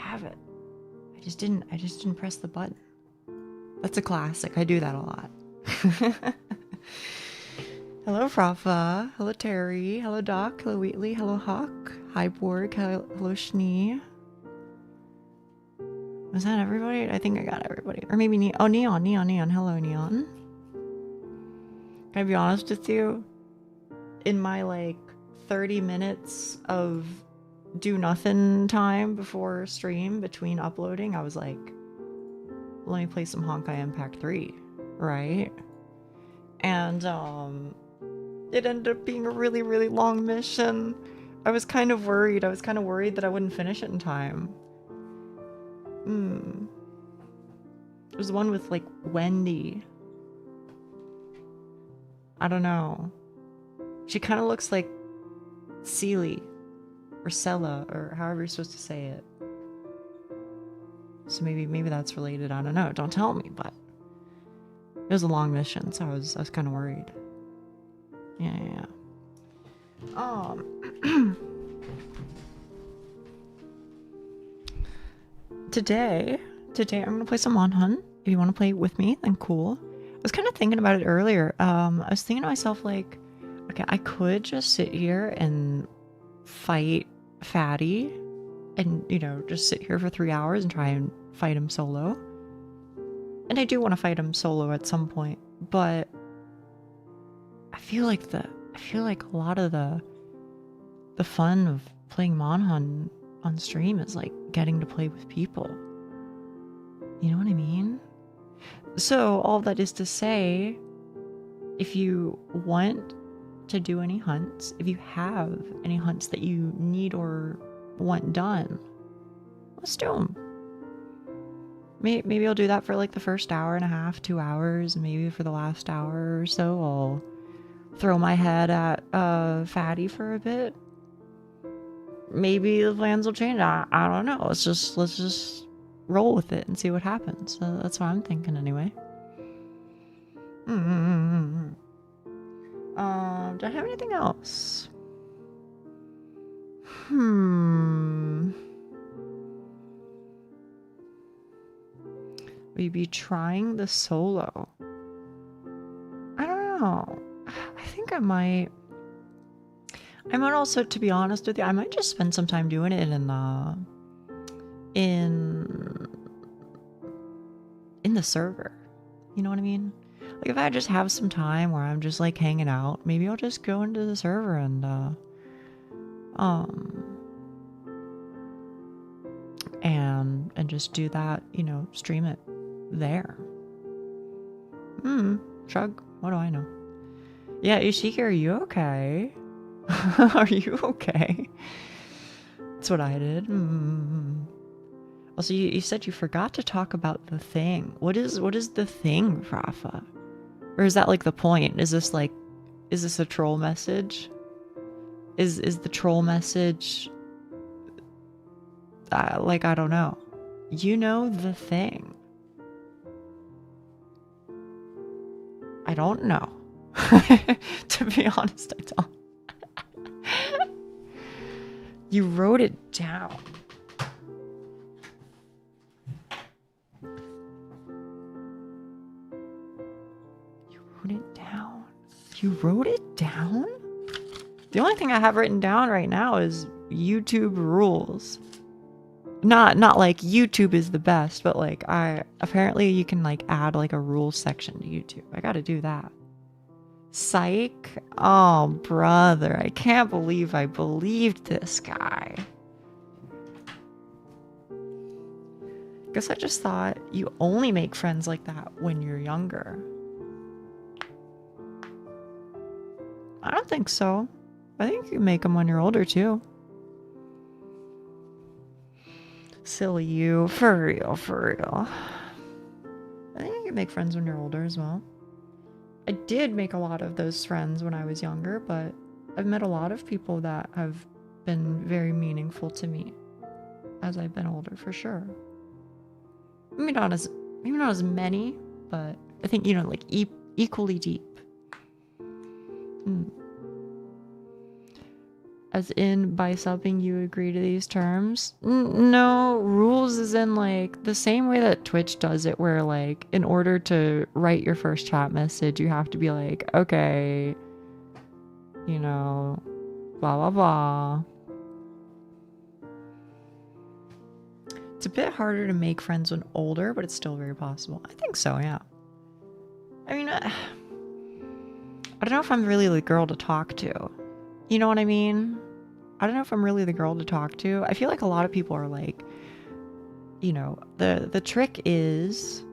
have it. I just didn't press the button. That's a classic. I do that a lot. Hello, Frafa. Hello, Terry. Hello, Doc. Hello, Wheatley. Hello, Hawk. Hi, Borg. Hello, Schnee. Was that everybody? I think I got everybody. Or maybe Neon. Oh, Neon. Hello, Neon. Can I be honest with you? In my, like, 30 minutes of do nothing time before stream, between uploading, I was like, let me play some Honkai Impact 3, right? And, it ended up being a really, really long mission. I was kind of worried. That I wouldn't finish it in time. It was the one with, like, Wendy. I don't know. She kind of looks like Celie or Sella, or however you're supposed to say it. So maybe that's related. I don't know. Don't tell me, but it was a long mission, so I was kind of worried. Yeah. Today I'm gonna play some MonHun. If you want to play with me, then cool. I was kind of thinking about it earlier. I was thinking to myself, like, okay, I could just sit here and fight Fatty and, you know, just sit here for 3 hours and try and fight him solo. And I do want to fight him solo at some point, but I feel like a lot of the fun of playing MonHun on stream is like getting to play with people. You know what I mean? So all that is to say, if you want to do any hunts, if you have any hunts that you need or want done, let's do them. Maybe I'll do that for like the first hour and a half, 2 hours. Maybe for the last hour or so, I'll throw my head at Fatty for a bit. Maybe the plans will change. I don't know. Let's just roll with it and see what happens. That's what I'm thinking anyway. Do I have anything else? We'd be trying the solo. I don't know. I think I might also, to be honest with you, I might just spend some time doing it in the server. You know what I mean? Like, if I just have some time where I'm just like hanging out, maybe I'll just go into the server and just do that, you know, stream it there. Shrug. What do I know? Yeah, Ishiki, are you okay? Are you okay? That's what I did. Also, you said you forgot to talk about the thing. What is the thing, Rafa? Or is that like the point? Is this a troll message? Is the troll message like, I don't know. You know the thing. I don't know. To be honest, I don't. You wrote it down. You wrote it down? The only thing I have written down right now is YouTube rules. Not like YouTube is the best, but like apparently you can like add like a rules section to YouTube. I gotta do that. Psych? Oh, brother, I can't believe I believed this guy. Guess I just thought you only make friends like that when you're younger. I don't think so. I think you can make them when you're older too. Silly you. For real. I think you can make friends when you're older as well. I did make a lot of those friends when I was younger, but I've met a lot of people that have been very meaningful to me as I've been older, for sure. Maybe not as many, but I think, you know, like equally deep. As in, by subbing, you agree to these terms? No, rules is in like the same way that Twitch does it, where like in order to write your first chat message, you have to be like, okay, you know, blah, blah, blah. It's a bit harder to make friends when older, but it's still very possible. I think so, yeah. I mean, I don't know if I'm really the girl to talk to. You know what I mean? I don't know if I'm really the girl to talk to. I feel like a lot of people are like, you know, the trick is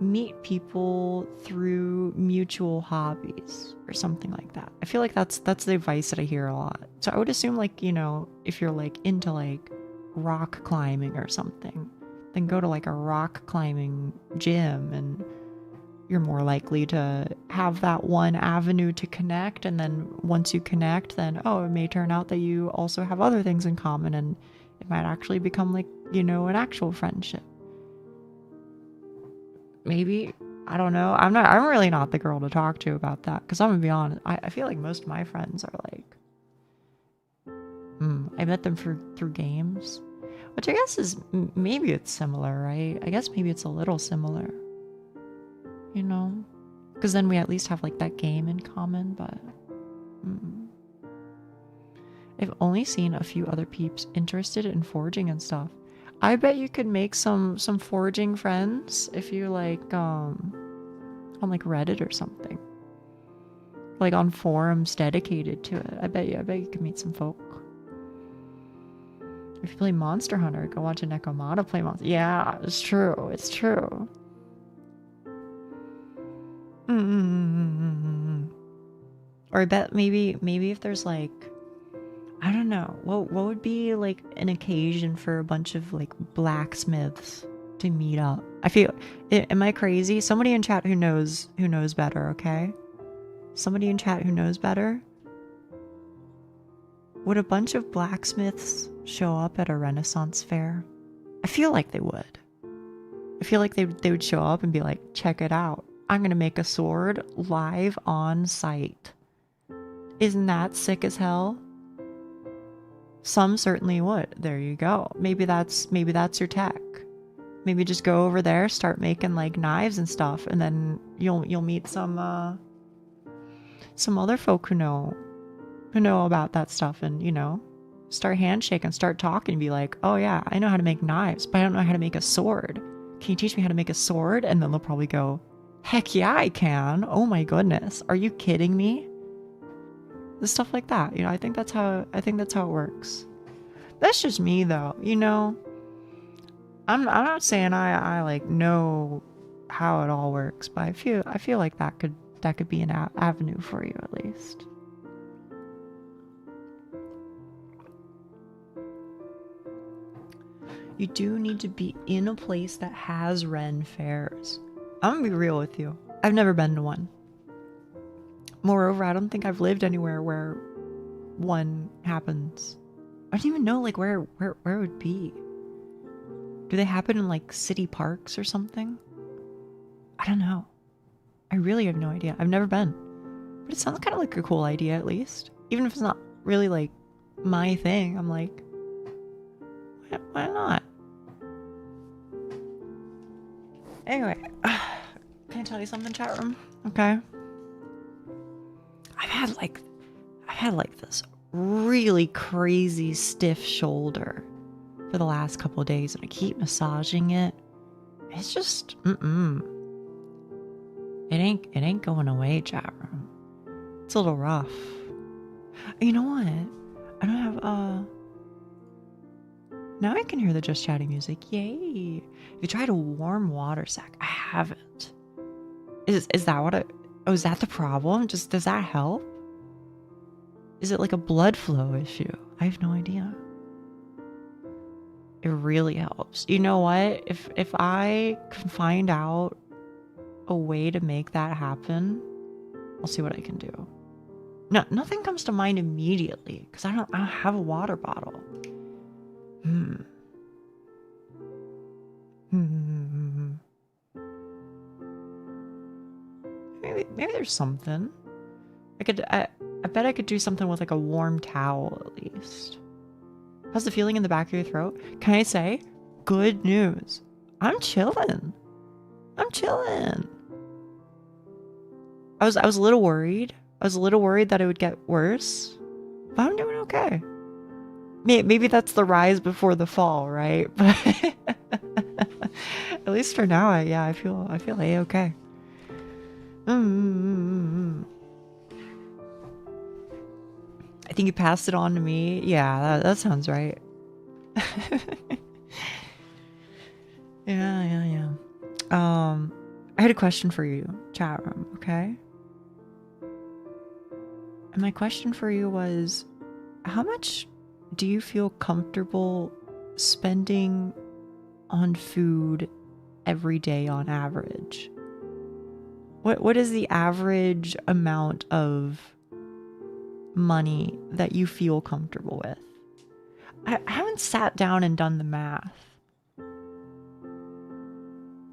meet people through mutual hobbies or something like that. I feel like that's the advice that I hear a lot. So I would assume like, you know, if you're like into like rock climbing or something, then go to like a rock climbing gym, and you're more likely to have that one avenue to connect. And then once you connect, then, oh, it may turn out that you also have other things in common, and it might actually become like, you know, an actual friendship. Maybe, I don't know. I'm really not the girl to talk to about that, because I'm gonna be honest, I feel like most of my friends are like, I met them through games, which I guess is, maybe it's similar, right? I guess maybe it's a little similar. You know, because then we at least have like that game in common. But I've only seen a few other peeps interested in foraging and stuff. I bet you could make some foraging friends if you like on like Reddit or something, like on forums dedicated to it. I bet you could meet some folk. If you play Monster Hunter, go watch a Nekomata play Monster. Yeah, it's true. It's true. Or I bet maybe if there's like, I don't know, what would be like an occasion for a bunch of like blacksmiths to meet up? I feel, am I crazy? Somebody in chat who knows better, okay? Somebody in chat who knows better. Would a bunch of blacksmiths show up at a Renaissance fair? I feel like they would. I feel like they would show up and be like, check it out. I'm going to make a sword live on site. Isn't that sick as hell? Some certainly would. There you go. Maybe that's your tech. Maybe just go over there, start making like knives and stuff, and then you'll meet some other folk who know about that stuff, and you know, start handshaking, start talking, and be like, oh yeah, I know how to make knives, but I don't know how to make a sword. Can you teach me how to make a sword? And then they'll probably go, heck yeah, I can. Oh my goodness. Are you kidding me? The stuff like that. You know, I think that's how it works. That's just me though, you know. I'm not saying I like know how it all works, but I feel like that could be an avenue for you at least. You do need to be in a place that has Ren fairs. I'm gonna be real with you. I've never been to one. Moreover, I don't think I've lived anywhere where one happens. I don't even know like where it would be. Do they happen in like city parks or something? I don't know. I really have no idea. I've never been. But it sounds kind of like a cool idea at least. Even if it's not really like my thing, I'm like, why not? Anyway, can I tell you something, chat room? Okay. I've had like this really crazy stiff shoulder for the last couple of days, and I keep massaging it. It's just it ain't going away, chat room. It's a little rough. You know what? I don't have now I can hear the just chatting music. Yay! If you tried a warm water sack, I haven't. Is that what is that the problem? Does that help? Is it like a blood flow issue? I have no idea. It really helps. You know what? If I can find out a way to make that happen, I'll see what I can do. No, nothing comes to mind immediately because I don't have a water bottle. Maybe there's something. I I bet I could do something with like a warm towel at least. How's the feeling in the back of your throat? Can I say, good news. I'm chilling. I'm chilling. I was a little worried. I was a little worried that it would get worse, but I'm doing okay. Maybe that's the rise before the fall, right? But at least for now, I feel A-okay. I think you passed it on to me. Yeah, that sounds right. Yeah. I had a question for you, chat room, okay? And my question for you was, how much do you feel comfortable spending on food every day on average? What is the average amount of money that you feel comfortable with? I haven't sat down and done the math.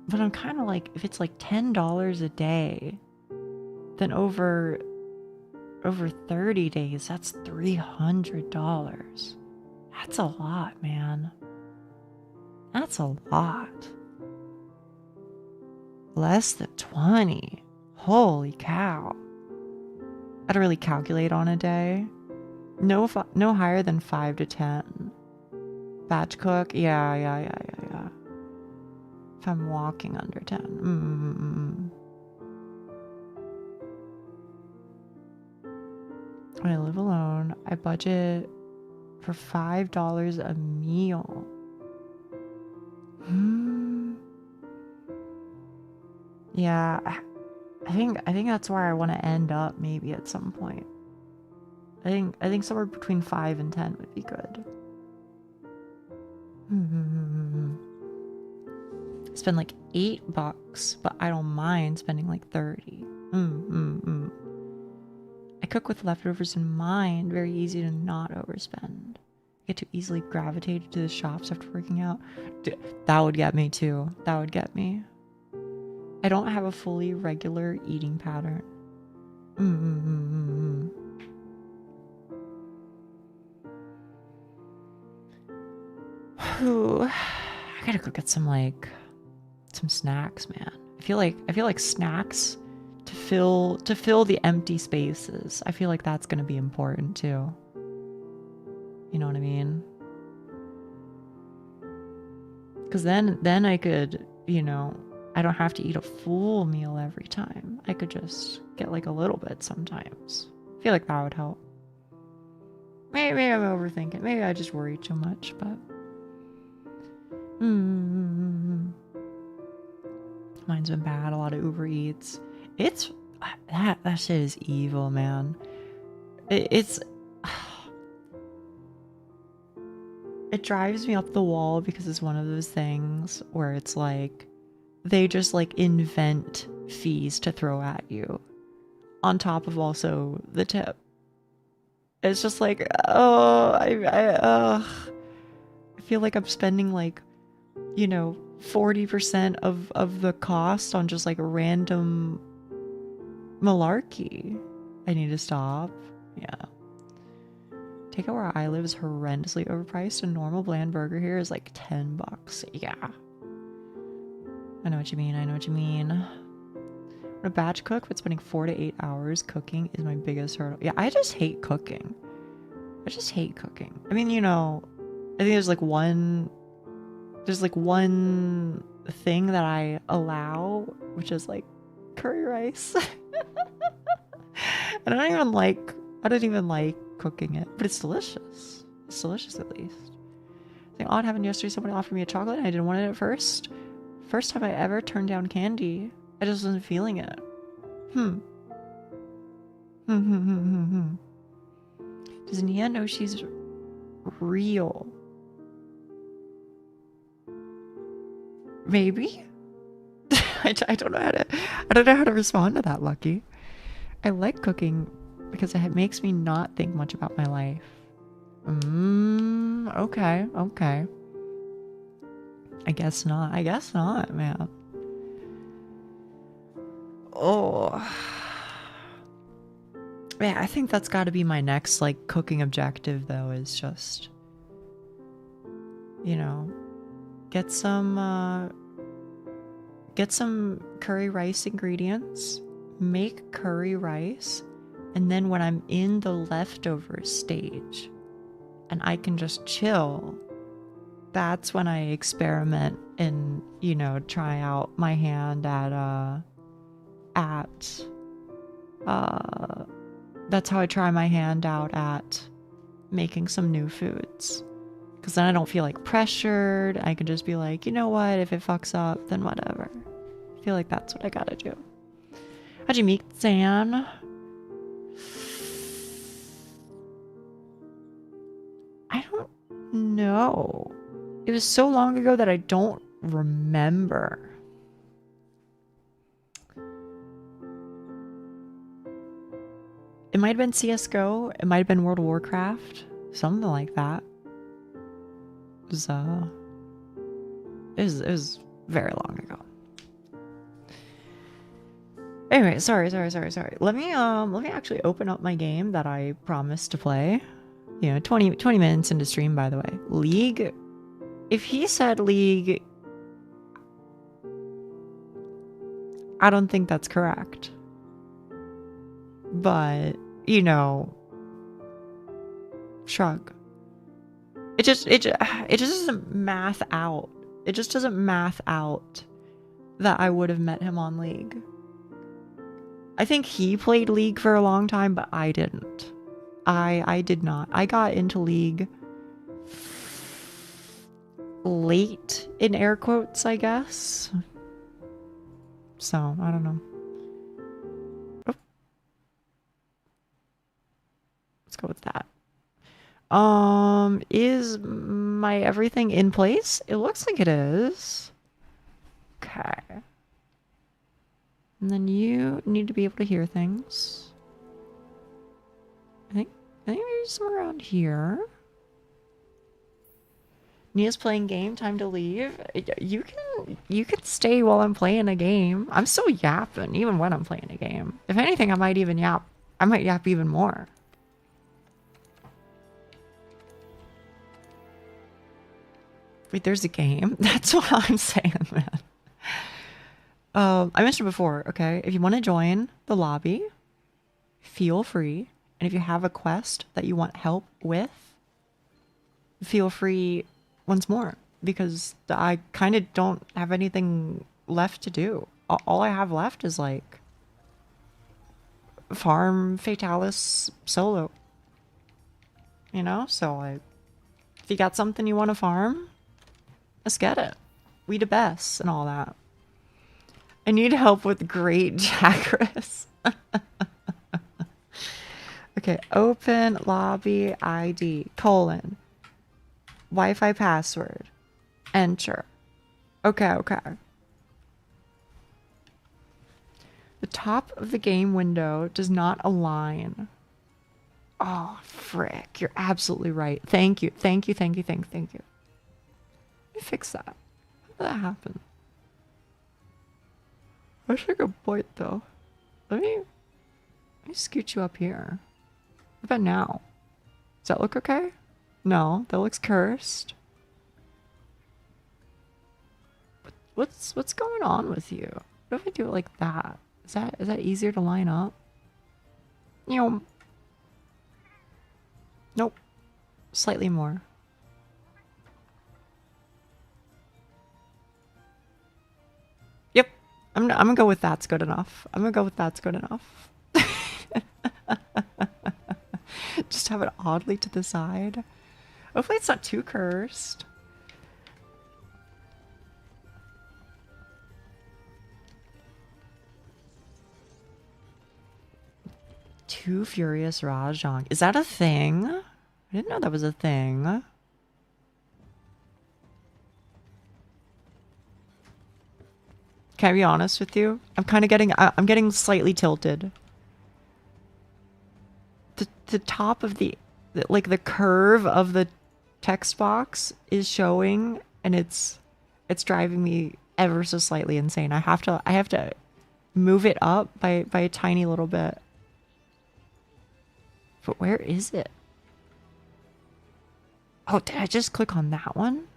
But I'm kind of like, if it's like $10 a day, then over 30 days, that's $300. That's a lot, man. That's a lot. Less than 20. Holy cow. I don't really calculate on a day. No higher than 5 to 10. Batch cook? Yeah. If I'm walking under 10. When I live alone, I budget for $5 a meal. Yeah, I think that's where I want to end up maybe at some point. I think somewhere between 5 and 10 would be good. Spend like $8, but I don't mind spending like 30. I cook with leftovers in mind. Very easy to not overspend. I get too easily gravitated to the shops after working out. That would get me too. That would get me. I don't have a fully regular eating pattern. I gotta go get some snacks, man. I feel like snacks to fill the empty spaces. I feel like that's gonna be important too. You know what I mean? Because then I could, I don't have to eat a full meal every time. I could just get like a little bit sometimes. I feel like that would help. Maybe I'm overthinking. Maybe I just worry too much, but mine's been bad. A lot of Uber Eats. It's that shit is evil, man. It drives me up the wall because it's one of those things where it's like they just like invent fees to throw at you on top of also the tip. It's just like, I feel like I'm spending like, 40% of the cost on just like random malarkey. I need to stop. Yeah. Takeout where I live is horrendously overpriced. A normal bland burger here is like $10. Yeah. I know what you mean. I'm a batch cook, but spending 4 to 8 hours cooking is my biggest hurdle. Yeah, I just hate cooking. I mean, I think there's one thing that I allow, which is like curry rice. And I don't even like cooking it, but it's delicious. It's delicious at least. I think odd having yesterday somebody offered me a chocolate and I didn't want it at first. First time I ever turned down candy. I just wasn't feeling it. Does Nia know she's real? Maybe. I don't know how to respond to that, Lucky. I like cooking because it makes me not think much about my life. Okay. I guess not, man. Oh. Yeah, I think that's got to be my next like cooking objective though, is just, you know, get some curry rice ingredients, make curry rice, and then when I'm in the leftovers stage and I can just chill, that's when I experiment and, you know, try out my hand that's how I try my hand out at making some new foods. Because then I don't feel like pressured. I can just be like, you know what, if it fucks up, then whatever. I feel like that's what I gotta do. How'd you meet Zan? I don't know. It was so long ago that I don't remember. It might have been CSGO. It might have been World of Warcraft. Something like that. It was very long ago. Anyway, sorry. Let me actually open up my game that I promised to play. You know, 20 minutes into stream, by the way. League. If he said League, I don't think that's correct. But, you know, shrug. It just doesn't math out. It just doesn't math out that I would have met him on League. I think he played League for a long time, but I didn't. I did not. I got into League late, in air quotes, I guess. So, I don't know. Oh. Let's go with that. Is my everything in place? It looks like it is. Okay. And then you need to be able to hear things. I think maybe somewhere around here. Nia's playing game, time to leave. You can stay while I'm playing a game. I'm still yapping, even when I'm playing a game. If anything, I might even yap. I might yap even more. Wait, there's a game? That's what I'm saying, man. I mentioned before, okay? If you want to join the lobby, feel free. And if you have a quest that you want help with, feel free once more. Because I kind of don't have anything left to do. All I have left is like farm fatalis solo. You know? So like, if you got something you want to farm, let's get it. We the best and all that. I need help with great Jackrass. Okay, open lobby ID, colon, Wi-Fi password, enter. Okay. The top of the game window does not align. Oh, frick. You're absolutely right. Thank you. Let me fix that. How did that happen? That's a good point, though. Let me scoot you up here. What about now? Does that look okay? No, that looks cursed. What's going on with you? What if I do it like that? Is that easier to line up? Nope. Slightly more. Yep. I'm gonna go with that's good enough. Just have it oddly to the side. Hopefully it's not too cursed. Too Furious Rajang. Is that a thing? I didn't know that was a thing. Can I be honest with you? I'm getting slightly tilted. The top of the curve of the text box is showing, and it's driving me ever so slightly insane. I have to move it up by a tiny little bit. But where is it? Oh, did I just click on that one?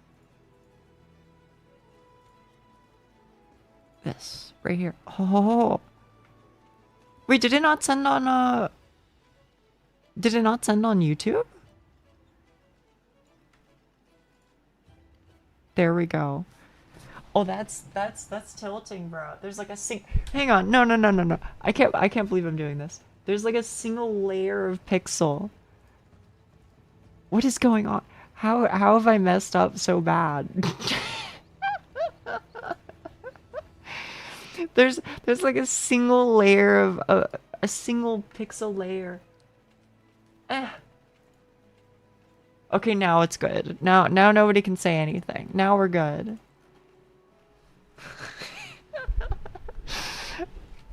This. Right here. Oh. Wait, did it not send on, Did it not send on YouTube? There we go. Oh, that's tilting, bro. There's like a hang on. No. I can't believe I'm doing this. There's like a single layer of pixel. What is going on? How have I messed up so bad? There's like a single layer of a single pixel layer. Okay, now it's good. Now nobody can say anything. Now we're good.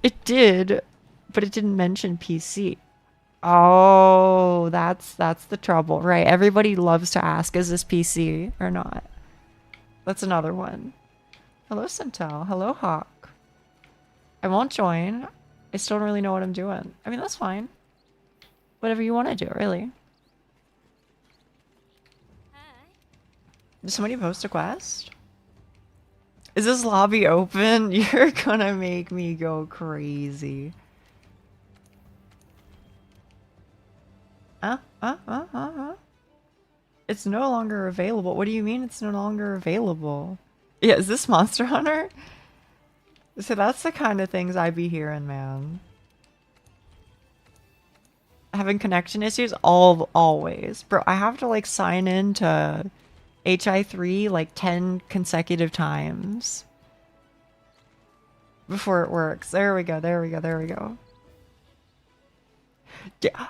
It did, but it didn't mention PC. Oh, that's the trouble, right? Everybody loves to ask, is this PC or not? That's another one. Hello, Centel. Hello, Hawk. I won't join. I still don't really know what I'm doing. I mean, that's fine. Whatever you want to do, really. Did somebody post a quest? Is this lobby open? You're gonna make me go crazy. It's no longer available. What do you mean it's no longer available? Yeah, is this Monster Hunter? So that's the kind of things I be hearing, man. Having connection issues? Always. Bro, I have to like sign in to HI3 like 10 consecutive times before it works. There we go. Yeah,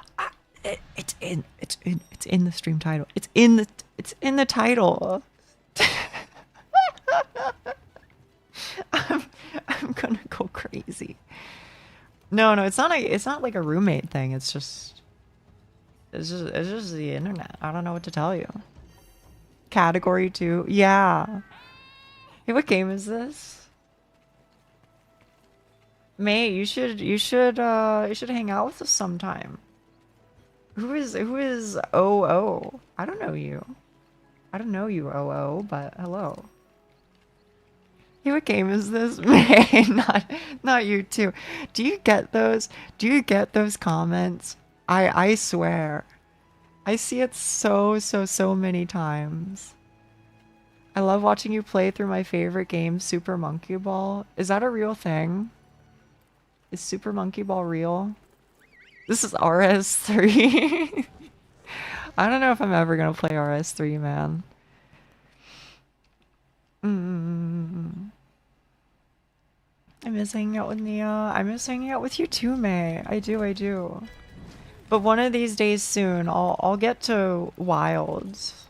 it's in the stream title. It's in the title. I'm gonna go crazy. No, it's not like a roommate thing. It's just the internet. I don't know what to tell you. Category 2. Yeah. Hey, what game is this? May, you should hang out with us sometime. Who is OO? I don't know you. I don't know you, OO, but hello. Hey, what game is this? May, not you too. Do you get those? Do you get those comments? I swear. I see it so many times. I love watching you play through my favorite game, Super Monkey Ball. Is that a real thing? Is Super Monkey Ball real? This is RS3. I don't know if I'm ever gonna play RS3, man. I miss hanging out with Nia. I miss hanging out with you too, May. I do. But one of these days soon, I'll get to Wilds.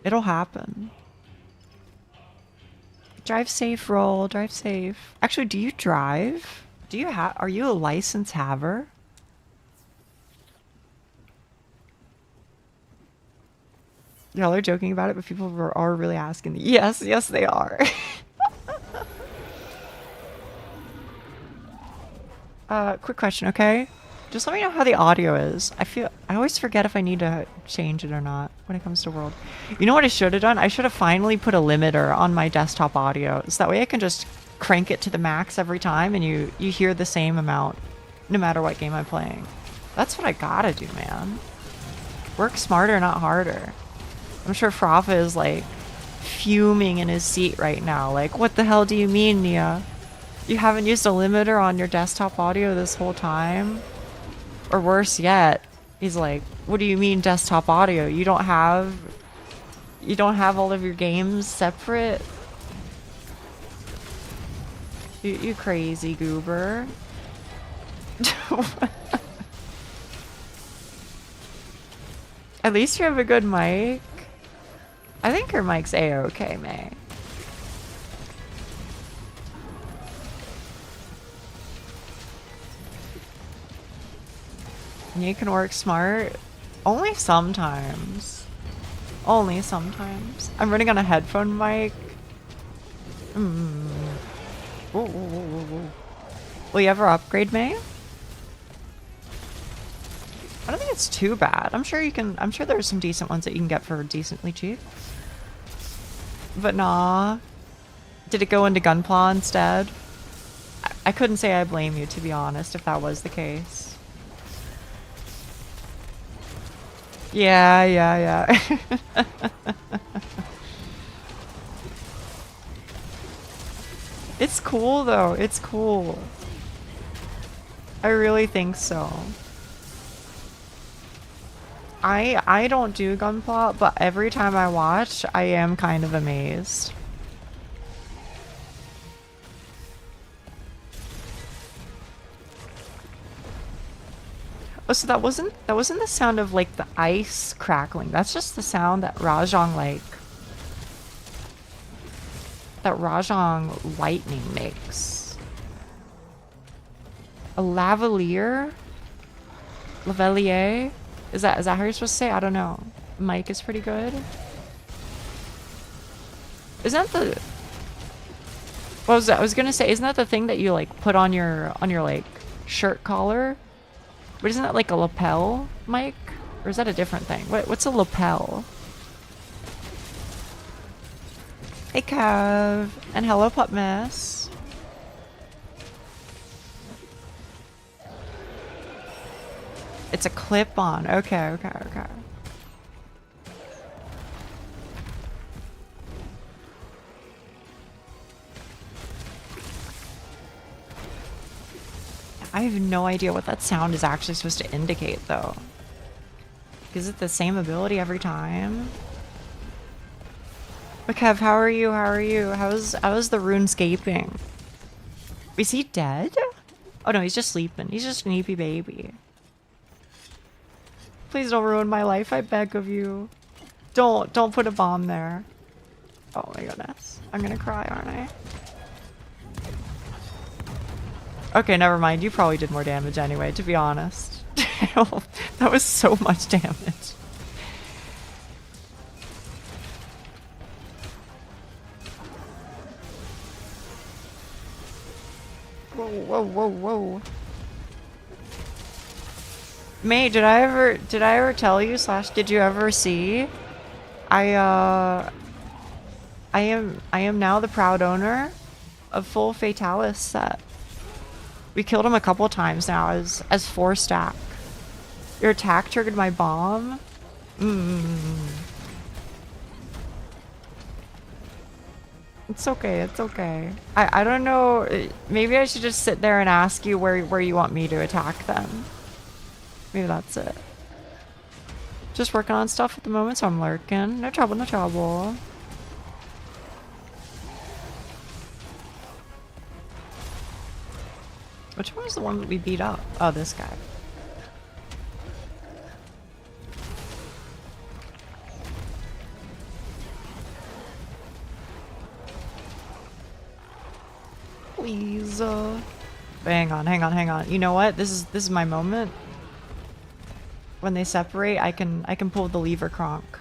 It'll happen. Drive safe, Roll. Drive safe. Actually, do you drive? Are you a license haver? Y'all are joking about it, but people are really asking. Yes, they are. Quick question, okay? Just let me know how the audio is. I always forget if I need to change it or not when it comes to World. You know what I should have done? I should have finally put a limiter on my desktop audio. So that way I can just crank it to the max every time and you hear the same amount no matter what game I'm playing. That's what I gotta do, man. Work smarter, not harder. I'm sure Frafa is like fuming in his seat right now. Like, what the hell do you mean, Nia? You haven't used a limiter on your desktop audio this whole time? Or worse yet, he's like, what do you mean desktop audio? You don't have all of your games separate? You crazy goober. At least you have a good mic. I think your mic's A-okay, May. You can work smart. Only sometimes. Only sometimes. I'm running on a headphone mic. Whoa. Will you ever upgrade, May? I don't think it's too bad. I'm sure there's some decent ones that you can get for decently cheap. But nah. Did it go into Gunpla instead? I couldn't say I blame you, to be honest, if that was the case. Yeah. It's cool though, it's cool. I really think so. I don't do Gunpla, but every time I watch, I am kind of amazed. Oh, so that wasn't the sound of like the ice crackling. That's just the sound that Rajang lightning makes. A lavalier? Lavalier? Is that how you're supposed to say? I don't know. Mike is pretty good. Isn't that the... What was that? I was gonna say, isn't that the thing that you like put on your like shirt collar? But isn't that like a lapel mic? Or is that a different thing? What's a lapel? Hey Kev, and hello Pup Miss. It's a clip-on. Okay. I have no idea what that sound is actually supposed to indicate, though. Is it the same ability every time? But Kev, how are you? How's the RuneScaping? Is he dead? Oh no, he's just sleeping. He's just an sleepy baby. Please don't ruin my life, I beg of you. Don't put a bomb there. Oh my goodness. I'm gonna cry, aren't I? Okay, never mind. You probably did more damage anyway, to be honest. That was so much damage. Whoa. May, did I ever tell you / did you ever see? I am now the proud owner of full fatalis set. We killed him a couple times now as 4-stack. Your attack triggered my bomb? It's okay. I don't know. Maybe I should just sit there and ask you where you want me to attack them. Maybe that's it. Just working on stuff at the moment, so I'm lurking. No trouble. Which one was the one that we beat up? Oh, this guy. Please. Hang on. You know what? This is my moment. When they separate, I can pull the lever cronk.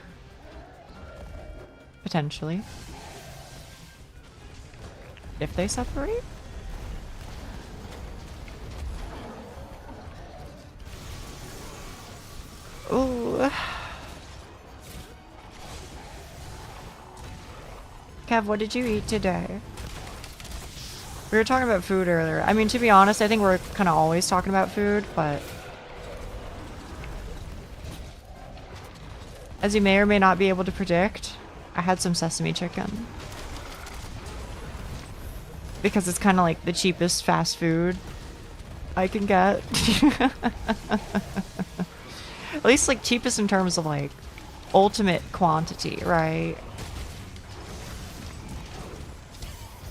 Potentially. If they separate? Ooh. Kev, what did you eat today? We were talking about food earlier. I mean, to be honest, I think we're kind of always talking about food, but... as you may or may not be able to predict, I had some sesame chicken. Because it's kind of like the cheapest fast food I can get. At least like cheapest in terms of like ultimate quantity, right?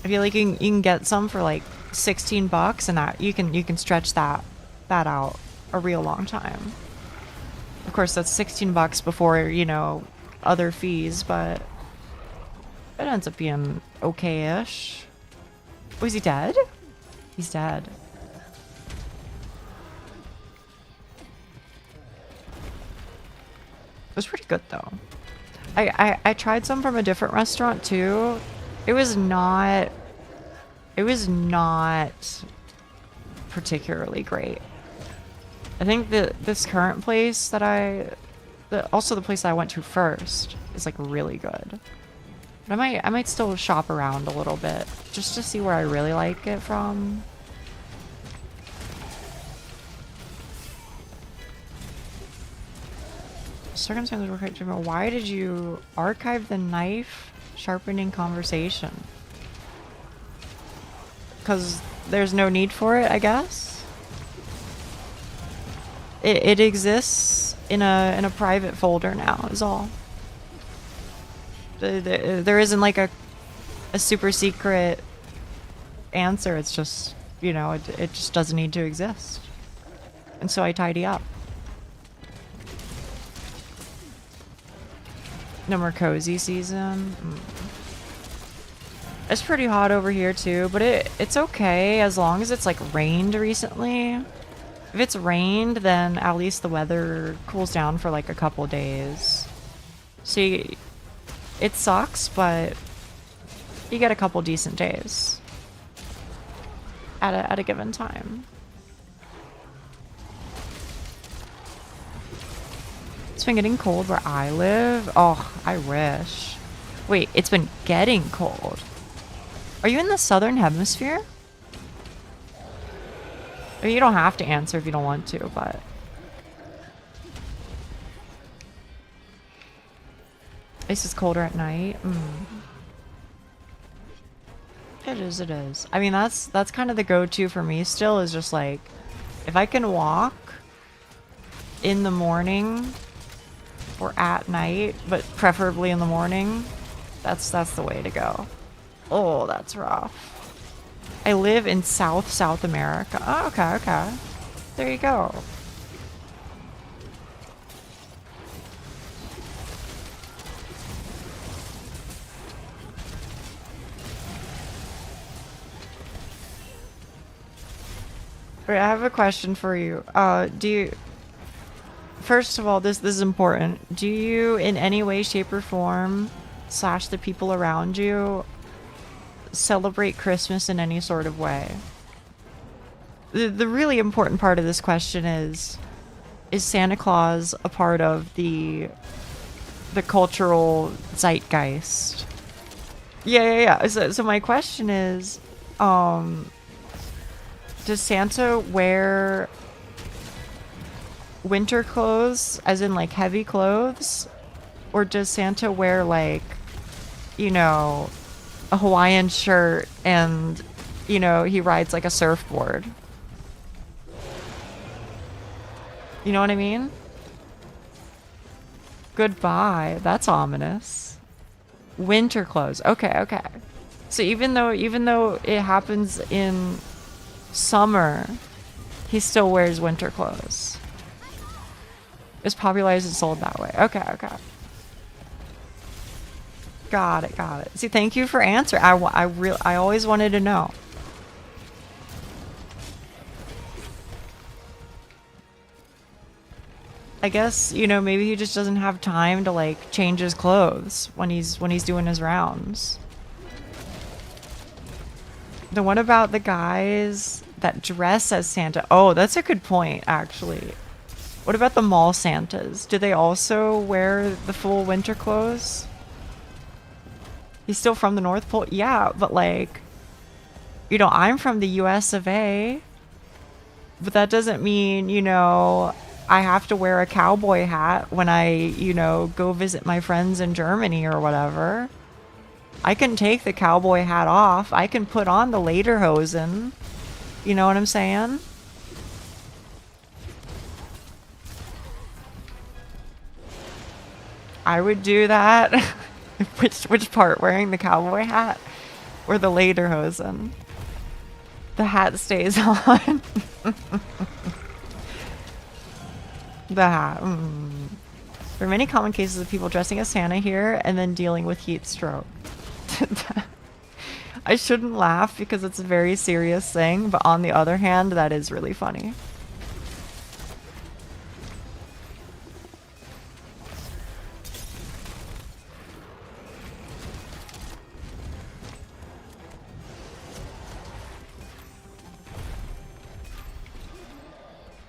I feel like you can get some for like $16 and that you can stretch that out a real long time. Of course, that's $16 before, you know, other fees, but it ends up being okay-ish. Oh, is he dead? He's dead. It was pretty good though. I tried some from a different restaurant too. It was not particularly great. I think that this current place that also the place that I went to first is like really good. But I might still shop around a little bit just to see where I really like it from. Circumstances were quite different. Why did you archive the knife sharpening conversation? Because there's no need for it, I guess. It exists in a private folder now, is all. There isn't like a super secret answer. It's just, you know, it just doesn't need to exist. And so I tidy up. No more cozy season. It's pretty hot over here too, but it's okay as long as it's like rained recently. If it's rained, then at least the weather cools down for like a couple days. See, it sucks, but you get a couple decent days at a given time. It's been getting cold where I live. Oh, I wish. Wait, it's been getting cold. Are you in the southern hemisphere? I mean, you don't have to answer if you don't want to, but... Ice is colder at night. It is, it is. I mean, that's kind of the go-to for me still, is just like, if I can walk in the morning or at night, but preferably in the morning, that's the way to go. Oh, that's rough. I live in South America. Oh, okay, okay. There you go. Alright, I have a question for you. First of all, this is important. Do you, in any way, shape, or form, / the people around you, celebrate Christmas in any sort of way? The really important part of this question is Santa Claus a part of the cultural zeitgeist? Yeah. So my question is, does Santa wear winter clothes, as in like heavy clothes? Or does Santa wear like, you know, a Hawaiian shirt and, you know, he rides like a surfboard? You know what I mean? Goodbye. That's ominous. Winter clothes. Okay. So even though it happens in summer, he still wears winter clothes. It's popularized and sold that way. Okay. Got it. See, thank you for answering. I always wanted to know. I guess, you know, maybe he just doesn't have time to like change his clothes when he's doing his rounds. Then what about the guys that dress as Santa? Oh, that's a good point, actually. What about the mall Santas? Do they also wear the full winter clothes? He's still from the North Pole? Yeah, but like, you know, I'm from the US of A. But that doesn't mean, you know, I have to wear a cowboy hat when I, you know, go visit my friends in Germany or whatever. I can take the cowboy hat off. I can put on the lederhosen. You know what I'm saying? I would do that. Which part? Wearing the cowboy hat or the lederhosen? The hat stays on. The hat. There are many common cases of people dressing as Santa here and then dealing with heat stroke. I shouldn't laugh because it's a very serious thing, but on the other hand, that is really funny.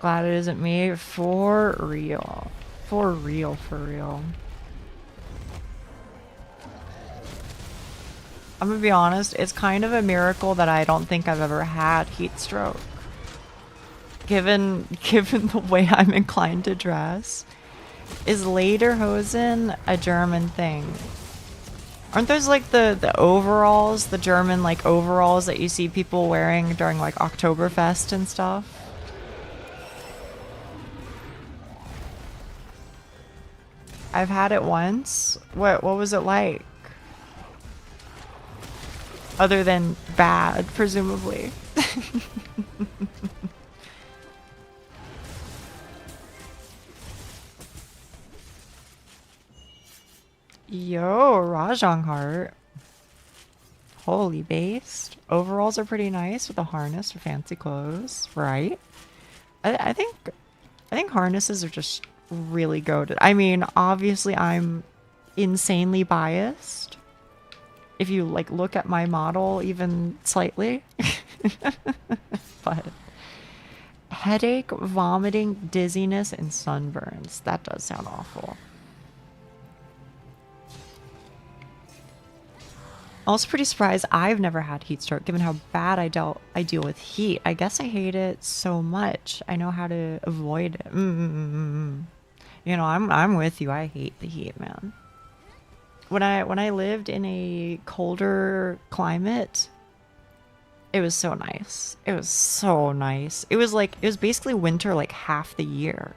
Glad it isn't me. For real. For real, for real. I'm gonna be honest, it's kind of a miracle that I don't think I've ever had heat stroke. Given the way I'm inclined to dress. Is lederhosen a German thing? Aren't those like the overalls, the German like overalls that you see people wearing during like Oktoberfest and stuff? I've had it once. What was it like? Other than bad, presumably. Yo, Rajang Heart. Holy based. Overalls are pretty nice with a harness for fancy clothes, right? I think harnesses are just really goated. I mean, obviously I'm insanely biased. If you like look at my model even slightly. But headache, vomiting, dizziness, and sunburns. That does sound awful. Also pretty surprised I've never had heat stroke given how bad I deal with heat. I guess I hate it so much. I know how to avoid it. You know, I'm with you. I hate the heat, man. When I lived in a colder climate, it was so nice. It was so nice. It was basically winter like half the year.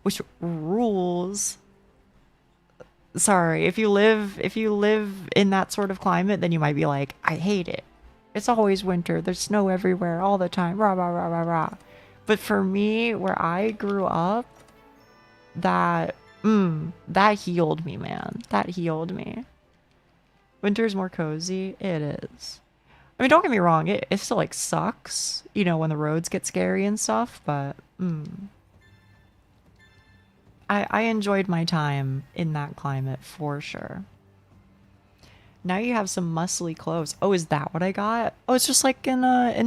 Which rules. Sorry, if you live in that sort of climate, then you might be like, I hate it. It's always winter. There's snow everywhere all the time. Rah, rah, rah, rah, rah. But for me, where I grew up, that healed me, man. That healed me. Winter's more cozy. It is. I mean, don't get me wrong. It still like sucks, you know, when the roads get scary and stuff, but I enjoyed my time in that climate for sure. Now you have some muscly clothes. Oh, is that what I got? Oh, it's just like in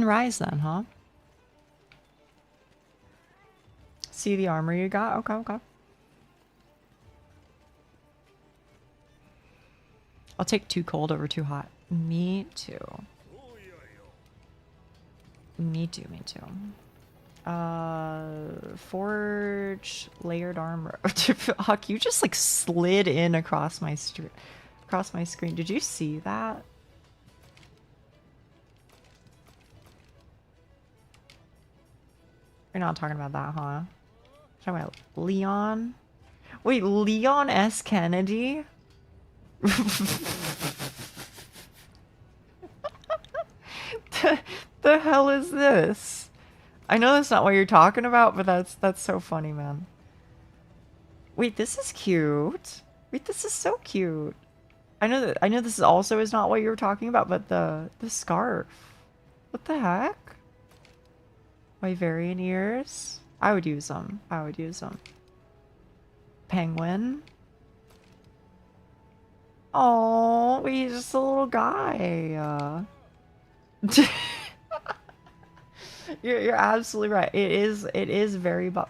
Rise then, huh? See the armor you got? Okay, okay. I'll take too cold over too hot. Me too. Me too, me too. Forge layered armor. Huck, you just like slid in across my screen. Did you see that? You're not talking about that, huh? You're talking about Leon? Wait, Leon S. Kennedy? The hell is this? I know that's not what you're talking about, but that's so funny, man. Wait, this is cute. Wait, this is so cute. I know this is also is not what you were talking about, but the scarf. What the heck? Wyverian ears? I would use them. I would use them. Penguin. Oh, he's just a little guy. You're absolutely right. It is very but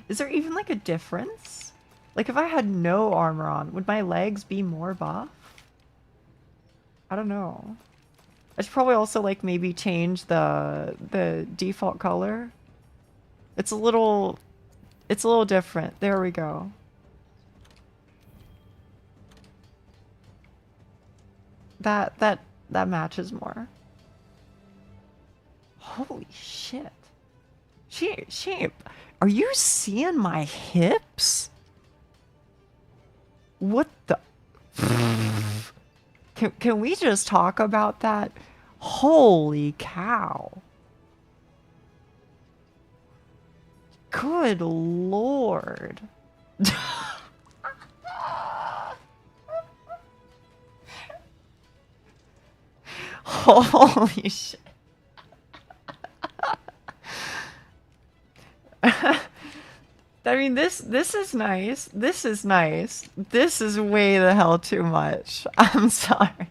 is there even like a difference? Like if I had no armor on, would my legs be more buff? I don't know. I should probably also like maybe change the default color. It's a little different. There we go. That matches more. Holy shit. She, are you seeing my hips? What the? Can we just talk about that? Holy cow. Good lord. Holy shit. I mean, this is nice. This is nice. This is way the hell too much. I'm sorry.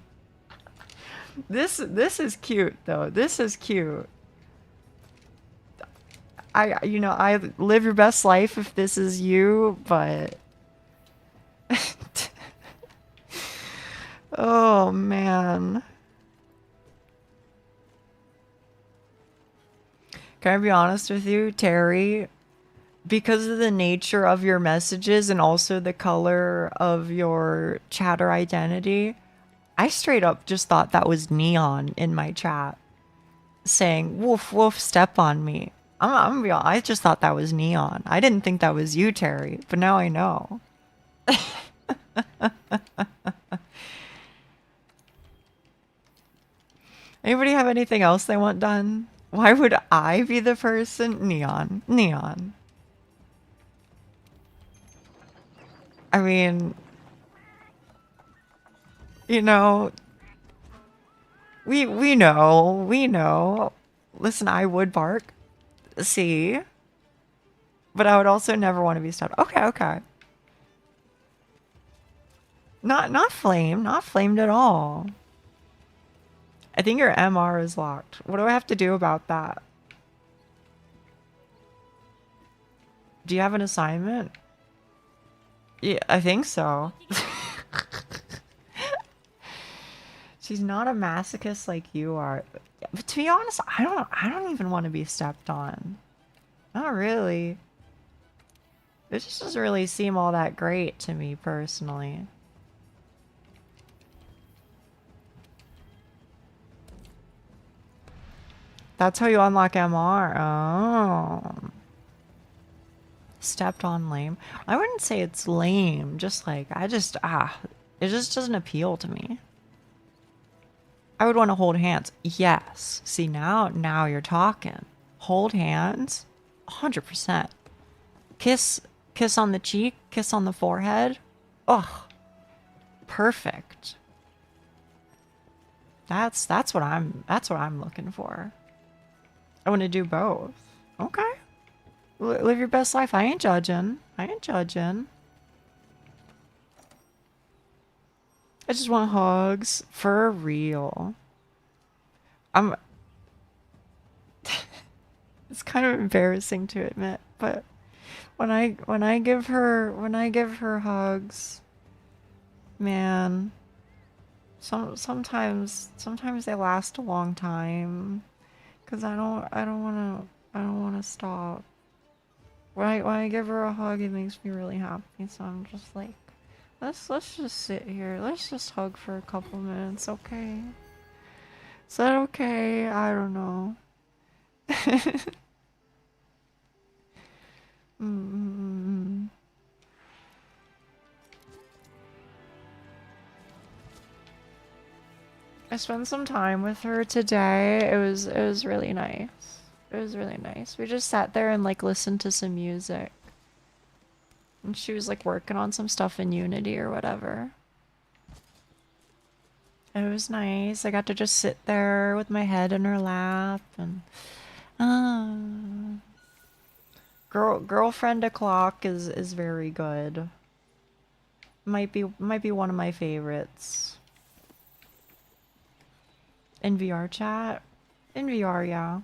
This is cute though. This is cute. you know, I live your best life if this is you, but oh man. Can I be honest with you, Terry? Because of the nature of your messages and also the color of your chatter identity, I straight up just thought that was Neon in my chat saying, woof, woof, step on me. I'm gonna be honest, I just thought that was Neon. I didn't think that was you, Terry, but now I know. Anybody have anything else they want done? Why would I be the person? Neon. Neon. I mean, you know, we know. Listen, I would bark. See? But I would also never want to be stopped. Okay, okay. Not flamed at all. I think your MR is locked. What do I have to do about that? Do you have an assignment? Yeah, I think so. She's not a masochist like you are. But to be honest, I don't even want to be stepped on. Not really. It just doesn't really seem all that great to me personally. That's how you unlock MR. Oh. Stepped on lame. I wouldn't say it's lame. Just like, it just doesn't appeal to me. I would want to hold hands. Yes. See, now you're talking. Hold hands. 100%. Kiss on the cheek. Kiss on the forehead. Ugh. Perfect. That's what I'm looking for. I want to do both. Okay. Live your best life. I ain't judging. I just want hugs. For real. It's kind of embarrassing to admit, but when I give her hugs, man, sometimes they last a long time. Cause I don't wanna stop. When I give her a hug, it makes me really happy. So I'm just like, let's just sit here. Let's just hug for a couple minutes, okay? Is that okay? I don't know. I spent some time with her today. It was really nice. It was really nice. We just sat there and like listened to some music. And she was like working on some stuff in Unity or whatever. It was nice. I got to just sit there with my head in her lap and girlfriend o'clock is very good. Might be one of my favorites. In VR chat? In VR, yeah.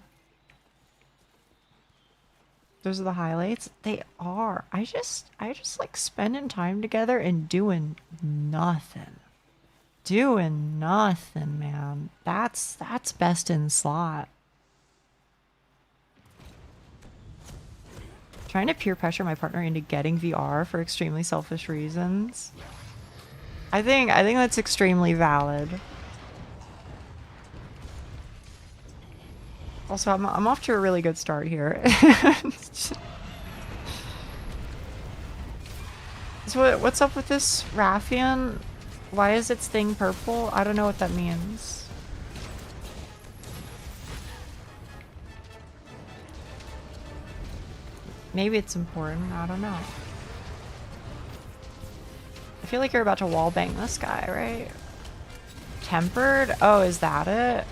Those are the highlights. They are. I just like spending time together and doing nothing. Doing nothing, man. That's best in slot. Trying to peer pressure my partner into getting VR for extremely selfish reasons. I think that's extremely valid. Also, I'm off to a really good start here. So what's up with this Raffian? Why is its thing purple? I don't know what that means. Maybe it's important. I don't know. I feel like you're about to wallbang this guy, right? Tempered? Oh, is that it?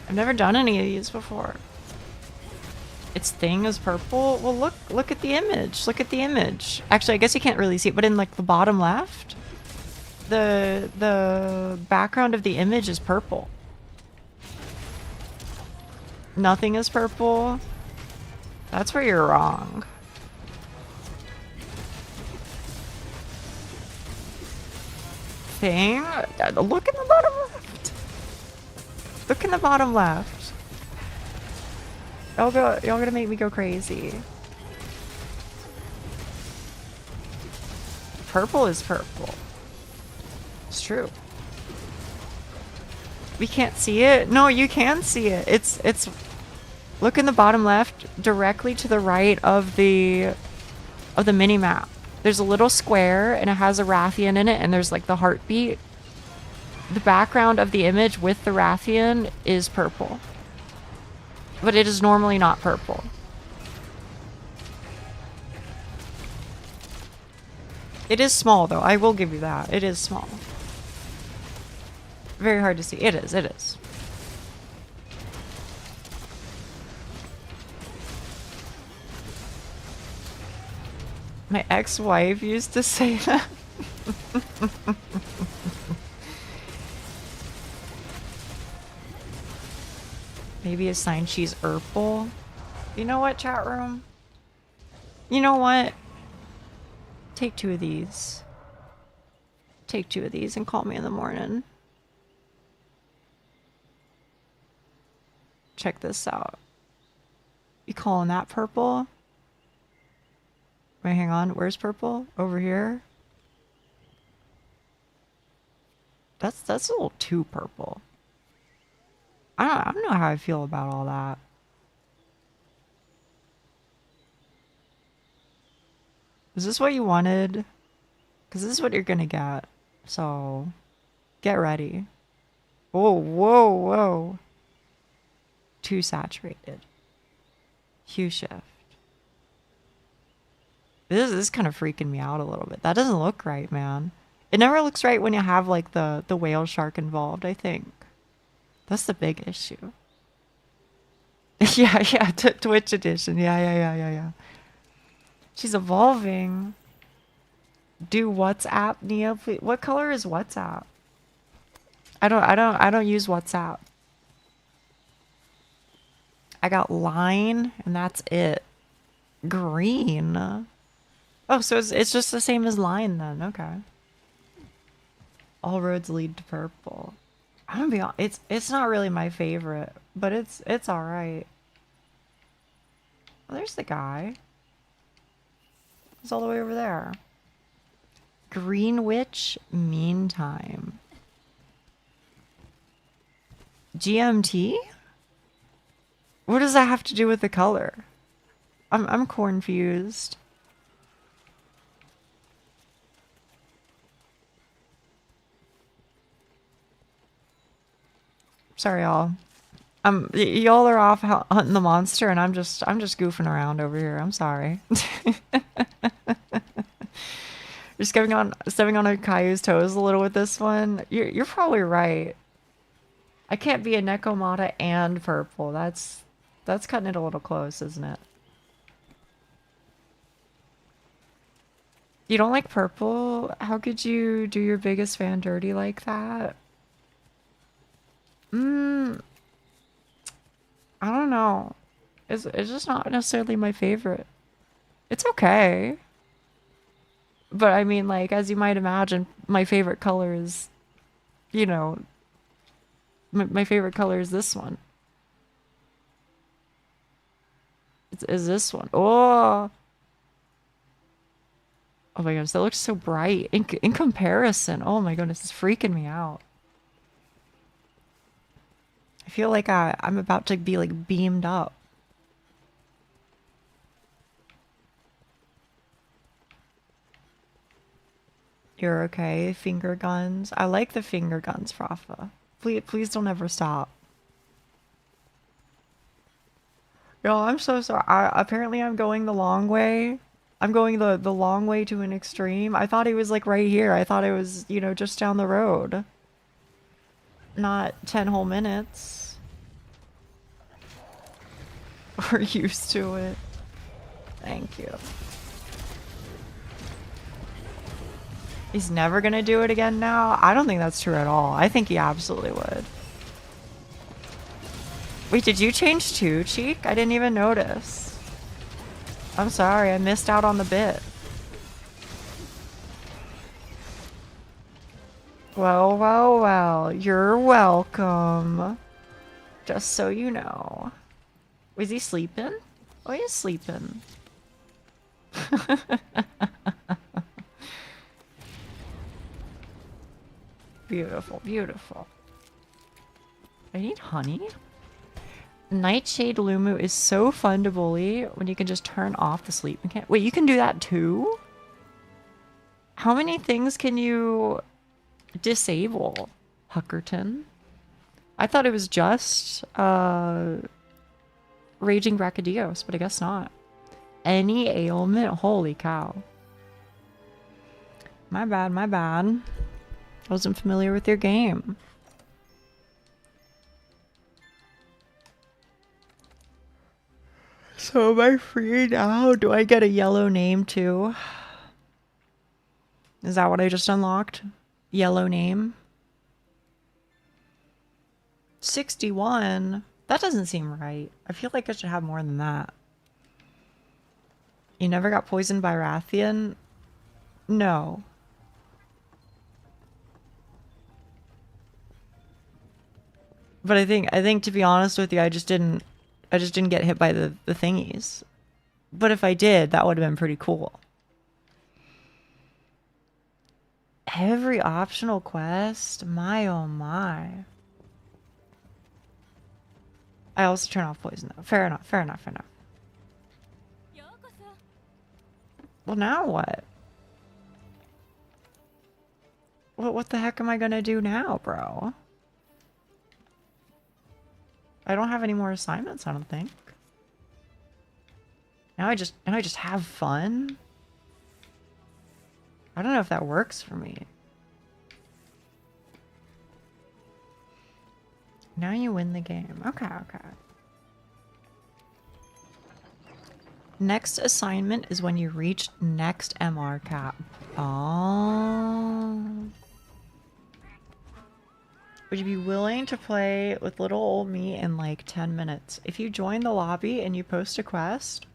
I've never done any of these before. Its thing is purple? Well, look at the image. Look at the image. Actually, I guess you can't really see it, but in like the bottom left, the background of the image is purple. Nothing is purple. That's where you're wrong. Thing? Look in the bottom left. Look in the bottom left. Y'all gonna make me go crazy. Purple is purple. It's true. We can't see it? No, you can see it. It's look in the bottom left, directly to the right of the mini map. There's a little square and it has a Rathian in it, and there's like the heartbeat. The background of the image with the Rathian is purple. But it is normally not purple. It is small though, I will give you that. It is small. Very hard to see. It is, it is. My ex-wife used to say that. Maybe a sign she's purple. You know what, chat room? You know what? Take 2 of these. Take 2 of these and call me in the morning. Check this out. You calling that purple? Wait, hang on. Where's purple? Over here? That's a little too purple. I don't know how I feel about all that. Is this what you wanted? Because this is what you're gonna get. So, get ready. Whoa, whoa, whoa. Too saturated. Hue shift. This is kind of freaking me out a little bit. That doesn't look right, man. It never looks right when you have like the whale shark involved, I think. That's the big issue. yeah, Twitch edition. Yeah. She's evolving. Do WhatsApp, Nia, please. What color is WhatsApp? I don't use WhatsApp. I got line, and that's it. Green. Oh, so it's just the same as line then. Okay. All roads lead to purple. I'm gonna be honest, it's not really my favorite, but it's all right. Well, there's the guy. He's all the way over there. Greenwich Meantime. GMT? What does that have to do with the color? I'm confused. Sorry, y'all. Y'all are off hunting the monster, and I'm just goofing around over here. I'm sorry. You're stepping on a Caillou's toes a little with this one. You're probably right. I can't be a Nekomata and purple. That's cutting it a little close, isn't it? You don't like purple? How could you do your biggest fan dirty like that? I don't know. It's just not necessarily my favorite. It's okay. But I mean, like, as you might imagine, my favorite color is, you know, my favorite color is this one. Is this one. Oh! Oh my goodness, that looks so bright. In comparison, oh my goodness, it's freaking me out. I feel like I'm about to be like beamed up. You're okay. Finger guns. I like the finger guns, Frafa. Please don't ever stop. Yo, I'm so sorry. Apparently I'm going the long way. I'm going the long way to an extreme. I thought it was like right here. I thought it was, you know, just down the road. Not 10 whole minutes. We're used to it. Thank you. He's never gonna do it again now? I don't think that's true at all. I think he absolutely would. Wait, did you change too, Cheek? I didn't even notice. I'm sorry, I missed out on the bit. Well, well, well. You're welcome. Just so you know. Was he sleeping? Oh, he's sleeping. Beautiful, beautiful. I need honey. Nightshade Lumu is so fun to bully when you can just turn off the sleep mechanic. Wait, you can do that too? How many things can you disable, Huckerton? I thought it was just Raging Brachydios, but I guess not. Any ailment? Holy cow. My bad, my bad. I wasn't familiar with your game. So am I free now? Do I get a yellow name too? Is that what I just unlocked? Yellow name? 61? That doesn't seem right. I feel like I should have more than that. You never got poisoned by Rathian? No. But I think to be honest with you, I just didn't get hit by the thingies. But if I did, that would have been pretty cool. Every optional quest? My oh my. I also turn off poison though. Fair enough, fair enough, fair enough. Well, now what? What the heck am I gonna do now, bro? I don't have any more assignments, I don't think. Now I just have fun? I don't know if that works for me. Now you win the game. Okay, okay. Next assignment is when you reach next MR cap. Oh. Would you be willing to play with little old me in like 10 minutes? If you join the lobby and you post a quest,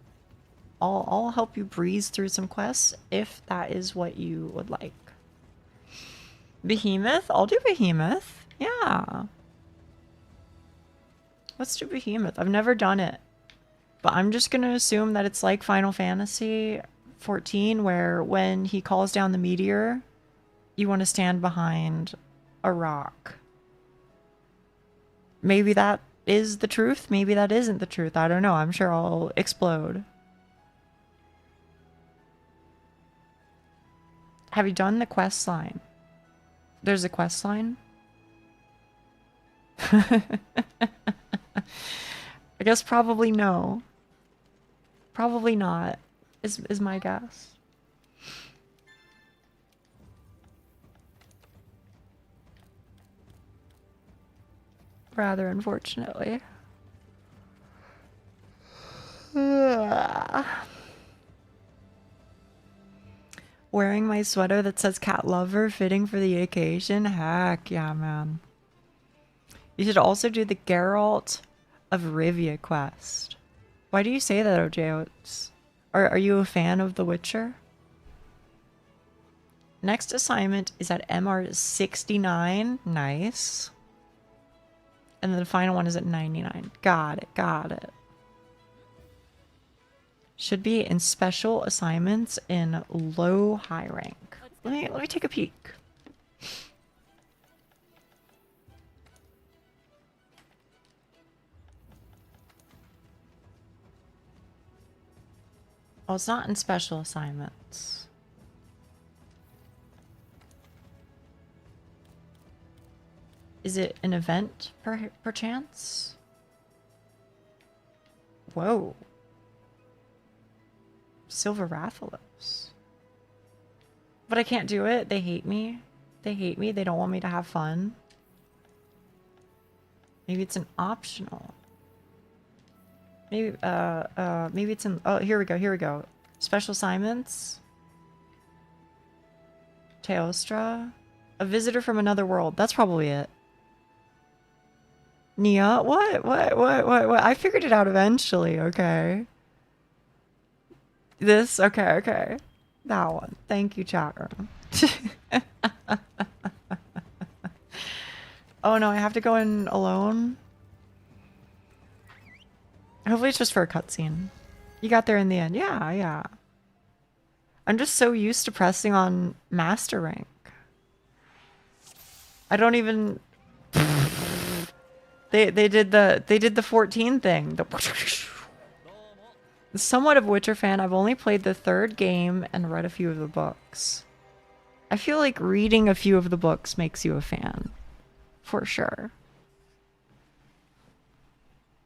I'll help you breeze through some quests if that is what you would like. Behemoth? I'll do Behemoth. Yeah. Let's do Behemoth. I've never done it. But I'm just going to assume that it's like Final Fantasy 14, where when he calls down the meteor, you want to stand behind a rock. Maybe that is the truth. Maybe that isn't the truth. I don't know. I'm sure I'll explode. Have you done the quest line? There's a quest line? I guess probably no. Probably not, is my guess. Rather unfortunately. Wearing my sweater that says cat lover, fitting for the occasion. Heck yeah, man. You should also do the Geralt of Rivia quest. Why do you say that, OJ? Are you a fan of The Witcher? Next assignment is at MR 69. Nice. And then the final one is at 99. Got it, got it. Should be in special assignments in low high rank. Let me take a peek. Oh, it's not in special assignments. Is it an event, perchance? Whoa. Silver Rathalos. But I can't do it. They hate me. They hate me. They don't want me to have fun. Maybe it's an optional. Maybe it's in, oh, here we go. Special assignments. Teostra. A visitor from another world. That's probably it. Nia? What? I figured it out eventually, okay. This? Okay. That one. Thank you, chat room. Oh no, I have to go in alone? Hopefully it's just for a cutscene. You got there in the end. Yeah. I'm just so used to pressing on master rank. I don't even... They did the 14 thing. Somewhat of Witcher fan. I've only played the 3rd game and read a few of the books. I feel like reading a few of the books makes you a fan. For sure.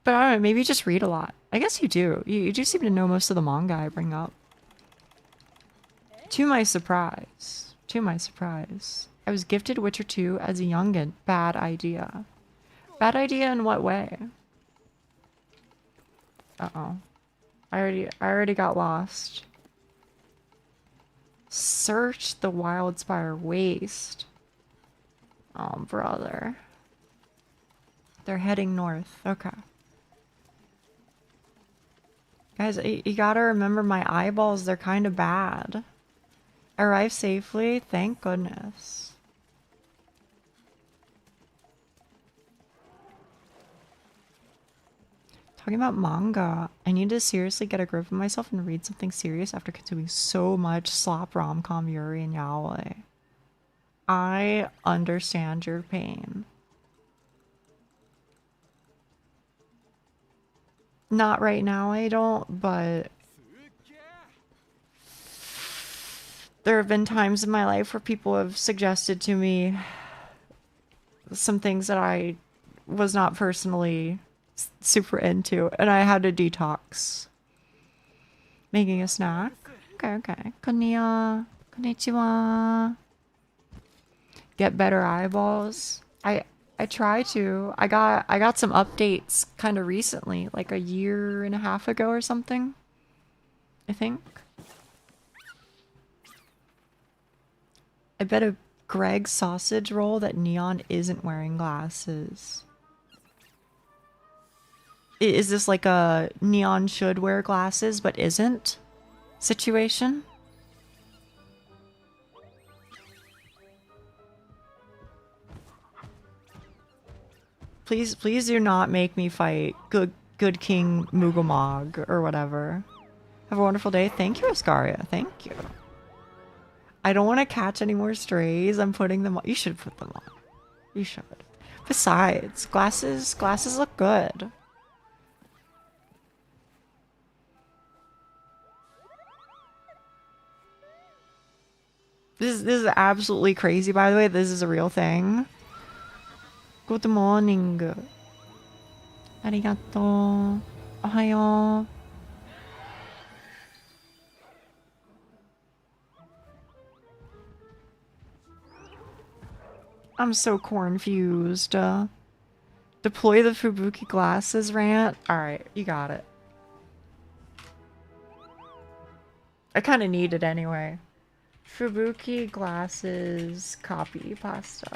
But I don't know, maybe you just read a lot. I guess you do. You do seem to know most of the manga I bring up. To my surprise. I was gifted Witcher 2 as a youngin'. Bad idea. Bad idea in what way? Uh-oh. I already got lost. Search the Wildspire Waste. Oh, brother. They're heading north. Okay. Guys, you gotta remember my eyeballs, they're kind of bad. Arrived safely, thank goodness. Talking about manga, I need to seriously get a grip of myself and read something serious after consuming so much slop rom-com Yuri and Yaoi. I understand your pain. Not right now, I don't, but there have been times in my life where people have suggested to me some things that I was not personally super into, and I had to detox. Making a snack? Okay. Konnichiwa. Konnichiwa. Get better eyeballs. I try to. I got some updates kind of recently, like a year and a half ago or something. I think. I bet a Greg sausage roll that Neon isn't wearing glasses. Is this like a Neon should wear glasses but isn't situation? Please do not make me fight good King Mugomog or whatever. Have a wonderful day. Thank you, Ascaria. Thank you. I don't want to catch any more strays. I'm putting them on. You should put them on. You should. Besides, glasses look good. This is absolutely crazy, by the way. This is a real thing. Good morning. Arigato. Ohayo. I'm so confused. Deploy the Fubuki glasses rant. Alright, you got it. I kind of need it anyway. Fubuki glasses copy pasta.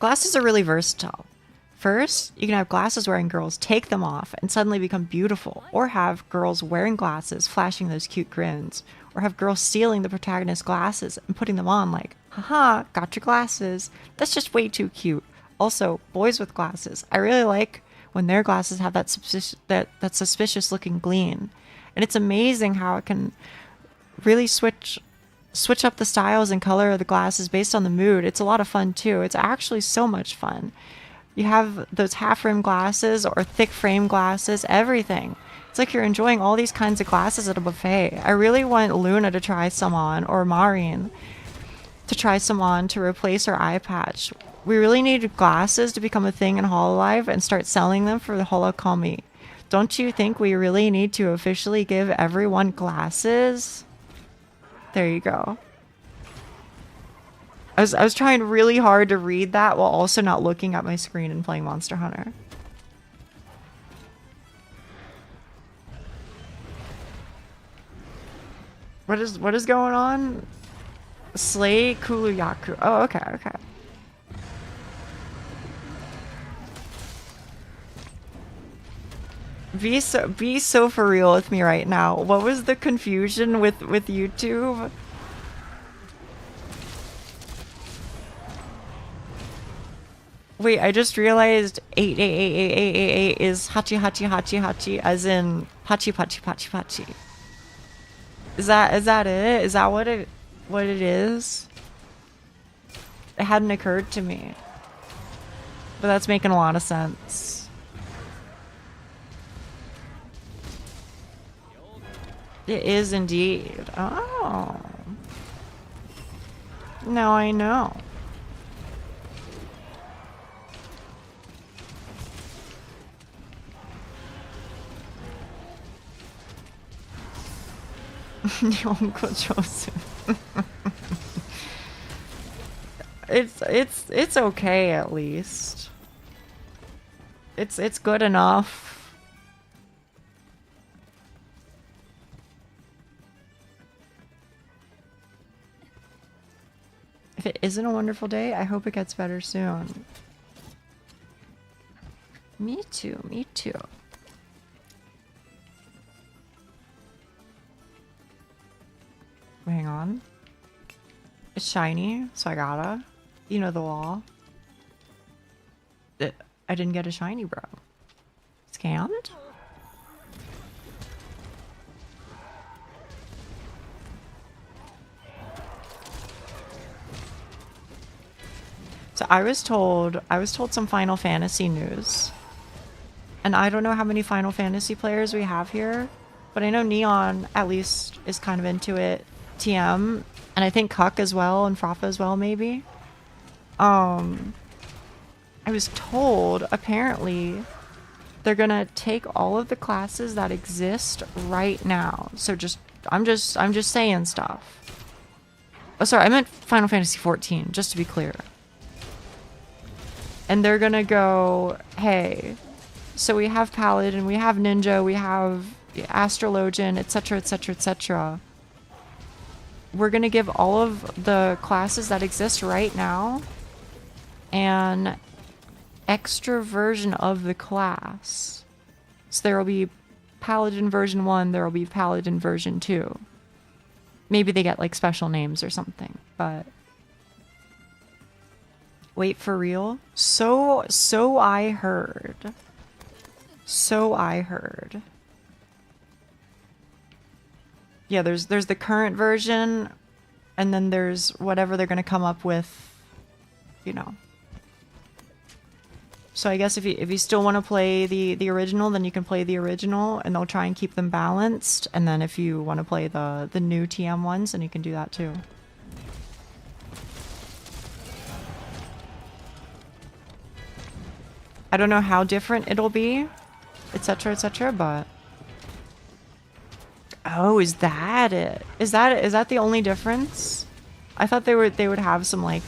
Glasses are really versatile. First, you can have glasses wearing girls take them off and suddenly become beautiful, or have girls wearing glasses flashing those cute grins, or have girls stealing the protagonist's glasses and putting them on like, haha, got your glasses. That's just way too cute. Also, boys with glasses. I really like when their glasses have that suspicious looking gleam. And it's amazing how it can really switch up the styles and color of the glasses based on the mood. It's a lot of fun too. It's actually so much fun. You have those half-rim glasses or thick frame glasses, everything. It's like you're enjoying all these kinds of glasses at a buffet. I really want Luna to try some on, or Maureen to try some on to replace her eye patch. We really need glasses to become a thing in Hololive and start selling them for the Holokomi. Don't you think we really need to officially give everyone glasses? There you go. I was trying really hard to read that while also not looking at my screen and playing Monster Hunter. What is going on? Slay Kuluyaku. Oh, okay, okay. Be so for real with me right now. What was the confusion with YouTube? Wait, I just realized 8 is hachi hachi hachi hachi, as in pachi pachi pachi pachi. Is that it? Is that what it is? It hadn't occurred to me. But that's making a lot of sense. It is indeed. Oh. Now I know. Uncle Joseph. It's okay at least. It's good enough. If it isn't a wonderful day, I hope it gets better soon. Me too, me too. Hang on. It's shiny, so I gotta. You know the law. I didn't get a shiny, bro. Scammed? So I was told some Final Fantasy news. And I don't know how many Final Fantasy players we have here, but I know Neon at least is kind of into it. TM, and I think Cuck as well, and Frafa as well, maybe. I was told apparently they're gonna take all of the classes that exist right now. So I'm just saying stuff. Oh, sorry, I meant Final Fantasy 14, just to be clear. And they're gonna go, hey, so we have Paladin, we have Ninja, we have Astrologian, etc, etc, etc. We're gonna give all of the classes that exist right now an extra version of the class. So there will be Paladin version 1, there will be Paladin version 2. Maybe they get like special names or something, but wait, for real? So I heard. So I heard. Yeah, there's the current version, and then there's whatever they're gonna come up with, you know. So I guess if you still want to play the original, then you can play the original, and they'll try and keep them balanced. And then if you want to play the new TM ones, then you can do that too. I don't know how different it'll be, etc, but. Oh, is that it? Is that the only difference? I thought they would have some like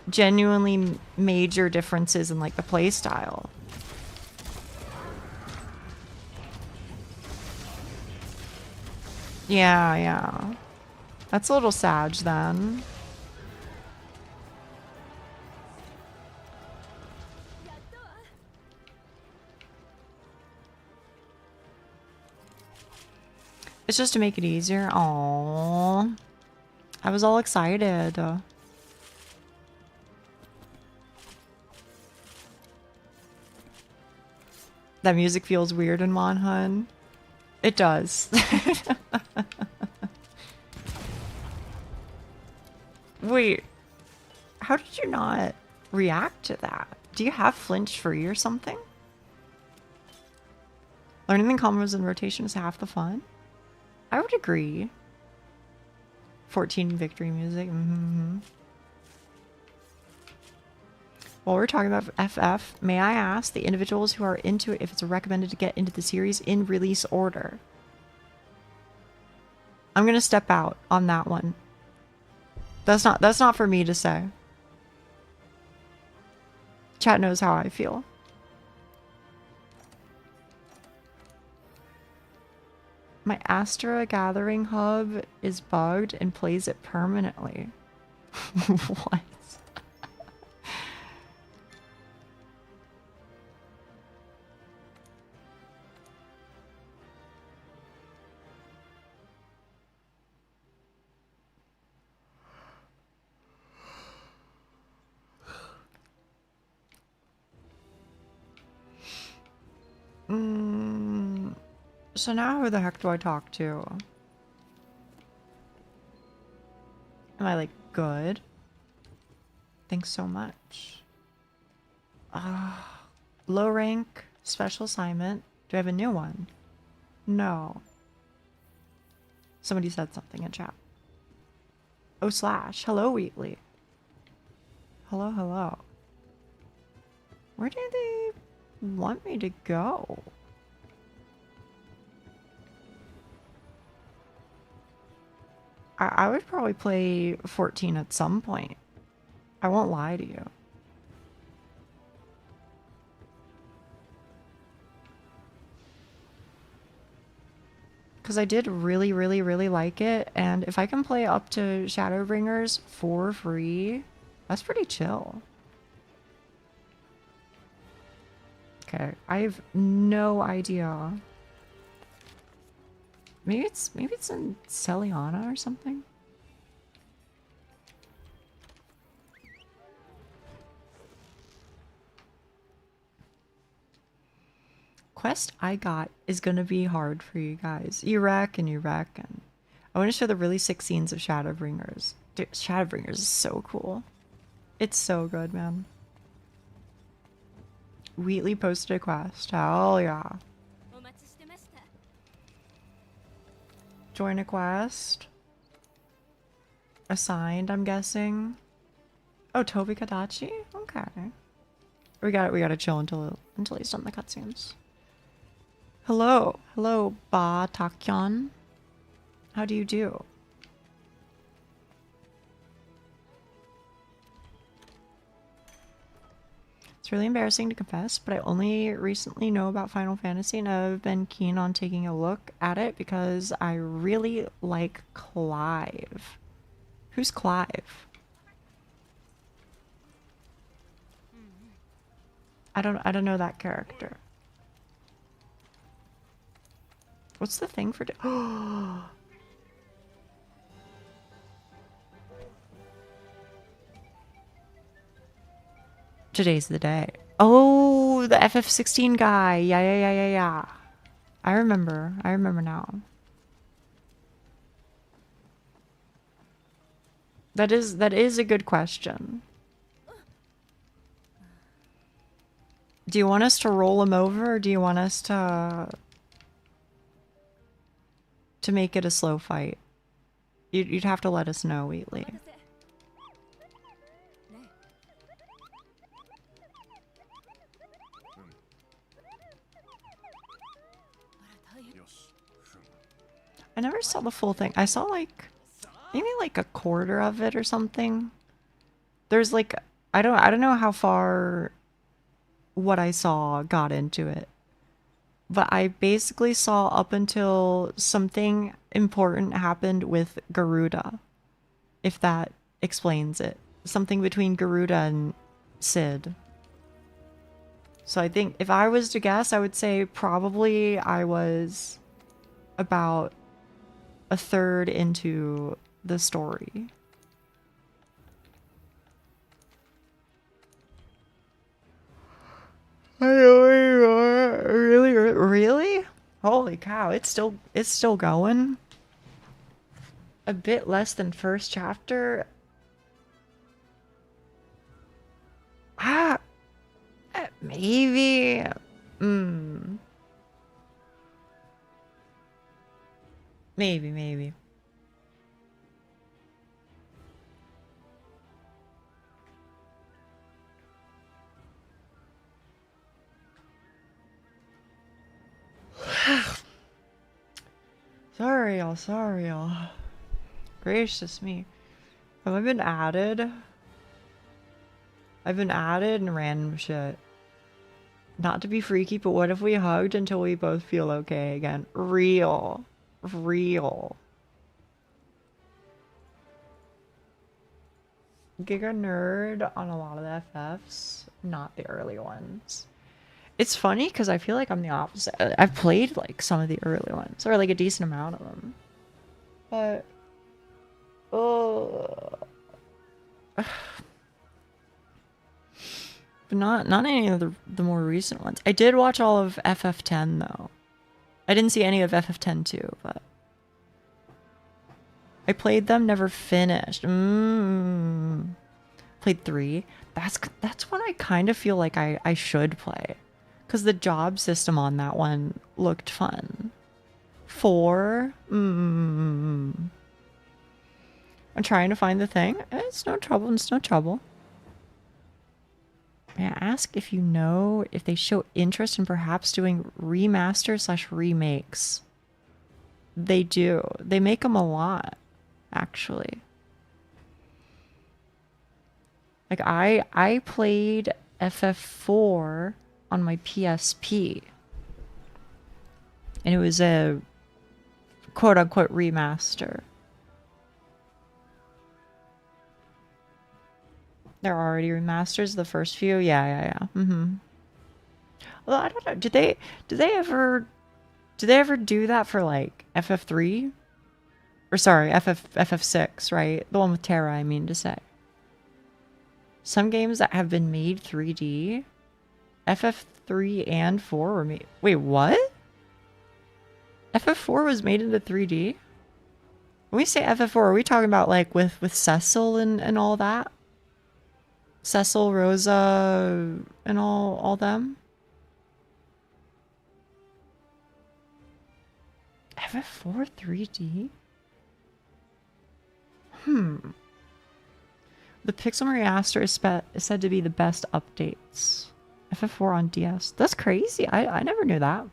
genuinely major differences in like the play style. Yeah. That's a little sad then. It's just to make it easier. Aww. I was all excited. That music feels weird in MonHun. It does. Wait. How did you not react to that? Do you have flinch free or something? Learning the combos in rotation is half the fun. I would agree. 14 victory music. While we're talking about FF, may I ask the individuals who are into it if it's recommended to get into the series in release order? I'm gonna step out on that one. That's not for me to say. Chat knows how I feel. My Astra Gathering hub is bugged and plays it permanently. What? So now who the heck do I talk to? Am I like good? Thanks so much. Low rank, special assignment. Do I have a new one? No. Somebody said something in chat. Oh slash. Hello, Wheatley. Hello, hello. Where do they want me to go? I would probably play 14 at some point. I won't lie to you. Because I did really, really, really like it. And if I can play up to Shadowbringers for free, that's pretty chill. Okay, I have no idea. Maybe it's in Celiana or something. Quest I got is gonna be hard for you guys. You reckon, you reckon. I want to show the really sick scenes of Shadowbringers. Dude, Shadowbringers is so cool. It's so good, man. Wheatley posted a quest. Hell yeah. Join a quest. Assigned, I'm guessing. Oh, Tobi Kadachi? Okay. We gotta chill until he's done the cutscenes. Hello. Hello, Ba Takyon. How do you do? It's really embarrassing to confess, but I only recently know about Final Fantasy and I've been keen on taking a look at it because I really like Clive. Who's Clive? I don't know that character. What's the thing for Today's the day. Oh, the FF16 guy. Yeah. I remember now. That is a good question. Do you want us to roll him over or do you want us to make it a slow fight? You'd have to let us know, Wheatley. I never saw the full thing. I saw like maybe like a quarter of it or something. There's like I don't know how far what I saw got into it. But I basically saw up until something important happened with Garuda. If that explains it. Something between Garuda and Sid. So I think if I was to guess, I would say probably I was about a third into the story. Really? Holy cow, it's still going. A bit less than first chapter. Maybe. Maybe. Sorry, y'all. Gracious me. Have I been added? I've been added and random shit. Not to be freaky, but what if we hugged until we both feel okay again? Real. Real. Giga nerd on a lot of the FFs, not the early ones. It's funny because I feel like I'm the opposite. I've played like some of the early ones, or like a decent amount of them. But, oh. But not any of the more recent ones. I did watch all of FF10 though. I didn't see any of FF10 too, but I played them, never finished. Played 3. That's one I kind of feel like I should play. Because the job system on that one looked fun. 4. I'm trying to find the thing. It's no trouble, it's no trouble. May I ask if you know if they show interest in perhaps doing remaster/remakes? They do. They make them a lot, actually. Like I played FF4 on my PSP. And it was a quote-unquote remaster. They're already remasters, the first few? Yeah. Well, I don't know. Did they ever do that for like FF3? Or sorry, FF6, right? The one with Terra, I mean to say. Some games that have been made 3D, FF3 and 4 were made. Wait, what? FF4 was made into 3D? When we say FF4, are we talking about like with Cecil and all that? Cecil, Rosa, and all them? FF4 3D? The Pixel Remaster is said to be the best updates. FF4 on DS. That's crazy. I never knew that.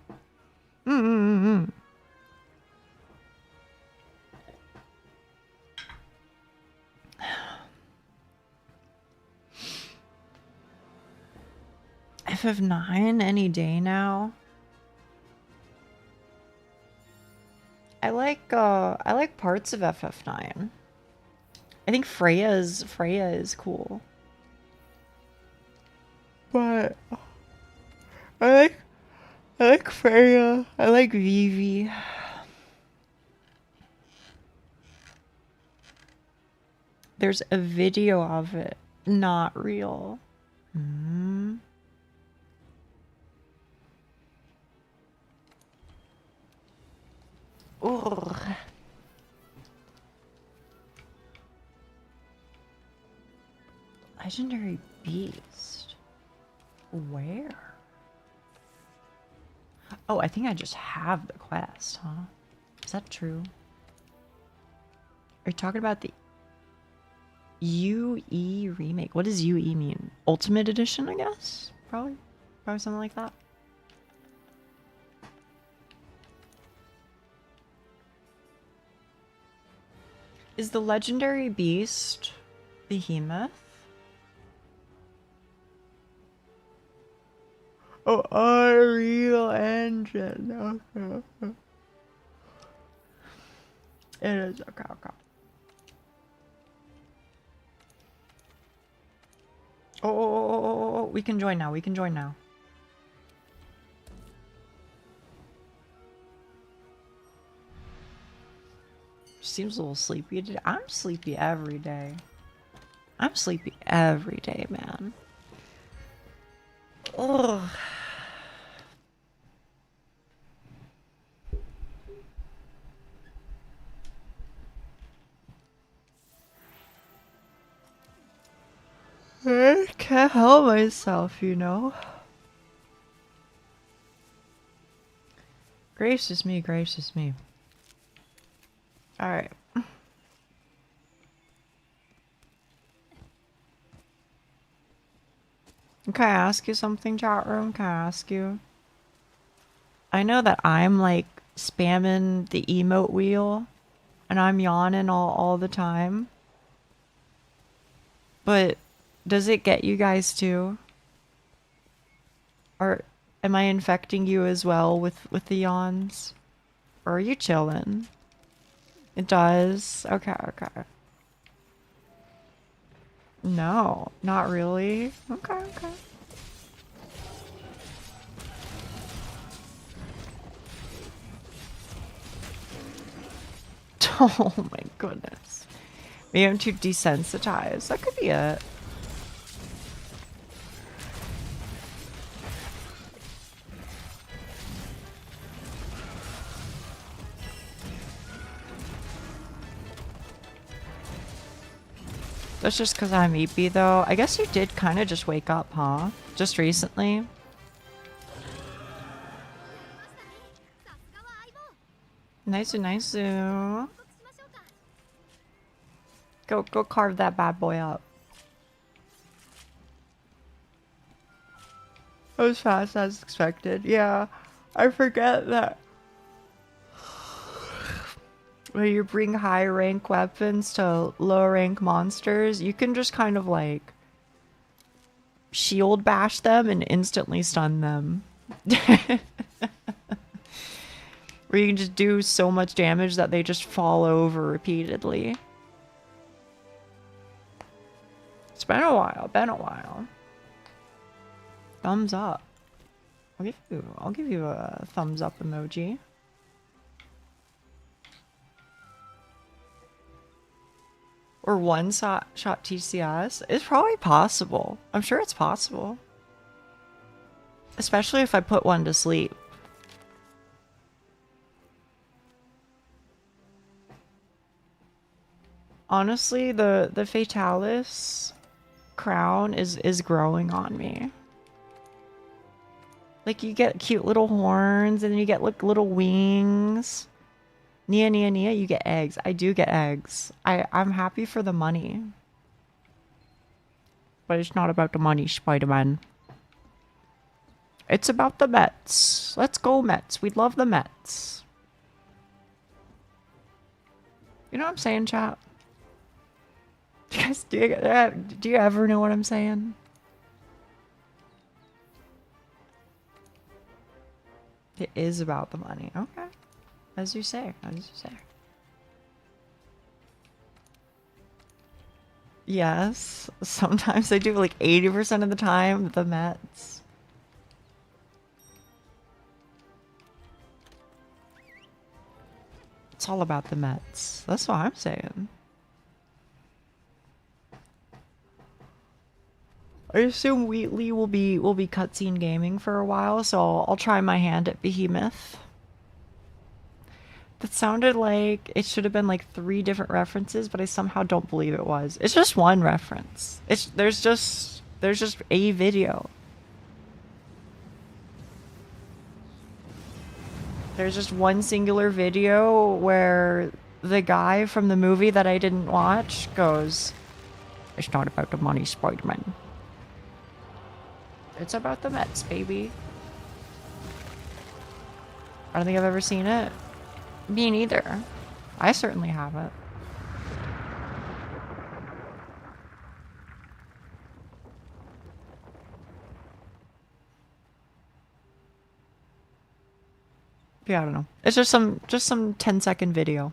FF9 any day now. I like parts of FF9. I think Freya is cool. But I like Freya. I like Vivi. There's a video of it. Not real. Ugh. Legendary beast. Where? Oh, I think I just have the quest, huh? Is that true? Are you talking about the UE remake? What does UE mean? Ultimate Edition, I guess? Probably something like that. Is the legendary beast Behemoth? Oh, Unreal Engine. Okay. It is okay. Oh, we can join now. Seems a little sleepy today. I'm sleepy every day. Man. Ugh. I can't help myself, you know. Gracious me. Alright. Can I ask you something, chat room? Can I ask you? I know that I'm like spamming the emote wheel and I'm yawning all the time. But does it get you guys too? Or am I infecting you as well with the yawns? Or are you chilling? It does? Okay, okay. No, not really. Okay, okay. Oh my goodness. Maybe I'm too desensitized. That could be it. That's just because I'm EP though. I guess you did kind of just wake up, huh? Just recently. Nice. Go carve that bad boy up. That was fast as expected. Yeah, I forget that. When you bring high rank weapons to low rank monsters, you can just kind of like shield bash them and instantly stun them. Where you can just do so much damage that they just fall over repeatedly. It's been a while, Thumbs up. I'll give you a thumbs up emoji. Or one shot TCS. It's probably possible. I'm sure it's possible. Especially if I put one to sleep. Honestly, the fatalis crown is growing on me. Like you get cute little horns and then you get like little wings. Nia, you get eggs. I do get eggs. I'm happy for the money. But it's not about the money, Spider-Man. It's about the Mets. Let's go Mets. We love the Mets. You know what I'm saying, chat? Guys, do you ever know what I'm saying? It is about the money. Okay. As you say. Yes. Sometimes I do like 80% of the time the Mets. It's all about the Mets. That's what I'm saying. I assume Wheatley will be cutscene gaming for a while, so I'll try my hand at Behemoth. That sounded like it should have been like 3 different references, but I somehow don't believe it was. It's just one reference. There's just a video. There's just one singular video where the guy from the movie that I didn't watch goes, "It's not about the money, Spider-Man. It's about the Mets, baby." I don't think I've ever seen it. Me neither. I certainly haven't. Yeah, I don't know. It's just some 10-second video.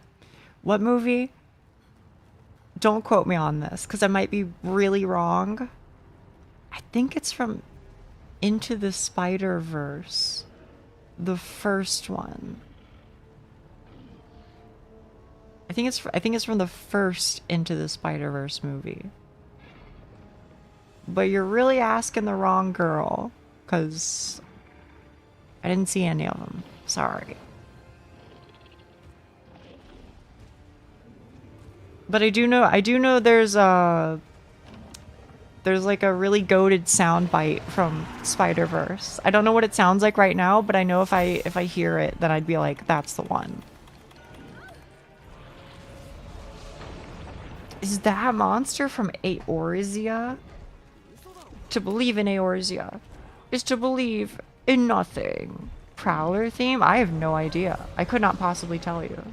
What movie? Don't quote me on this, because I might be really wrong. I think it's from Into the Spider-Verse. The first one. I think it's from the first Into the Spider-Verse movie. But you're really asking the wrong girl, because I didn't see any of them. Sorry. But I do know there's like a really goated soundbite from Spider-Verse. I don't know what it sounds like right now, but I know if I hear it, then I'd be like, that's the one. Is that monster from Eorzea? To believe in Eorzea is to believe in nothing. Prowler theme? I have no idea. I could not possibly tell you.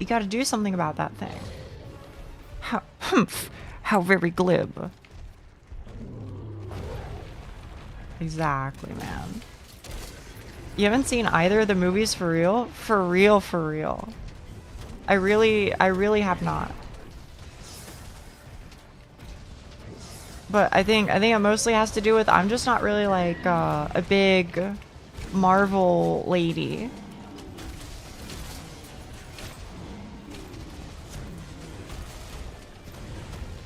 You gotta do something about that thing. How, humph, how very glib. Exactly, man. You haven't seen either of the movies for real? For real, for real. I really have not. But I think it mostly has to do with I'm just not really like a big Marvel lady.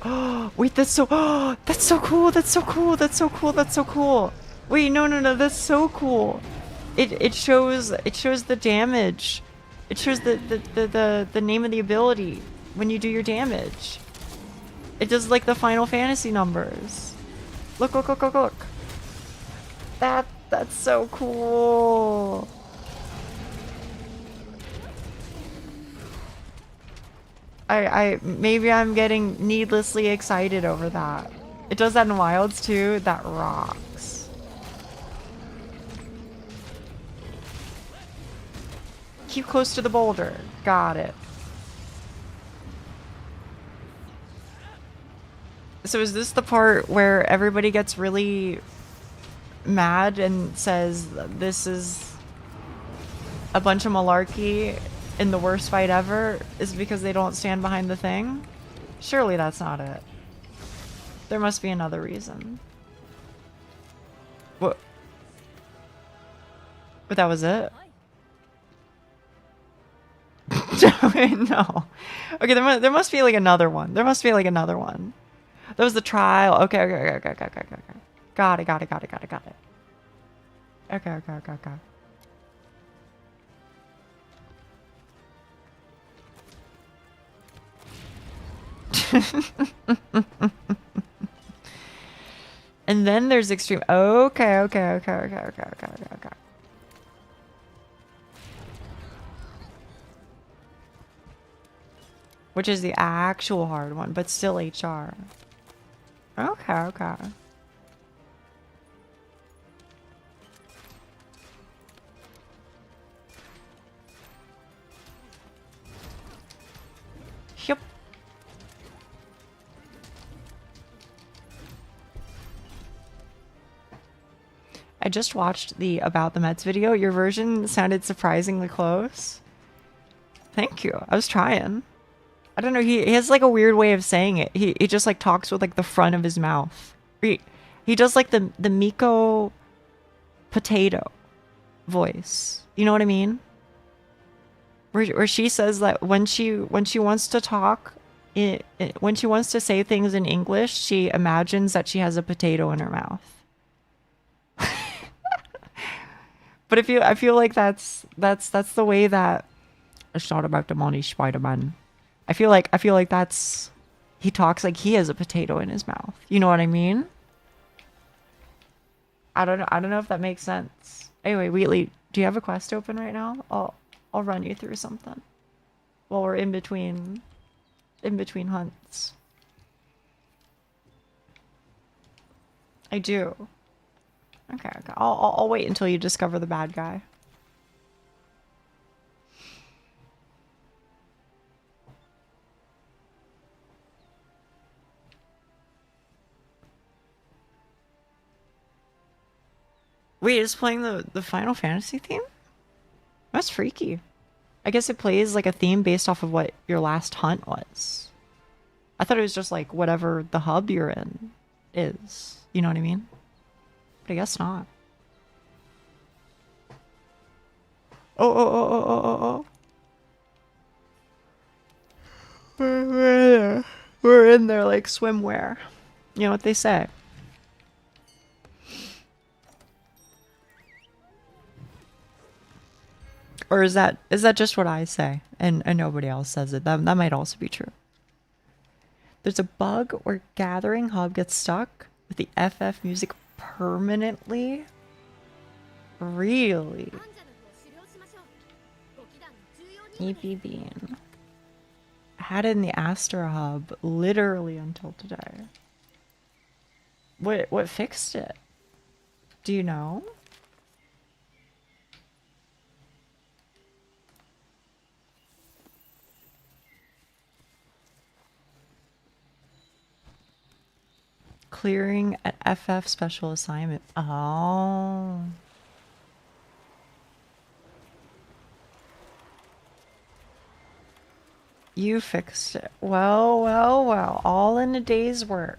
Oh, wait, that's so cool. That's so cool. That's so cool. Wait, no, that's so cool. It shows the damage. It shows the name of the ability when you do your damage. It does like the Final Fantasy numbers. Look. That's so cool. Maybe I'm getting needlessly excited over that. It does that in Wilds too. That rocks. Keep close to the boulder. Got it. So is this the part where everybody gets really mad and says this is a bunch of malarkey in the worst fight ever is because they don't stand behind the thing? Surely that's not it. There must be another reason. What? But that was it? No. Okay, there must be like another one. There must be like another one. That was the trial. Okay. Got it. Okay. And then there's extreme. Okay. Which is the actual hard one, but still HR. Okay. Yep. I just watched the About the Mets video. Your version sounded surprisingly close. Thank you. I was trying. I don't know. He has like a weird way of saying it. He just like talks with like the front of his mouth. He does like the Miko potato voice. You know what I mean? Where she says that when she wants to talk, when she wants to say things in English, she imagines that she has a potato in her mouth. But I feel like that's the way that it's not about the money, Spider-Man. I feel like that's he talks like he has a potato in his mouth. You know what I mean? I don't know if that makes sense. Anyway, Wheatley, do you have a quest open right now? I'll run you through something while we're in between hunts. I do. Okay. I'll wait until you discover the bad guy. Wait, it's playing the Final Fantasy theme? That's freaky. I guess it plays like a theme based off of what your last hunt was. I thought it was just like whatever the hub you're in is. You know what I mean? But I guess not. Oh. We're in there like swimwear. You know what they say. Or is that just what I say and nobody else says it? That might also be true. There's a bug where Gathering Hub gets stuck with the FF music permanently? Really? EP Bean. I had it in the Astra Hub literally until today. What fixed it? Do you know? clearing an FF special assignment. Oh. You fixed it. Well, well, well. All in a day's work.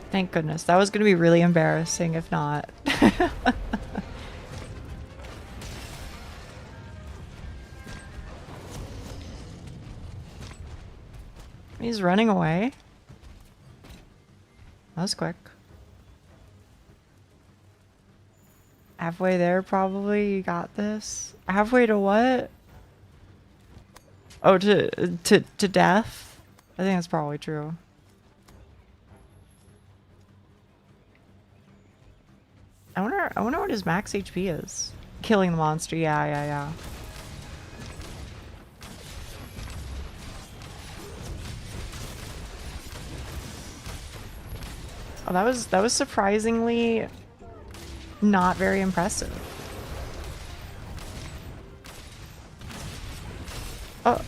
Thank goodness. That was going to be really embarrassing if not. He's running away. That was quick. Halfway there, probably. You got this. Halfway to what? Oh, to death? I think that's probably true. I wonder what his max HP is. Killing the monster. Yeah, yeah, yeah. Oh, that was surprisingly not very impressive. Oh.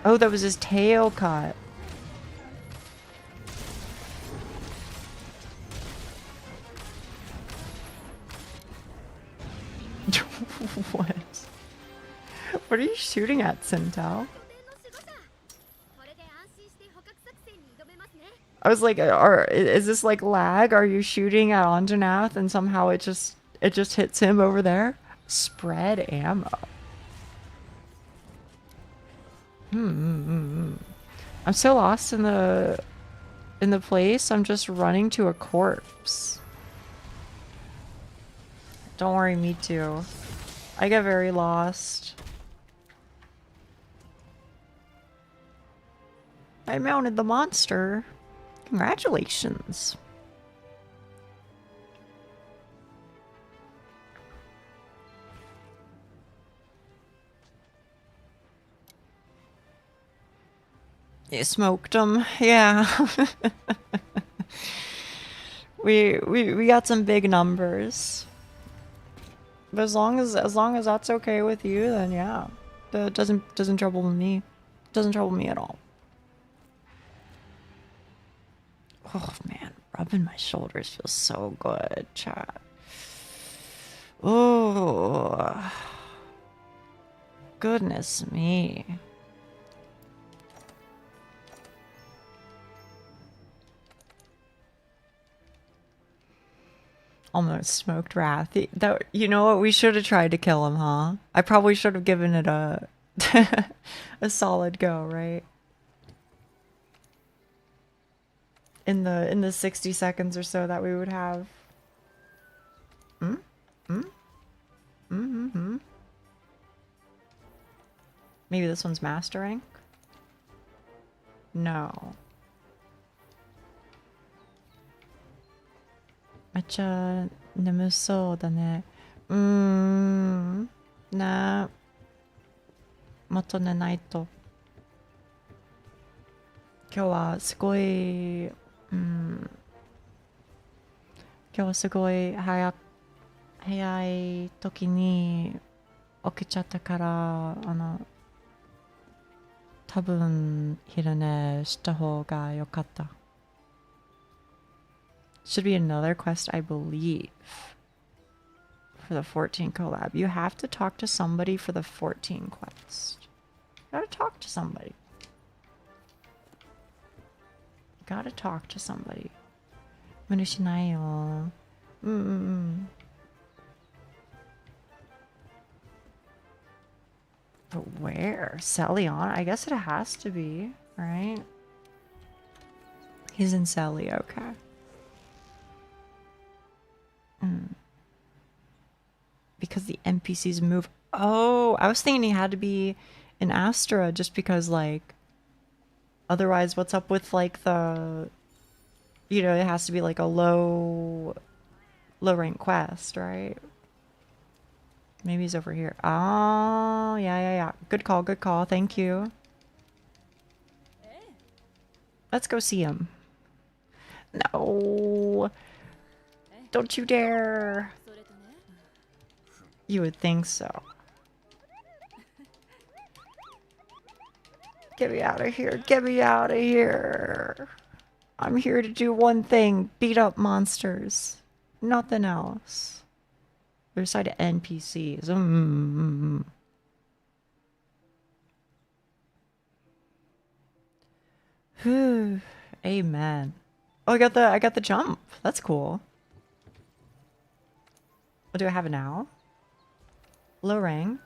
Oh, that was his tail cut. What? What are you shooting at, Sintel? I was like, is this like lag? Are you shooting at Anjanath and somehow it just hits him over there? Spread ammo. I'm so lost in the place. I'm just running to a corpse. Don't worry, me too. I get very lost. I mounted the monster. Congratulations. You smoked him. Yeah. we got some big numbers. But as long as that's okay with you, then yeah. That doesn't trouble me. Doesn't trouble me at all. Oh man, rubbing my shoulders feels so good, chat. Oh, goodness me. Almost smoked Wrath. That, you know what? We should have tried to kill him, huh? I probably should have given it a a solid go, right? In the 60 seconds or so that we would have. Maybe this one's master rank? No. めっちゃ眠そうだね。ね。もっと寝ないと。今日はすごい、今日はすごい早い時に起きちゃったから、多分昼寝した方が良かった。Should be another quest, I believe, for the 14 collab. You have to talk to somebody for the 14 quest. You gotta talk to somebody. You gotta talk to somebody. 無理しないよ。But where? Celion? I guess it has to be, right? He's in Celi, okay. Because the NPCs move. Oh, I was thinking he had to be in Astra just because, like, otherwise what's up with, like, the, you know, it has to be like a low rank quest, right? Maybe he's over here. Oh, yeah. Good call. Thank you. Let's go see him. No. Don't you dare. You would think so. Get me out of here. Get me out of here. I'm here to do one thing. Beat up monsters. Nothing else. There's side of NPCs. Amen. Oh, I got the jump. That's cool. What do I have now? Low rank.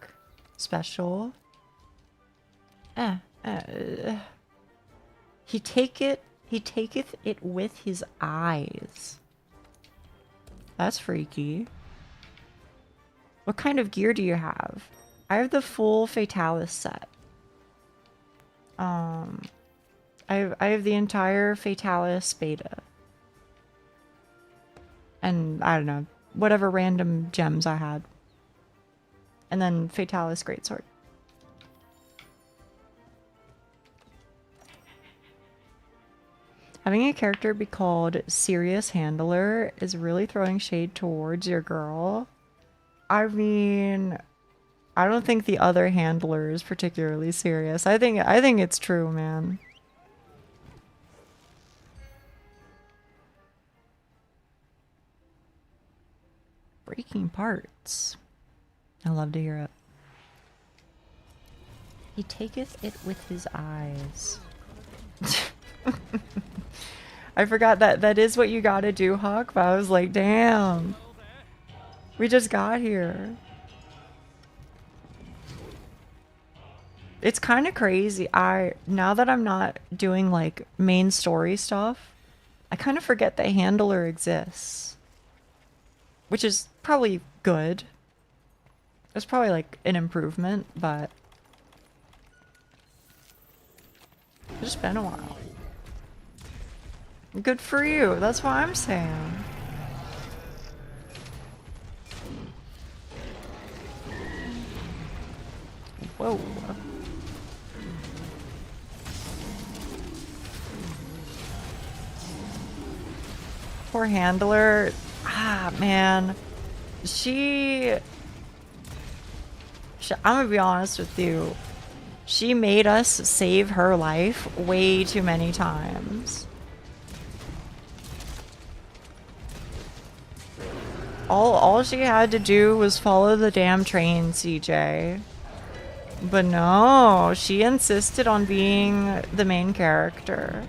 Special. He taketh it with his eyes. That's freaky. What kind of gear do you have? I have the full fatalis set. I have the entire fatalis beta. And I don't know, whatever random gems I had. And then fatalis greatsword. Having a character be called Serious Handler is really throwing shade towards your girl. I mean, I don't think the other handler is particularly serious. I think it's true, man. Breaking parts. I love to hear it. He taketh it with his eyes. I forgot that is what you gotta do, Hawk, but I was like, damn. We just got here. It's kind of crazy. Now that I'm not doing like main story stuff, I kind of forget that handler exists. Which is probably good. It's probably like an improvement, but it's just been a while. Good for you. That's what I'm saying. Whoa. Poor handler. Ah, man. I'm gonna be honest with you. She made us save her life way too many times. All she had to do was follow the damn train, CJ. But no, she insisted on being the main character.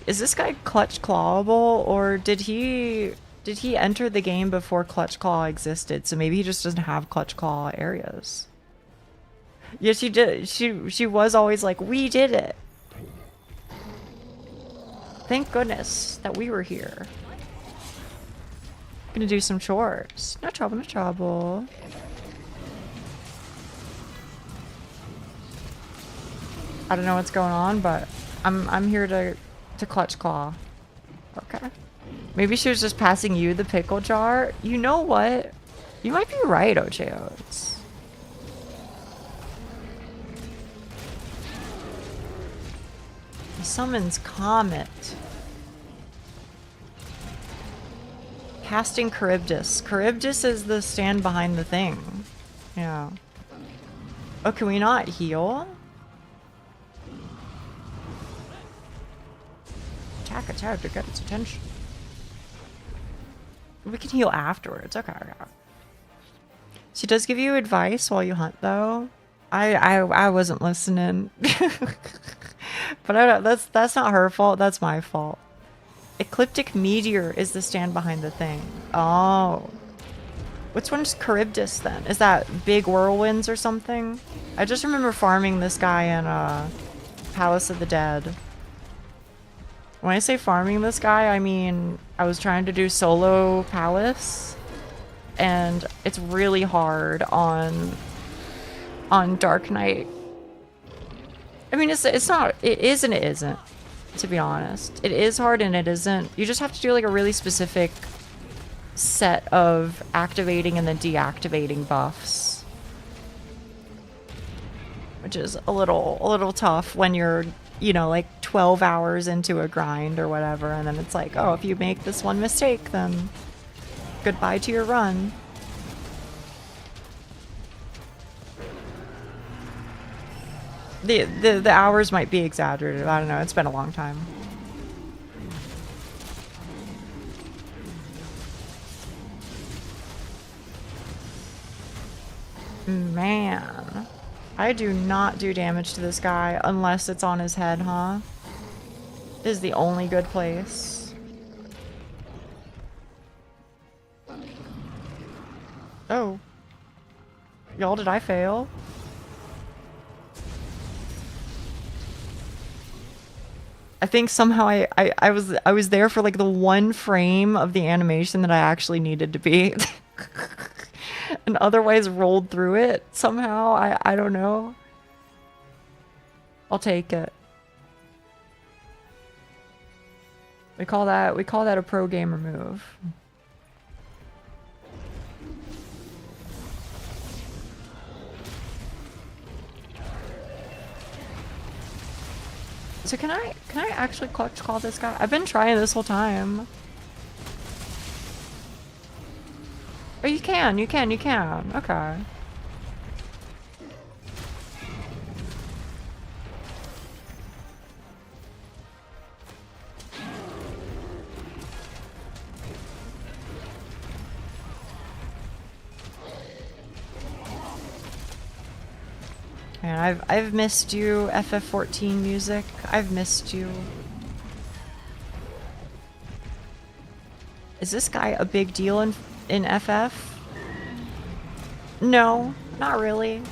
Is this guy Clutch Clawable, or did he enter the game before Clutch Claw existed? So maybe he just doesn't have Clutch Claw areas. Yeah, she did. She was always like, we did it. Thank goodness that we were here. Gonna do some chores. No trouble, no trouble. I don't know what's going on, but I'm here to Clutch Claw. Okay. Maybe she was just passing you the pickle jar. You know what? You might be right, OJOs. He summons Comet. Casting Charybdis. Charybdis is the stand behind the thing. Yeah. Oh, can we not heal? Attack to get its attention. We can heal afterwards. Okay. She does give you advice while you hunt, though. I wasn't listening. But I don't, that's not her fault. That's my fault. Ecliptic Meteor is the stand behind the thing. Oh. Which one's Charybdis then? Is that big whirlwinds or something? I just remember farming this guy in Palace of the Dead. When I say farming this guy, I mean I was trying to do solo Palace, and it's really hard on Dark Knight. I mean, it's not. It is and it isn't. To be honest, it is hard and it isn't. You just have to do like a really specific set of activating and then deactivating buffs, which is a little tough when you're you know, like 12 hours into a grind or whatever, and then it's like, oh, if you make this one mistake, then goodbye to your run. The hours might be exaggerated. I don't know. It's been a long time. Man, I do not do damage to this guy unless it's on his head, huh? This is the only good place. Oh. Y'all, did I fail? I think somehow I was there for like the one frame of the animation that I actually needed to be. And otherwise rolled through it somehow. I don't know. I'll take it. We call that a pro gamer move. So can I actually clutch call this guy? I've been trying this whole time. Oh, you can. Okay. Man, I've missed you, FF14 music. I've missed you. Is this guy a big deal in FF? No, not really.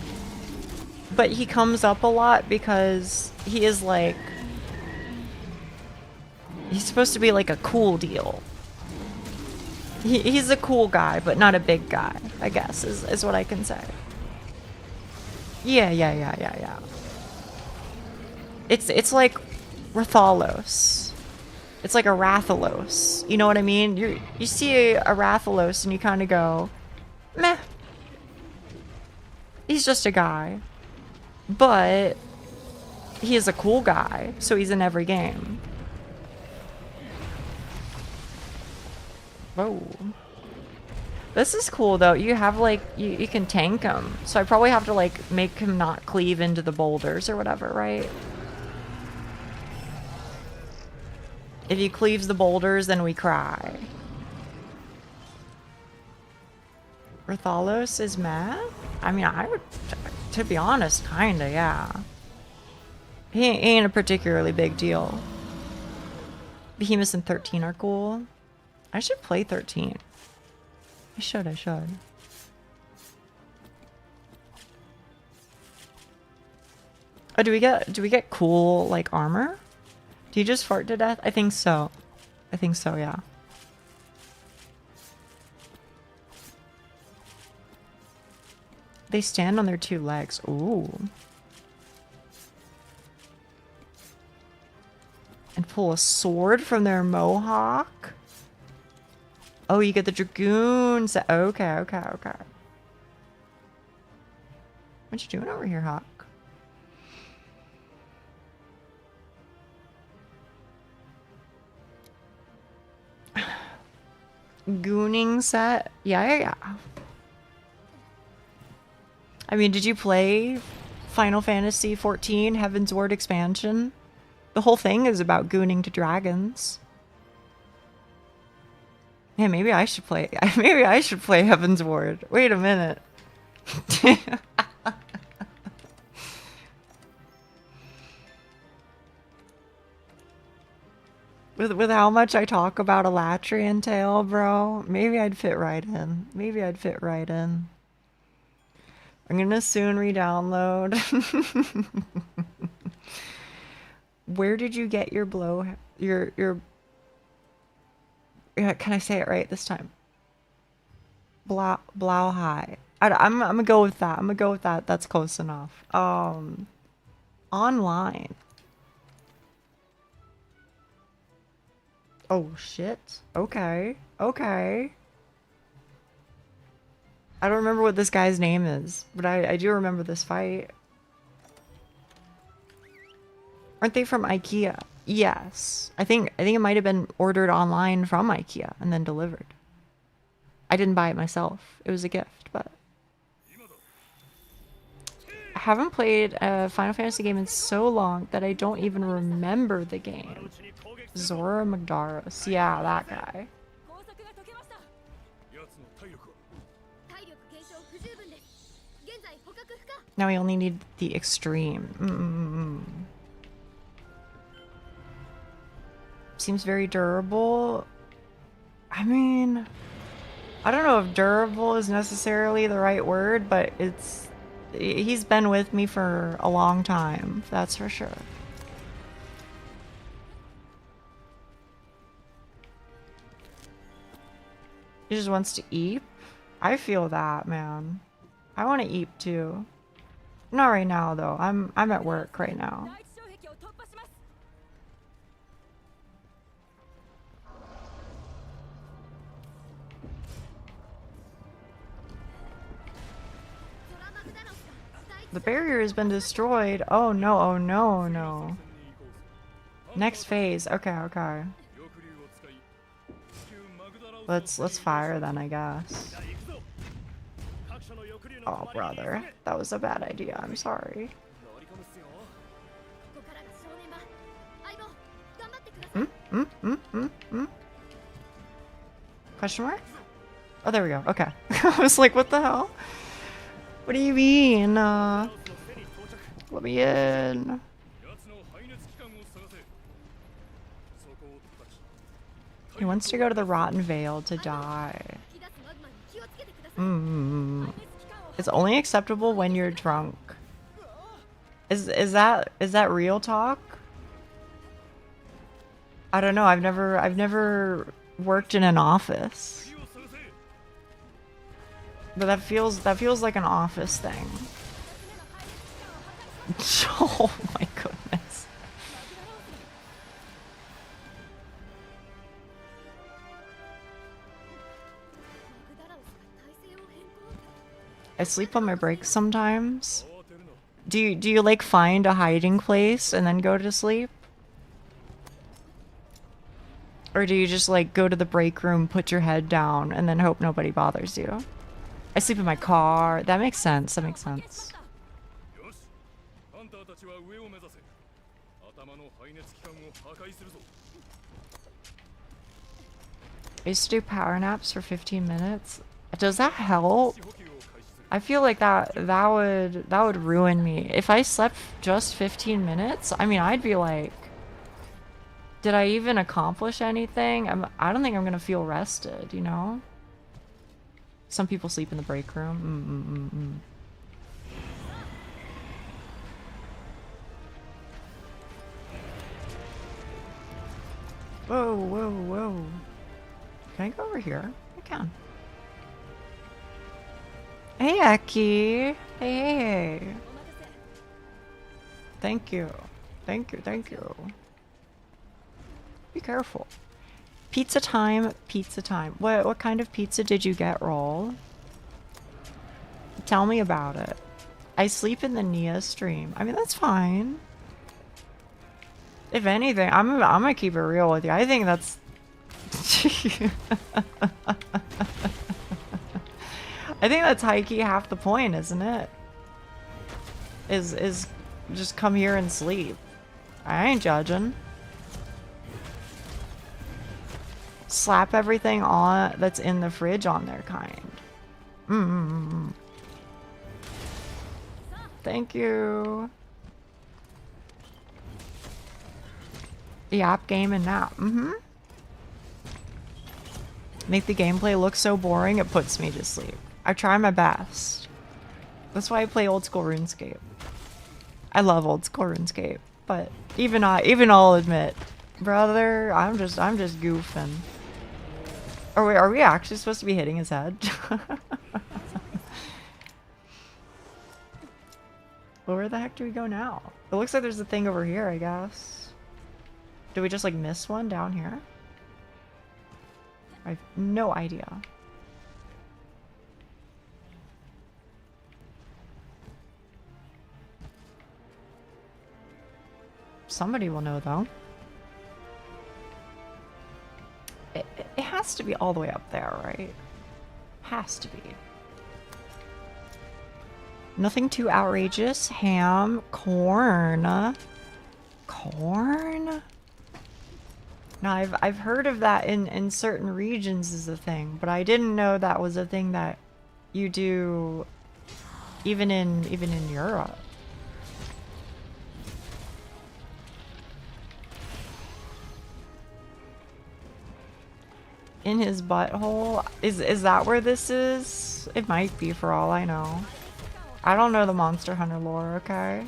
But he comes up a lot because he is like... He's supposed to be like a cool deal. He's a cool guy, but not a big guy, I guess, is what I can say. Yeah. It's like Rathalos. It's like a Rathalos. You know what I mean? You see a Rathalos and you kind of go, meh. He's just a guy. But he is a cool guy, so he's in every game. Whoa. This is cool though. You have like, you can tank him. So I probably have to like make him not cleave into the boulders or whatever, right? If he cleaves the boulders, then we cry. Rathalos is mad? I mean, I would, to be honest, kinda, yeah. He ain't a particularly big deal. Behemoths and 13 are cool. I should play 13. I should. Oh, do we get cool, like, armor? Do you just fart to death? I think so. Yeah. They stand on their two legs. Ooh. And pull a sword from their mohawk? Oh, you get the dragoons. Okay. What you doing over here, Hawk? Gooning set? Yeah. I mean, did you play Final Fantasy XIV Heaven's Ward expansion? The whole thing is about gooning to dragons. Yeah, maybe I should play Heaven's Ward. Wait a minute. With how much I talk about Elatrian Tail, bro, maybe I'd fit right in. I'm gonna soon re-download. Where did you get your your can I say it right this time? Blau high. I'm gonna go with that. That's close enough. Online. Oh shit. Okay. I don't remember what this guy's name is, but I do remember this fight. Aren't they from IKEA? Yes. I think it might have been ordered online from IKEA and then delivered. I didn't buy it myself. It was a gift, but I haven't played a Final Fantasy game in so long that I don't even remember the game. Zora Magdaros. Yeah, that guy. Now we only need the extreme. Seems very durable. I mean, I don't know if durable is necessarily the right word, but he's been with me for a long time, that's for sure. He just wants to eat. I feel that, man. I want to eat too. Not right now though. I'm at work right now. The barrier has been destroyed. Oh no, oh no, no. Next phase. Okay, okay. Let's fire then, I guess. Oh, brother. That was a bad idea. I'm sorry. Question mark? Oh, there we go. Okay. I was like, what the hell? What do you mean? Let me in. He wants to go to the Rotten Vale to die. It's only acceptable when you're drunk. Is that real talk? I don't know. I've never worked in an office. But that feels like an office thing. Oh my goodness. I sleep on my breaks sometimes. Do you like find a hiding place and then go to sleep? Or do you just like go to the break room, put your head down, and then hope nobody bothers you? I sleep in my car. That makes sense. That makes sense. I used to do power naps for 15 minutes. Does that help? I feel like that would ruin me. If I slept just 15 minutes, I mean, I'd be like, did I even accomplish anything? I don't think I'm gonna feel rested, you know? Some people sleep in the break room. Whoa, whoa, whoa. Can I go over here? I can. Hey, Aki. Hey. Thank you. Thank you, thank you. Be careful. Pizza time, pizza time. What kind of pizza did you get, Roll? Tell me about it. I sleep in the Nia stream. I mean, that's fine. If anything, I'm gonna keep it real with you. I think that's... I think that's high-key half the point, isn't it? Is just come here and sleep. I ain't judging. Slap everything on that's in the fridge on there, kind. Thank you. Yap, game, and nap. Make the gameplay look so boring it puts me to sleep. I try my best. That's why I play old school RuneScape. I love old school RuneScape, but even I'll admit, brother, I'm just goofing. Or wait, are we actually supposed to be hitting his head? Well, where the heck do we go now? It looks like there's a thing over here, I guess. Did we just like miss one down here? I have no idea. Somebody will know, though. It has to be all the way up there, right? Has to be. Nothing too outrageous. Ham. Corn. Corn? Now, I've heard of that in certain regions as a thing, but I didn't know that was a thing that you do even in Europe. In his butthole? Is that where this is? It might be, for all I know. I don't know the Monster Hunter lore, okay?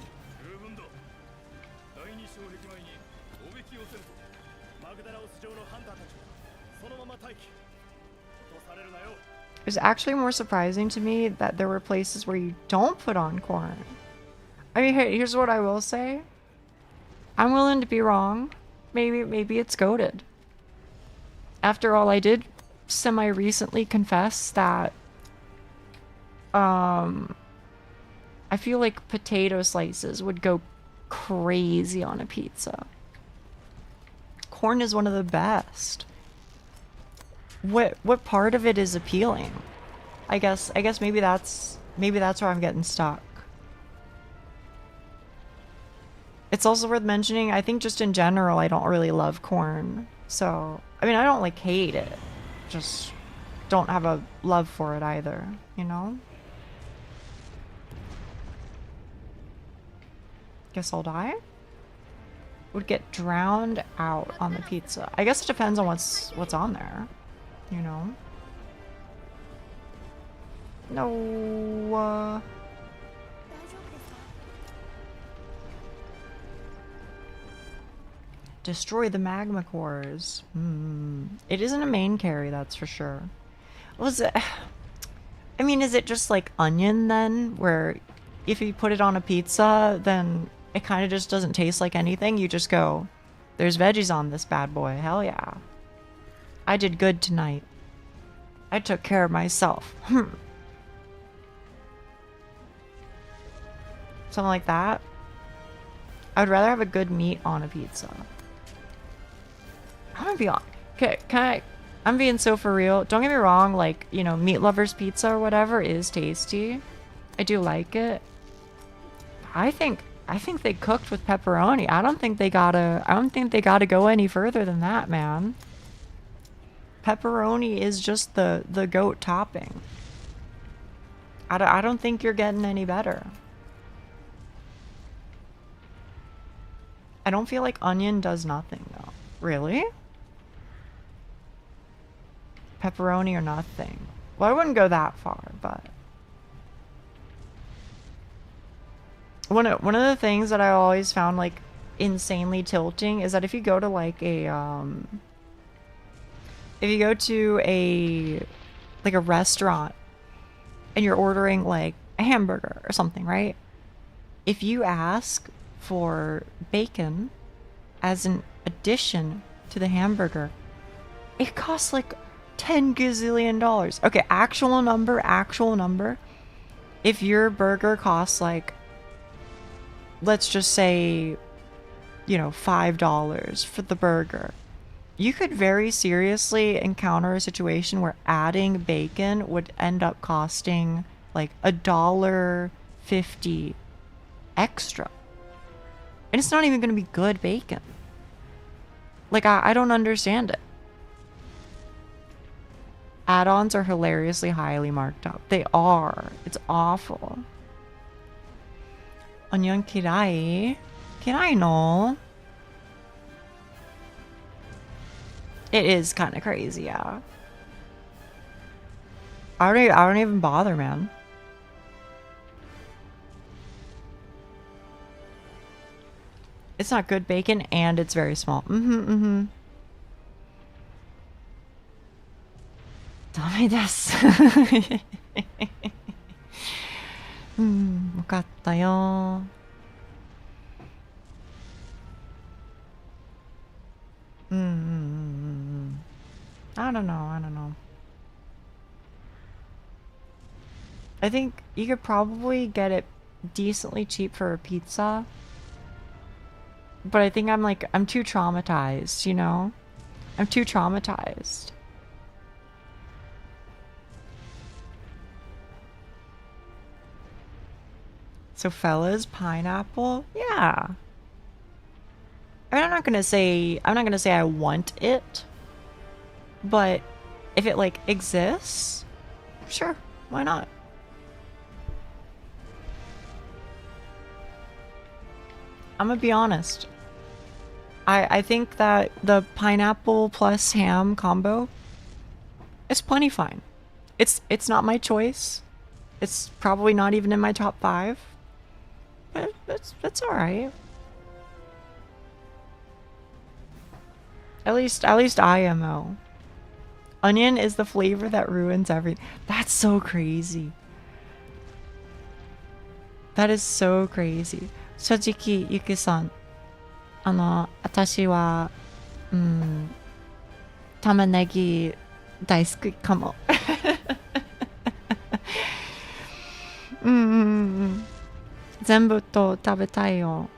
It was actually more surprising to me that there were places where you don't put on corn. I mean, hey, here's what I will say. I'm willing to be wrong. Maybe it's goated. After all, I did semi-recently confess that I feel like potato slices would go crazy on a pizza. Corn is one of the best. What part of it is appealing? I guess maybe that's where I'm getting stuck. It's also worth mentioning, I think just in general, I don't really love corn. So, I mean, I don't like hate it. Just don't have a love for it either, you know? Guess I'll die? Would get drowned out on the pizza. I guess it depends on what's on there, you know? No, destroy the magma cores. It isn't a main carry, that's for sure. Was it? I mean, is it just like onion then? Where if you put it on a pizza, then it kind of just doesn't taste like anything? You just go, there's veggies on this bad boy. Hell yeah. I did good tonight. I took care of myself. Something like that. I would rather have a good meat on a pizza. I'm gonna be on. Okay, I'm being so for real. Don't get me wrong, like, you know, meat lovers pizza or whatever is tasty. I do like it. I think they cooked with pepperoni. I don't think they gotta go any further than that, man. Pepperoni is just the goat topping. I don't think you're getting any better. I don't feel like onion does nothing though. Really? Pepperoni or nothing. Well, I wouldn't go that far, but one of the things that I always found like insanely tilting is that if you go to like a restaurant and you're ordering like a hamburger or something, right? If you ask for bacon as an addition to the hamburger, it costs like $10 gazillion. Okay, actual number. If your burger costs like, let's just say, you know, $5 for the burger, you could very seriously encounter a situation where adding bacon would end up costing like $1.50 extra. And it's not even going to be good bacon. Like, I don't understand it. Add-ons are hilariously highly marked up. They are. It's awful. Onion kirai. Kirai no. It is kind of crazy, yeah. I don't even bother, man. It's not good bacon, and it's very small. Dame desu. わかったよ。I don't know. I think you could probably get it decently cheap for a pizza. But I think I'm too traumatized, you know? I'm too traumatized. So fellas, pineapple? Yeah. I mean, I'm not gonna say I want it, but if it like exists, sure, why not? I'm gonna be honest. I think that the pineapple plus ham combo is plenty fine. It's not my choice. It's probably not even in my top 5. But that's alright. At least IMO. Onion is the flavor that ruins everything. That's so crazy. That is so crazy. 正直、ゆきさん、私は、玉ねぎ大好きかも。全部と食べたいよ。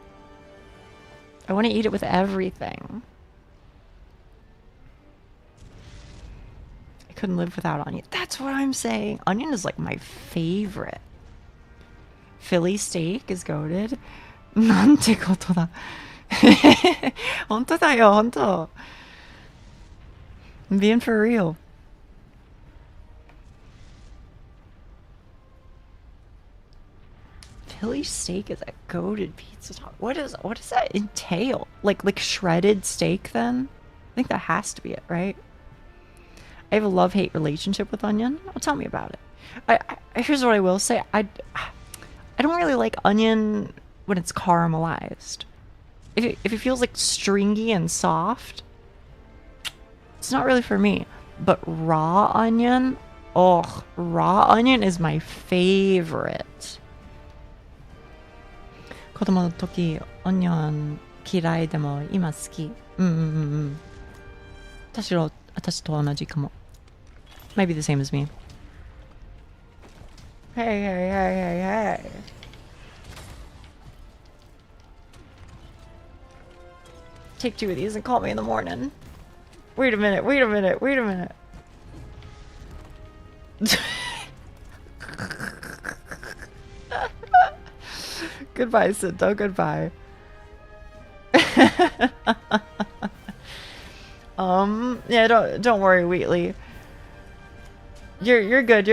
I want to eat it with everything. I couldn't live without onion. That's what I'm saying. Onion is like my favorite. Philly steak is goated. なんてことだ。本当だよ、本当。I'm being for real. Philly steak is a goated pizza top. What does that entail? Like shredded steak then? I think that has to be it, right? I have a love-hate relationship with onion. Well, tell me about it. Here's what I will say. I don't really like onion when it's caramelized. If it feels like stringy and soft, it's not really for me. But raw onion, oh, raw onion is my favorite. 子供の時、オニオン嫌いでも今好き。私と同じかも。Might be the same as me. Hey. Take 2 of these and call me in the morning. Wait a minute. Goodbye, Sinto. Goodbye. Yeah, don't worry, Wheatley. You're good.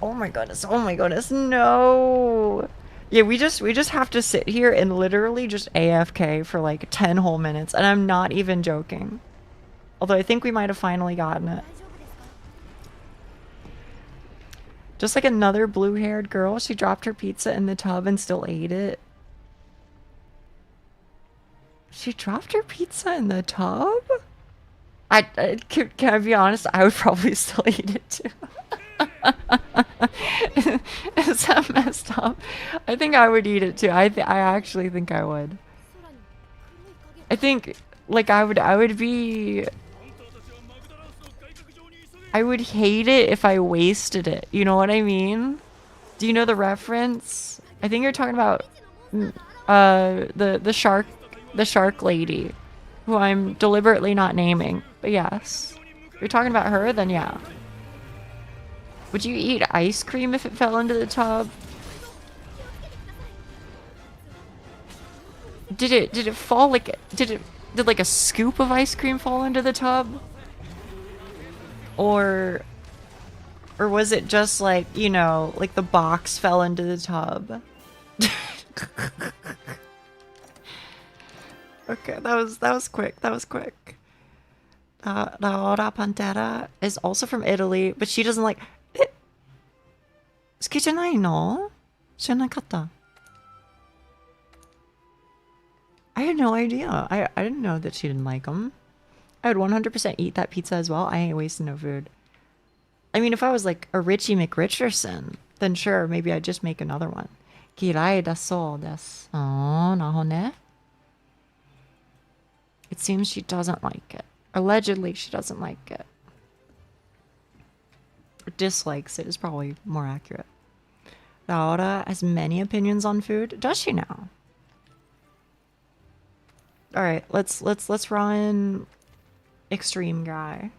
Oh my goodness, no. Yeah, we just have to sit here and literally just AFK for like 10 whole minutes, and I'm not even joking. Although I think we might have finally gotten it. Just like another blue-haired girl, she dropped her pizza in the tub and still ate it. She dropped her pizza in the tub? Can I be honest? I would probably still eat it too. Is that messed up? I think I would eat it too. I actually think I would. I think, like, I would hate it if I wasted it. You know what I mean? Do you know the reference? I think you're talking about the shark lady, who I'm deliberately not naming. But yes, if you're talking about her, then yeah. Would you eat ice cream if it fell into the tub? Did it fall like did like a scoop of ice cream fall into the tub? Or was it just like, you know, like the box fell into the tub? Okay, that was quick. La Ora Pantera is also from Italy, but she doesn't like it. 好きじゃないの? 知らなかった. I had no idea. I didn't know that she didn't like them. I would 100% eat that pizza as well. I ain't wasting no food. I mean, if I was like a Richie McRicherson, then sure, maybe I'd just make another one. 嫌いだそうです. Oh, なるほどね. It seems she doesn't like it. Allegedly, she doesn't like it. dislikes it is probably more accurate. Laura has many opinions on food. Does she now? All right, let's run extreme guy.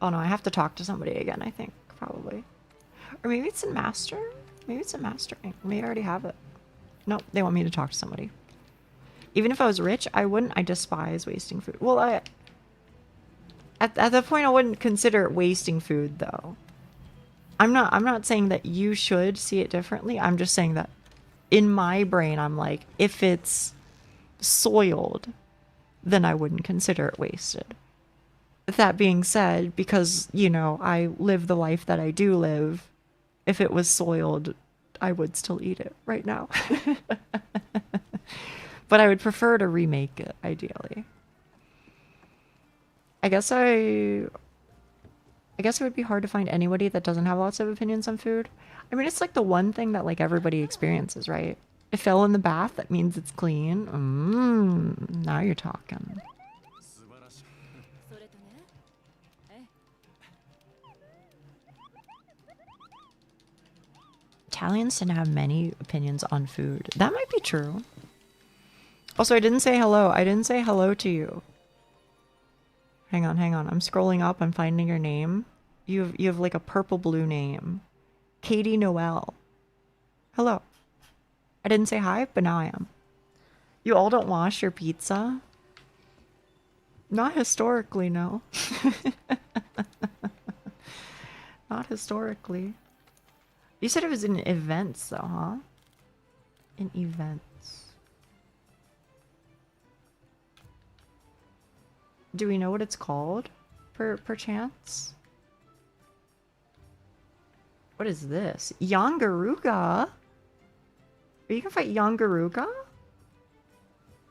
Oh no, I have to talk to somebody again, I think, probably. Or maybe it's in master? Maybe it's in mastering. Maybe I already have it. Nope, they want me to talk to somebody. Even if I was rich, I wouldn't. I despise wasting food. Well, at that point, I wouldn't consider it wasting food, though. I'm not saying that you should see it differently. I'm just saying that in my brain, I'm like, if it's soiled, then I wouldn't consider it wasted. That being said, because, you know, I live the life that I do live, if it was soiled, I would still eat it right now. But I would prefer to remake it, ideally. I guess it would be hard to find anybody that doesn't have lots of opinions on food. I mean, it's like the one thing that like everybody experiences, right? It fell in the bath, that means it's clean. Now you're talking. Italians tend to have many opinions on food. That might be true. Also, I didn't say hello. I didn't say hello to you. Hang on. I'm scrolling up. I'm finding your name. You have like a purple blue name. Katie Noel. Hello. I didn't say hi, but now I am. You all don't wash your pizza? Not historically, no. Not historically. You said it was in events, though, huh? In events. Do we know what it's called? Perchance? What is this? Yangaruga? You can fight Yangaruga?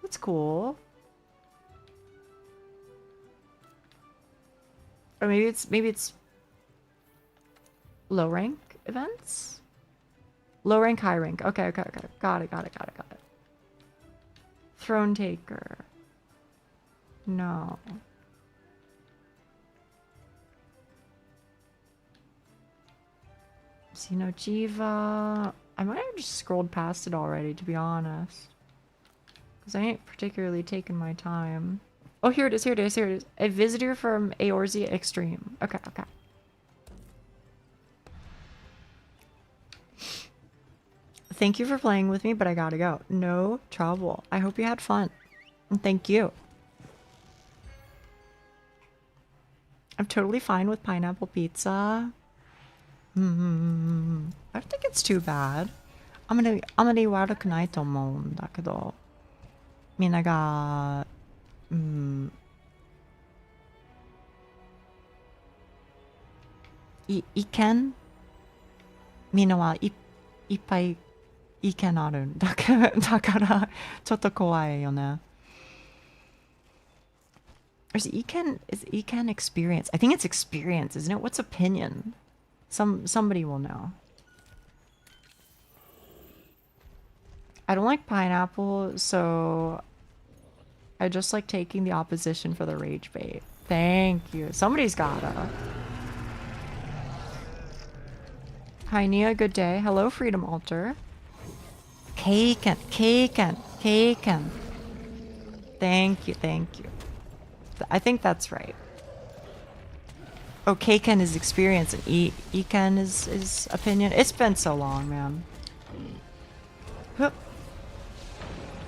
That's cool. Or maybe it's low rank events? Low rank, high rank. Okay. Got it. Throne taker. No. Jiva. I might have just scrolled past it already, to be honest. Because I ain't particularly taking my time. Oh, here it is. A visitor from Eorzea Extreme. Okay. Thank you for playing with me, but I gotta go. No trouble. I hope you had fun. And thank you. I'm totally fine with pineapple pizza. I don't think it's too bad. あんまり悪くないと思うんだけど、みんなが、意見みんなはいっぱい意見あるんだからちょっと怖いよね。Is Eken experience? I think it's experience, isn't it? What's opinion? Somebody will know. I don't like pineapple, so I just like taking the opposition for the rage bait. Thank you. Somebody's gotta. Hi Nia, good day. Hello, Freedom Altar. Kaken. Thank you. I think that's right. Oh, Kaken is experience and Eken is opinion. It's been so long, man. Hup.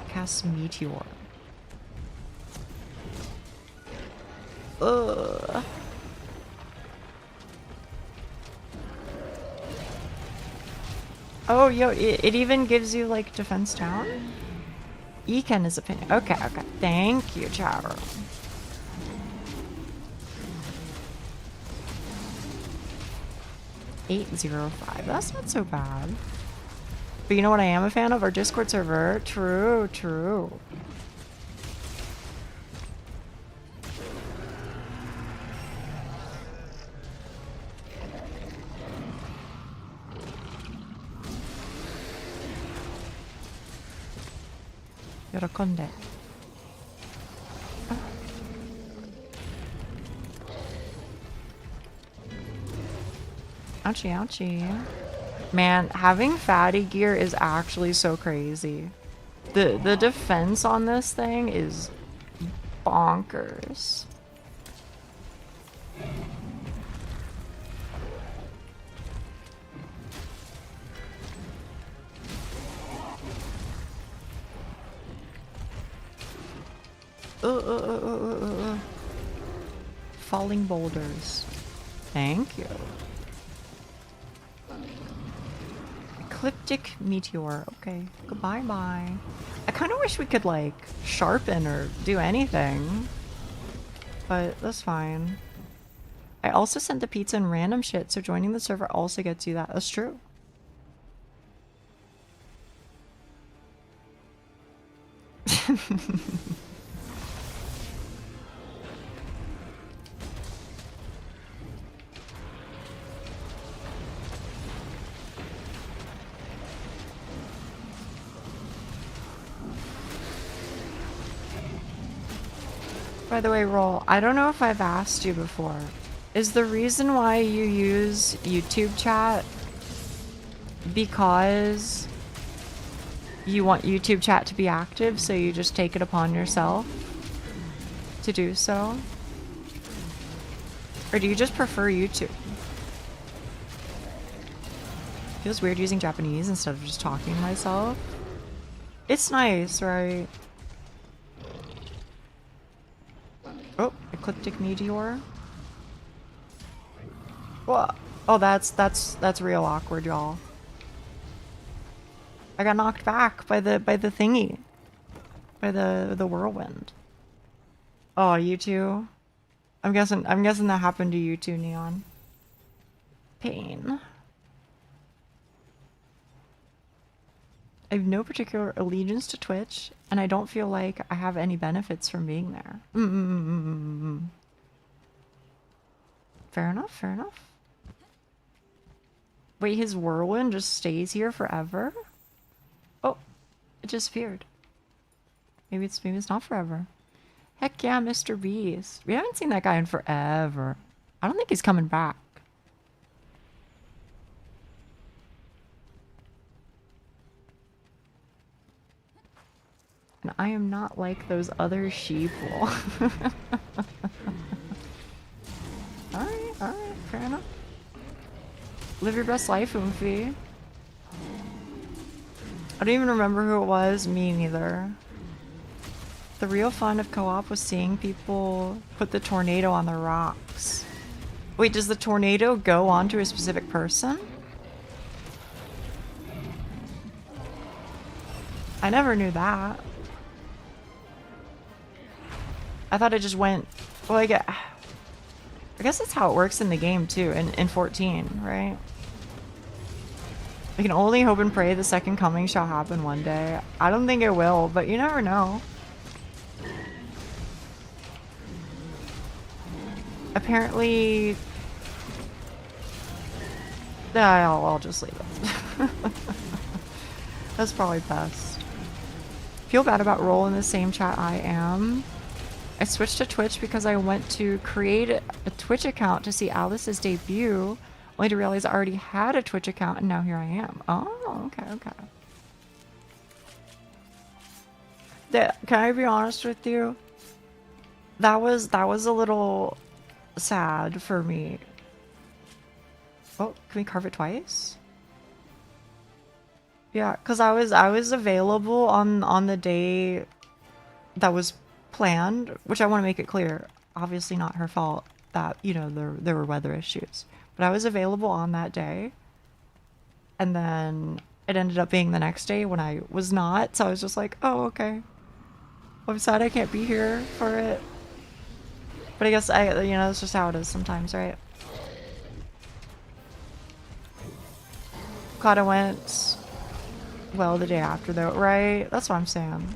Cast Meteor. Ugh. Oh, yo, it even gives you, like, defense down? Eken is opinion. Okay. Thank you, Charo. $805. That's not so bad. But you know what I am a fan of? Our Discord server. True. Yorokonde. ouchie, ouchie. Man, having fatty gear is actually so crazy. The defense on this thing is bonkers. Falling boulders. Thank you. Ecliptic meteor. Okay. Goodbye bye. I kind of wish we could like sharpen or do anything. But that's fine. I also sent the pizza and random shit, so joining the server also gets you that. That's true. By the way, Roll, I don't know if I've asked you before. Is the reason why you use YouTube chat because you want YouTube chat to be active, so you just take it upon yourself to do so? Or do you just prefer YouTube? Feels weird using Japanese instead of just talking to myself. It's nice, right? Oh, ecliptic meteor. Well, oh, that's real awkward, y'all. I got knocked back by the thingy, by the whirlwind. Oh, you too. I'm guessing that happened to you too, Neon. Pain. I have no particular allegiance to Twitch, and I don't feel like I have any benefits from being there. Fair enough, fair enough. Wait, his whirlwind just stays here forever? Oh, it disappeared. Maybe it's not forever. Heck yeah, Mr. Beast. We haven't seen that guy in forever. I don't think he's coming back. And I am not like those other sheeple. Alright, fair enough. Live your best life, Oomphy. I don't even remember who it was. Me neither. The real fun of co-op was seeing people put the tornado on the rocks. Wait, does the tornado go onto a specific person? I never knew that. I thought it just went... Well, I guess that's how it works in the game, too, in 14, right? I can only hope and pray the second coming shall happen one day. I don't think it will, but you never know. Apparently... Yeah, I'll just leave it. That's probably best. Feel bad about Roll in the same chat I am. I switched to Twitch because I went to create a Twitch account to see Alice's debut, only to realize I already had a Twitch account, and now here I am. Oh, okay. Can I be honest with you? That was a little sad for me. Oh, can we carve it twice? Yeah, because I was available on the day that was planned, which I want to make it clear, obviously not her fault that, you know, there were weather issues. But I was available on that day. And then it ended up being the next day when I was not. So I was just like, oh, okay. I'm sad I can't be here for it. But I guess that's just how it is sometimes, right? Glad I went well the day after though, right? That's what I'm saying.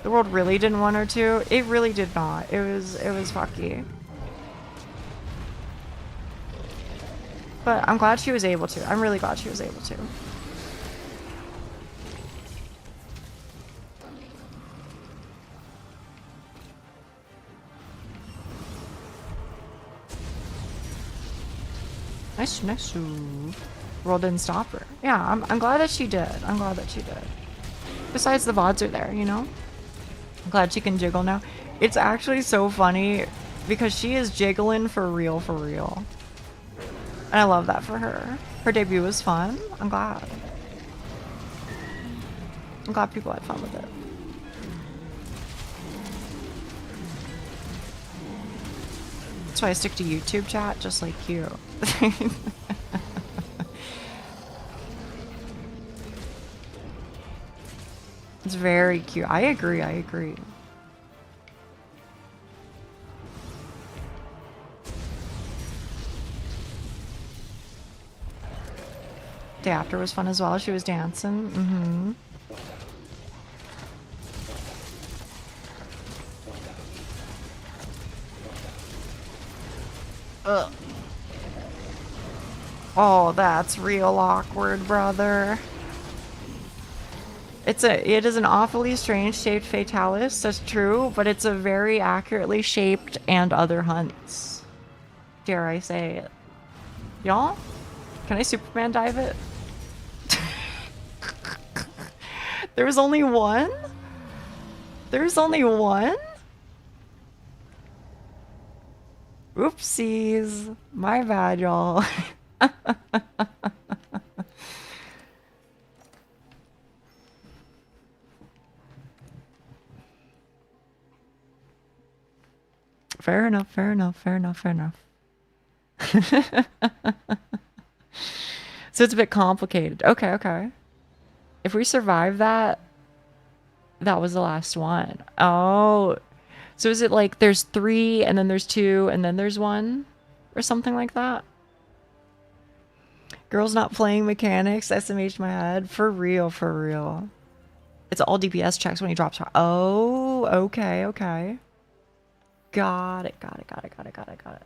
The world really didn't want her to. It really did not. It was fucky. But I'm glad she was able to. I'm really glad she was able to. Nice Nice, nice. World didn't stop her. Yeah, I'm glad that she did. I'm glad that she did. Besides, the VODs are there, you know? I'm glad she can jiggle now. It's actually so funny because she is jiggling for real, for real. And I love that for her. Her debut was fun. I'm glad. I'm glad people had fun with it. That's why I stick to YouTube chat, just like you. It's very cute. I agree, I agree. Day after was fun as well. She was dancing. Mm-hmm. Ugh. Oh, that's real awkward, brother. It is an awfully strange shaped fatalis, that's true, but it's a very accurately shaped and other hunts. Dare I say it. Y'all? Can I Superman dive it? There was only one? There's only one? Oopsies. My bad, y'all. Fair enough, fair enough, fair enough, fair enough. So it's a bit complicated. Okay, okay. If we survive that, that was the last one. Oh, so is it like there's 3 and then there's 2 and then there's 1 or something like that? Girls not playing mechanics, SMH my head. For real, for real. It's all DPS checks when he drops. Oh, okay, okay. Got it, got it, got it, got it, got it, got it.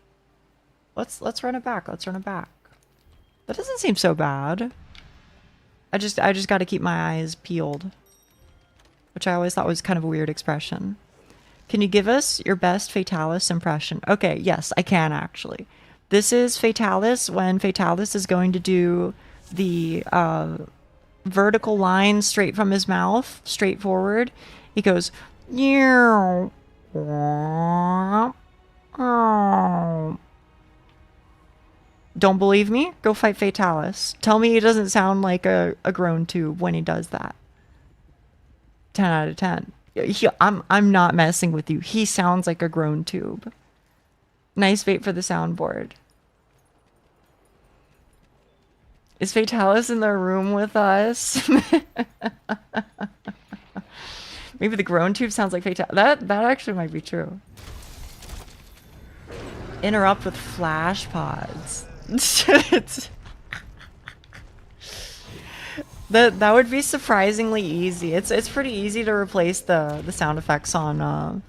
Let's run it back. Let's run it back. That doesn't seem so bad. I just got to keep my eyes peeled, which I always thought was kind of a weird expression. Can you give us your best Fatalis impression? Okay, yes, I can actually. This is Fatalis when Fatalis is going to do the vertical line straight from his mouth, straight forward. He goes, "Meow." Don't believe me? Go fight Fatalis. Tell me he doesn't sound like a groan tube when he does that. 10 out of 10. I'm not messing with you. He sounds like a groan tube. Nice bait for the soundboard. Is Fatalis in the room with us? Maybe the groan tube sounds like Fatalis. That actually might be true. Interrupt with flash pods. That would be surprisingly easy. It's pretty easy to replace the sound effects on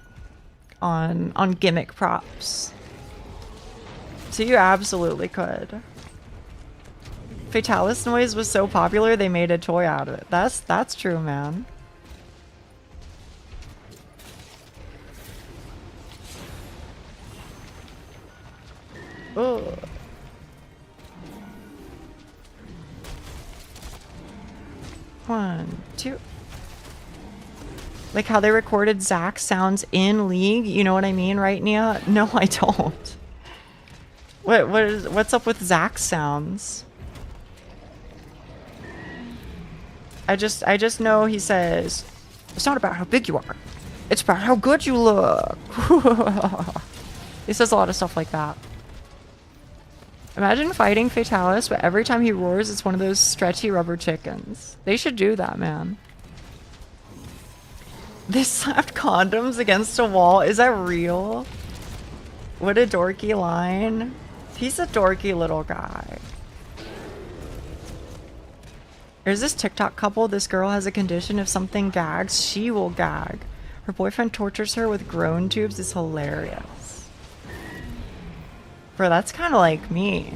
gimmick props. So you absolutely could. Fatalis noise was so popular they made a toy out of it. That's true, man. Oh. One, two. Like how they recorded Zach's sounds in League, you know what I mean, right, Nia? No, I don't. What's up with Zach's sounds? I just know he says, "It's not about how big you are. It's about how good you look." He says a lot of stuff like that. Imagine fighting Fatalis, but every time he roars, it's one of those stretchy rubber chickens. They should do that, man. They slapped condoms against a wall. Is that real? What a dorky line. He's a dorky little guy. There's this TikTok couple. This girl has a condition. If something gags, she will gag. Her boyfriend tortures her with groan tubes. It's hilarious. Bro, that's kind of like me.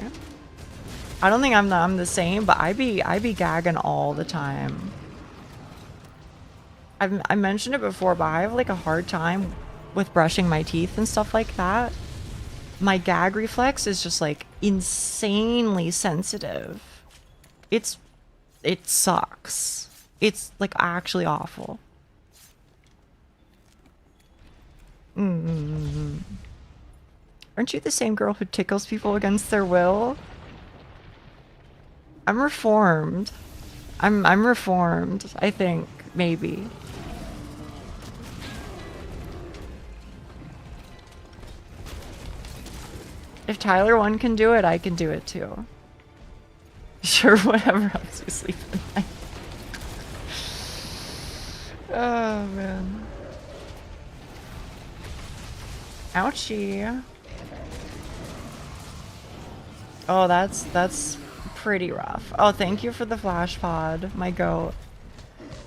I don't think I'm the same, but I be gagging all the time. I mentioned it before, but I have like a hard time with brushing my teeth and stuff like that. my gag reflex is just like insanely sensitive. It sucks. It's like actually awful. Aren't you the same girl who tickles people against their will? I'm reformed. I'm reformed, I think, maybe. If Tyler 1 can do it, I can do it too. Sure, whatever helps you sleep at night. Oh, man. Ouchie. Oh, that's pretty rough. Oh, thank you for the flash pod, my goat.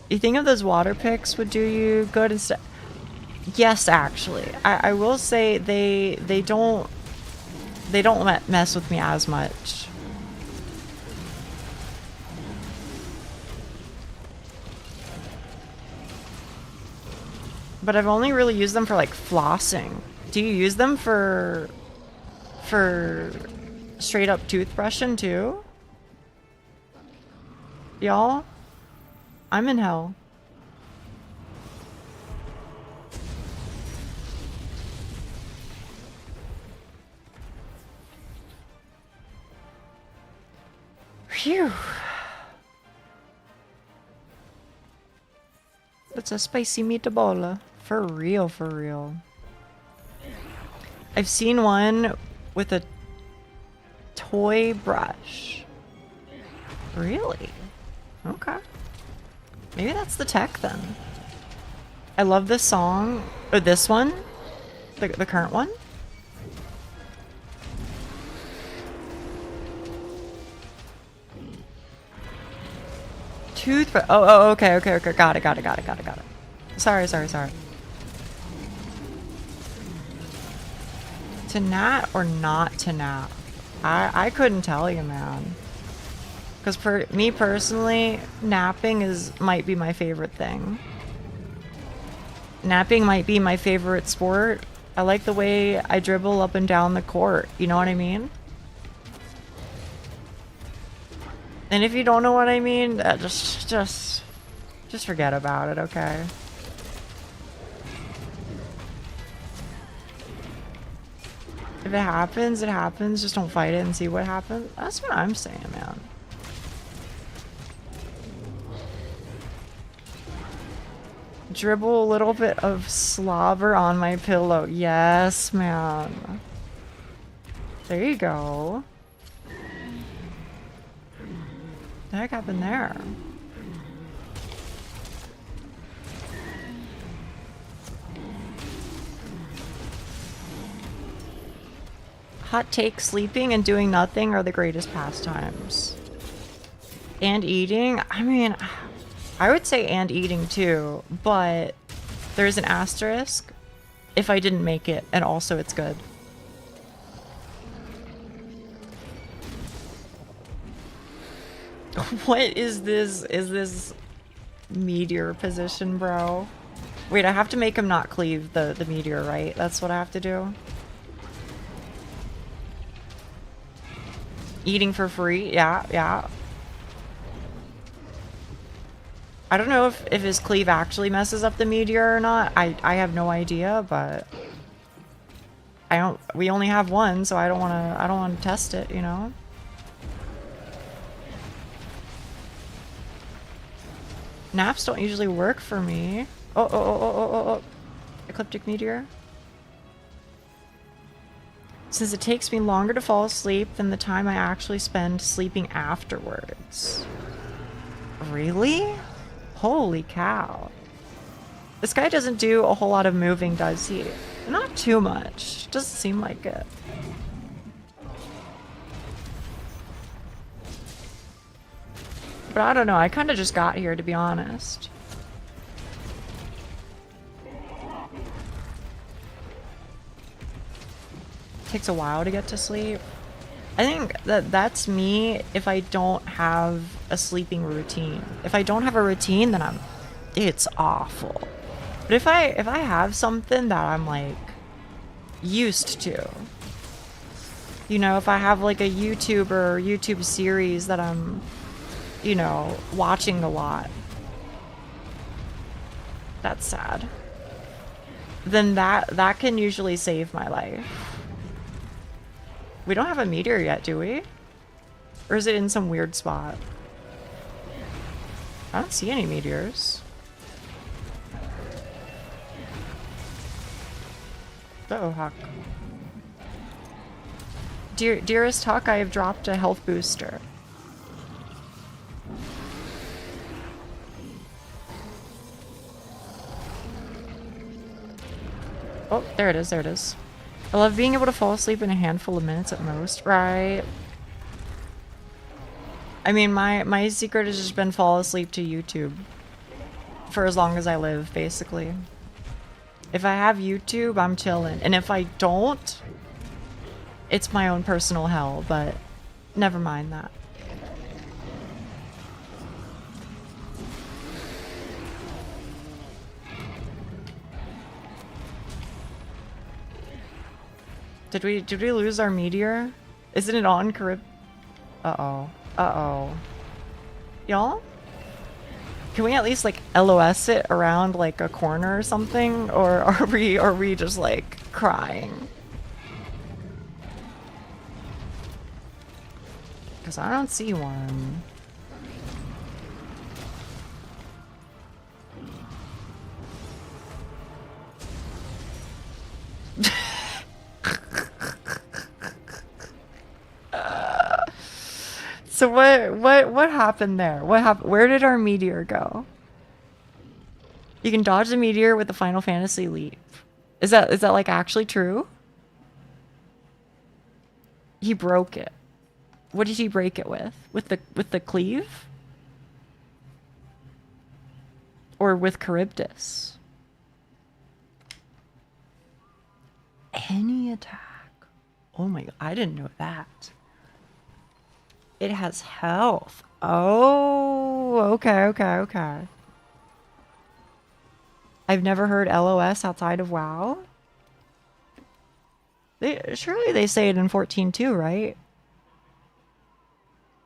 You think if those water picks would do you good instead? Yes, actually. I will say they don't mess with me as much. But I've only really used them for like flossing. Do you use them for straight up toothbrushing too? Y'all? I'm in hell. Phew. That's a spicy meatball. For real, for real. I've seen one with a toy brush. Really? Okay. Maybe that's the tech then. I love this song. Or this one. The current one. Toothbrush. Oh, okay. Got it. Sorry. To nap or not to nap? I couldn't tell you, man. Because for me personally, napping might be my favorite thing. Napping might be my favorite sport. I like the way I dribble up and down the court. You know what I mean? And if you don't know what I mean, just forget about it, okay? If it happens, it happens. Just don't fight it and see what happens. That's what I'm saying, man. Dribble a little bit of slobber on my pillow. Yes, man. There you go. What the heck happened there? Hot take, sleeping and doing nothing are the greatest pastimes. And eating? I mean, I would say and eating too, but there's an asterisk if I didn't make it, and also it's good. What is this? Is this meteor position, bro? Wait, I have to make him not cleave the meteor, right? That's what I have to do? Eating for free? Yeah. I don't know if his cleave actually messes up the meteor or not. I have no idea, but we only have one, so I don't wanna test it, you know? Naps don't usually work for me. Oh. Ecliptic meteor. Since it takes me longer to fall asleep than the time I actually spend sleeping afterwards. Really? Holy cow. This guy doesn't do a whole lot of moving, does he? Not too much. Doesn't seem like it. But I don't know, I kind of just got here, to be honest. Takes a while to get to sleep. I think that's me if I don't have a sleeping routine. If I don't have a routine, then it's awful. But if I have something that I'm like used to, You know, if I have like a YouTuber or YouTube series that I'm, you know, watching a lot. That's sad. Then that can usually save my life. We don't have a meteor yet, do we? Or is it in some weird spot? I don't see any meteors. Uh-oh, Huck. Dearest Huck, I have dropped a health booster. Oh, there it is, there it is. I love being able to fall asleep in a handful of minutes at most, right? I mean, my secret has just been fall asleep to YouTube. For as long as I live, basically. If I have YouTube, I'm chilling. And if I don't, it's my own personal hell, but never mind that. Did we lose our meteor? Isn't it on Carib? Uh-oh. Uh-oh. Y'all? Can we at least like LOS it around like a corner or something? Or are we just like crying? Because I don't see one. So what happened there? What happened? Where did our meteor go? You can dodge the meteor with the Final Fantasy leap. Is that like actually true? He broke it. What did he break it with? With the cleave? Or with Charybdis? Any attack. Oh my god, I didn't know that. It has health. Oh, okay. I've never heard LOS outside of WoW. Surely they say it in 14 too, right?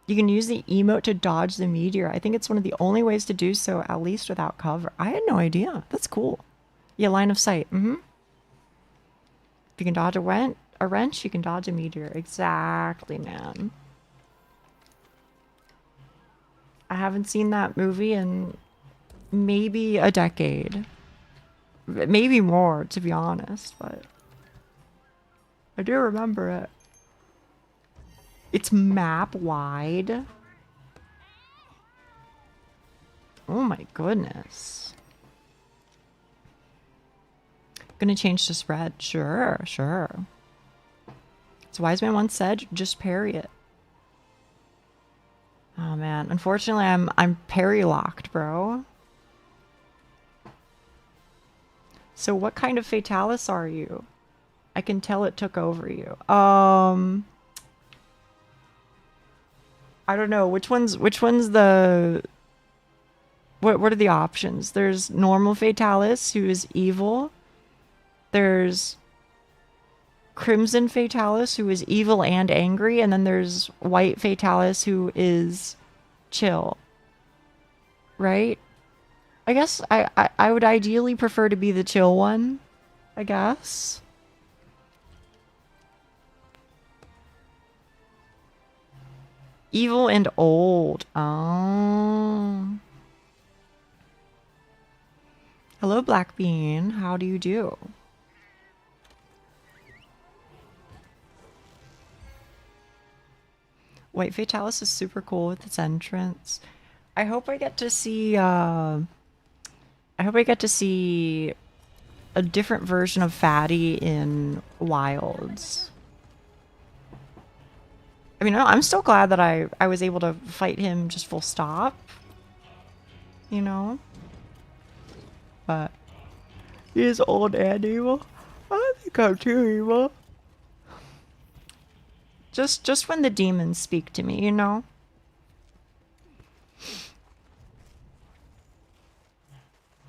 You can use the emote to dodge the meteor. I think it's one of the only ways to do so, at least without cover. I had no idea. That's cool. Yeah, line of sight. If you can dodge a wrench, you can dodge a meteor. Exactly, man. I haven't seen that movie in maybe a decade. Maybe more, to be honest, but I do remember it. It's map wide. Oh my goodness. Gonna change to spread. Sure. So Wise Man once said, just parry it. Oh man, unfortunately I'm parry locked, bro. So what kind of fatalis are you? I can tell it took over you. I don't know which one's the what are the options? There's normal fatalis who is evil. There's Crimson Fatalis, who is evil and angry, and then there's White Fatalis, who is chill. Right? I guess I would ideally prefer to be the chill one, I guess. Evil and old. Oh. Hello, Black Bean. How do you do? White Fatalis is super cool with its entrance. I hope I get to see a different version of Fatty in Wilds. I mean, I'm still glad that I was able to fight him just full stop. You know? But he is old and evil. I think I'm too evil. Just when the demons speak to me, you know?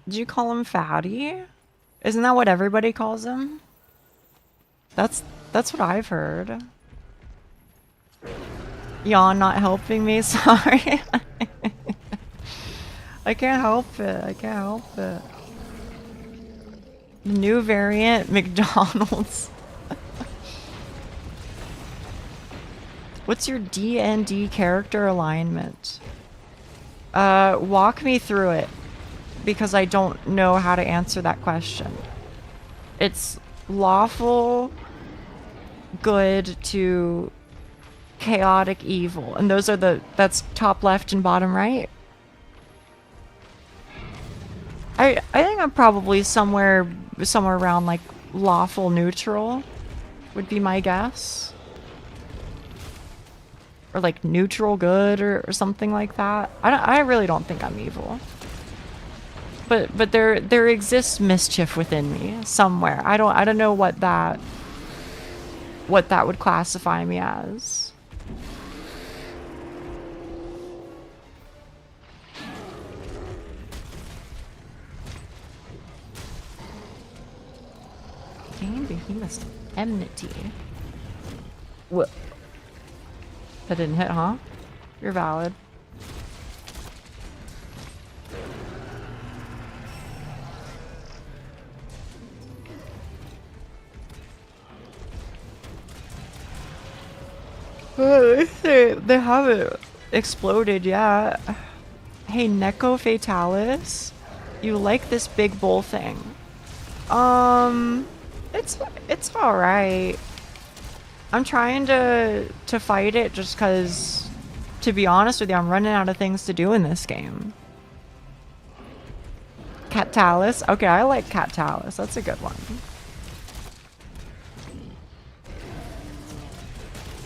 Did you call him Fatty? Isn't that what everybody calls him? That's what I've heard. Yawn not helping me, sorry. I can't help it. I can't help it. The new variant, McDonald's. What's your D&D character alignment? Walk me through it, because I don't know how to answer that question. It's lawful good to chaotic evil, and those are that's top left and bottom right. I think I'm probably somewhere around like lawful neutral would be my guess. Or like neutral good or something like that. I really don't think I'm evil. But there exists mischief within me somewhere. I don't know what that would classify me as. Gain behemoth's enmity. What? That didn't hit, huh? You're valid. They haven't exploded yet. Hey, Neko Fatalis, you like this big bull thing? It's all right. I'm trying to fight it just because, to be honest with you, I'm running out of things to do in this game. Catalis? Okay, I like Catalis. That's a good one.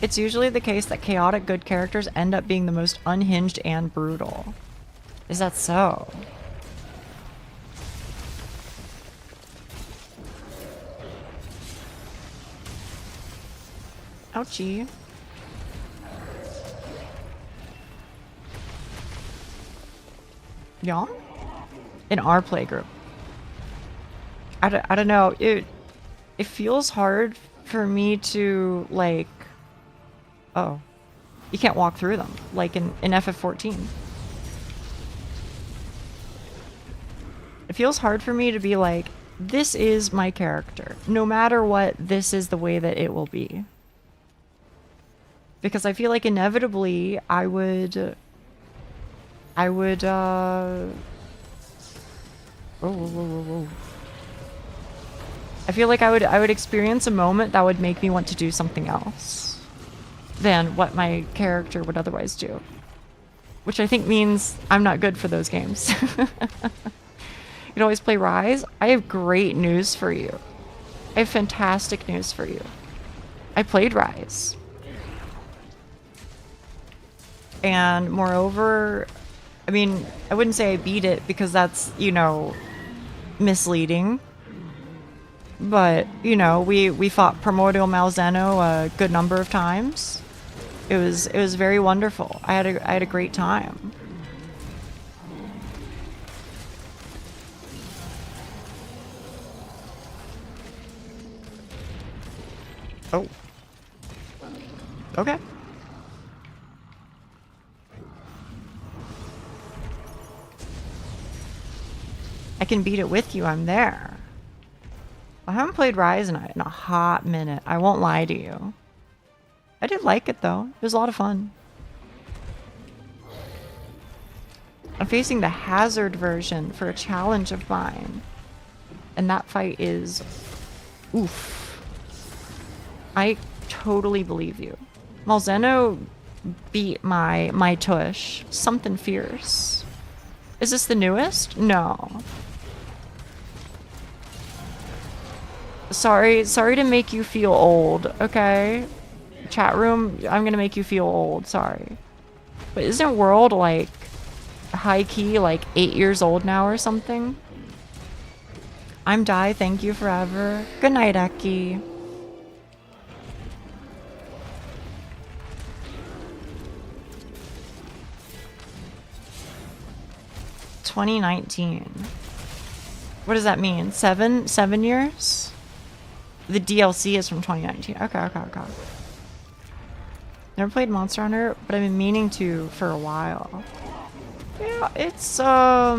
It's usually the case that chaotic good characters end up being the most unhinged and brutal. Is that so? Ouchie. Yawn? In our playgroup. I don't know. It feels hard for me to, like... Oh. You can't walk through them, like in FF14. It feels hard for me to be like, this is my character. No matter what, this is the way that it will be. Because I feel like inevitably I would whoa. I feel like I would experience a moment that would make me want to do something else than what my character would otherwise do. Which I think means I'm not good for those games. You'd always play Rise? I have great news for you. I have fantastic news for you. I played Rise. And moreover, I mean, I wouldn't say I beat it because that's, you know, misleading. But, you know, we fought Primordial Malzeno a good number of times. It was very wonderful. I had a great time. Oh. Okay. I can beat it with you, I'm there. I haven't played Rise in a hot minute, I won't lie to you. I did like it though, it was a lot of fun. I'm facing the Hazard version for a challenge of mine. And that fight is... oof. I totally believe you. Malzeno beat my tush. Something fierce. Is this the newest? No. Sorry to make you feel old, okay? Chat room, I'm gonna make you feel old, sorry. But isn't World like high-key like 8 years old now or something? I'm Di, thank you forever. Good night, Eki. $2019. What does that mean? 7 years? The DLC is from 2019. Okay. Never played Monster Hunter, but I've been meaning to for a while. Yeah, it's a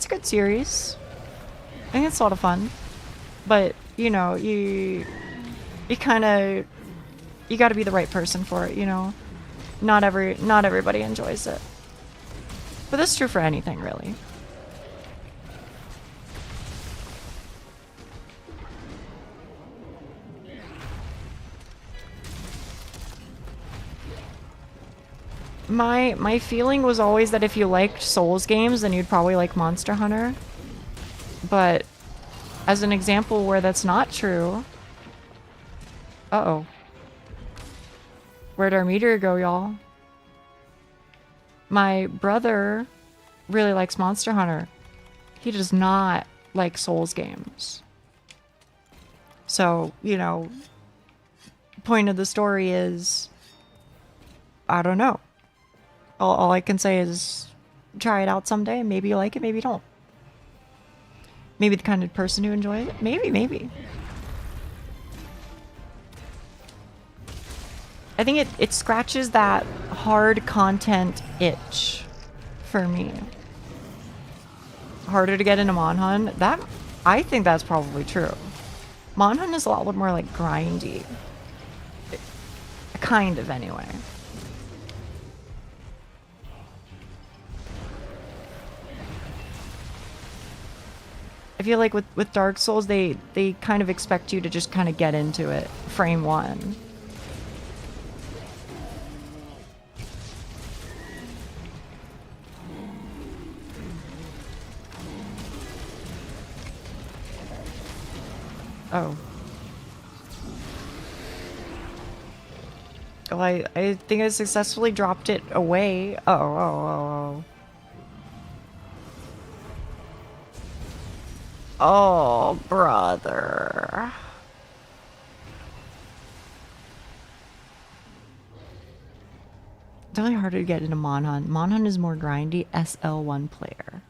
good series. I think it's a lot of fun. But, you know, you gotta be the right person for it, you know? Not everybody enjoys it. But that's true for anything, really. My feeling was always that if you liked Souls games, then you'd probably like Monster Hunter. But as an example where that's not true... Uh-oh. Where'd our meteor go, y'all? My brother really likes Monster Hunter. He does not like Souls games. So, you know, point of the story is... I don't know. All I can say is try it out someday. Maybe you like it, maybe you don't. Maybe the kind of person who enjoys it. Maybe. I think it scratches that hard content itch for me. Harder to get into MonHun? I think that's probably true. MonHun is a lot more like grindy. Kind of, anyway. I feel like with Dark Souls, they kind of expect you to just kind of get into it, frame one. Oh. Oh, I think I successfully dropped it away. Oh. Oh, brother. It's really harder to get into MonHun. MonHun is more grindy, SL1 player.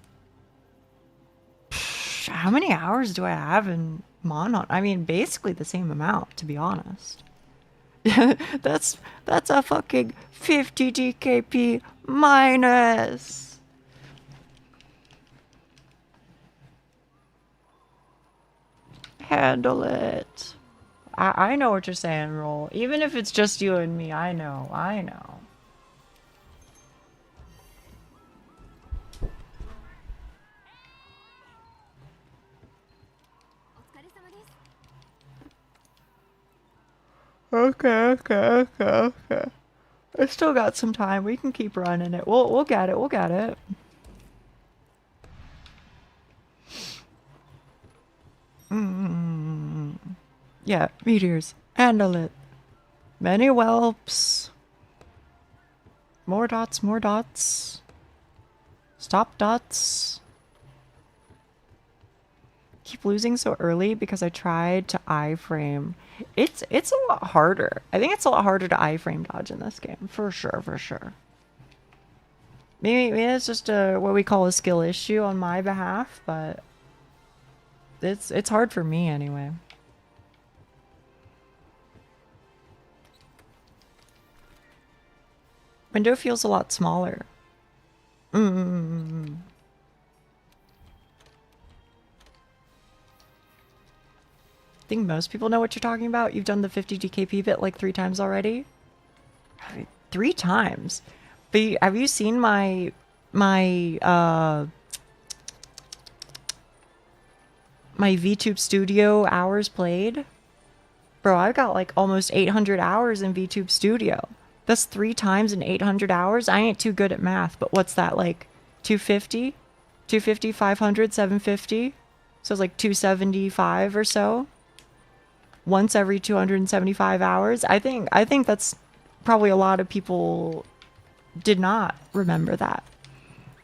How many hours do I have in MonHun? I mean, basically the same amount, to be honest. that's a fucking 50 DKP minus. Handle it. I know what you're saying, Roll. Even if it's just you and me, I know. Okay. I still got some time. We can keep running it. We'll get it. Yeah, meteors. Handle it. Many whelps. More dots. Stop dots. Keep losing so early because I tried to iframe. It's a lot harder. I think it's a lot harder to iframe dodge in this game. For sure. Maybe it's just what we call a skill issue on my behalf, but it's hard for me anyway. Window feels a lot smaller. I think most people know what you're talking about. You've done the 50 DKP bit like 3 times already. 3 times? But have you seen my VTube Studio hours played? Bro, I've got like almost 800 hours in VTube Studio. That's 3 times in 800 hours. I ain't too good at math, but what's that, like 250? 250, 500, 750? So it's like 275 or so. Once every 275 hours. I think that's probably a lot of people did not remember that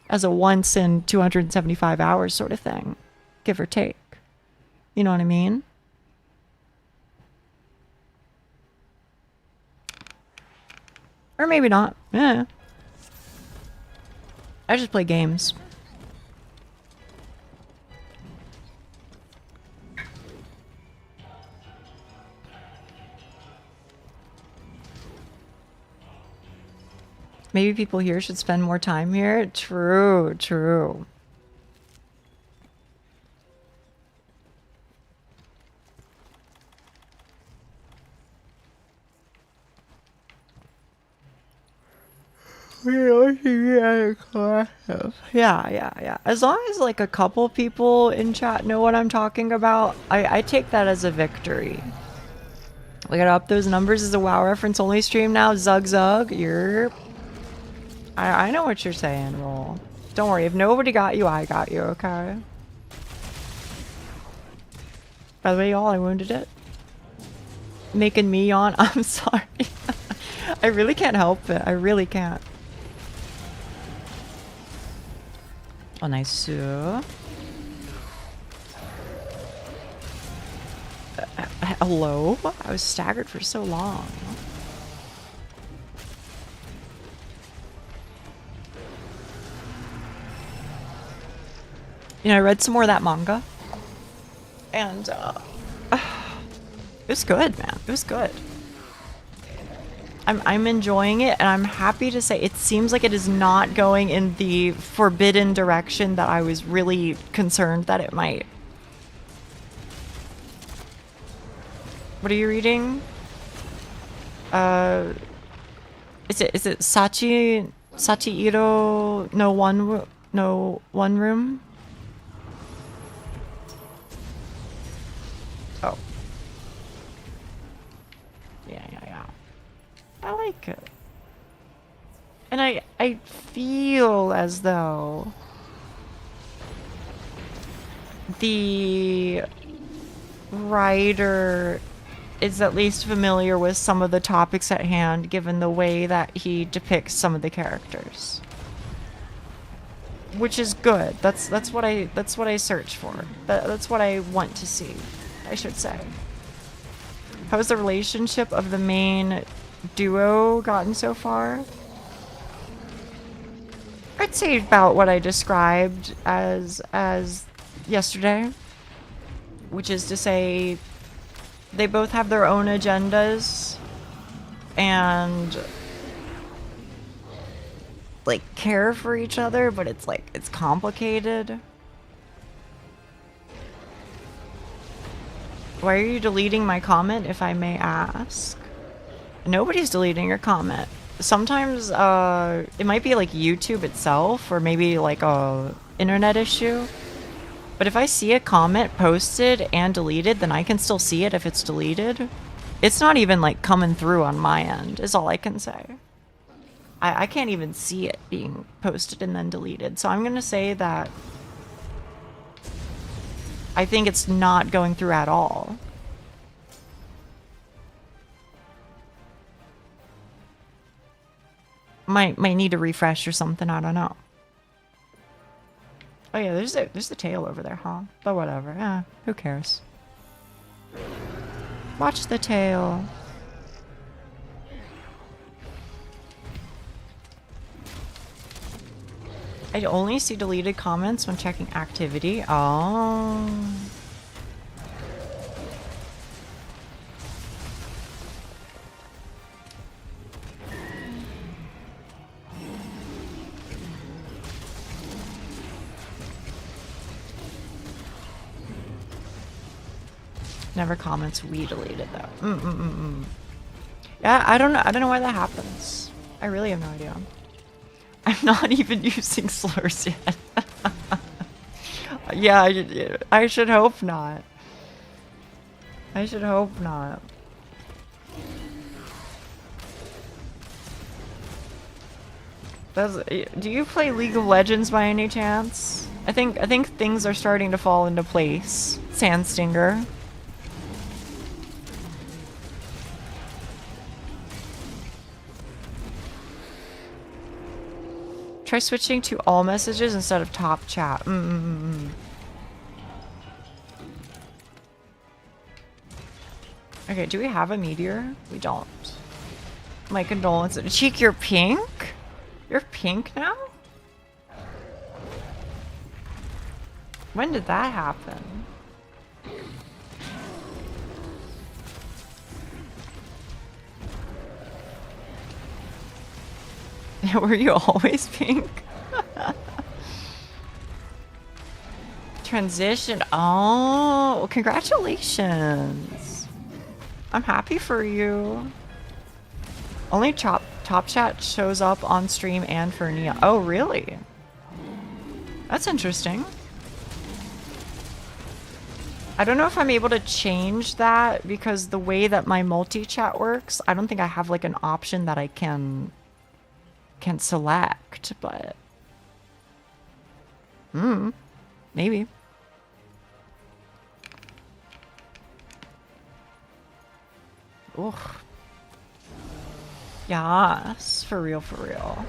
as a once in 275 hours sort of thing, give or take. You know what I mean? Or maybe not. Yeah. I just play games. Maybe people here should spend more time here. True, true. Yeah, yeah. As long as like a couple people in chat know what I'm talking about, I take that as a victory. We gotta up those numbers as a WoW reference only stream now. Zug Zug, you're... I know what you're saying, Roll. Don't worry, if nobody got you, I got you, okay? By the way, y'all, I wounded it. Making me yawn. I'm sorry. I really can't help it. I really can't. Oh, nice. Hello? I was staggered for so long. You know, I read some more of that manga. And, it was good, man. It was good. I'm enjoying it, and I'm happy to say it seems like it is not going in the forbidden direction that I was really concerned that it might. What are you reading? Is it Sachi no one room? Oh. Yeah. I like it. And I feel as though the writer is at least familiar with some of the topics at hand, given the way that he depicts some of the characters. Which is good. That's what I search for. That's what I want to see, I should say. How's the relationship of the main duo gotten so far? I'd say about what I described as yesterday, which is to say they both have their own agendas and like care for each other, but it's like it's complicated. Why are you deleting my comment, if I may ask? Nobody's deleting your comment. Sometimes it might be like YouTube itself, or maybe like a internet issue. But if I see a comment posted and deleted, then I can still see it if it's deleted. It's not even like coming through on my end, is all I can say. I can't even see it being posted and then deleted. So I'm gonna say that I think it's not going through at all. Might need to refresh or something, I don't know. Oh yeah, there's the tail over there, huh? But whatever, who cares? Watch the tail. I only see deleted comments when checking activity. Oh. Never comments we deleted though. Yeah, I don't know why that happens. I really have no idea. I'm not even using slurs yet. Yeah, I should hope not. I should hope not. Do you play League of Legends by any chance? I think things are starting to fall into place. Sandstinger. Try switching to all messages instead of top chat. Okay, do we have a meteor? We don't. My condolences. Cheek, you're pink? You're pink now? When did that happen? Were you always pink? Transition. Oh, well, congratulations. I'm happy for you. Only Top Chat shows up on stream and for Nia. Oh, really? That's interesting. I don't know if I'm able to change that because the way that my multi-chat works, I don't think I have like an option that I can select, but maybe. Ugh. Yes, for real, for real.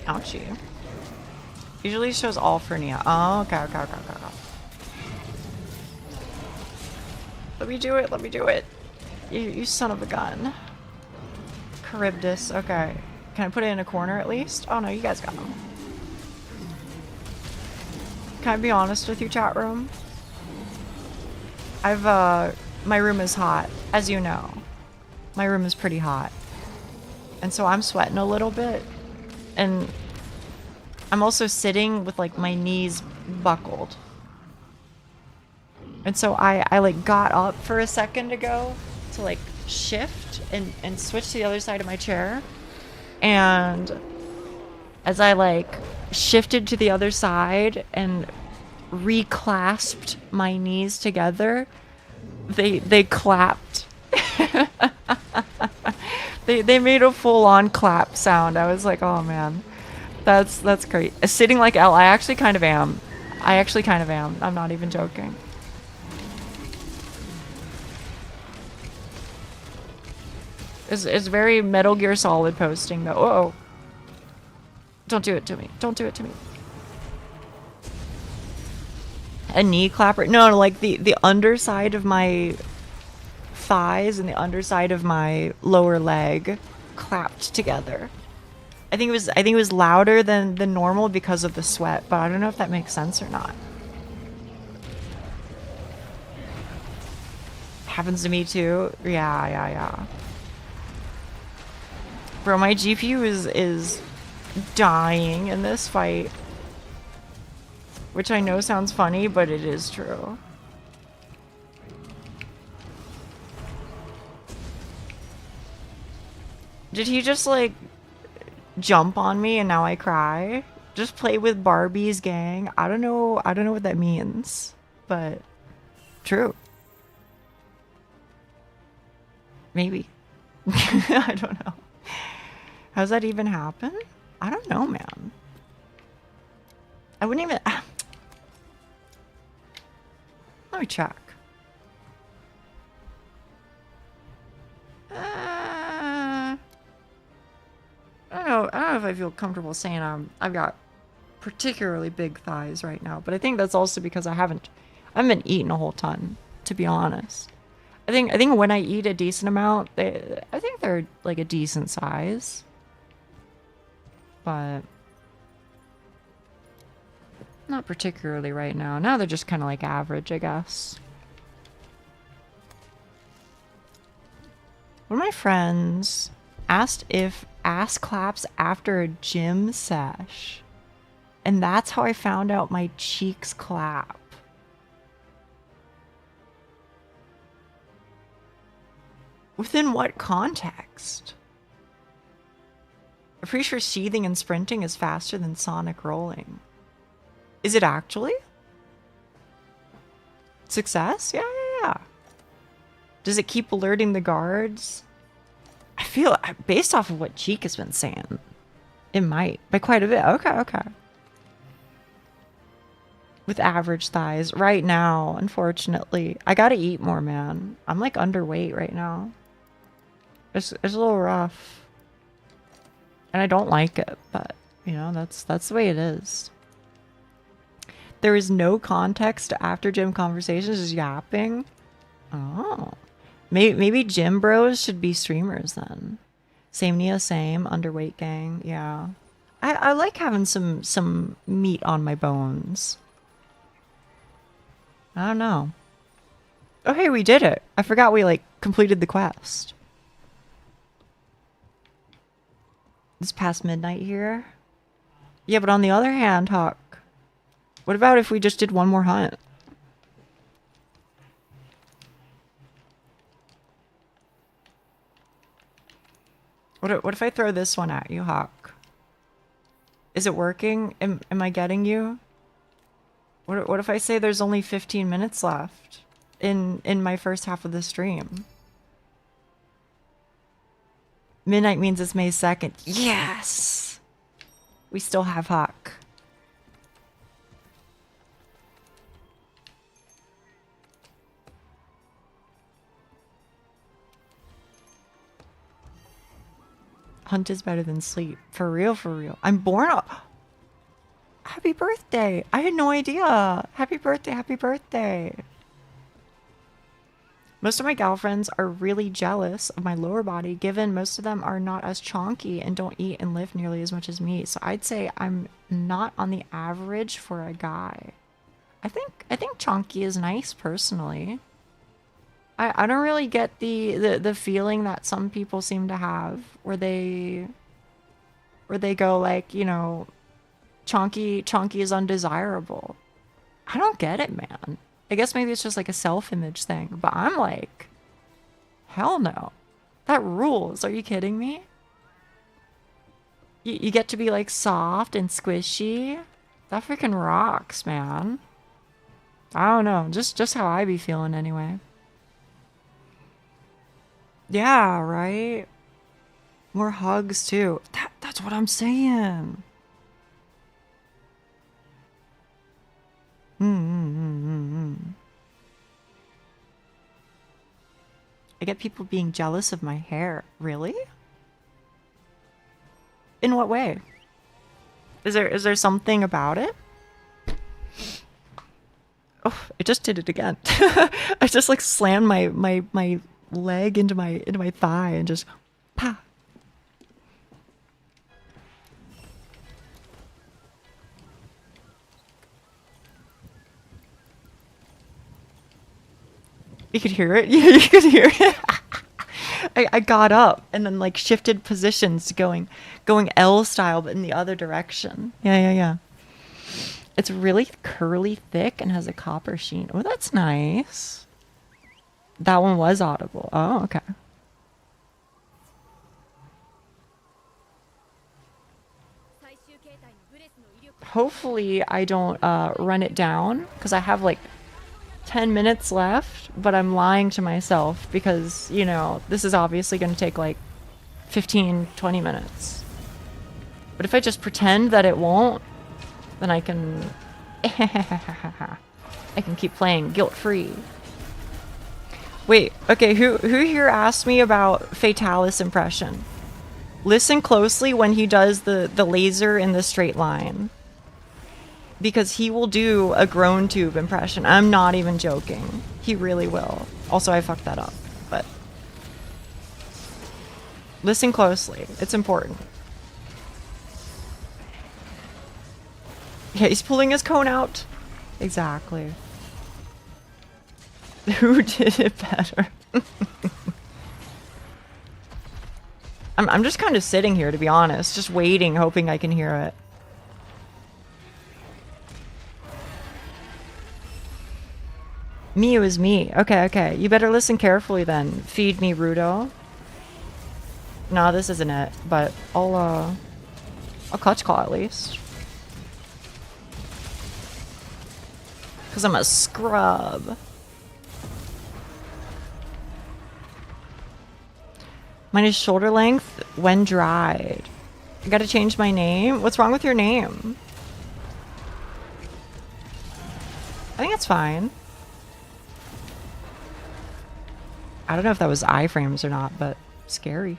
Ouchie. Usually shows all for Nia. Oh, okay. Let me do it, let me do it. You son of a gun. Charybdis, okay. Can I put it in a corner at least? Oh no, you guys got them. Can I be honest with you, chat room? My room is hot, as you know. My room is pretty hot. And so I'm sweating a little bit. And I'm also sitting with like my knees buckled. And so I like got up for a second ago to like shift and switch to the other side of my chair. And as I like shifted to the other side and reclasped my knees together, they clapped. They made a full-on clap sound. I was like, oh man, that's great. Sitting like L, I actually kind of am. I'm not even joking. It's very Metal Gear Solid posting though. Uh-oh. Don't do it to me. Don't do it to me. A knee clapper? No, like the underside of my thighs and the underside of my lower leg clapped together. I think it was louder than normal because of the sweat, but I don't know if that makes sense or not. Happens to me too. Yeah. Bro, my GPU is dying in this fight. Which I know sounds funny, but it is true. Did he just like jump on me and now I cry? Just play with Barbie's gang? I don't know what that means, but true. Maybe. I don't know. How's that even happen? I don't know, man. I wouldn't even... Let me check. I don't know if I feel comfortable saying I've got particularly big thighs right now, but I think that's also because I haven't been eating a whole ton, to be honest. I think when I eat a decent amount, I think they're like a decent size. But not particularly right now. Now they're just kind of like average, I guess. One of my friends asked if ass claps after a gym sesh. And that's how I found out my cheeks clap. Within what context? I'm pretty sure seething and sprinting is faster than sonic rolling. Is it actually? Success? Yeah. Does it keep alerting the guards? I feel, based off of what Cheek has been saying, it might. By quite a bit. Okay. With average thighs. Right now, unfortunately. I gotta eat more, man. I'm like underweight right now. It's a little rough. And I don't like it, but, you know, that's the way it is. There is no context to after gym conversations, just yapping. Oh. Maybe gym bros should be streamers then. Same Nia, same. Underweight gang, yeah. I like having some meat on my bones. I don't know. Oh, hey, we did it. I forgot we, like, completed the quest. It's past midnight here. Yeah, but on the other hand, Huck, what about if we just did one more hunt? What if I throw this one at you, Huck? Is it working? Am I getting you? What if I say there's only 15 minutes left in my first half of the stream? Midnight means it's May 2nd. Yes! We still have Huck. Hunt is better than sleep. For real, for real. I'm born Happy birthday! I had no idea! Happy birthday, happy birthday! Most of my gal friends are really jealous of my lower body, given most of them are not as chonky and don't eat and lift nearly as much as me. So I'd say I'm not on the average for a guy. I think chonky is nice, personally. I don't really get the feeling that some people seem to have where they go like, you know, chonky is undesirable. I don't get it, man. I guess maybe it's just like a self-image thing, but I'm like, hell no. That rules. Are you kidding me? You get to be like soft and squishy. That freaking rocks, man. I don't know. Just how I be feeling anyway. Yeah, right? More hugs, too. That's what I'm saying. I get people being jealous of my hair. Really? In what way? Is there something about it? Oh, it just did it again. I just like slammed my leg into my thigh and just pa. You could hear it? Yeah, you could hear it. I got up and then like shifted positions going L style but in the other direction. Yeah. It's really curly thick and has a copper sheen. Oh, that's nice. That one was audible. Oh, okay. Hopefully I don't run it down because I have like 10 minutes left, but I'm lying to myself because, you know, this is obviously going to take like 15-20 minutes. But if I just pretend that it won't, then I can I can keep playing guilt-free. Wait, okay, who here asked me about fatalis impression? Listen closely when he does the laser in the straight line. Because he will do a groan tube impression. I'm not even joking. He really will. Also, I fucked that up, but listen closely. It's important. Yeah, he's pulling his cone out. Exactly. Who did it better? I'm just kind of sitting here, to be honest, just waiting, hoping I can hear it. Me, it was me. Okay. You better listen carefully then. Feed me, Rudo. No, this isn't it, but I'll clutch claw at least. Because I'm a scrub. Mine is shoulder length when dried. I gotta change my name? What's wrong with your name? I think it's fine. I don't know if that was iframes or not, but scary.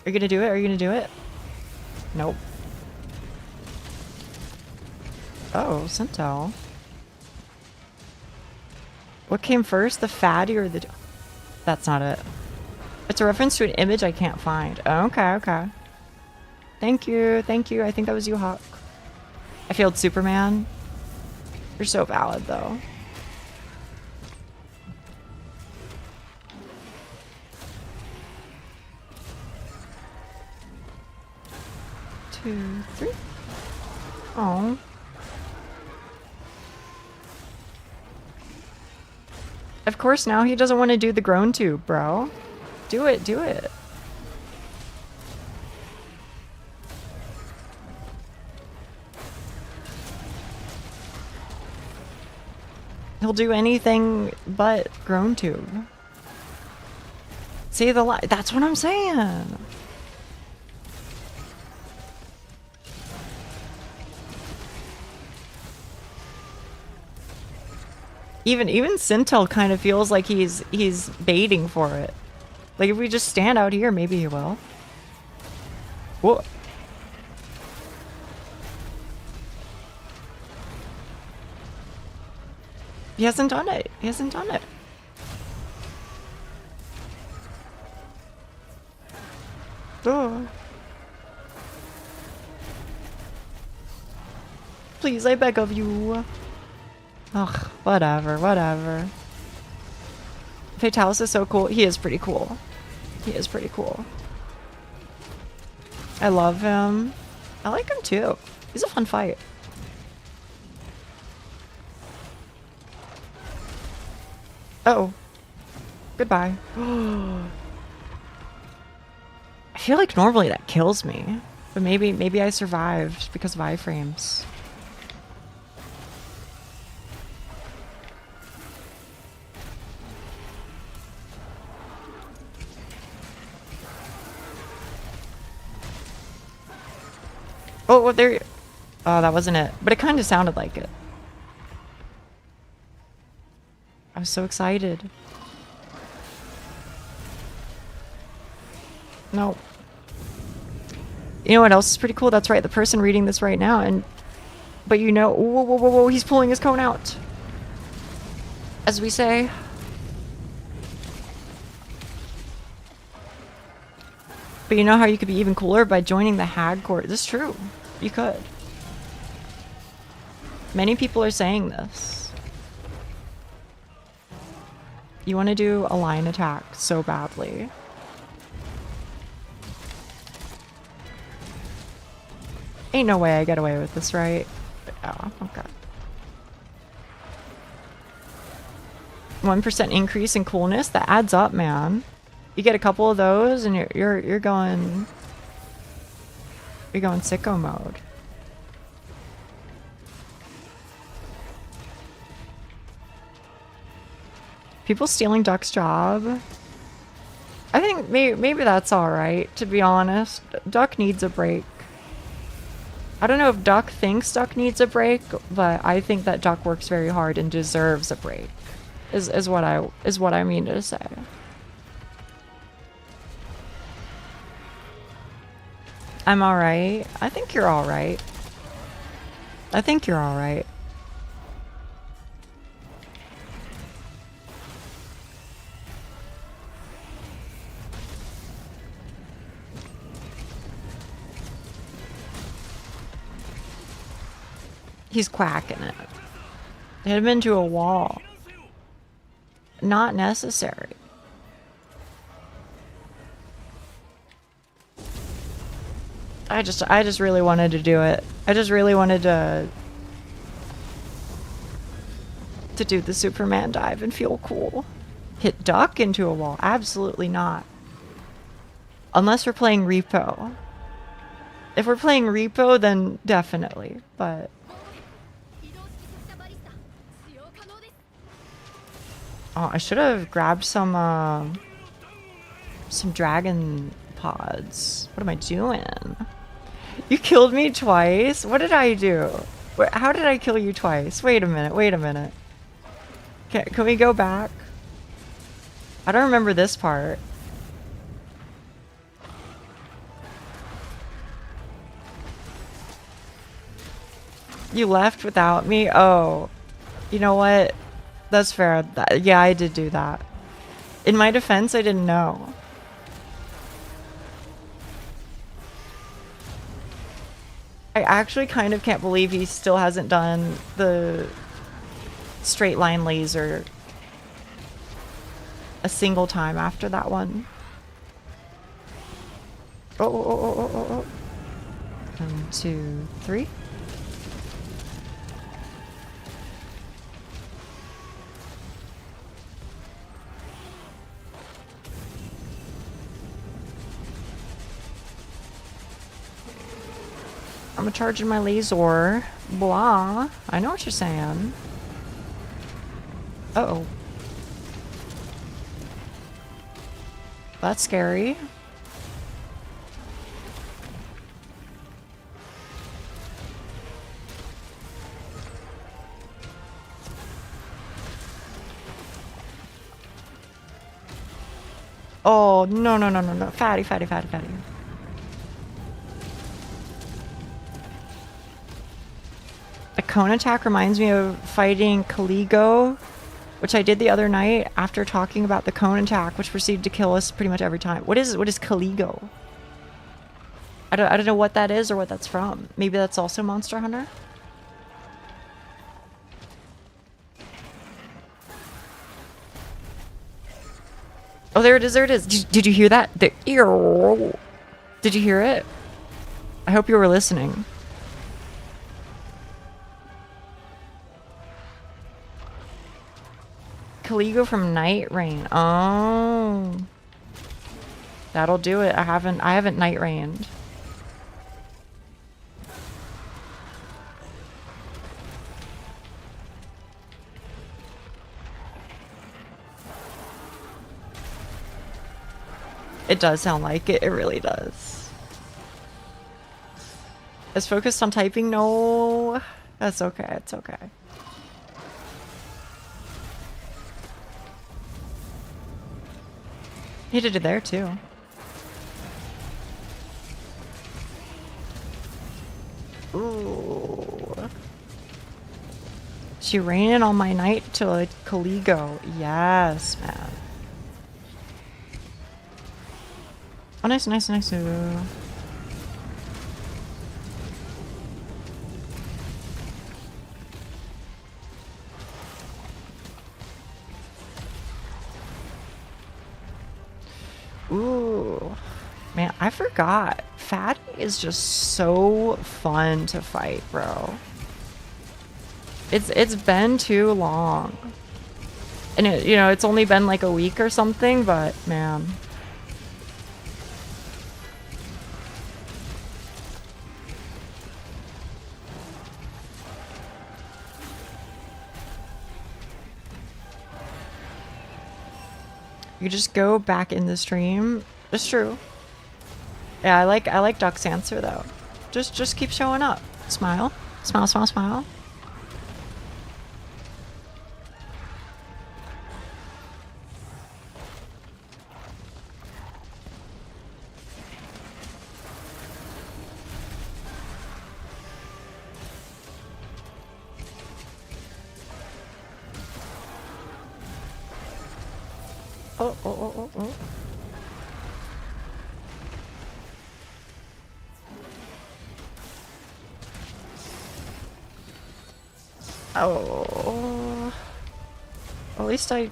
Are you gonna do it? Are you gonna do it? Nope. Oh, Sintel. What came first, the fatty or the... That's not it. It's a reference to an image I can't find. Oh, okay. Thank you. I think that was you, Hawk. I failed Superman. You're so valid, though. 2, 3. Oh. Of course now he doesn't want to do the groan tube, bro. Do it, do it. He'll do anything but groan tube. See the line? That's what I'm saying. Even Sintel kind of feels like he's baiting for it. Like if we just stand out here, maybe he will. Whoa. He hasn't done it. He hasn't done it. Oh. Please, I beg of you. Ugh, whatever, whatever. Fatalis is so cool. He is pretty cool. He is pretty cool. I love him. I like him too. He's a fun fight. Uh-oh. Goodbye. I feel like normally that kills me. But maybe I survived because of iframes. Oh, well, there. Oh, that wasn't it. But it kind of sounded like it. I was so excited. No. You know what else is pretty cool? That's right, the person reading this right now, and but you know, whoa, whoa, whoa, whoa, he's pulling his cone out, as we say. But you know how you could be even cooler by joining the Hag Court? This is true. You could. Many people are saying this. You want to do a line attack so badly. Ain't no way I get away with this, right? Oh, okay. 1% increase in coolness, that adds up, man. You get a couple of those and you're going sicko mode. People stealing Duck's job. I think maybe that's all right, to be honest. Duck needs a break. I don't know if Duck thinks Duck needs a break, but I think that Duck works very hard and deserves a break. Is what I mean to say. I'm alright. I think you're alright. I think you're alright. He's quacking it. Hit him into a wall. Not necessary. I just really wanted to do it. I just really wanted to do the Superman dive and feel cool. Hit Duck into a wall? Absolutely not. Unless we're playing Repo. If we're playing Repo, then definitely. But oh, I should have grabbed some dragon pods. What am I doing? You killed me twice? What did I do? How did I kill you twice? Wait a minute, wait a minute. Can we go back? I don't remember this part. You left without me? Oh. You know what? That's fair. Yeah, I did do that. In my defense, I didn't know. I actually kind of can't believe he still hasn't done the straight line laser a single time after that one. Oh, oh, oh, oh, oh, oh. 1, 2, 3. I'm charging my laser. Blah. I know what you're saying. Uh-oh. That's scary. Oh, no, no, no, no, no. Fatty, fatty, fatty, fatty. A cone attack reminds me of fighting Caligo, which I did the other night after talking about the cone attack, which proceeded to kill us pretty much every time. What is Caligo? I don't know what that is or what that's from. Maybe that's also Monster Hunter? Oh, there it is, there it is. Did you hear that? The ear. Did you hear it? I hope you were listening. Caligo from Night Rain. Oh. That'll do it. I haven't Night Rained. It does sound like it. It really does. Is focused on typing? No. That's okay. It's okay. He did it there too. Ooh. She ran on my night to like Caligo. Yes, man. Oh, nice, nice, nice. Ooh. Man, I forgot. Fatty is just so fun to fight, bro. It's been too long. And it, you know, it's only been like a week or something, but man. You just go back in the stream. It's true. Yeah, I like Duck's answer though. Just keep showing up. Smile. Smile, smile, smile. Oh, oh, oh, oh, oh. Oh. At least I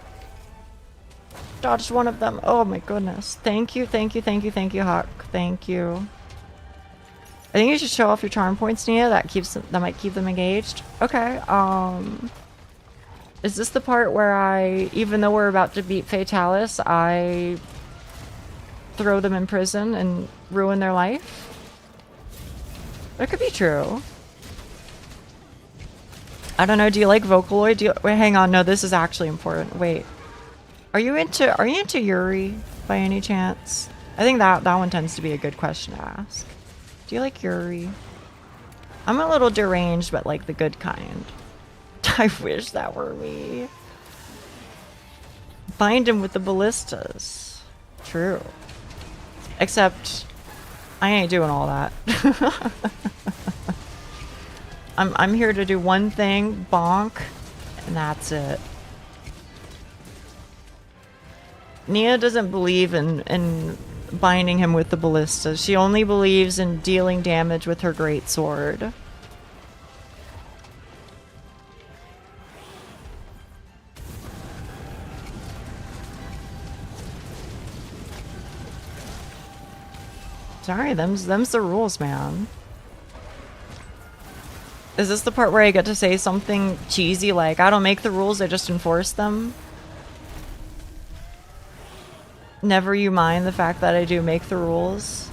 dodged one of them. Oh my goodness. Thank you, thank you, thank you, thank you, Hawk. Thank you. I think you should show off your charm points, Nia. That might keep them engaged. Okay, is this the part where I, even though we're about to beat Fatalis, I throw them in prison and ruin their life? That could be true. I don't know, do you like Vocaloid? Wait, hang on, no, this is actually important. Wait. Are you into Yuri by any chance? I think that one tends to be a good question to ask. Do you like Yuri? I'm a little deranged, but like the good kind. I wish that were me. Bind him with the ballistas. True. Except, I ain't doing all that. I'm here to do one thing, bonk, and that's it. Nia doesn't believe in binding him with the ballistas. She only believes in dealing damage with her great sword. Sorry, them's the rules, man. Is this the part where I get to say something cheesy like, I don't make the rules, I just enforce them? Never you mind the fact that I do make the rules.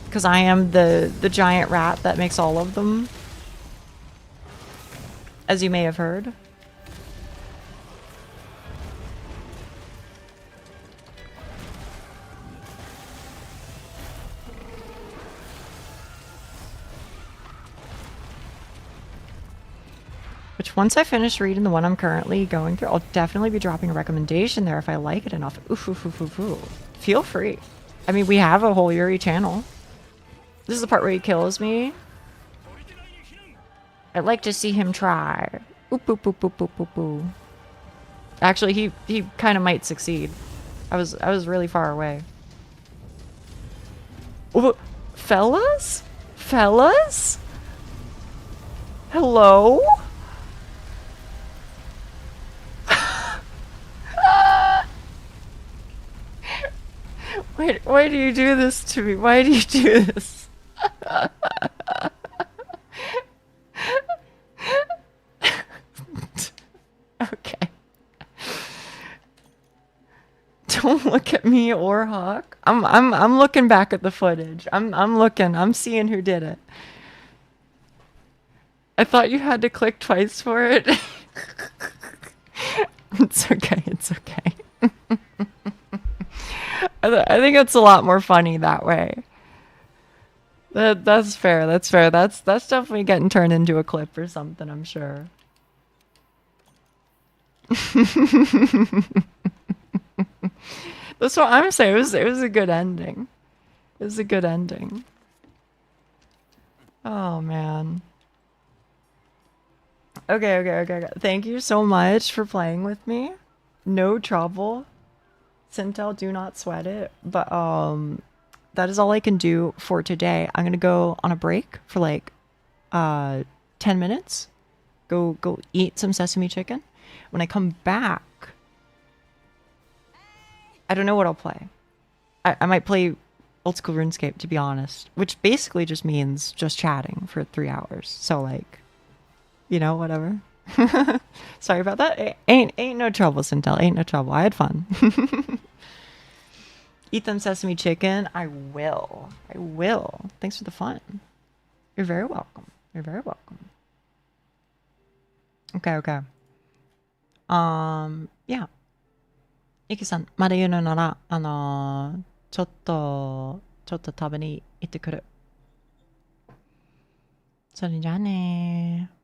Because I am the giant rat that makes all of them. As you may have heard. Which once I finish reading the one I'm currently going through, I'll definitely be dropping a recommendation there if I like it enough. Oof, oof, oof, oof, oof. Feel free. I mean, we have a whole Yuri channel. This is the part where he kills me. I'd like to see him try. Oop, oop, oop, oop, oop, oop, oop. Actually, he kind of might succeed. I was really far away. Ooh, fellas? Fellas? Hello? Why do you do this to me? Why do you do this? Okay. Don't look at me or Hawk. I'm looking back at the footage. I'm looking. I'm seeing who did it. I thought you had to click twice for it. It's okay. It's okay. I think it's a lot more funny that way. That's fair. That's fair. That's definitely getting turned into a clip or something, I'm sure. That's what I'm saying. It was a good ending. It was a good ending. Oh man. Okay. Thank you so much for playing with me. No trouble. Sintel, do not sweat it. But that is all I can do for today. I'm gonna go on a break for like 10 minutes. Go eat some sesame chicken. When I come back, I don't know what I'll play. I might play old school RuneScape, to be honest, which basically just means just chatting for 3 hours. So like, you know, whatever. Sorry about that. Ain't no trouble, Sintel. Ain't no trouble. I had fun. Eat them sesame chicken. I will. Thanks for the fun. You're very welcome. You're very welcome. Okay. Yeah. ゆきさん、まだ言うのなら、ちょっと食べに行ってくる。それじゃあねー。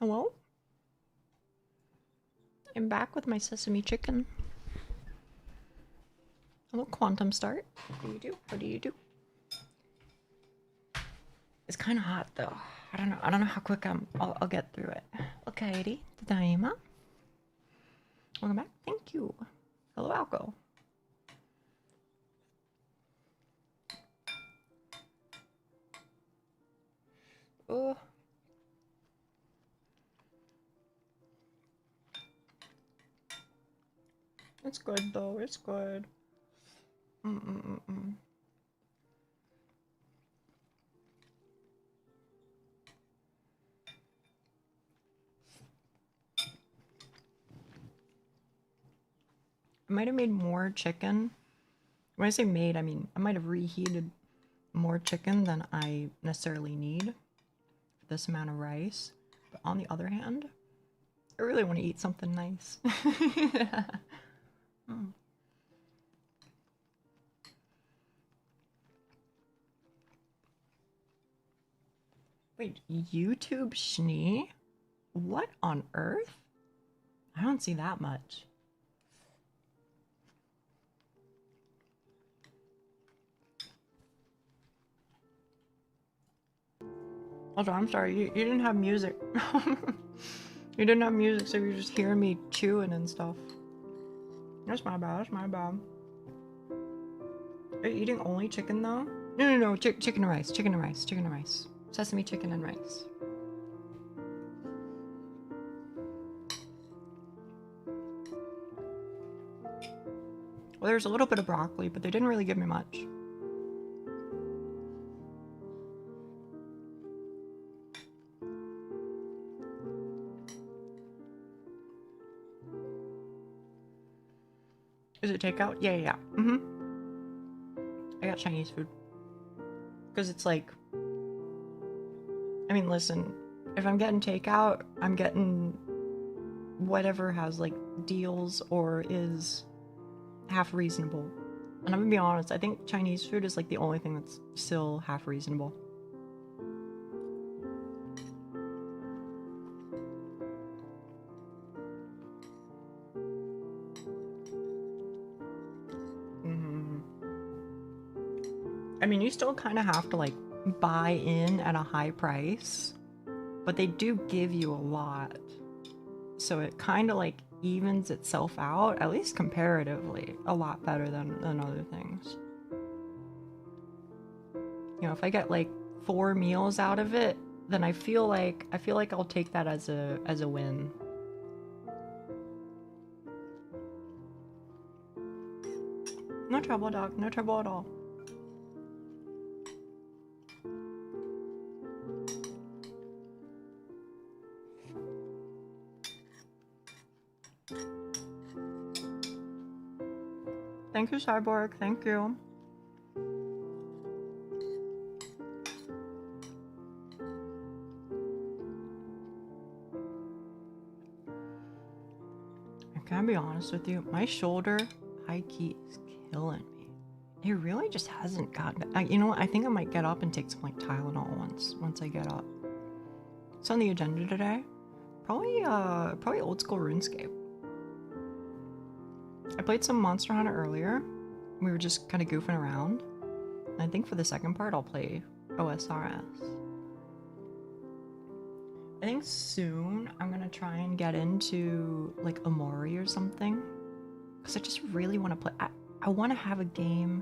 Hello? I'm back with my sesame chicken. Hello, Quantum Start. What do you do? What do you do? It's kind of hot though. I don't know how quick I'll get through it. Okay, tadaima. Welcome back. Thank you. Hello, Alco. Oh. It's good though. It's good. I might have made more chicken. When I say made, I mean I might have reheated more chicken than I necessarily need for this amount of rice. But on the other hand, I really want to eat something nice. Wait, YouTube Schnee? What on earth? I don't see that much. Also, I'm sorry, you didn't have music. You didn't have music, so you're just hearing me chewing and stuff. That's my bad, that's my bad. Are you eating only chicken though? No, chicken and rice, chicken and rice, chicken and rice. Sesame chicken and rice. Well, there's a little bit of broccoli, but they didn't really give me much. Is it takeout? Yeah. I got Chinese food. Because it's like... I mean, listen. If I'm getting takeout, I'm getting... whatever has, like, deals or is half reasonable. And I'm gonna be honest, I think Chinese food is, like, the only thing that's still half reasonable. I mean, you still kind of have to, like, buy in at a high price, but they do give you a lot. So it kind of, like, evens itself out, at least comparatively, a lot better than other things. You know, if I get, like, 4 meals out of it, then I feel like I'll take that as a win. No trouble, dog. No trouble at all. Thank you, Cyborg. Thank you. Can I be honest with you? My shoulder, high-key, is killing me. It really just hasn't gotten... you know what? I think I might get up and take some, like, Tylenol once I get up. What's on the agenda today? Probably old school RuneScape. I played some Monster Hunter earlier. We were just kind of goofing around. And I think for the second part, I'll play OSRS. I think soon I'm gonna try and get into, like, Omori or something. Because I just really want to play... I want to have a game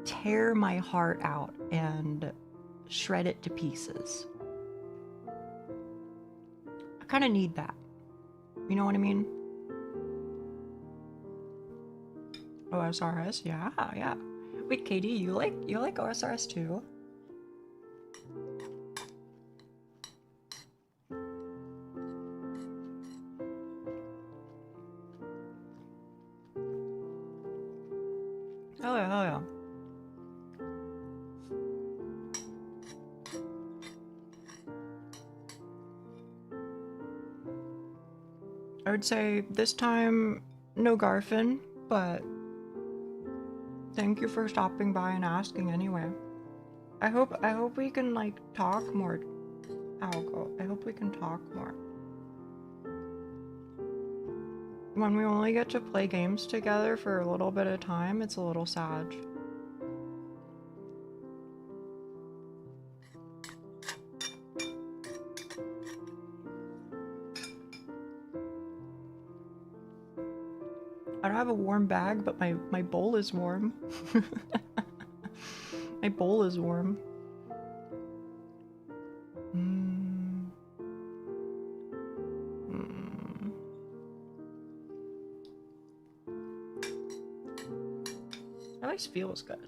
tear my heart out and shred it to pieces. I kind of need that. You know what I mean? OSRS, yeah. Wait, Katie, you like OSRS too? Hell yeah. I would say this time, no Garfin, but thank you for stopping by and asking anyway. I hope we can, like, talk more Algo. I hope we can talk more. When we only get to play games together for a little bit of time, it's a little sad. I don't have a warm bag, but my bowl is warm. My bowl is warm. At least feels good.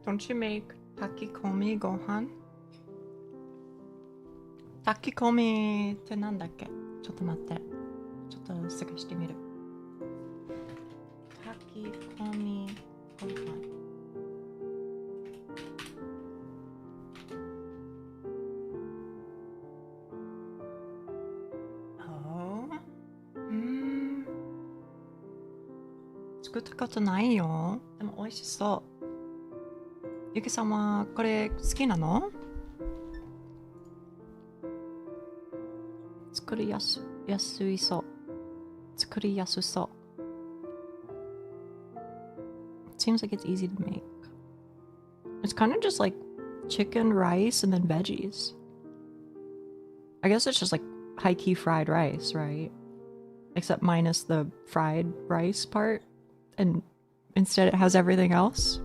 Don't you make takikomi gohan? Takikomi ってなんだっけ？ちょっと待って。ちょっと探してみる。Takikomi gohan. Oh? 作ったことないよ。でも美味しそう。ゆきさんはこれ好きなの？作りやすいそう。作りやすそう。It seems like it's easy to make. It's kind of just like chicken, rice, and then veggies. I guess it's just like high-key fried rice, right? Except minus the fried rice part. And instead it has everything else.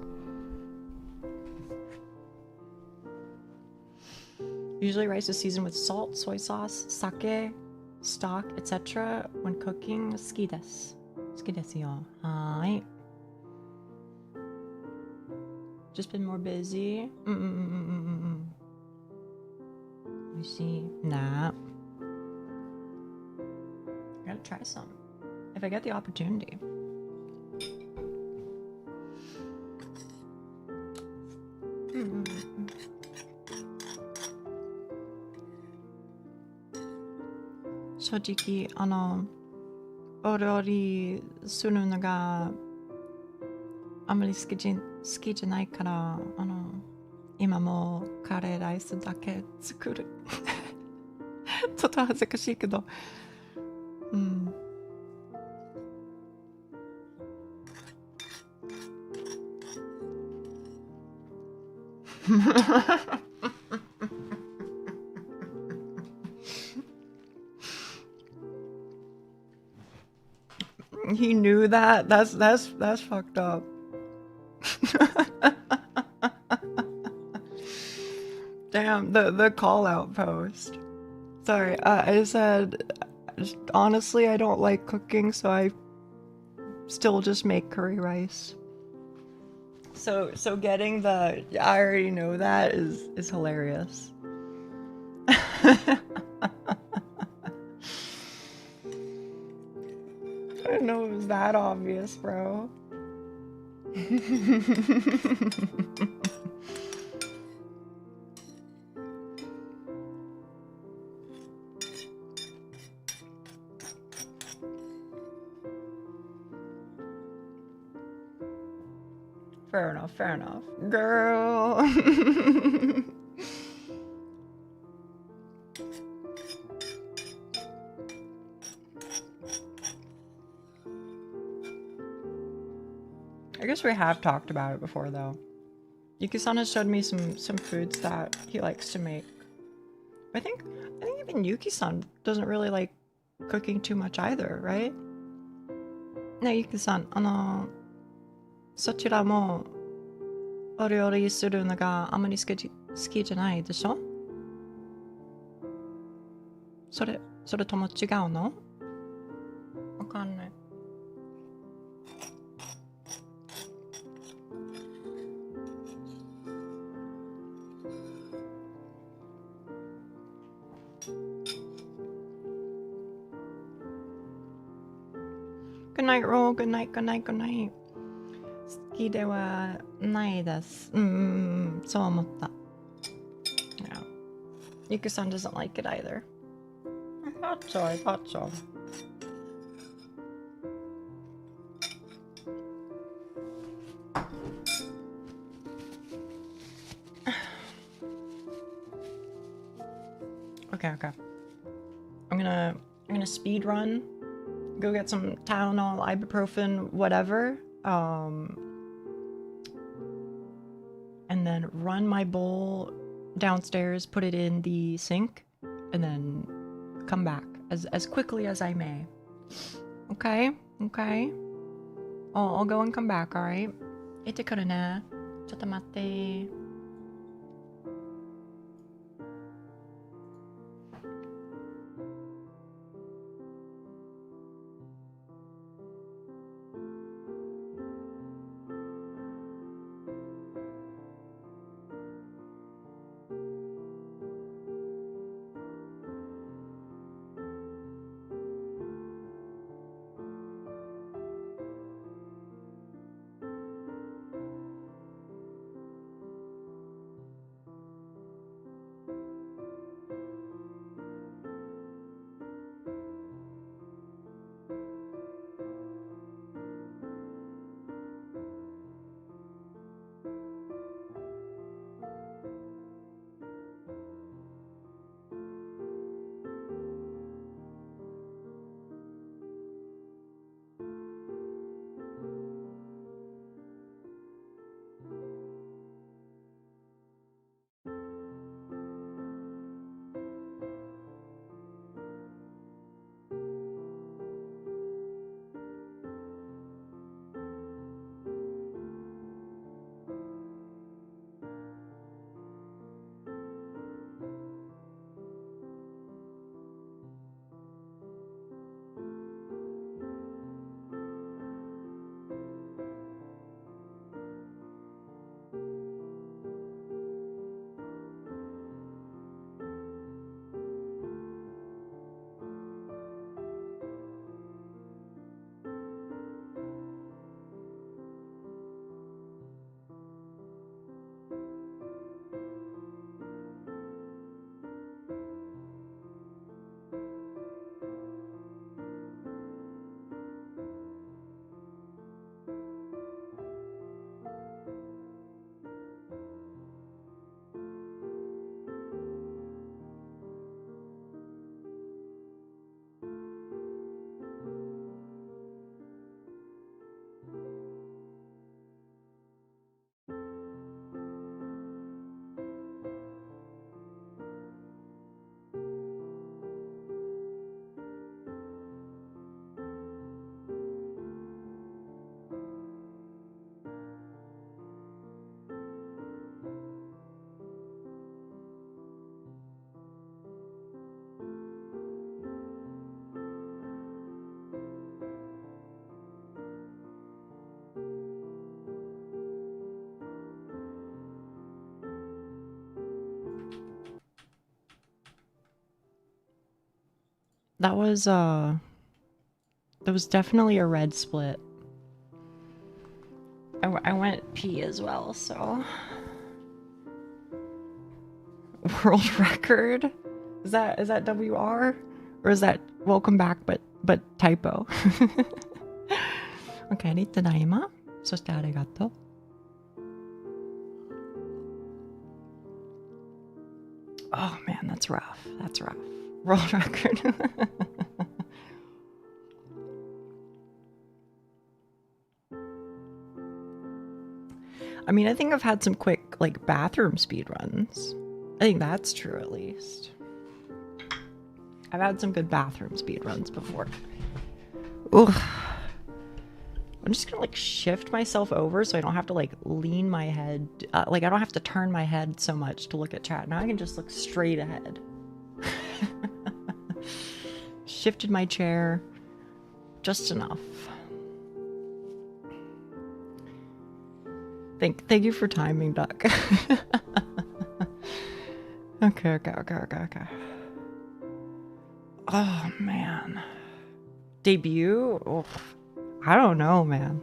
Usually rice is seasoned with salt, soy sauce, sake, stock, etc. When cooking, 好きです。好きですよ。はーい。Just been more busy. 美味しいな。I gotta try some. If I get the opportunity.正直お料理するのがあまり好きじゃないから今もカレーライスだけ作る。ちょっと恥ずかしいけど、He knew that. That's fucked up. Damn, the call out post. Sorry, I said honestly I don't like cooking, so I still just make curry rice. So getting the I already know that is hilarious. I didn't know it was that obvious, bro. Fair enough. Girl. I guess we have talked about it before, though. Yuki-san has showed me some foods that he likes to make. I think even Yuki-san doesn't really like cooking too much either, right? No, Yuki-san, そちらもお料理するのがあまり好きじゃないでしょ？それとも違うの？わかんない。Good night, Roll. Good night. 好きではないです。そう思った。Yuka-san doesn't like it either. I thought so, I thought so. Okay. I'm gonna speed run. Go get some Tylenol, ibuprofen, whatever. And then run my bowl downstairs, put it in the sink, and then come back as quickly as I may. Okay? I'll go and come back, alright? Ite kuru ne. Chotto matte. That was definitely a red split. I went pee as well, so world record? Is that WR? Or is that welcome back but typo? Okay, ただいま。そしてありがとう。Oh man, that's rough. That's rough. World record. I mean, I think I've had some quick, like, bathroom speed runs. I think that's true, at least. I've had some good bathroom speed runs before. Ugh. I'm just gonna, like, shift myself over so I don't have to, like, lean my head. Like, I don't have to turn my head so much to look at chat. Now I can just look straight ahead. Shifted my chair just enough. Thank you for timing, Duck. Okay. Oh man. Debut? Oh, I don't know, man.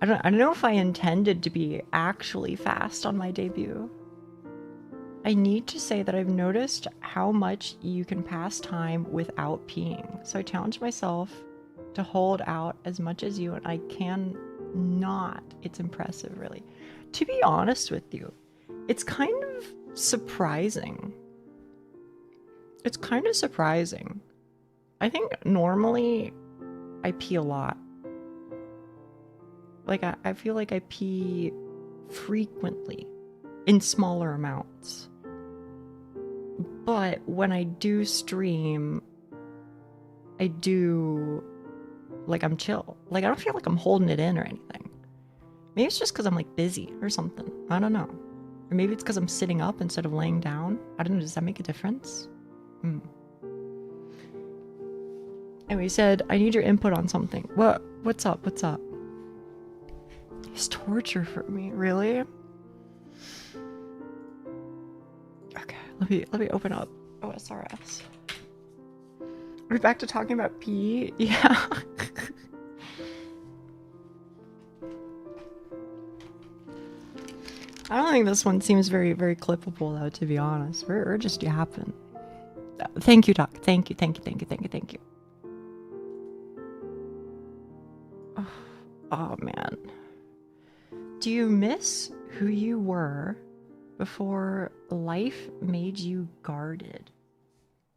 I don't know if I intended to be actually fast on my debut. I need to say that I've noticed how much you can pass time without peeing. So I challenge myself to hold out as much as you, and I can not. It's impressive, really. To be honest with you, it's kind of surprising. It's kind of surprising. I think normally I pee a lot. Like, I feel like I pee frequently in smaller amounts. But when I do stream, I do, like, I'm chill. Like, I don't feel like I'm holding it in or anything. Maybe it's just because I'm, like, busy or something. I don't know. Or maybe it's because I'm sitting up instead of laying down. I don't know. Does that make a difference? Anyway, he said, I need your input on something. What's up? What's up? It's torture for me. Really? Okay, let me open up OSRS. Are we back to talking about pee? Yeah. I don't think this one seems very, very clippable, though, to be honest. We're just yapping. Thank you, Doc. Thank you. Oh, man. Do you miss who you were before life made you guarded?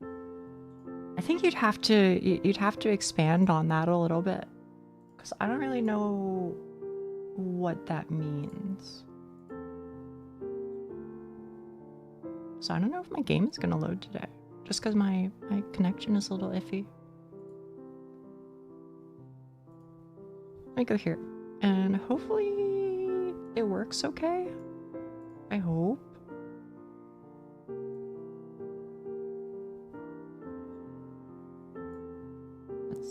I think you'd have to expand on that a little bit, because I don't really know what that means. So I don't know if my game is gonna load today, just because my connection is a little iffy. Let me go here, and hopefully it works okay. I hope.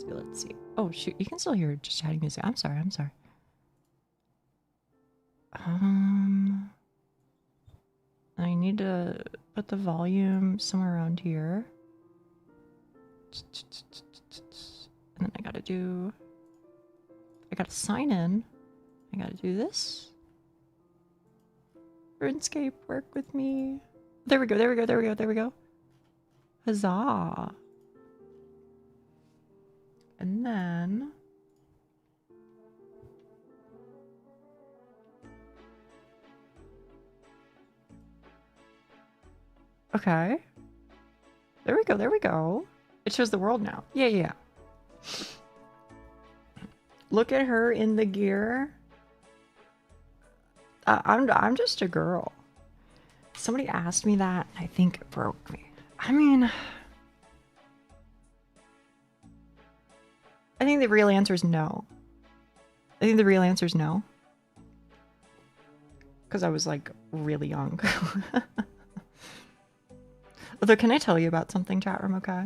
Let's see. Oh shoot, you can still hear just chatting music. I'm sorry. I need to put the volume somewhere around here. And then I gotta sign in. I gotta do this. RuneScape, work with me. There we go. Huzzah. And then okay. There we go. It shows the world now. Yeah. Look at her in the gear. I'm just a girl. Somebody asked me that, and I think it broke me. I mean, I think the real answer is no. Because I was, like, really young. Although, can I tell you about something, chat room, okay?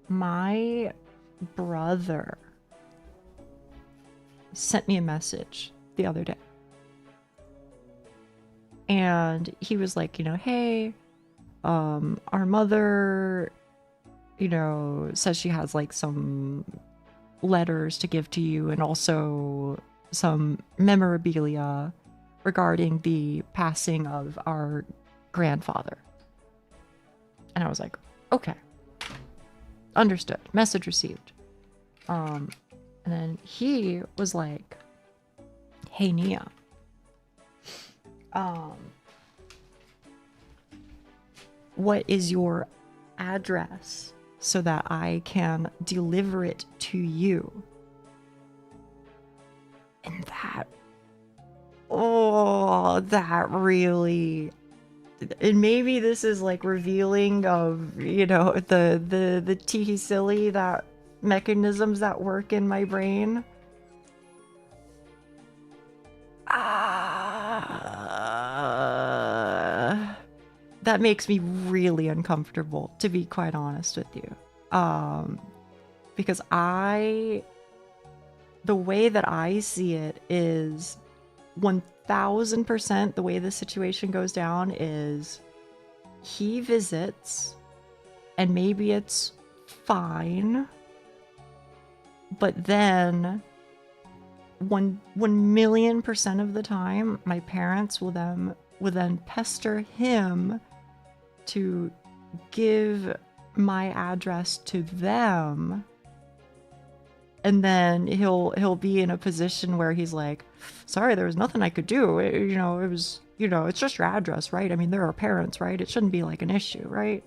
My brother sent me a message the other day. And he was like, hey, our mother, says she has like some letters to give to you and also some memorabilia regarding the passing of our grandfather. And I was like, okay. Understood. Message received. And then he was like, hey, Nia. What is your address so that I can deliver it to you? And that really, and maybe this is like revealing of, the tee silly, that mechanisms that work in my brain. That makes me really uncomfortable, to be quite honest with you. Because the way that I see it is 1000% the way the situation goes down is he visits and maybe it's fine, but then 1,000,000% of the time, my parents will then pester him to give my address to them, and then he'll be in a position where he's like, sorry, there was nothing I could do. You know, it was, you know, it's just your address, right? I mean, they're our parents, right? It shouldn't be like an issue, right?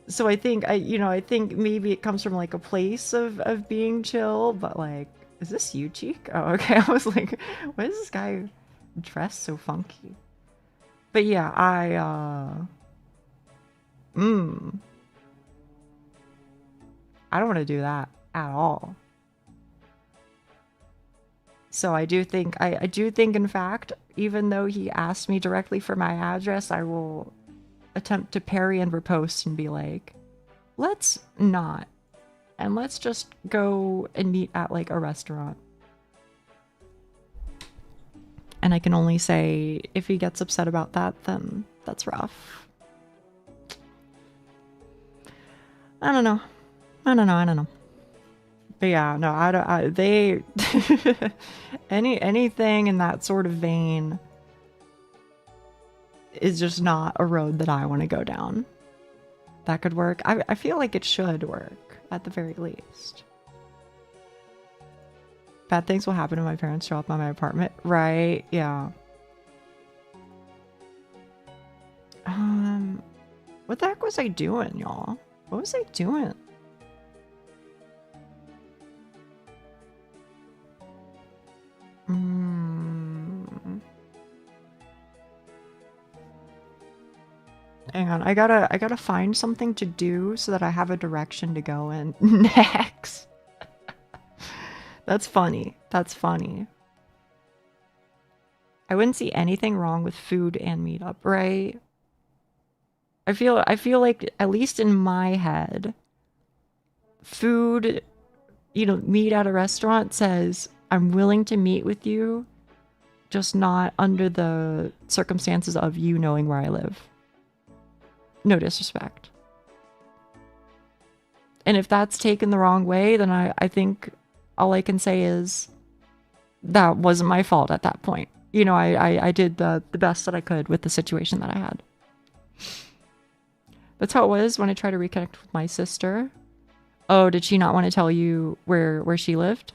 So I think I think maybe it comes from like a place of being chill, but like, is this you, Cheek? Oh, okay. I was like, why is this guy dressed so funky? But yeah, I don't want to do that at all. So I do think in fact, even though he asked me directly for my address, I will attempt to parry and riposte and be like, let's not. And let's just go and meet at like a restaurant. And I can only say, if he gets upset about that, then that's rough. I don't know. But yeah, no, they, anything in that sort of vein is just not a road that I want to go down. That could work. I feel like it should work, at the very least. Bad things will happen when my parents show up at my apartment. Right, yeah. What the heck was I doing, y'all? What was I doing? Hang on, I gotta find something to do so that I have a direction to go in next. That's funny. That's funny. I wouldn't see anything wrong with food and meetup, right? I feel like, at least in my head, food, you know, meet at a restaurant says, I'm willing to meet with you, just not under the circumstances of you knowing where I live. No disrespect. And if that's taken the wrong way, then I think all I can say is that wasn't my fault at that point. You know, I did the best that I could with the situation that I had. That's how it was when I tried to reconnect with my sister. Oh, did she not want to tell you where she lived?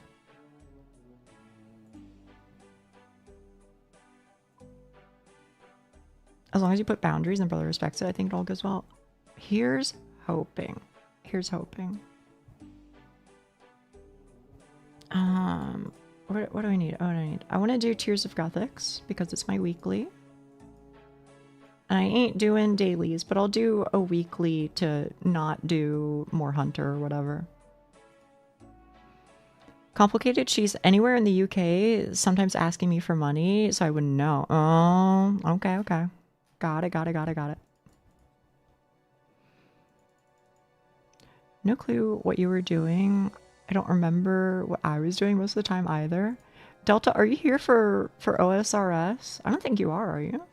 As long as you put boundaries and brother respects it, I think it all goes well. Here's hoping. Here's hoping. What do I need? Oh, what do I need? I want to do Tears of Gothics because it's my weekly. And I ain't doing dailies, but I'll do a weekly to not do more Hunter or whatever. Complicated. She's anywhere in the UK, sometimes asking me for money, so I wouldn't know. Oh, okay. Got it. No clue what you were doing. I don't remember what I was doing most of the time either. Delta, are you here for OSRS? I don't think you are you?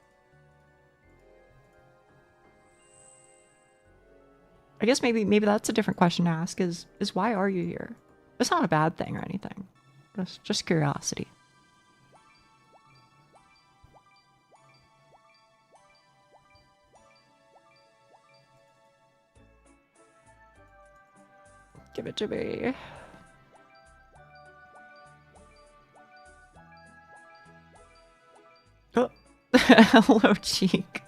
I guess maybe that's a different question to ask is why are you here? It's not a bad thing or anything. Just curiosity. Give it to me. Oh, hello, Cheek.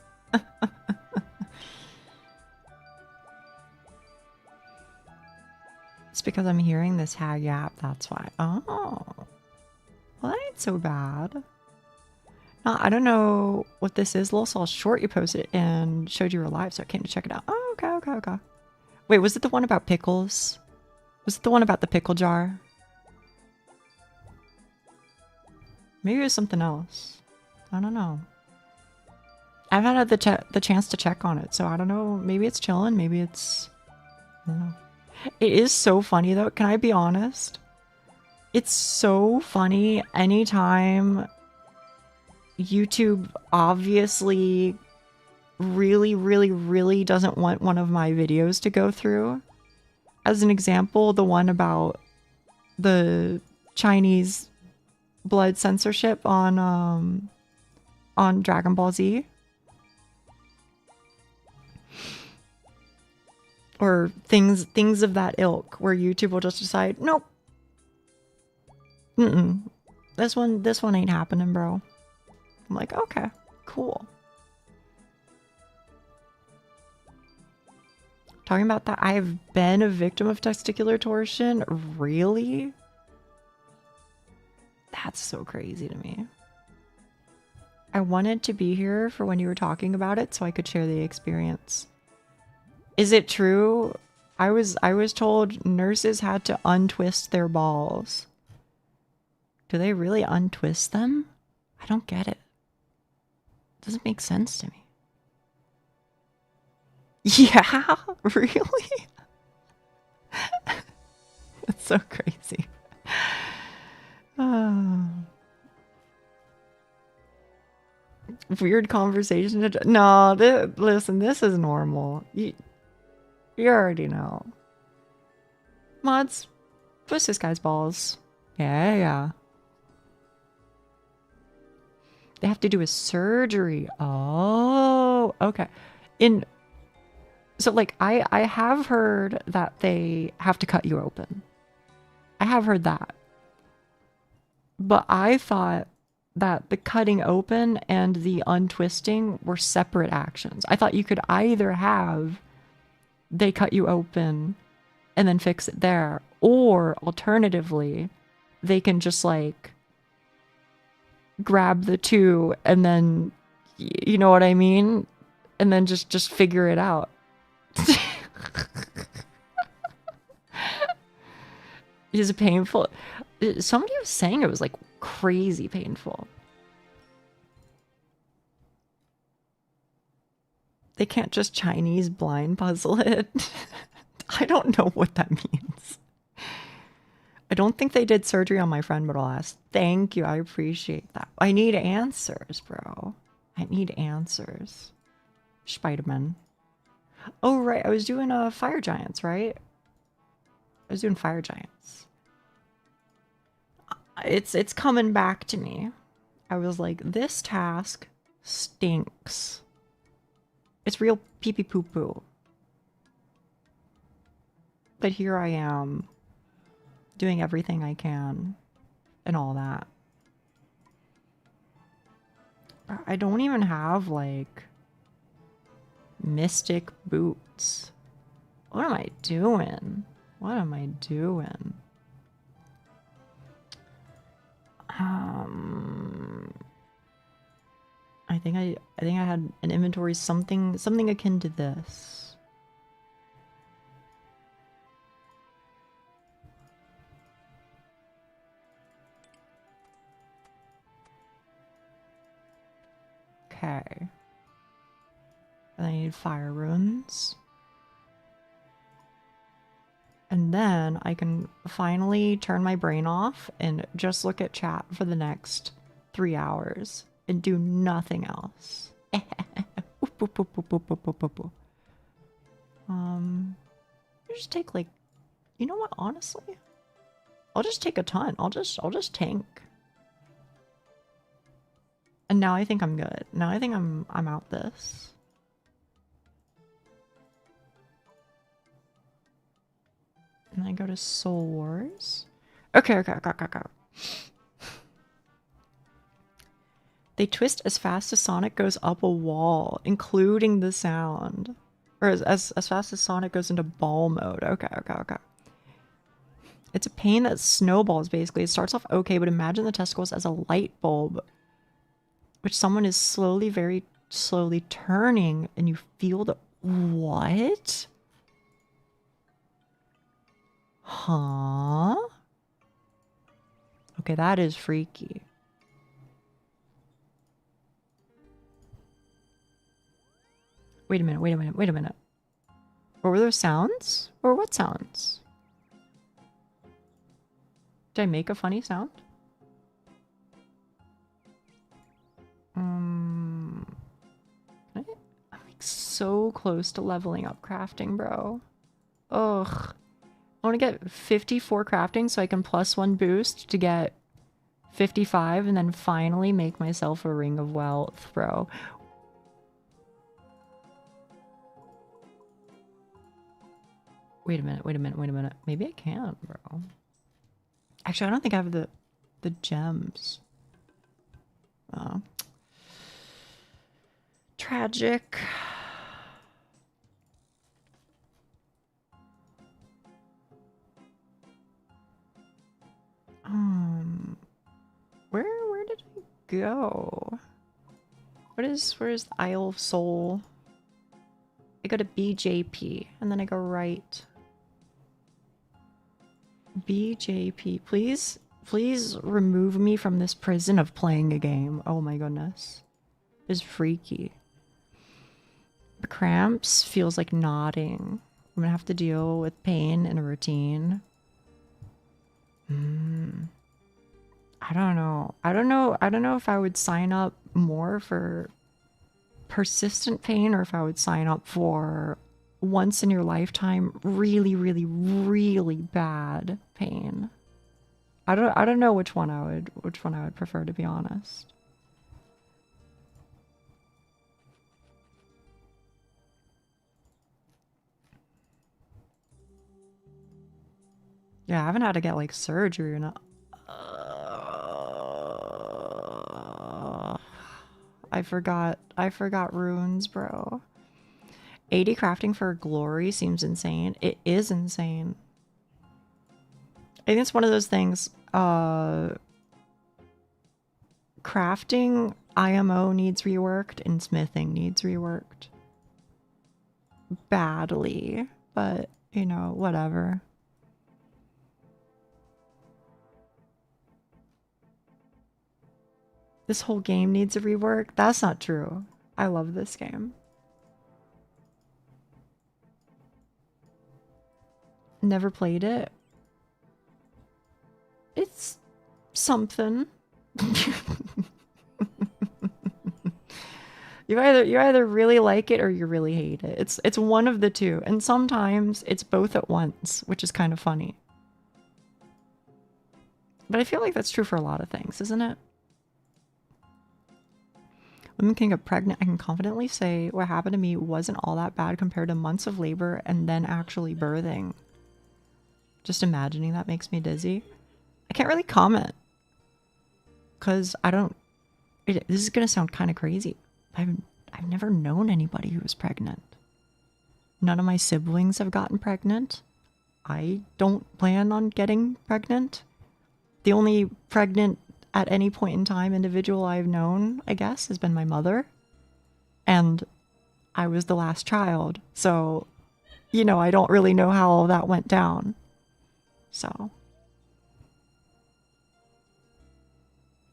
It's because I'm hearing this hag yap, that's why. Oh. Well, that ain't so bad. No, I don't know what this is. Lil saw a short you posted and showed you were live, so I came to check it out. Oh, okay. Wait, was it the one about pickles? Was it the one about the pickle jar? Maybe it was something else. I don't know. I haven't had the chance to check on it, so I don't know. Maybe it's chilling. Maybe it's... I don't know. It is so funny, though. Can I be honest? It's so funny anytime YouTube obviously really doesn't want one of my videos to go through. As an example, the one about the Chinese blood censorship on Dragon Ball Z. Or things of that ilk, where YouTube will just decide, nope. This one ain't happening, bro. I'm like, okay, cool. Talking about that, I have been a victim of testicular torsion. Really? That's so crazy to me. I wanted to be here for when you were talking about it so I could share the experience. Is it true? I was told nurses had to untwist their balls. Do they really untwist them? I don't get it. It doesn't make sense to me. Yeah, really? That's so crazy. Weird conversation. No, listen, this is normal. You already know. Mods, twist this guy's balls. Yeah. They have to do a surgery. Oh, okay. So like I have heard that they have to cut you open. I have heard that. But I thought that the cutting open and the untwisting were separate actions. I thought you could either have they cut you open and then fix it there, or alternatively, they can just like grab the two and then, you know what I mean? And then just figure it out. Is it painful? Somebody was saying it was like crazy painful. They can't just Chinese blind puzzle it. I don't know what that means. I don't think they did surgery on my friend, but I'll ask. Thank you. I appreciate that. I need answers, bro. I need answers. Spider-Man. Oh, right. I was doing Fire Giants, right? I was doing Fire Giants. It's coming back to me. I was like, this task stinks. It's real pee-pee poo-poo. But here I am, doing everything I can and all that. I don't even have, like, mystic boots. What am I doing? What am I doing? I think I had an inventory something akin to this. Okay. And I need fire runes. And then I can finally turn my brain off and just look at chat for the next 3 hours and do nothing else. Just take like, you know what, honestly? I'll just take a ton. I'll just tank. And now I think I'm good. Now I think I'm out this. And I go to Soul Wars. Okay. They twist as fast as Sonic goes up a wall, including the sound. Or as fast as Sonic goes into ball mode. Okay. It's a pain that snowballs, basically. It starts off okay, but imagine the testicles as a light bulb, which someone is very slowly turning, and you feel the... What? Huh? Okay, that is freaky. Wait a minute. What were those sounds? Or what sounds? Did I make a funny sound? I'm like so close to leveling up crafting, bro. Ugh. I want to get 54 crafting so I can +1 boost to get 55 and then finally make myself a ring of wealth, bro. Wait a minute. Maybe I can, bro. Actually, I don't think I have the gems. Oh. Tragic. Where did I go? Where's the Isle of Soul? I go to BJP and then I go right. BJP, please remove me from this prison of playing a game. Oh my goodness. It's freaky. The cramps feels like nodding. I'm gonna have to deal with pain in a routine. I don't know. I don't know if I would sign up more for persistent pain or if I would sign up for once in your lifetime really bad pain. I don't know which one I would prefer, to be honest. Yeah, I haven't had to get like surgery or not. I forgot runes, bro. 80 crafting for glory seems insane. It is insane. I think it's one of those things. Crafting IMO needs reworked and smithing needs reworked. Badly. But, you know, whatever. This whole game needs a rework. That's not true. I love this game. Never played it. It's something. You either really like it or you really hate it. It's one of the two, and sometimes it's both at once, which is kind of funny. But I feel like that's true for a lot of things, isn't it? Women can get pregnant. I can confidently say what happened to me wasn't all that bad compared to months of labor and then actually birthing. Just imagining that makes me dizzy. I can't really comment because I don't. This is gonna sound kind of crazy. I've never known anybody who was pregnant. None of my siblings have gotten pregnant. I don't plan on getting pregnant. The only pregnant at any point in time individual I've known, I guess, has been my mother. And I was the last child. So, you know, I don't really know how all that went down. So.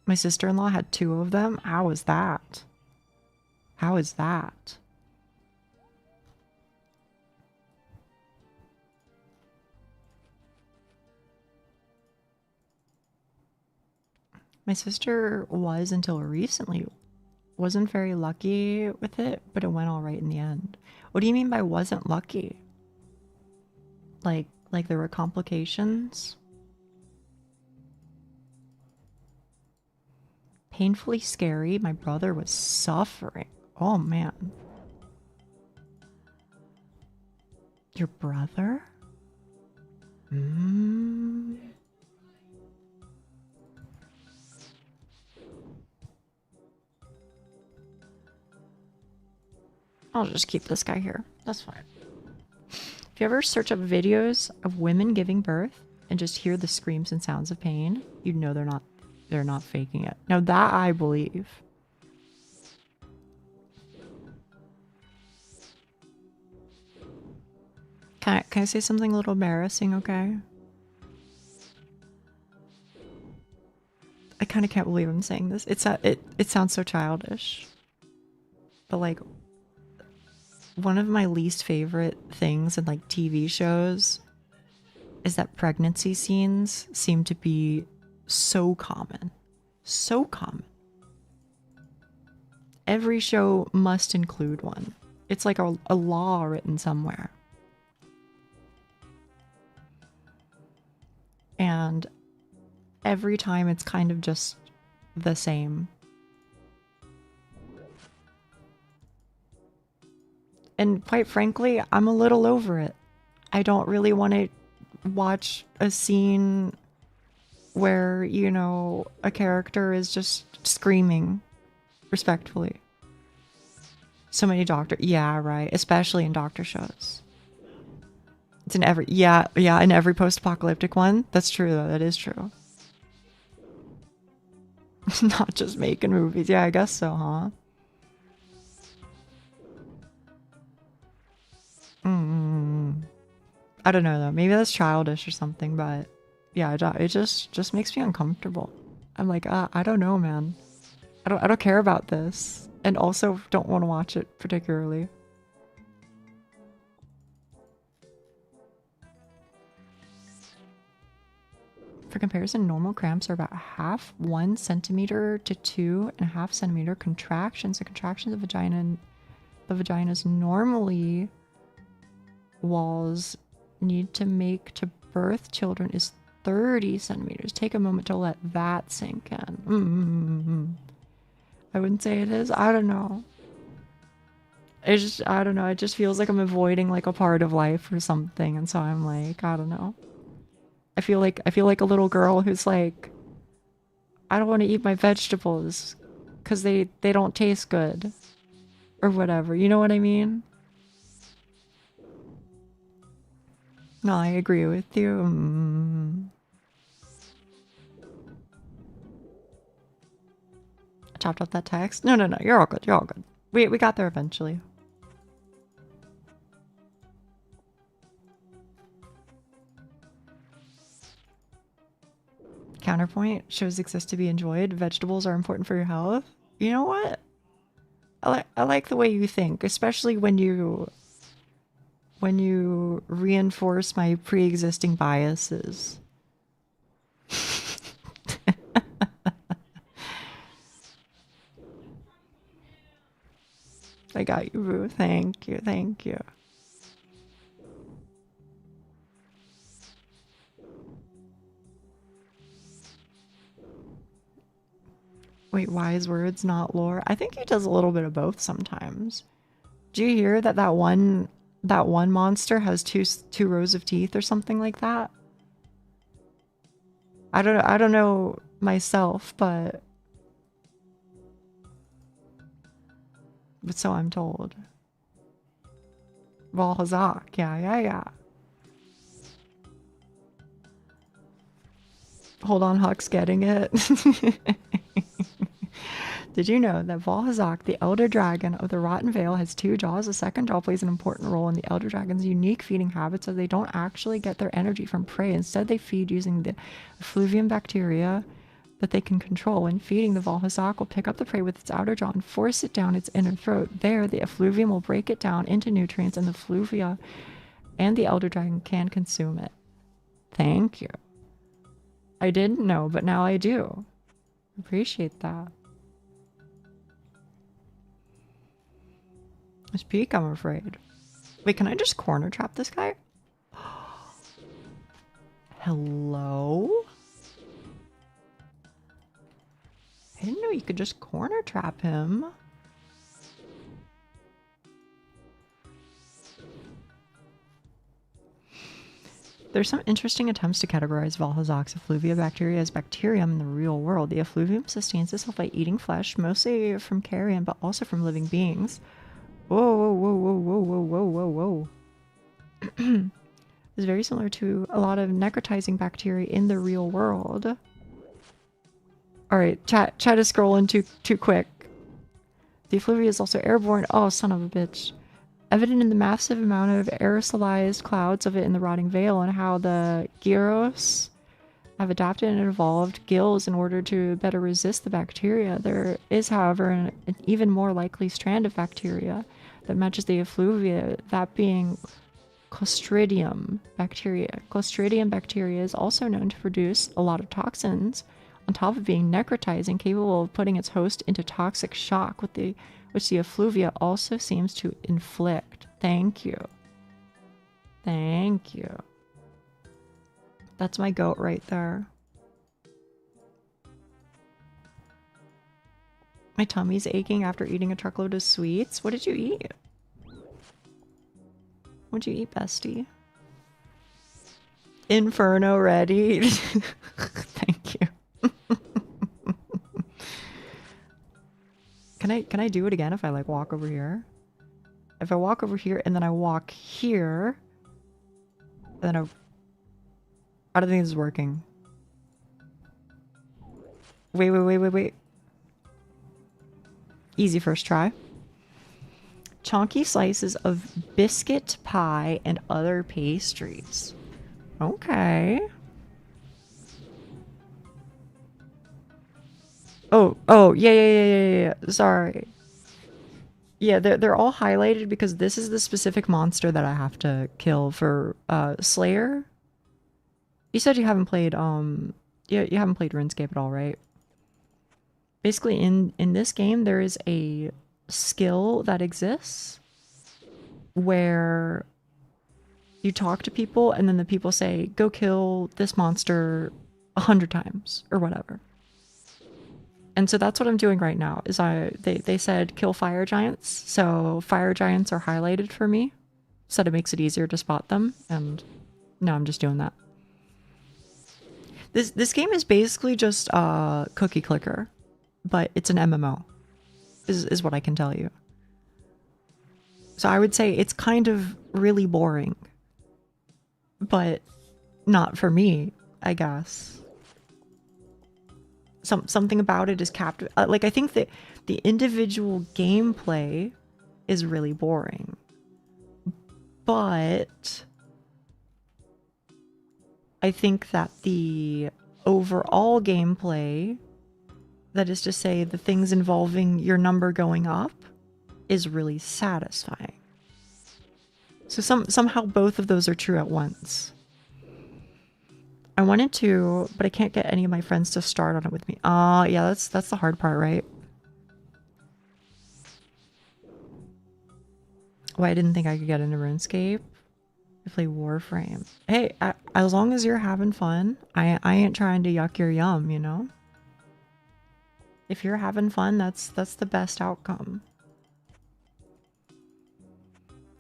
My sister-in-law had 2 of them. How is that? How is that? My sister was, until recently, wasn't very lucky with it, but it went all right in the end. What do you mean by wasn't lucky? Like there were complications? Painfully scary. My brother was suffering. Oh man. Your brother? I'll just keep this guy here. That's fine. If you ever search up videos of women giving birth and just hear the screams and sounds of pain, you'd know they're not faking it. Now that I believe. Can I say something a little embarrassing, okay? I kind of can't believe I'm saying this. It sounds so childish. But like, one of my least favorite things in like TV shows is that pregnancy scenes seem to be so common. So common. Every show must include one. It's like a law written somewhere. And every time it's kind of just the same. And quite frankly, I'm a little over it. I don't really want to watch a scene where, you know, a character is just screaming respectfully. So many doctor, yeah, right, especially in doctor shows. It's in every, yeah, in every post-apocalyptic one. That's true, though. That is true. Not just making movies. Yeah, I guess so, huh? I don't know, though. Maybe that's childish or something, but yeah, it just makes me uncomfortable. I'm like, I don't know, man. I don't care about this, and also don't want to watch it particularly. For comparison, normal cramps are about half 1 centimeter to 2.5 centimeter contractions. The contractions of the vagina's normally walls need to make to birth children is 30 centimeters. Take a moment to let that sink in. I wouldn't say it is. I don't know. It's just, I don't know. It just feels like I'm avoiding like a part of life or something. And so I'm like, I don't know. I feel like a little girl who's like, I don't want to eat my vegetables because they don't taste good or whatever. You know what I mean? No, I agree with you. I chopped up that text. No, you're all good. You're all good. We got there eventually. Counterpoint, shows exist to be enjoyed. Vegetables are important for your health. You know what? I like the way you think, especially when you reinforce my pre-existing biases. I got you, boo. Thank you. Thank you. Wait, wise words, not lore. I think he does a little bit of both sometimes. Do you hear that one monster has two rows of teeth or something like that? I don't know myself, but so I'm told. Valhazak, yeah. Hold on, Huck's getting it. Did you know that Valhazak, the elder dragon of the Rotten Vale, has 2 jaws? The second jaw plays an important role in the elder dragon's unique feeding habits, as they don't actually get their energy from prey. Instead, they feed using the effluvium bacteria that they can control. When feeding, the Valhazak will pick up the prey with its outer jaw and force it down its inner throat. There, the effluvium will break it down into nutrients, and the fluvia and the elder dragon can consume it. Thank you. I didn't know, but now I do. Appreciate that. It's peak, I'm afraid. Wait, can I just corner trap this guy? Hello? I didn't know you could just corner trap him. There's some interesting attempts to categorize Valhazak's effluvia bacteria as bacterium in the real world. The effluvium sustains itself by eating flesh, mostly from carrion, but also from living beings. Whoa. It's very similar to a lot of necrotizing bacteria in the real world. Alright, chat is scrolling too quick. The effluvia is also airborne. Oh, son of a bitch. Evident in the massive amount of aerosolized clouds of it in the rotting veil, and how the gyros have adapted and evolved gills in order to better resist the bacteria. There is, however, an even more likely strand of bacteria that matches the effluvia, that being Clostridium bacteria. Clostridium bacteria is also known to produce a lot of toxins, on top of being necrotizing, capable of putting its host into toxic shock, which the effluvia also seems to inflict. Thank you. Thank you. That's my goat right there. My tummy's aching after eating a truckload of sweets. What did you eat? What'd you eat, bestie? Inferno ready. Thank you. Can I do it again if I like walk over here? If I walk over here and then I walk here, then I don't think this is working. Wait. Easy first try. Chunky slices of biscuit pie and other pastries. Okay. Oh, yeah. Sorry. Yeah, they're all highlighted because this is the specific monster that I have to kill for Slayer. You said you haven't played you haven't played RuneScape at all, right? Basically in this game there is a skill that exists where you talk to people and then the people say go kill this monster 100 times or whatever. And so that's what I'm doing right now is they said kill fire giants. So fire giants are highlighted for me so that it makes it easier to spot them, and now I'm just doing that. This game is basically just cookie clicker, but it's an MMO is what I can tell you. So I would say it's kind of really boring, but not for me, I guess. Something about it is captive. Like, I think that the individual gameplay is really boring, but I think that the overall gameplay, that is to say the things involving your number going up, is really satisfying. So somehow both of those are true at once. I wanted to, but I can't get any of my friends to start on it with me. Yeah, that's the hard part, right? Well, I didn't think I could get into RuneScape. I play Warframe. Hey, as long as you're having fun, I ain't trying to yuck your yum, you know? If you're having fun, that's the best outcome.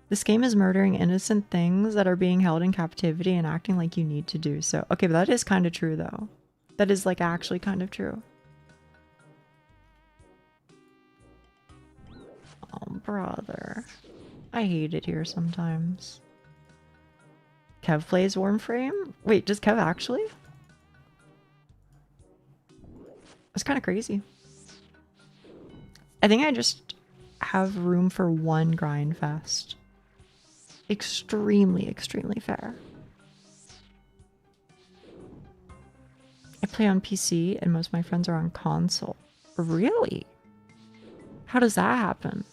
This game is murdering innocent things that are being held in captivity and acting like you need to do so. Okay, but that is kind of true, though. That is, like, actually kind of true. Oh, brother. I hate it here sometimes. Kev plays Warframe? Wait, does Kev actually? That's kind of crazy. I think I just have room for one grind fest. Extremely fair. I play on PC and most of my friends are on console. Really? How does that happen?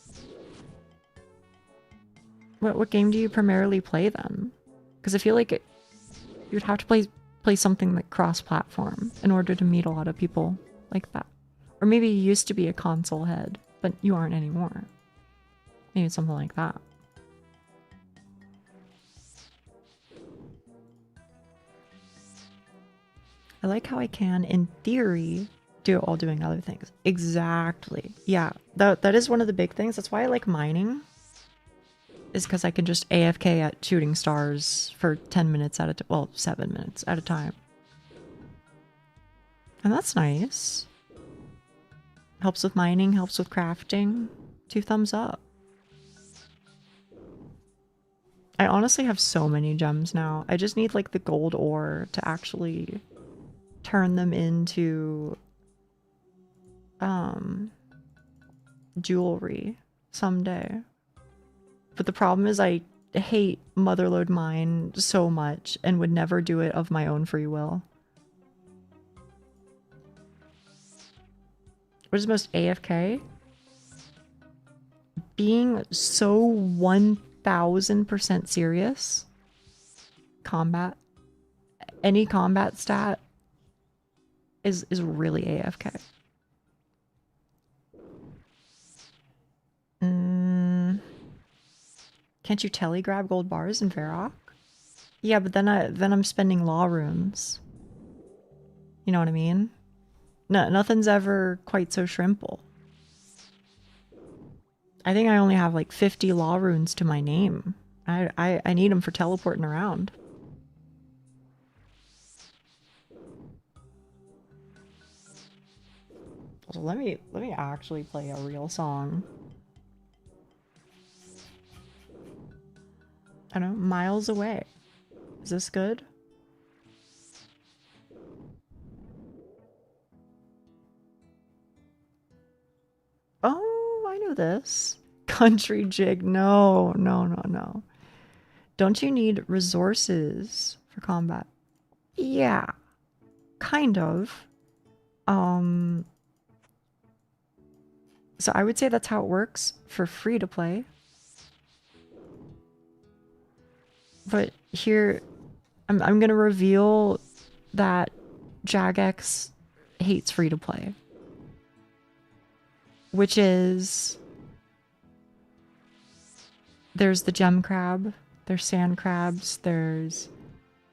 What game do you primarily play then? Because I feel like you'd have to play something like cross-platform in order to meet a lot of people like that. Or maybe you used to be a console head, but you aren't anymore. Maybe it's something like that. I like how I can, in theory, do it while doing other things. Exactly. Yeah, that is one of the big things. That's why I like mining. Is because I can just AFK at shooting stars for 10 minutes at a well, 7 minutes at a time. And that's nice. Helps with mining, helps with crafting. 2 thumbs up. I honestly have so many gems now. I just need like the gold ore to actually turn them into jewelry someday. But the problem is I hate Motherlode Mine so much and would never do it of my own free will. What is most AFK? Being so 1000% serious. Combat. Any combat stat is really AFK. Can't you telegrab gold bars in Varrock? Yeah, but then I'm spending law runes. You know what I mean? No, nothing's ever quite so shrimple. I think I only have like 50 law runes to my name. I need them for teleporting around. So let me actually play a real song. I don't know, Miles Away. Is this good? Oh, I know this. Country jig. No, no, no, no. Don't you need resources for combat? Yeah, kind of. So I would say that's how it works for free to play. But here, I'm gonna reveal that Jagex hates free to play, which is there's the gem crab, there's sand crabs, there's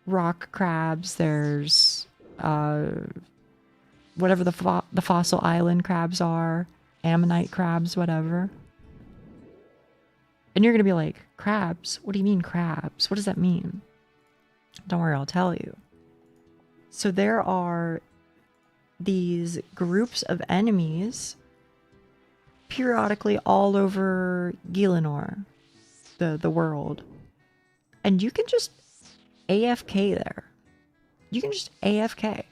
rock crabs, there's whatever the fossil island crabs are, ammonite crabs, whatever. And you're gonna be like, crabs? What do you mean crabs? What does that mean? Don't worry, I'll tell you. So there are these groups of enemies periodically all over Gielinor, the world. And you can just AFK there. You can just AFK.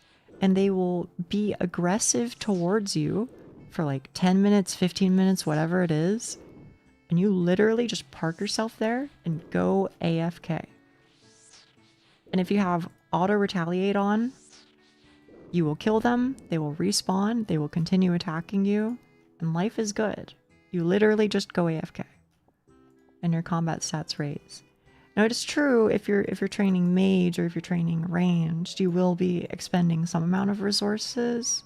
And they will be aggressive towards you for like 10 minutes, 15 minutes, whatever it is. And you literally just park yourself there and go AFK. And if you have auto retaliate on, you will kill them, they will respawn, they will continue attacking you, and life is good. You literally just go AFK. And your combat stats raise. Now it is true if you're training mage or if you're training ranged, you will be expending some amount of resources.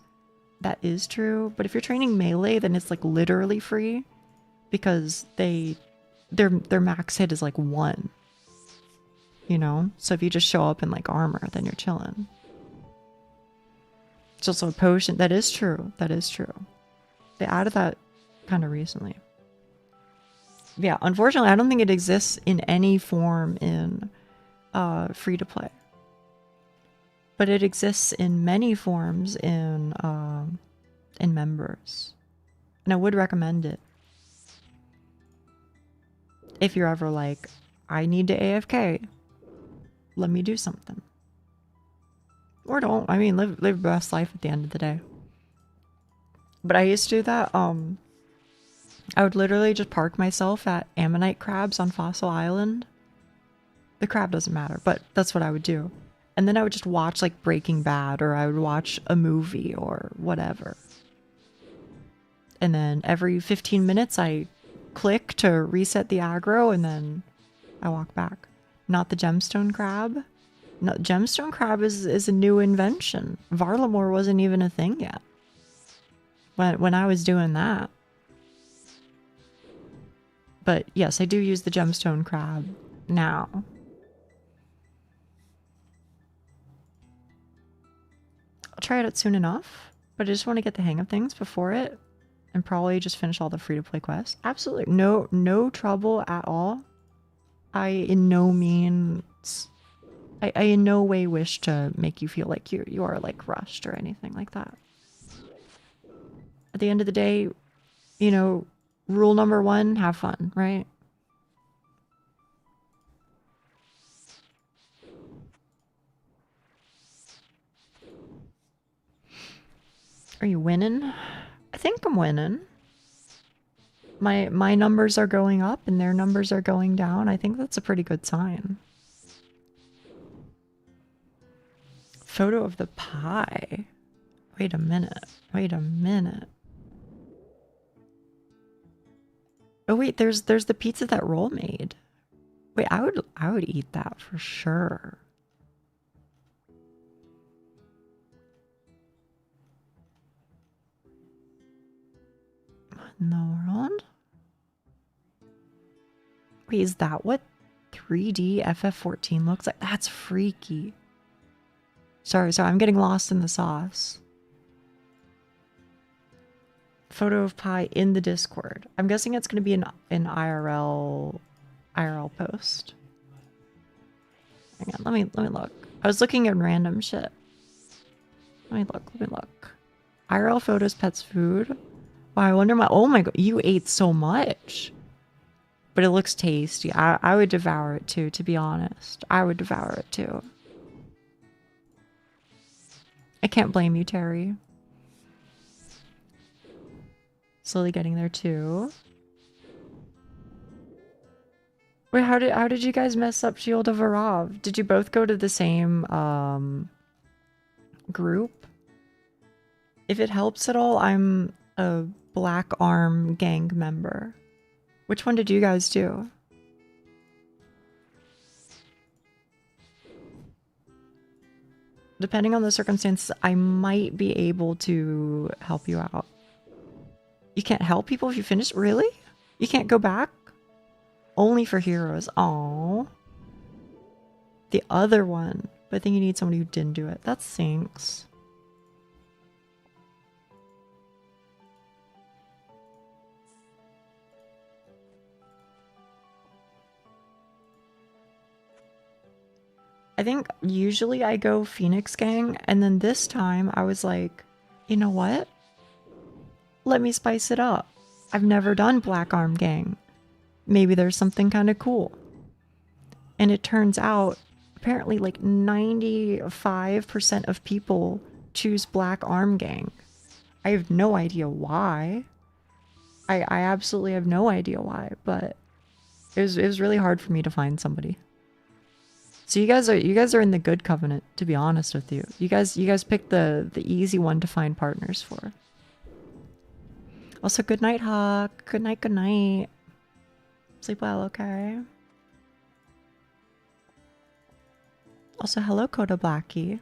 That is true. But if you're training melee, then it's like literally free. Because their max hit is like 1. You know? So if you just show up in like armor, then you're chilling. It's also a potion. That is true. That is true. They added that kind of recently. Yeah, unfortunately, I don't think it exists in any form in free to play. But it exists in many forms in members. And I would recommend it. If you're ever like, I need to AFK, let me do something. Or don't. I mean, live your best life at the end of the day. But I used to do that. I would literally just park myself at ammonite crabs on Fossil Island. The crab doesn't matter, but that's what I would do. And then I would just watch like Breaking Bad, or I would watch a movie or whatever. And then every 15 minutes I click to reset the aggro, and then I walk back. Not the gemstone crab. No, gemstone crab is a new invention. Varlamore wasn't even a thing yet. When I was doing that. But yes, I do use the gemstone crab now. I'll try it out soon enough, but I just want to get the hang of things before it, and probably just finish all the free-to-play quests. Absolutely no trouble at all. I in no means, I in no way wish to make you feel like you are like rushed or anything like that. At the end of the day, you know, rule number 1, have fun, right? Are you winning? I think I'm winning. My numbers are going up and their numbers are going down. I think that's a pretty good sign. Photo of the pie. Wait a minute. Wait a minute. Oh wait, there's the pizza that Roll made. Wait, I would eat that for sure. What in the world? Wait, is that what 3D FF14 looks like? That's freaky. Sorry, I'm getting lost in the sauce. Photo of pie in the Discord. I'm guessing it's going to be an IRL post. Hang on, let me look. I was looking at random shit. Let me look. IRL photos, pets, food. Wow, I wonder oh my god, you ate so much. But it looks tasty. I would devour it too, to be honest. I would devour it too. I can't blame you, Terry. Slowly getting there too. Wait, how did you guys mess up Shield of Arav? Did you both go to the same group? If it helps at all, I'm a Black Arm gang member. Which one did you guys do? Depending on the circumstances, I might be able to help you out. You can't help people if you finish? Really? You can't go back? Only for heroes. Aww. The other one. But I think you need somebody who didn't do it. That stinks. I think usually I go Phoenix Gang, and then this time I was like, you know what? Let me spice it up. I've never done Black Arm Gang. Maybe there's something kind of cool. And it turns out, apparently like 95% of people choose Black Arm Gang. I have no idea why. I absolutely have no idea why, but it was really hard for me to find somebody. So you guys are in the good covenant, to be honest with you. You guys picked the easy one to find partners for. Also, good night, Hawk. Good night, good night. Sleep well, okay? Also, hello, Coda Blackie.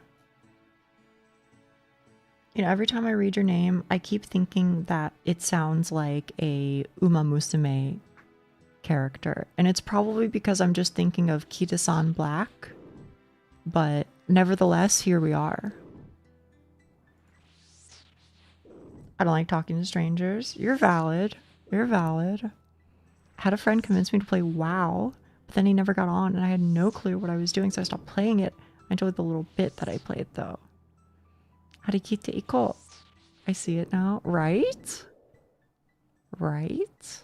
You know, every time I read your name, I keep thinking that it sounds like a Uma Musume character. And it's probably because I'm just thinking of Kita-san Black. But nevertheless, here we are. I don't like talking to strangers. You're valid. You're valid. Had a friend convince me to play WoW, but then he never got on and I had no clue what I was doing, so I stopped playing it. I enjoyed the little bit that I played though. Harikite iko. I see it now. Right? Right?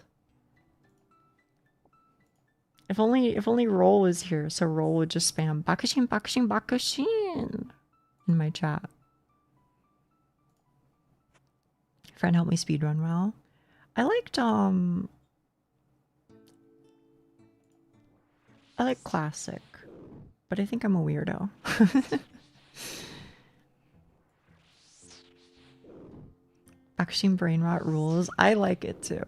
If only Roll was here, so Roll would just spam Bakushin, Bakushin, Bakushin in my chat. Friend helped me speedrun well. I like classic, but I think I'm a weirdo. Bakushin brain rot rules. I like it too.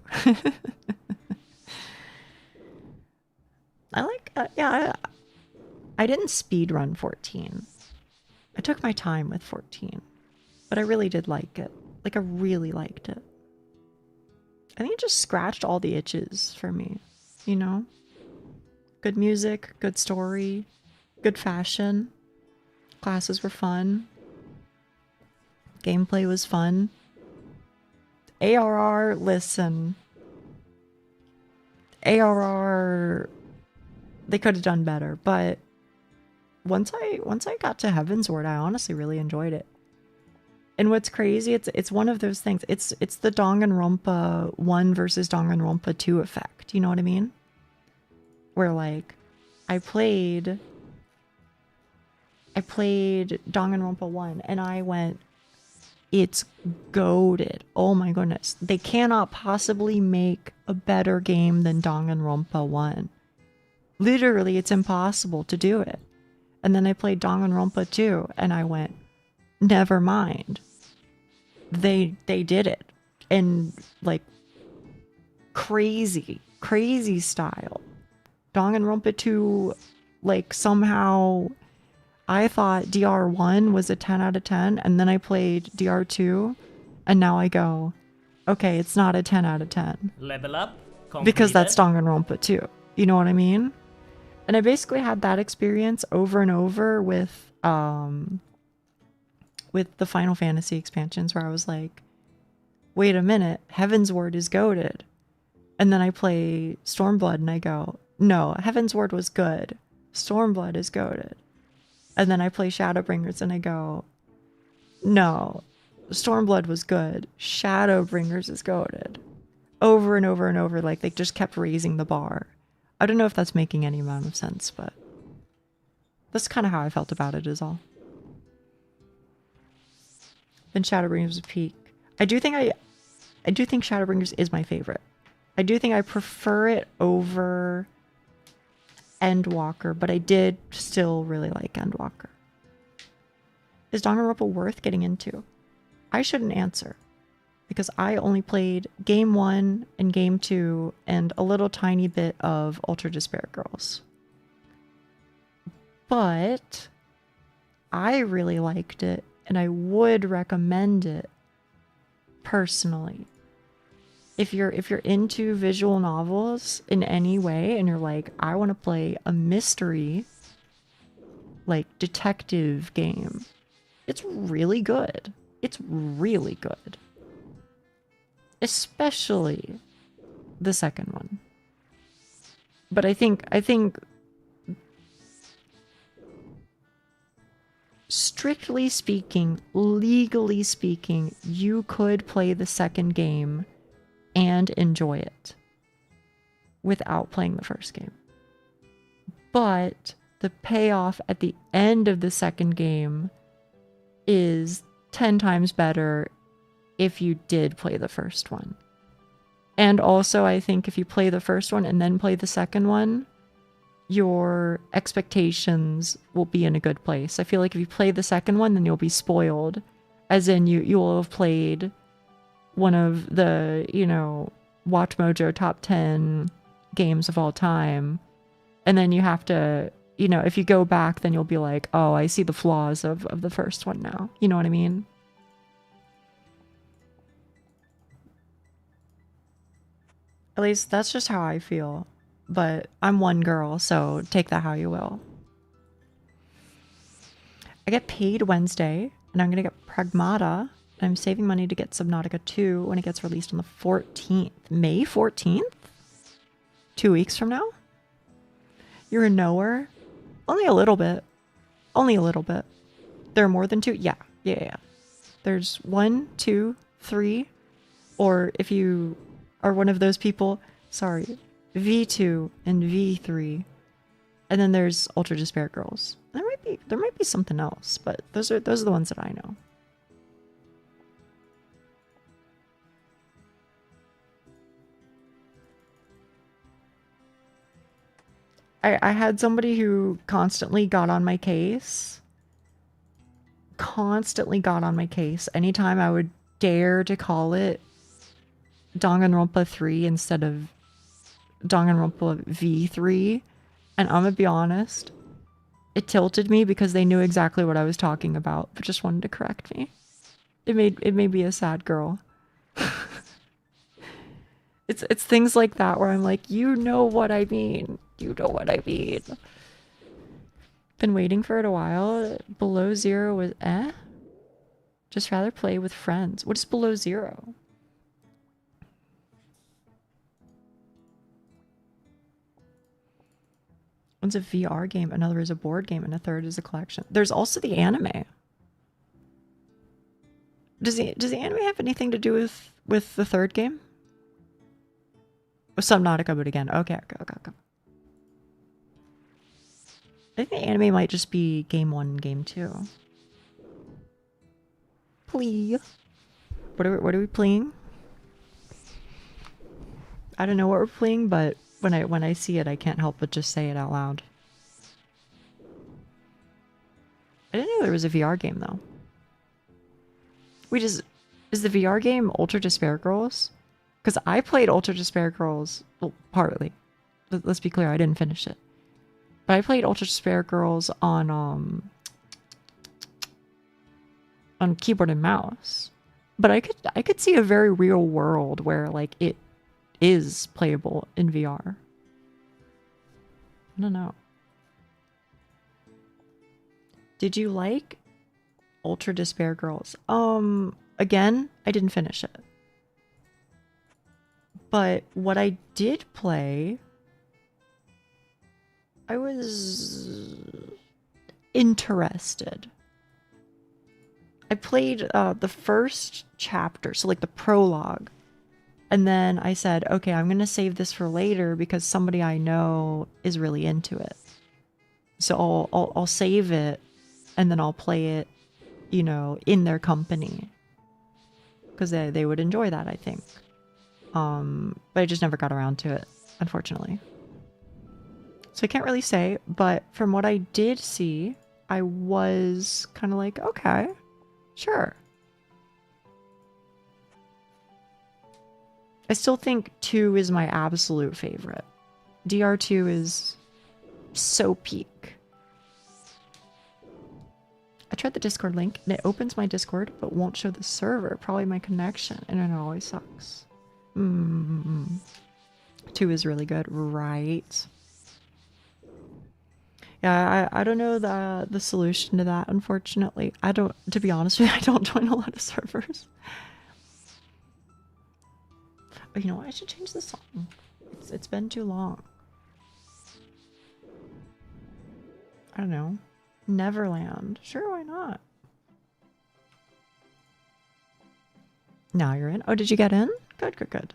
I like, yeah, I didn't speedrun 14. I took my time with 14, but I really did like it. Like, I really liked it. I think it just scratched all the itches for me, you know? Good music, good story, good fashion. Classes were fun. Gameplay was fun. ARR, listen. ARR, they could have done better, but once I got to Heavensward, I honestly really enjoyed it. And what's crazy, it's one of those things. It's the Danganronpa 1 versus Danganronpa 2 effect. You know what I mean? Where like I played Danganronpa 1 and I went, it's goated. Oh my goodness. They cannot possibly make a better game than Danganronpa 1. Literally, it's impossible to do it. And then I played Danganronpa 2 and I went, never mind. They did it. And like crazy style. Danganronpa 2, like somehow I thought DR1 was a 10 out of 10 and then I played DR2 and now I go, okay, it's not a 10 out of 10. Level up. Completed. Because that's Danganronpa 2. You know what I mean? And I basically had that experience over and over with the Final Fantasy expansions, where I was like, wait a minute, Heaven's Word is goated. And then I play Stormblood and I go, no, Heaven's Word was good. Stormblood is goated. And then I play Shadowbringers and I go, no, Stormblood was good. Shadowbringers is goated. Over and over and over, like they just kept raising the bar. I don't know if that's making any amount of sense, but that's kind of how I felt about it is all. Then Shadowbringers was peak. I do think Shadowbringers is my favorite. I do think I prefer it over Endwalker, but I did still really like Endwalker. Is Danganronpa worth getting into? I shouldn't answer, because I only played Game 1 and Game 2 and a little tiny bit of Ultra Despair Girls. But I really liked it, and I would recommend it personally. If you're into visual novels in any way and you're like, I want to play a mystery, like detective game, it's really good. It's really good. Especially the second one. But I think strictly speaking, legally speaking, you could play the second game and enjoy it without playing the first game. But the payoff at the end of the second game is 10 times better if you did play the first one. And also, I think if you play the first one and then play the second one, your expectations will be in a good place. I feel like if you play the second one, then you'll be spoiled. As in, you will have played one of the, Watch Mojo top 10 games of all time. And then you have to, if you go back, then you'll be like, oh, I see the flaws of the first one now. You know what I mean? At least that's just how I feel. But I'm one girl, so take that how you will. I get paid Wednesday, and I'm going to get Pragmata. I'm saving money to get Subnautica 2 when it gets released on the 14th. May 14th? 2 weeks from now? You're a knower? Only a little bit. Only a little bit. There are more than 2? Yeah. There's 1, 2, 3. Or if you are one of those people, sorry, V2 and V3. And then there's Ultra Despair Girls. There might be something else, but those are the ones that I know. I had somebody who constantly got on my case. Anytime I would dare to call it Danganronpa 3 instead of Danganronpa V3. And I'm gonna be honest, it tilted me because they knew exactly what I was talking about, but just wanted to correct me. It made me a sad girl. It's things like that where I'm like, you know what I mean. You know what I mean. Been waiting for it a while. Below Zero was just rather play with friends. What is Below Zero? One's a VR game, another is a board game, and a third is a collection. There's also the anime. Does the anime have anything to do with the third game? With Subnautica, but again, okay. I think the anime might just be game 1 and game 2. Please. What are we playing? I don't know what we're playing, but when I see it, I can't help but just say it out loud. I didn't know there was a VR game though. Wait, is the VR game Ultra Despair Girls? Because I played Ultra Despair Girls, well, partly. Let's be clear, I didn't finish it. But I played Ultra Despair Girls on keyboard and mouse. But I could see a very real world where like it is playable in VR. I don't know. Did you like Ultra Despair Girls? Again, I didn't finish it. But what I did play, I was interested. I played the first chapter, so like the prologue. And then I said, okay, I'm going to save this for later because somebody I know is really into it. So I'll save it and then I'll play it, you know, in their company. Because they would enjoy that, I think. But I just never got around to it, unfortunately. So I can't really say, but from what I did see, I was kind of like, okay, sure. I still think 2 is my absolute favorite. DR2 is so peak. I tried the Discord link and it opens my Discord but won't show the server. Probably my connection, and it always sucks. 2 is really good, right? Yeah, I don't know the solution to that, unfortunately. I don't, to be honest with you, I don't join a lot of servers. But you know what? I should change the song. It's been too long. I don't know. Neverland. Sure, why not? Now you're in. Oh, did you get in? Good, good, good.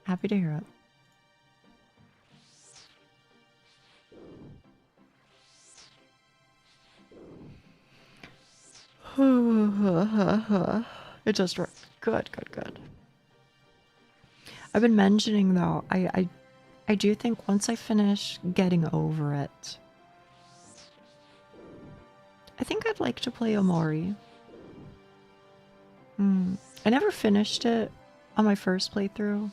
Happy to hear it. It just worked. Good, good, good. I've been mentioning though, I do think once I finish getting over it, I think I'd like to play Omori. I never finished it on my first playthrough,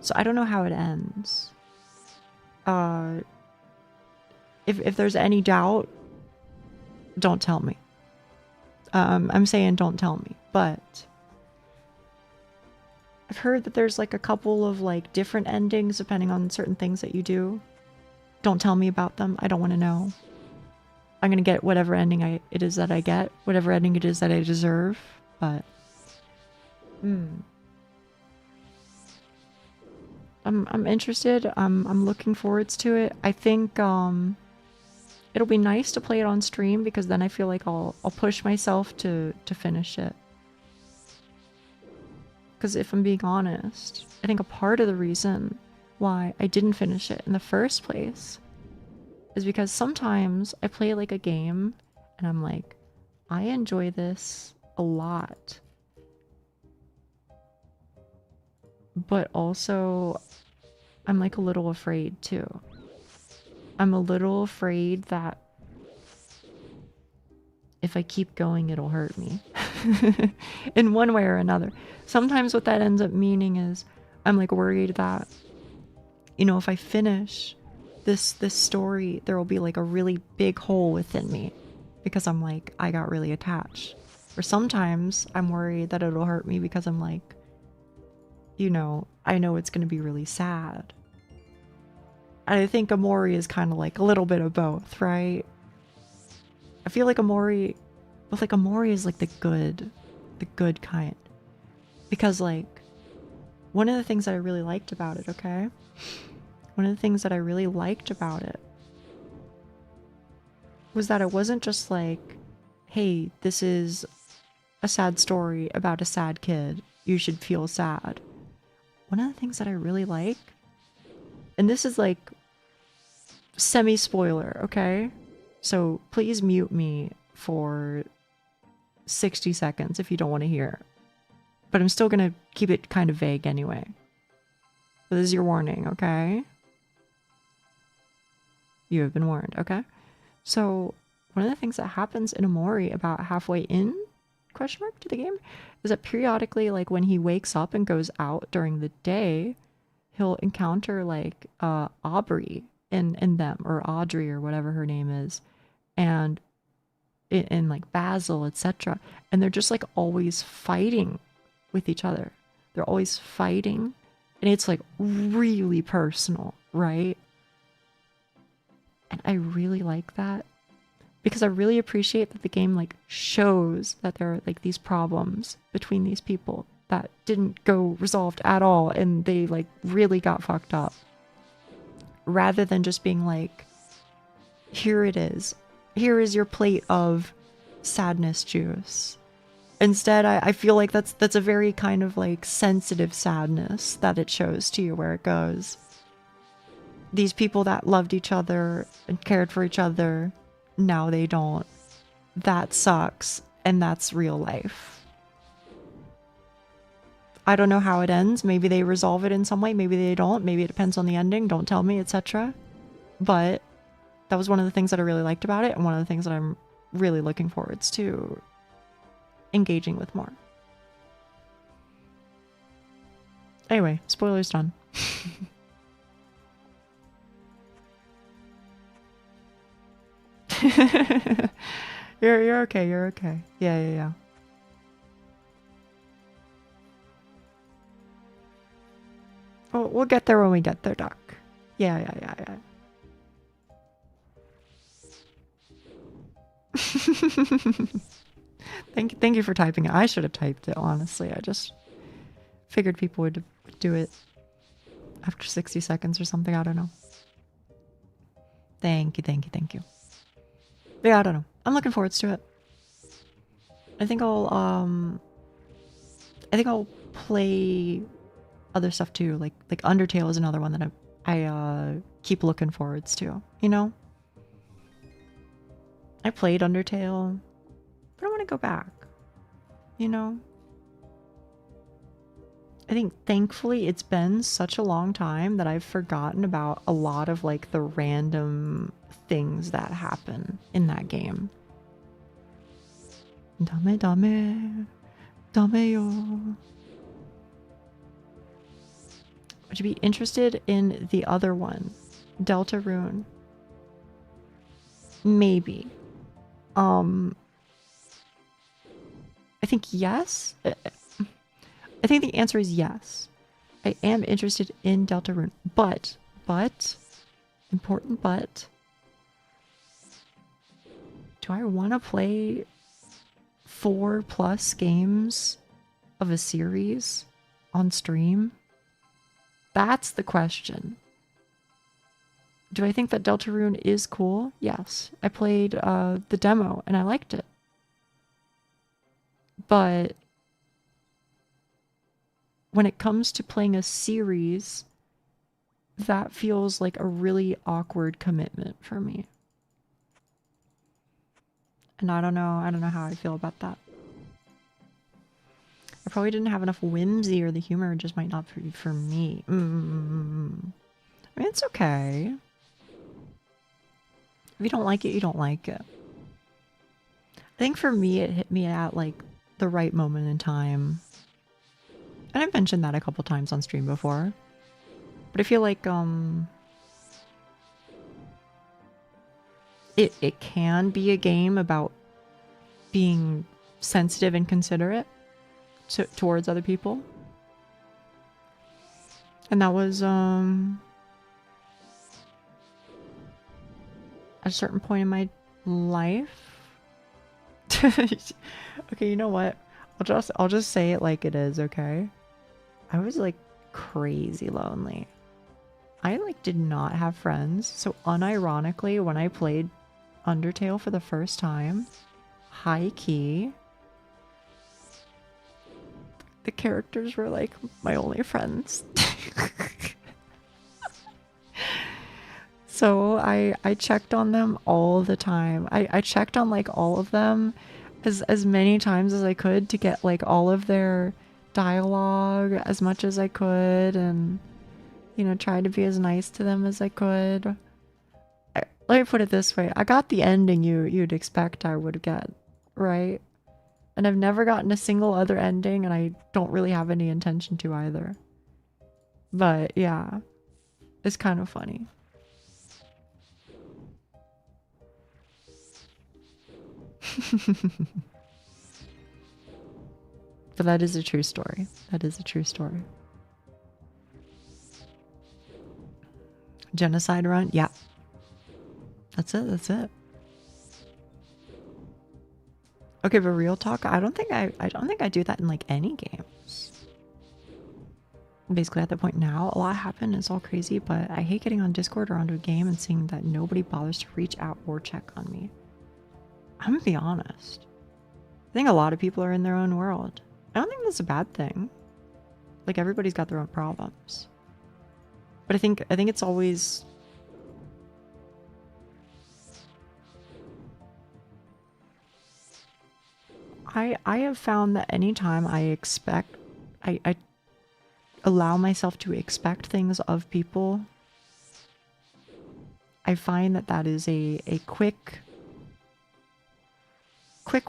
so I don't know how it ends. If there's any doubt, don't tell me. I'm saying don't tell me, but I've heard that there's like a couple of like different endings depending on certain things that you do. Don't tell me about them. I don't want to know. I'm gonna get whatever ending it is that I get, whatever ending it is that I deserve. But I'm interested. I'm looking forward to it. I think it'll be nice to play it on stream because then I feel like I'll push myself to finish it. Because if I'm being honest, I think a part of the reason why I didn't finish it in the first place is because sometimes I play like a game and I'm like, I enjoy this a lot. But also, I'm like a little afraid too. I'm a little afraid that if I keep going, it'll hurt me in one way or another. Sometimes what that ends up meaning is I'm like worried that, you know, if I finish this story, there will be like a really big hole within me because I'm like, I got really attached. Or sometimes I'm worried that it'll hurt me because I'm like, you know, I know it's going to be really sad. And I think Omori is kind of like a little bit of both, right? I feel like Omori is like the good kind. Because like, one of the things that I really liked about it, okay? One of the things that I really liked about it was that it wasn't just like, hey, this is a sad story about a sad kid. You should feel sad. One of the things that I really like, and this is like semi-spoiler, okay? So please mute me for 60 seconds if you don't want to hear. But I'm still going to keep it kind of vague anyway. But this is your warning, okay? You have been warned, okay? So one of the things that happens in Omori about halfway in, question mark, to the game, is that periodically, like when he wakes up and goes out during the day, he'll encounter like Aubrey in them, or Audrey, or whatever her name is, and in like Basil, etc. And they're just like always fighting with each other. They're always fighting, and it's like really personal, right? And I really like that because I really appreciate that the game like shows that there are like these problems between these people that didn't go resolved at all, and they like really got fucked up, rather than just being like, here it is, here is your plate of sadness juice. Instead, I feel like that's a very kind of like sensitive sadness that it shows to you, where it goes, these people that loved each other and cared for each other, now they don't. That sucks, and that's real life. I don't know how it ends. Maybe they resolve it in some way, maybe they don't. Maybe it depends on the ending. Don't tell me, etc. But that was one of the things that I really liked about it, and one of the things that I'm really looking forwards to engaging with more. Anyway, spoilers done. You're okay, you're okay. Yeah. We'll get there when we get there, Doc. Yeah. Thank you for typing it. I should have typed it, honestly. I just figured people would do it after 60 seconds or something. I don't know. Thank you. Yeah, I don't know. I'm looking forward to it. I think I'll play other stuff too. Like Undertale is another one that I keep looking forwards to, you know? I played Undertale, but I want to go back, you know? I think thankfully it's been such a long time that I've forgotten about a lot of like the random things that happen in that game. Dame yo. Would you be interested in the other one, Deltarune? Maybe. I think yes. I think the answer is yes. I am interested in Deltarune, but, important but, do I want to play 4+ games of a series on stream? That's the question. Do I think that Deltarune is cool? Yes. I played the demo and I liked it. But when it comes to playing a series, that feels like a really awkward commitment for me. And I don't know how I feel about that. I probably didn't have enough whimsy, or the humor just might not be for me. I mean, it's okay. If you don't like it, you don't like it. I think for me, it hit me at like the right moment in time. And I've mentioned that a couple times on stream before. But I feel like it can be a game about being sensitive and considerate towards other people. And that was at a certain point in my life. Okay, you know what? I'll just say it like it is, okay? I was like crazy lonely. I like did not have friends. So unironically, when I played Undertale for the first time, high key, the characters were like my only friends. So I checked on them all the time. I checked on like all of them as many times as I could to get like all of their dialogue as much as I could, and you know, tried to be as nice to them as I could. Let me put it this way. I got the ending you'd expect I would get, right? And I've never gotten a single other ending, and I don't really have any intention to either. But yeah, it's kind of funny. But that is a true story. That is a true story. Genocide run? Yeah. That's it. That's it. Okay, but real talk, I don't think I do that in like any games. Basically at the point now, a lot happened, it's all crazy, but I hate getting on Discord or onto a game and seeing that nobody bothers to reach out or check on me. I'm gonna be honest. I think a lot of people are in their own world. I don't think that's a bad thing. Like, everybody's got their own problems. But I think it's always... I have found that anytime I allow myself to expect things of people, I find that is a quick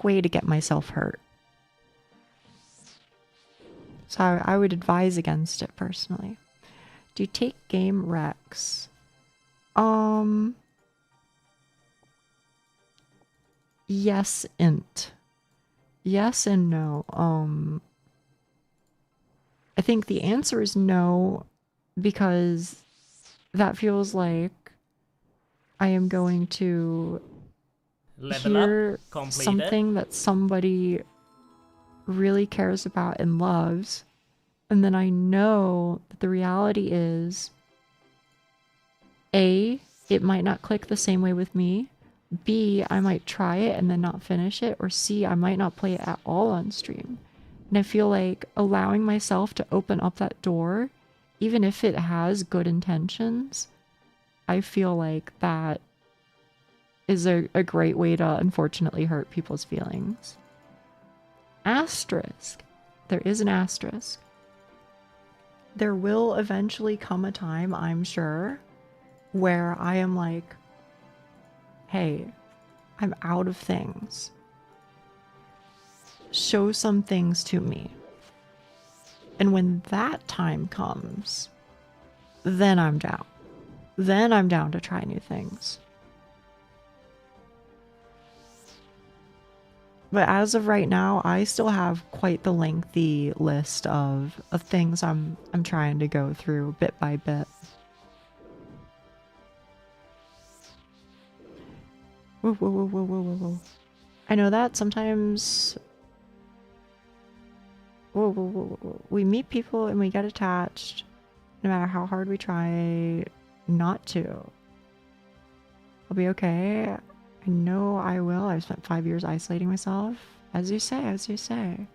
way to get myself hurt. So I would advise against it personally. Do you take game recs? Yes and yes and no. I think the answer is no, because that feels like I am going to hear something that somebody really cares about and loves, and then I know that the reality is A, it might not click the same way with me, B, I might try it and then not finish it, or C, I might not play it at all on stream. And I feel like allowing myself to open up that door, even if it has good intentions, I feel like that is a great way to unfortunately hurt people's feelings. Asterisk. There is an asterisk. There will eventually come a time, I'm sure, where I am like, hey, I'm out of things. Show some things to me. And when that time comes, then I'm down. Then I'm down to try new things. But as of right now, I still have quite the lengthy list of things I'm trying to go through bit by bit. Whoa, whoa, whoa, whoa, whoa, whoa, whoa. I know that sometimes... Whoa, whoa, whoa, whoa, whoa. We meet people and we get attached, no matter how hard we try not to. I'll be okay. I know I will. I've spent 5 years isolating myself. As you say, as you say.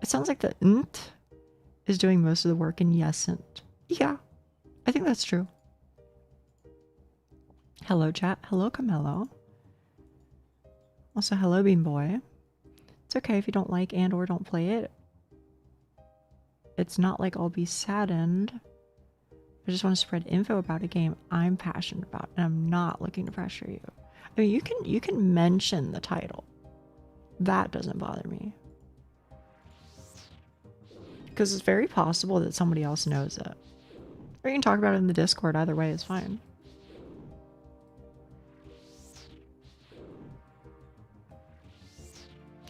It sounds like the nt is doing most of the work and yesn't. Yeah, I think that's true. Hello, chat. Hello, Camelo. Also, hello, Bean Boy. It's okay if you don't like and or don't play it. It's not like I'll be saddened. I just want to spread info about a game I'm passionate about, and I'm not looking to pressure you. I mean, you can mention the title. That doesn't bother me. Because it's very possible that somebody else knows it. Or you can talk about it in the Discord. Either way is fine.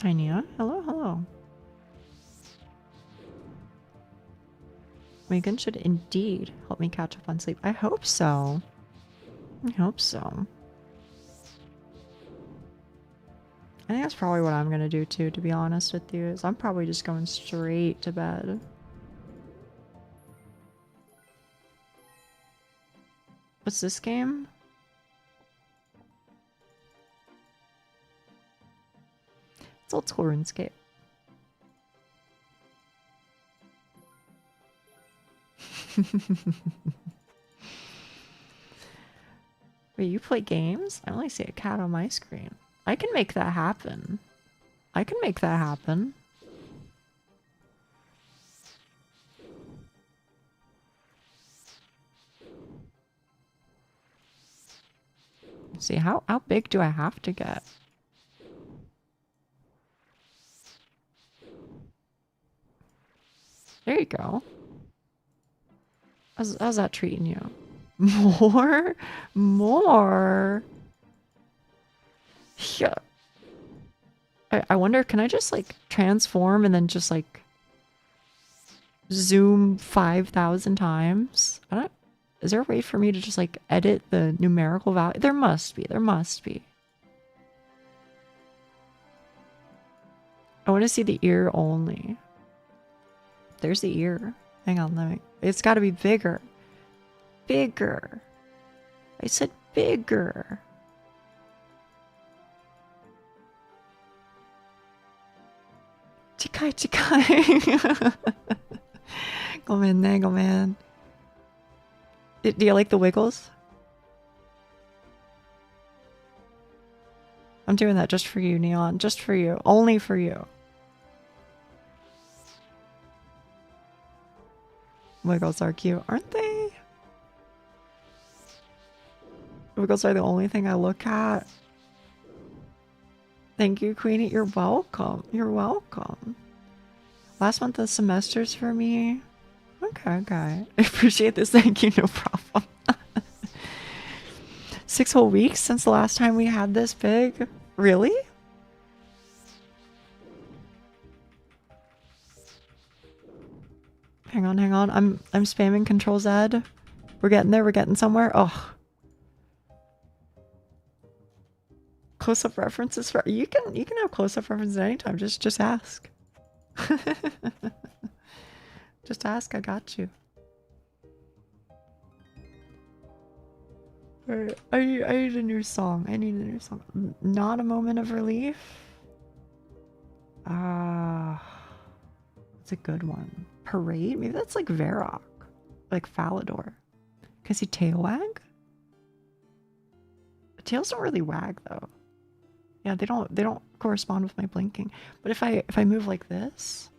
Hi, Nia. Hello, hello. Megan should indeed help me catch up on sleep. I hope so. I hope so. I think that's probably what I'm gonna do too, to be honest with you, is I'm probably just going straight to bed. What's this game? It's old school RuneScape. Wait, you play games? I only see a cat on my screen. I can make that happen. I can make that happen. Let's see, how big do I have to get? There you go. How's that treating you? More? More? Yeah. I wonder, can I just like transform and then just like zoom 5,000 times? I don't... Is there a way for me to just like edit the numerical value? There must be. There must be. I want to see the ear only. There's the ear. Hang on, let me. It's got to be bigger. Bigger. I said bigger. Chikai, chikai. Go man, go man. Do you like the wiggles? I'm doing that just for you, Neon. Just for you. Only for you. Wiggles are cute, aren't they? Wiggles are the only thing I look at. Thank you, Queenie. You're welcome. You're welcome. Last month of semesters for me. Okay, okay. I appreciate this. Thank you. No problem. 6 whole weeks since the last time we had this big? Really? Hang on, hang on. I'm spamming Control Z. We're getting there. We're getting somewhere. Oh. Close-up references for you can have close-up references anytime. Just ask. Just ask. I got you. Alright, I need a new song. I need a new song. Not a moment of relief. It's a good one. Parade? Maybe that's like Varrock. Like Falador. Can I see tail wag? Tails don't really wag though. Yeah, they don't correspond with my blinking. But if I move like this,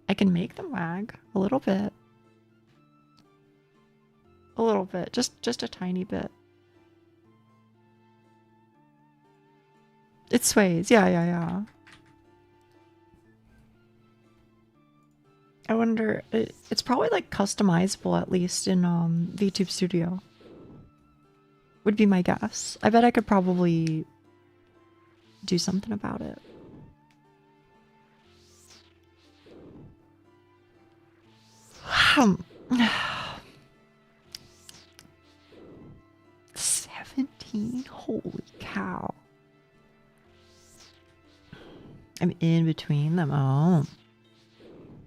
I can make them wag a little bit. A little bit. Just a tiny bit. It sways. Yeah. I wonder, it's probably like customizable at least in VTube Studio. Would be my guess. I bet I could probably do something about it. $17? Holy cow. I'm in between them. Oh.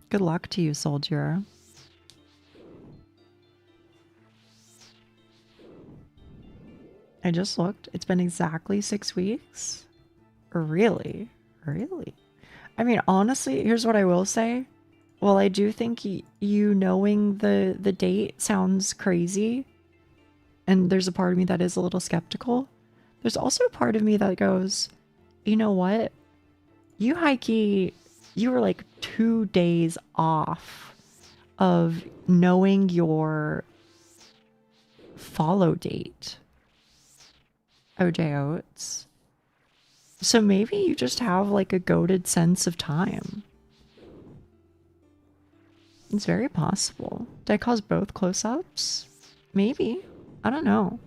Good luck to you, soldier. I just looked. It's been exactly 6 weeks. Really? Really? I mean, honestly, here's what I will say. Well, I do think you knowing the date sounds crazy. And there's a part of me that is a little skeptical. There's also a part of me that goes, you know what? You hikey, you were like 2 days off of knowing your follow date. OJ Oates. So maybe you just have like a goated sense of time. It's very possible. Did I cause both close-ups? Maybe. I don't know.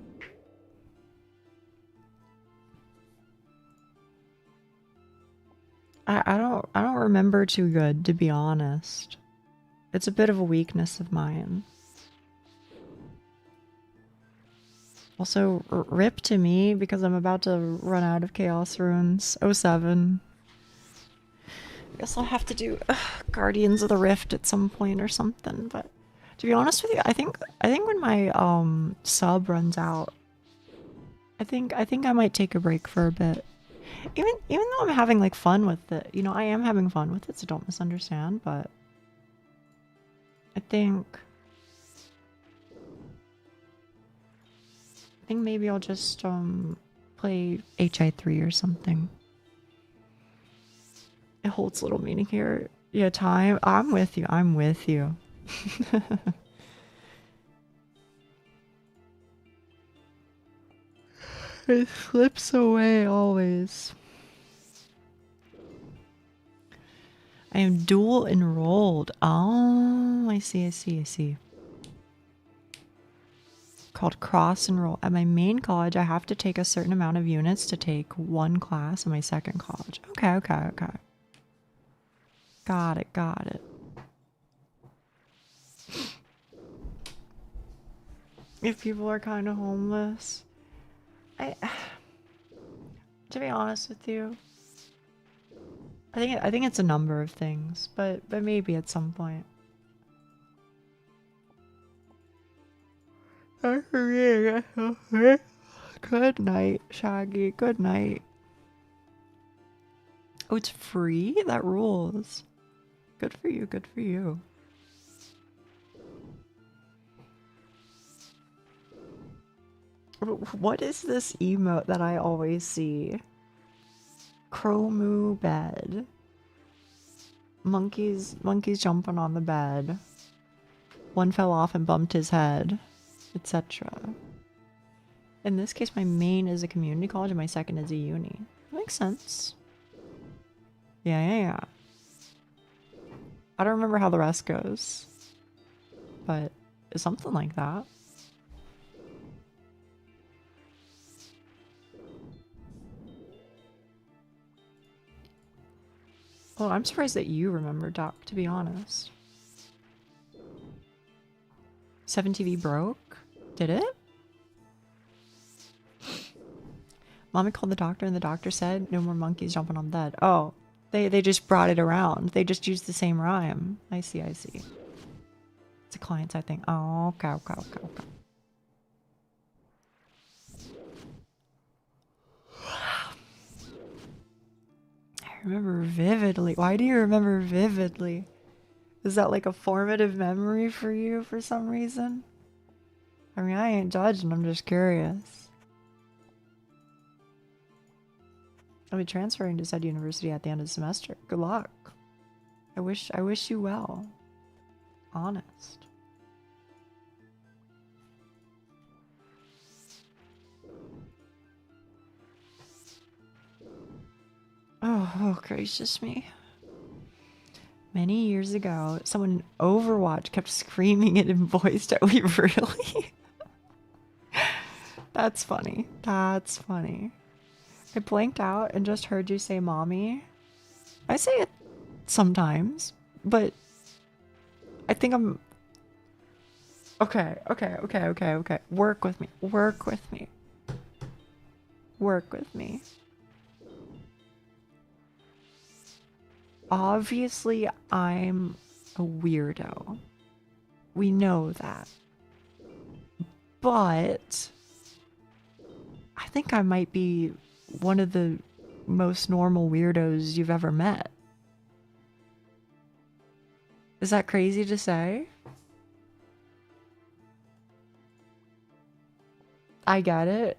I don't remember too good, to be honest. It's a bit of a weakness of mine. Also, rip to me because I'm about to run out of Chaos Runes. 07. I guess I'll have to do Guardians of the Rift at some point or something, but to be honest with you, I think when my sub runs out, I think I might take a break for a bit. Even though I'm having like fun with it, you know, I am having fun with it, so don't misunderstand, but I think maybe I'll just play HI3 or something. It holds little meaning here. Yeah, time. I'm with you. I'm with you. It slips away always. I am dual enrolled. Oh, I see. Called cross enroll. At my main college, I have to take a certain amount of units to take one class in my second college. Okay. Got it. If people are kind of homeless, to be honest with you, I think it's a number of things, but maybe at some point. Good night, Shaggy. Good night. Oh, it's free? That rules. Good for you, good for you. What is this emote that I always see? Chromu bed. Monkeys jumping on the bed. One fell off and bumped his head, etc. In this case, my main is a community college and my second is a uni. Makes sense. Yeah. I don't remember how the rest goes, but it's something like that. Oh, I'm surprised that you remember, Doc, to be honest. 7TV broke? Did it? Mommy called the doctor and the doctor said no more monkeys jumping on the bed. Oh, they just brought it around. They just used the same rhyme. I see. It's a client side thing. Oh, okay. I remember vividly. Why do you remember vividly? Is that like a formative memory for you for some reason? I mean, I ain't judging, I'm just curious. I'll be transferring to said university at the end of the semester. Good luck. I wish you well. Honest. Oh, gracious me. Many years ago, someone in Overwatch kept screaming it in voice chat. We really? That's funny. That's funny. I blanked out and just heard you say mommy. I say it sometimes, but I think I'm... Okay. Work with me. Obviously, I'm a weirdo. We know that. But I think I might be one of the most normal weirdos you've ever met. Is that crazy to say? I get it.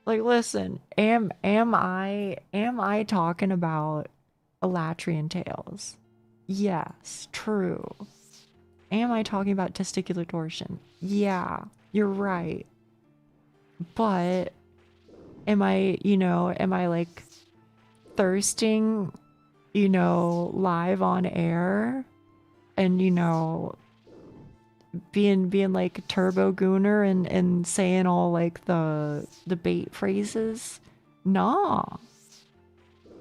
Like, listen, am I talking about Elatrian tails? Yes, true. Am I talking about testicular torsion? Yeah, you're right. But am I like thirsting, live on air and, being like a turbo gooner and saying all like the bait phrases? Nah,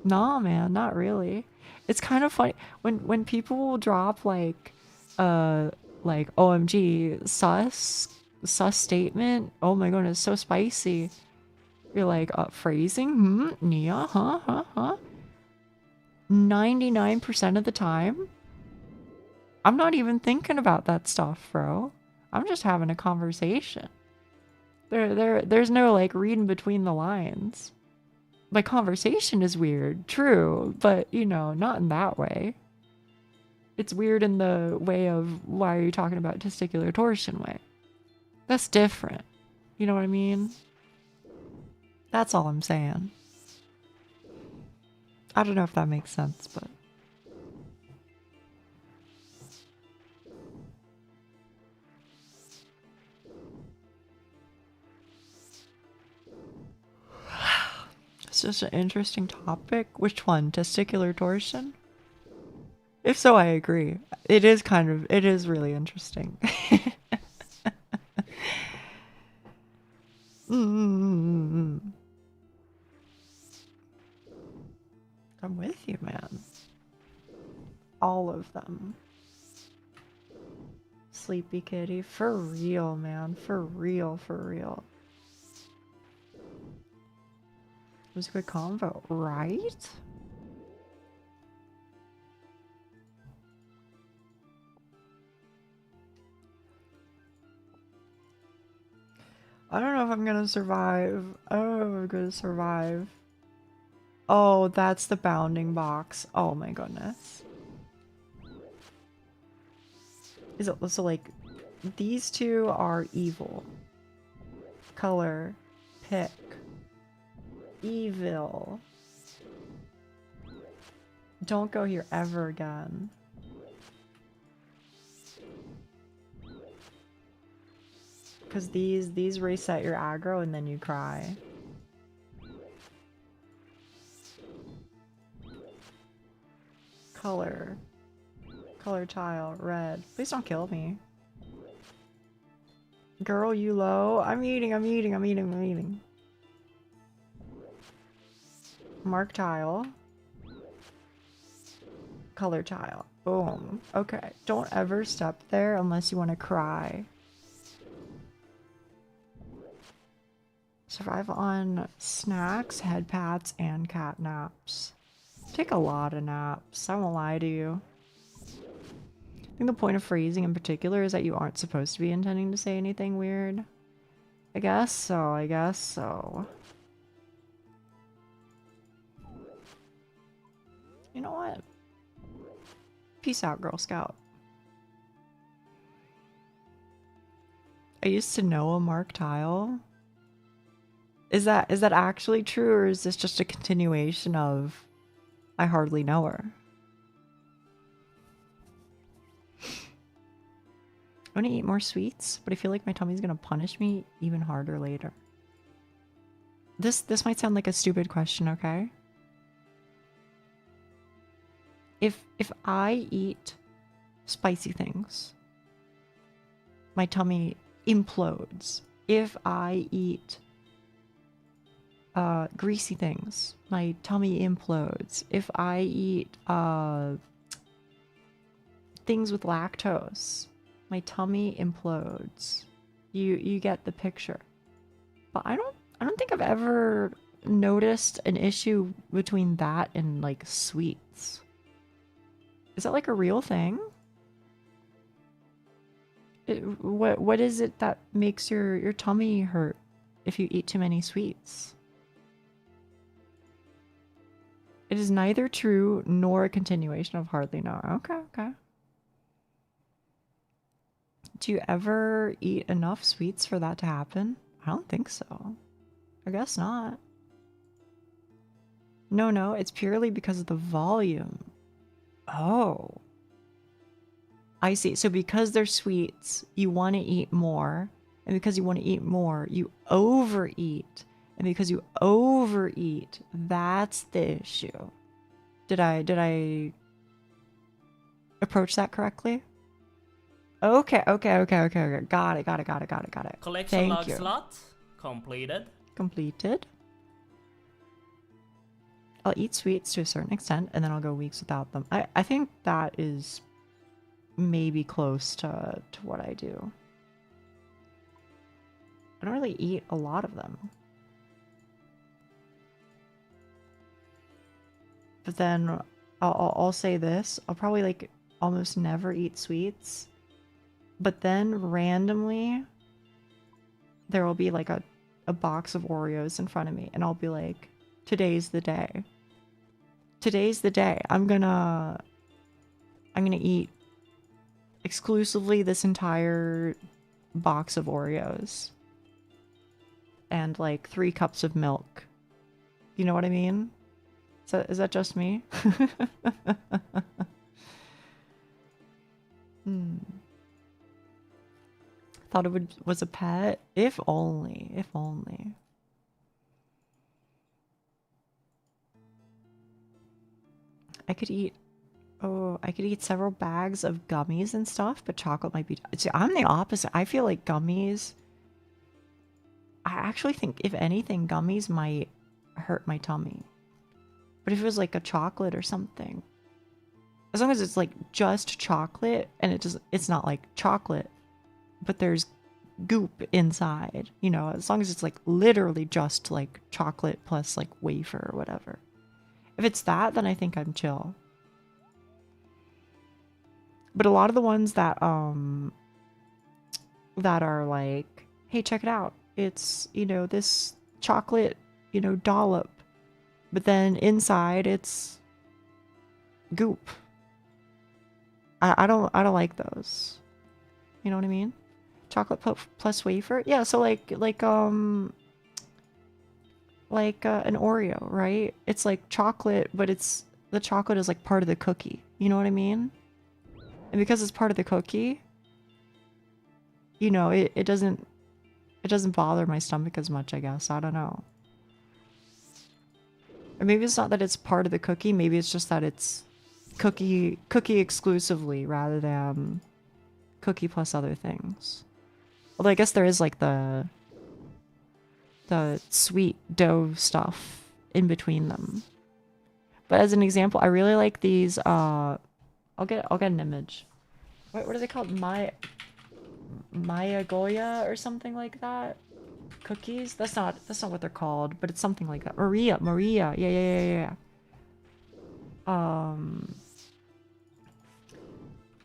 man, not really. It's kind of funny when people will drop like OMG sus statement. Oh my goodness, so spicy. You're like, phrasing? Nia, huh? 99% of the time, I'm not even thinking about that stuff, bro. I'm just having a conversation. There's no like reading between the lines. My conversation is weird, true, but not in that way. It's weird in the way of why are you talking about testicular torsion way. That's different. You know what I mean? That's all I'm saying. I don't know if that makes sense, but... It's just an interesting topic. Which one? Testicular torsion? If so, I agree. It is really interesting. I'm with you, man. All of them. Sleepy kitty. For real, man. For real. was a good combo, right? I don't know if I'm gonna survive. I don't know if I'm gonna survive. Oh, that's the bounding box. Oh my goodness. Is it so like these two are evil? Color, pick, evil. Don't go here ever again. Because these reset your aggro and then you cry. Color. Color tile, red. Please don't kill me. Girl, you low. I'm eating. Mark tile. Color tile. Boom. Okay. Don't ever step there unless you want to cry. Survive on snacks, head pats, and cat naps. Take a lot of naps. I won't lie to you. I think the point of phrasing in particular is that you aren't supposed to be intending to say anything weird. I guess so. You know what? Peace out, Girl Scout. I used to know a Mark tile. Is that actually true, or is this just a continuation of I hardly know her? I want to eat more sweets, but I feel like my tummy's gonna punish me even harder later. This might sound like a stupid question, okay? If I eat spicy things, my tummy implodes. If I eat greasy things, my tummy implodes. If I eat things with lactose, my tummy implodes. You get the picture. But I don't think I've ever noticed an issue between that and like sweets. Is that like a real thing? What is it that makes your tummy hurt if you eat too many sweets? It is neither true nor a continuation of hardly know. Okay. Do you ever eat enough sweets for that to happen? I don't think so. I guess not. No, it's purely because of the volume. Oh. I see. So because they're sweets, you want to eat more. And because you want to eat more, you overeat. And because you overeat, that's the issue. Did I approach that correctly? Okay. Got it. Collection log Thank you. slot completed. Completed. I'll eat sweets to a certain extent, and then I'll go weeks without them. I think that is maybe close to what I do. I don't really eat a lot of them. But then I'll say this. I'll probably like almost never eat sweets. But then randomly there will be like a box of Oreos in front of me, and I'll be like, today's the day. Today's the day. I'm gonna eat exclusively this entire box of Oreos. And like 3 cups of milk. You know what I mean? Is that just me? Thought it was a pet? If only. If only. I could eat several bags of gummies and stuff, but chocolate might be... See, I'm the opposite. I feel like gummies... I actually think, if anything, gummies might hurt my tummy. But if it was like a chocolate or something... As long as it's like just chocolate, and it's not like chocolate, but there's goop inside, you know, as long as it's like literally just like chocolate plus like wafer or whatever. If it's that, then I think I'm chill. But a lot of the ones that are like, hey, check it out. It's, you know, this chocolate, you know, dollop, but then inside it's goop. I don't like those. You know what I mean? Chocolate plus wafer. Yeah, so like an Oreo, right? It's like chocolate, but the chocolate is like part of the cookie. You know what I mean? And because it's part of the cookie, you know, it doesn't bother my stomach as much, I guess. I don't know. Or maybe it's not that it's part of the cookie, maybe it's just that it's cookie exclusively rather than cookie plus other things. Although I guess there is like the sweet dough stuff in between them. But as an example, I really like these I'll get an image. What are they called? Maya Goya or something like that? Cookies? That's not what they're called, but it's something like that. Maria. Yeah.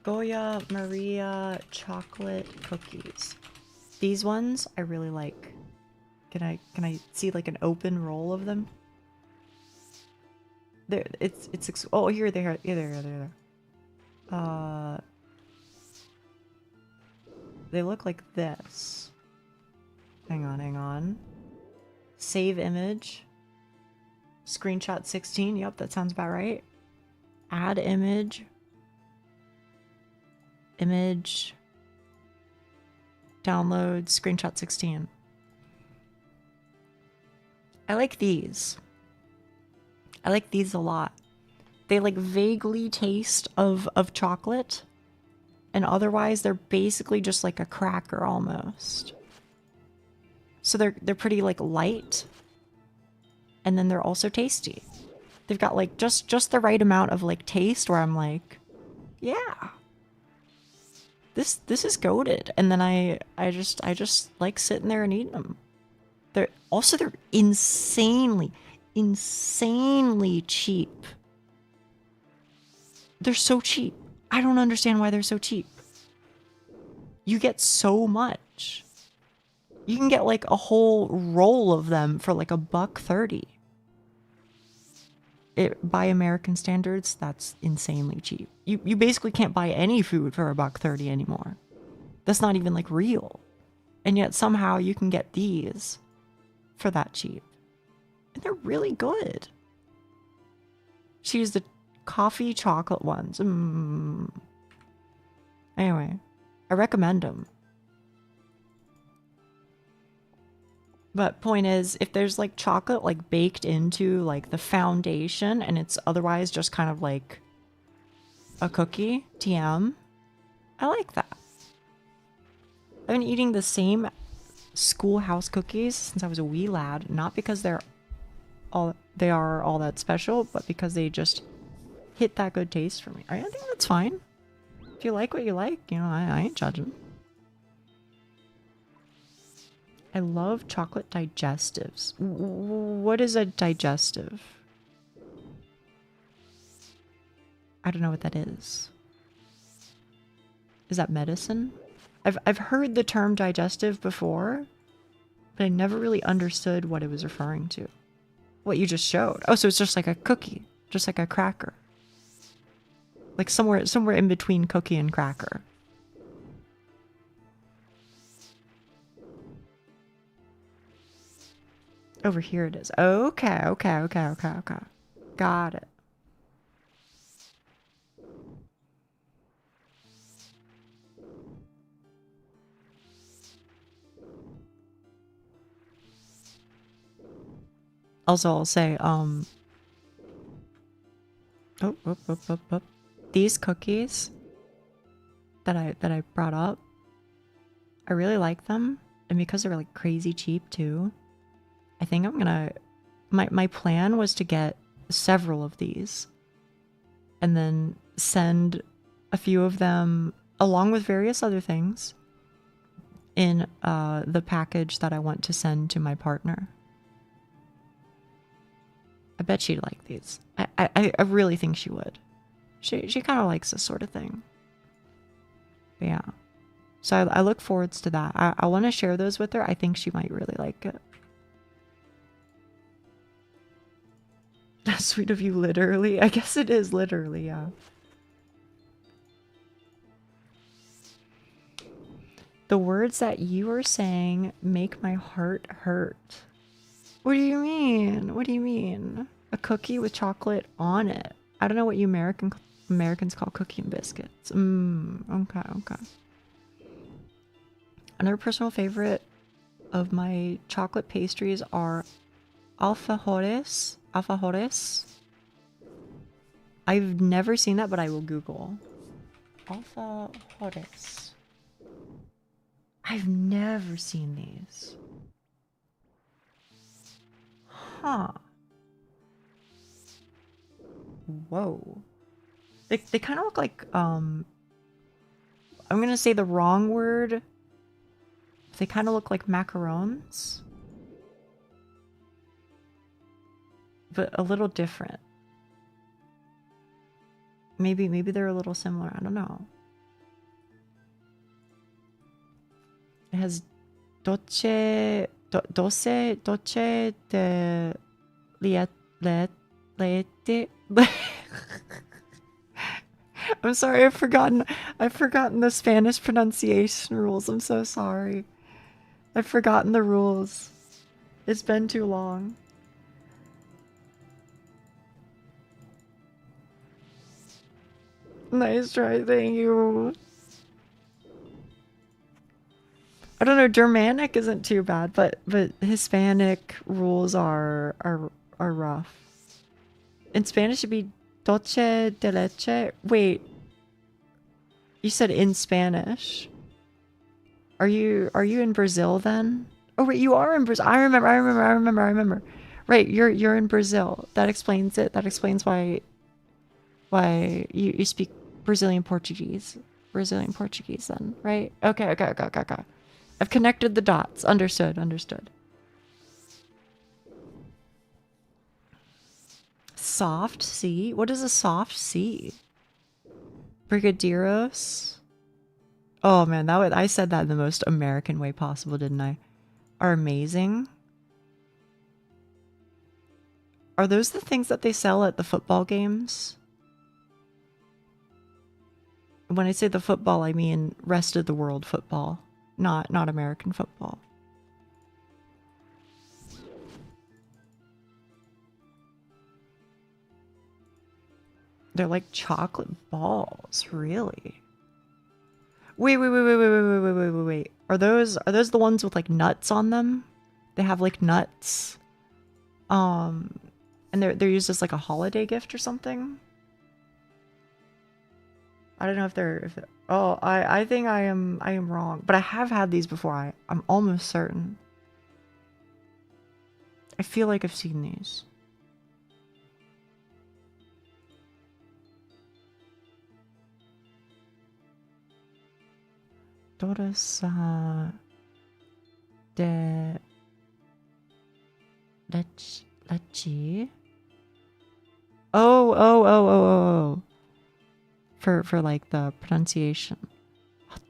Goya Maria chocolate cookies. These ones I really like. Can I see like an open roll of them? There, oh, here they are. Yeah, there. They look like this. Hang on. Save image. Screenshot 16. Yep, that sounds about right. Add image. Image. Download. Screenshot 16. I like these. I like these a lot. They like vaguely taste of chocolate. And otherwise they're basically just like a cracker almost. So they're pretty like light. And then they're also tasty. They've got like just the right amount of like taste where I'm like, yeah. This is goated. And then I just like sitting there and eating them. They're insanely cheap. They're so cheap. I don't understand why they're so cheap. You get so much. You can get like a whole roll of them for like $1.30. By American standards, that's insanely cheap. You basically can't buy any food for $1.30 anymore. That's not even like real. And yet somehow you can get these for that cheap. And they're really good. Choose the coffee chocolate ones. Anyway, I recommend them. But point is, if there's like chocolate like baked into like the foundation and it's otherwise just kind of like a cookie, TM, I like that. I've been eating the same schoolhouse cookies since I was a wee lad, not because they are all that special, but because they just hit that good taste for me. I think that's fine. If you like what you like, you know, I ain't judging. I love chocolate digestives. What is a digestive? I don't know what that is. Is that medicine? I've heard the term digestive before, but I never really understood what it was referring to. What you just showed. Oh, so it's just like a cookie, just like a cracker. Like somewhere in between cookie and cracker. Over here it is. Okay. Got it. Also, I'll say, oh. These cookies that I brought up, I really like them, and because they're like crazy cheap too, I think I'm gonna, my plan was to get several of these and then send a few of them along with various other things in the package that I want to send to my partner. I bet she'd like these. I really think she would. She kind of likes this sort of thing. But yeah. So I look forwards to that. I want to share those with her. I think she might really like it. That's sweet of you, literally. I guess it is literally, yeah. The words that you are saying make my heart hurt. What do you mean? What do you mean? A cookie with chocolate on it. I don't know what you Americans call cookie and biscuits. Okay, okay. Another personal favorite of my chocolate pastries are alfajores. Alfajores. I've never seen that, but I will Google. Alfajores. I've never seen these. Huh. Whoa. They kind of look like, I'm gonna say the wrong word. They kind of look like macarons. But a little different. Maybe they're a little similar. I don't know. It has doce de liete. I'm sorry, I've forgotten the Spanish pronunciation rules. I'm so sorry. I've forgotten the rules. It's been too long. Nice try, thank you. I don't know, Germanic isn't too bad, but Hispanic rules are rough. In Spanish it'd be dulce de leche. Wait. You said in Spanish. Are you in Brazil then? Oh wait, you are in Brazil. I remember. Right, you're in Brazil. That explains it. That explains why you speak Brazilian Portuguese then, right? Okay. I've connected the dots. Understood. Soft C? What is a soft C? Brigadeiros? Oh man, I said that in the most American way possible, didn't I? Are amazing. Are those the things that they sell at the football games? When I say the football, I mean rest of the world football, not American football. They're like chocolate balls, really? Wait. Are those the ones with like nuts on them? They have like nuts. And they're used as like a holiday gift or something? I don't know if they're oh, I think I am wrong, but I have had these before. I'm almost certain. I feel like I've seen these. Dorasa de leche. Oh. For like the pronunciation.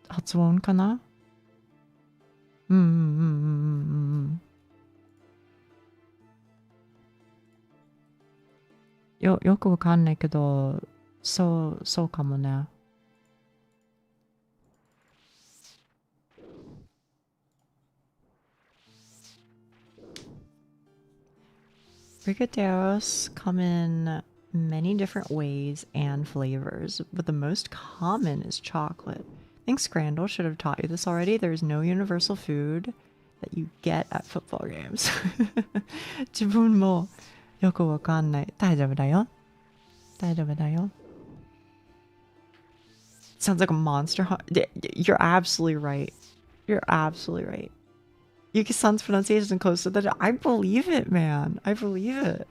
Hatsuon kana? Yoku wakannai kedo, so kamo ne. Brigadeiros come in many different ways and flavors, but the most common is chocolate. I think Scrandal should have taught you this already. There's no universal food that you get at football games. 自分もよくわかんない。大丈夫だよ。Sounds like a monster hunt. You're absolutely right. Yuki-san's pronunciation is close to that. I believe it, man. I believe it.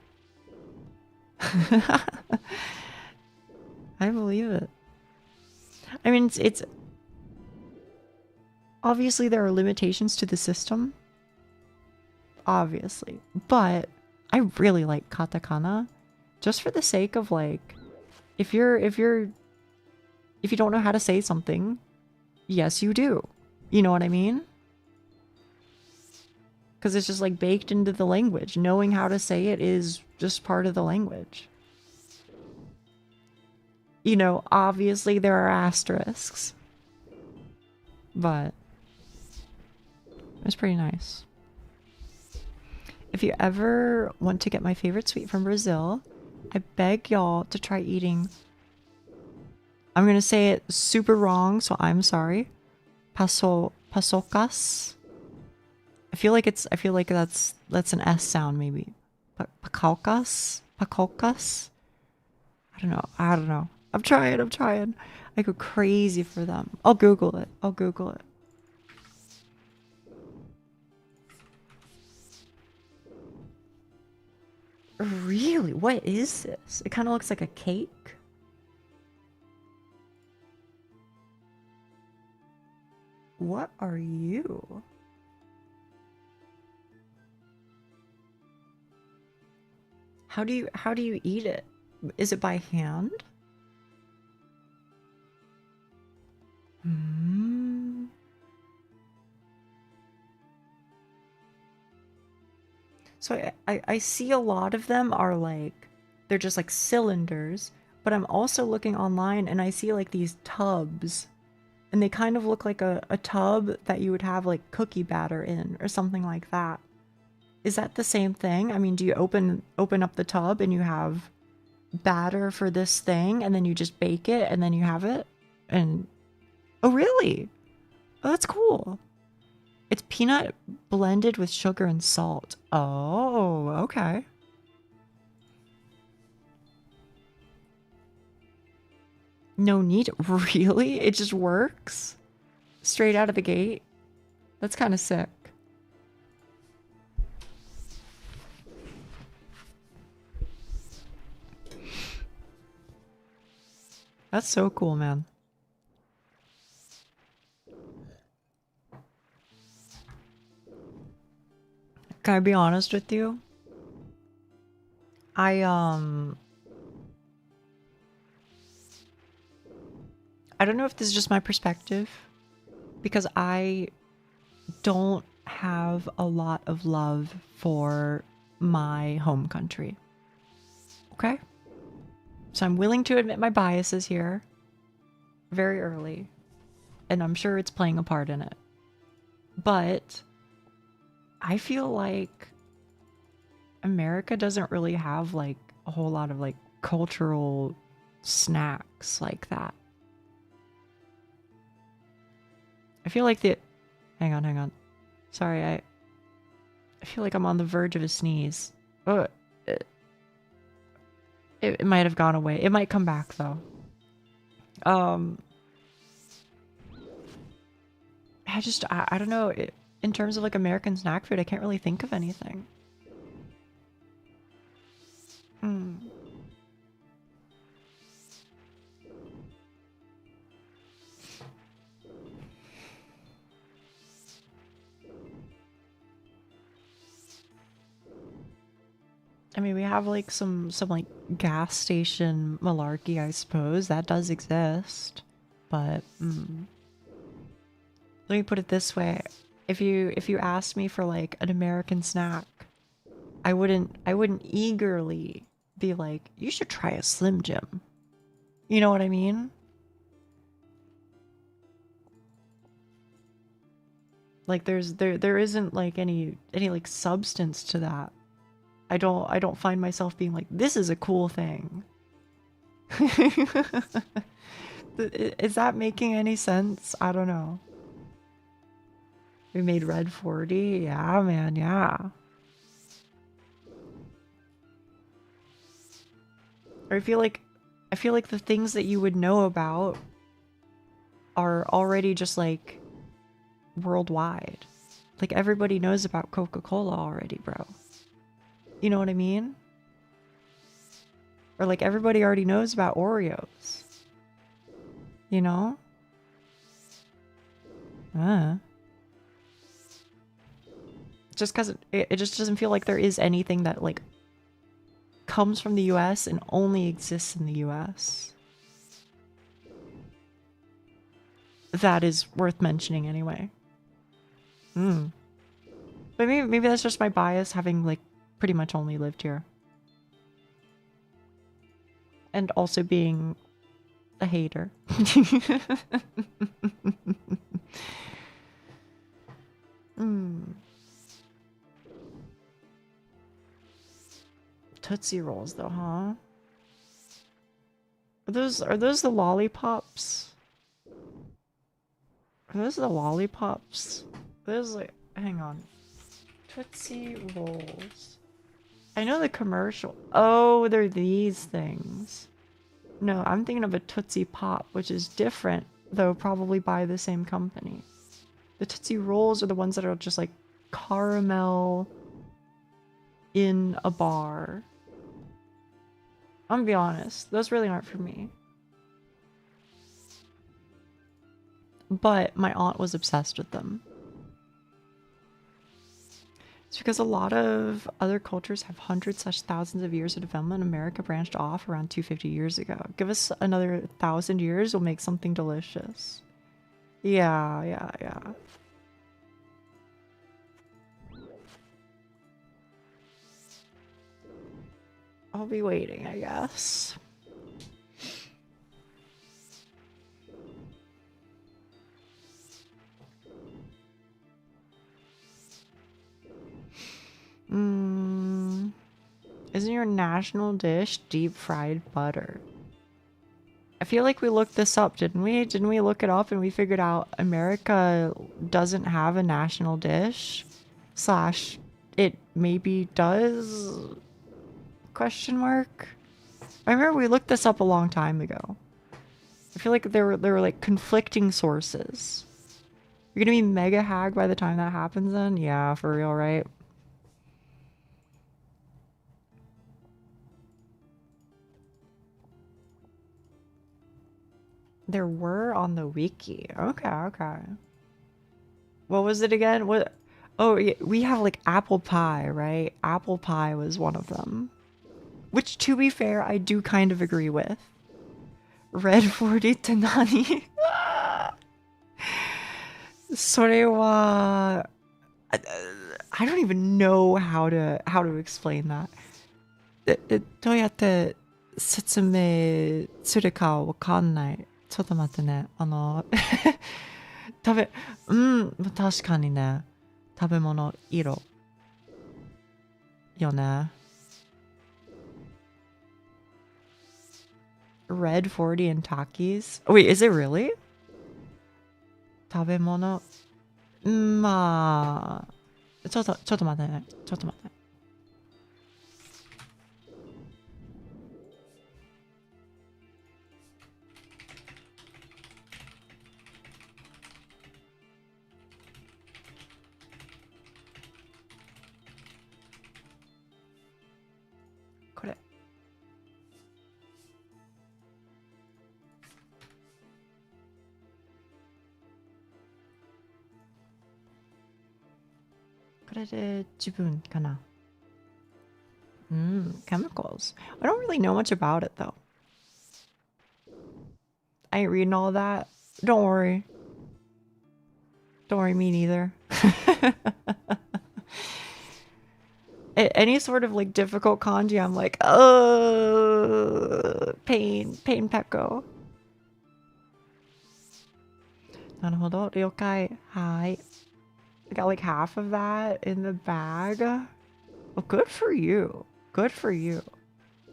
I believe it. I mean, it's Obviously, there are limitations to the system. Obviously. But I really like katakana. Just for the sake of like, if you don't know how to say something, yes, you do. You know what I mean? Because it's just like baked into the language. Knowing how to say it is just part of the language. You know, obviously there are asterisks. But it's pretty nice. If you ever want to get my favorite sweet from Brazil, I beg y'all to try eating. I'm gonna say it super wrong, so I'm sorry. Pasocas. I feel like that's an S sound maybe. Pacaucas? Pacaucas? I don't know. I'm trying. I go crazy for them. I'll Google it. Really? What is this? It kind of looks like a cake. What are you? How do you eat it? Is it by hand? So I see a lot of them are like, they're just like cylinders, but I'm also looking online and I see like these tubs and they kind of look like a tub that you would have like cookie batter in or something like that. Is that the same thing? I mean, do you open up the tub and you have batter for this thing and then you just bake it and then you have it? And oh, really? Oh, that's cool. It's peanut blended with sugar and salt. Oh, okay. No need. Really? It just works? Straight out of the gate? That's kind of sick. That's so cool, man. Can I be honest with you? I don't know if this is just my perspective, because I don't have a lot of love for my home country. Okay? So I'm willing to admit my biases here very early, and I'm sure it's playing a part in it. But I feel like America doesn't really have like a whole lot of like cultural snacks like that. I feel like hang on. Sorry, I feel like I'm on the verge of a sneeze. Oh, it might have gone away. It might come back though. I don't know. In terms of like American snack food, I can't really think of anything. I mean, we have like some like gas station malarkey, I suppose. That does exist. But let me put it this way. If you asked me for like an American snack, I wouldn't eagerly be like, you should try a Slim Jim. You know what I mean? Like there isn't like any like substance to that. I don't find myself being like, this is a cool thing. Is that making any sense? I don't know. We made Red 40. Yeah, man, yeah. Or I feel like the things that you would know about are already just like worldwide. Like everybody knows about Coca-Cola already, bro. You know what I mean? Or like everybody already knows about Oreos. You know? just because it just doesn't feel like there is anything that like comes from the US and only exists in the US that is worth mentioning anyway. But maybe that's just my bias, having like pretty much only lived here. And also being a hater. Tootsie Rolls though, huh? Are those the lollipops? Are those the lollipops? There's like, hang on. Tootsie Rolls. I know the commercial. Oh, they're these things. No, I'm thinking of a Tootsie Pop, which is different, though probably by the same company. The Tootsie Rolls are the ones that are just like caramel in a bar. I'm gonna be honest, those really aren't for me. But my aunt was obsessed with them. It's because a lot of other cultures have hundreds/thousands of years of development. America branched off around 250 years ago. Give us another 1,000 years, we'll make something delicious. Yeah. I'll be waiting, I guess. Isn't your national dish deep fried butter? I feel like we looked this up, didn't we? Didn't we look it up and we figured out America doesn't have a national dish? / it maybe does? Question mark? I remember we looked this up a long time ago. I feel like there were like conflicting sources. You're gonna be mega hagged by the time that happens then? Yeah, for real, right? There were on the wiki. Okay. What was it again? What? Oh, yeah, we have like apple pie, right? Apple pie was one of them. Which, to be fair, I do kind of agree with. Red 40 って何? それは I don't even know how to explain that. どうやって説明するかわかんない。ちょっと待ってね。確かにね。食べ物色よね。Red 40 and Takis? Oh, wait, is it really? 食べ物まあちょっと待ってね。ちょっと待って。これ。これで自分かな。Chemicals. I don't really know much about it though. I ain't reading all that. Don't worry. Don't worry, me neither. Any sort of like difficult kanji, I'm like, pain peko. なるほど、了解。はい。I got like half of that in the bag. Well, good for you. Good for you.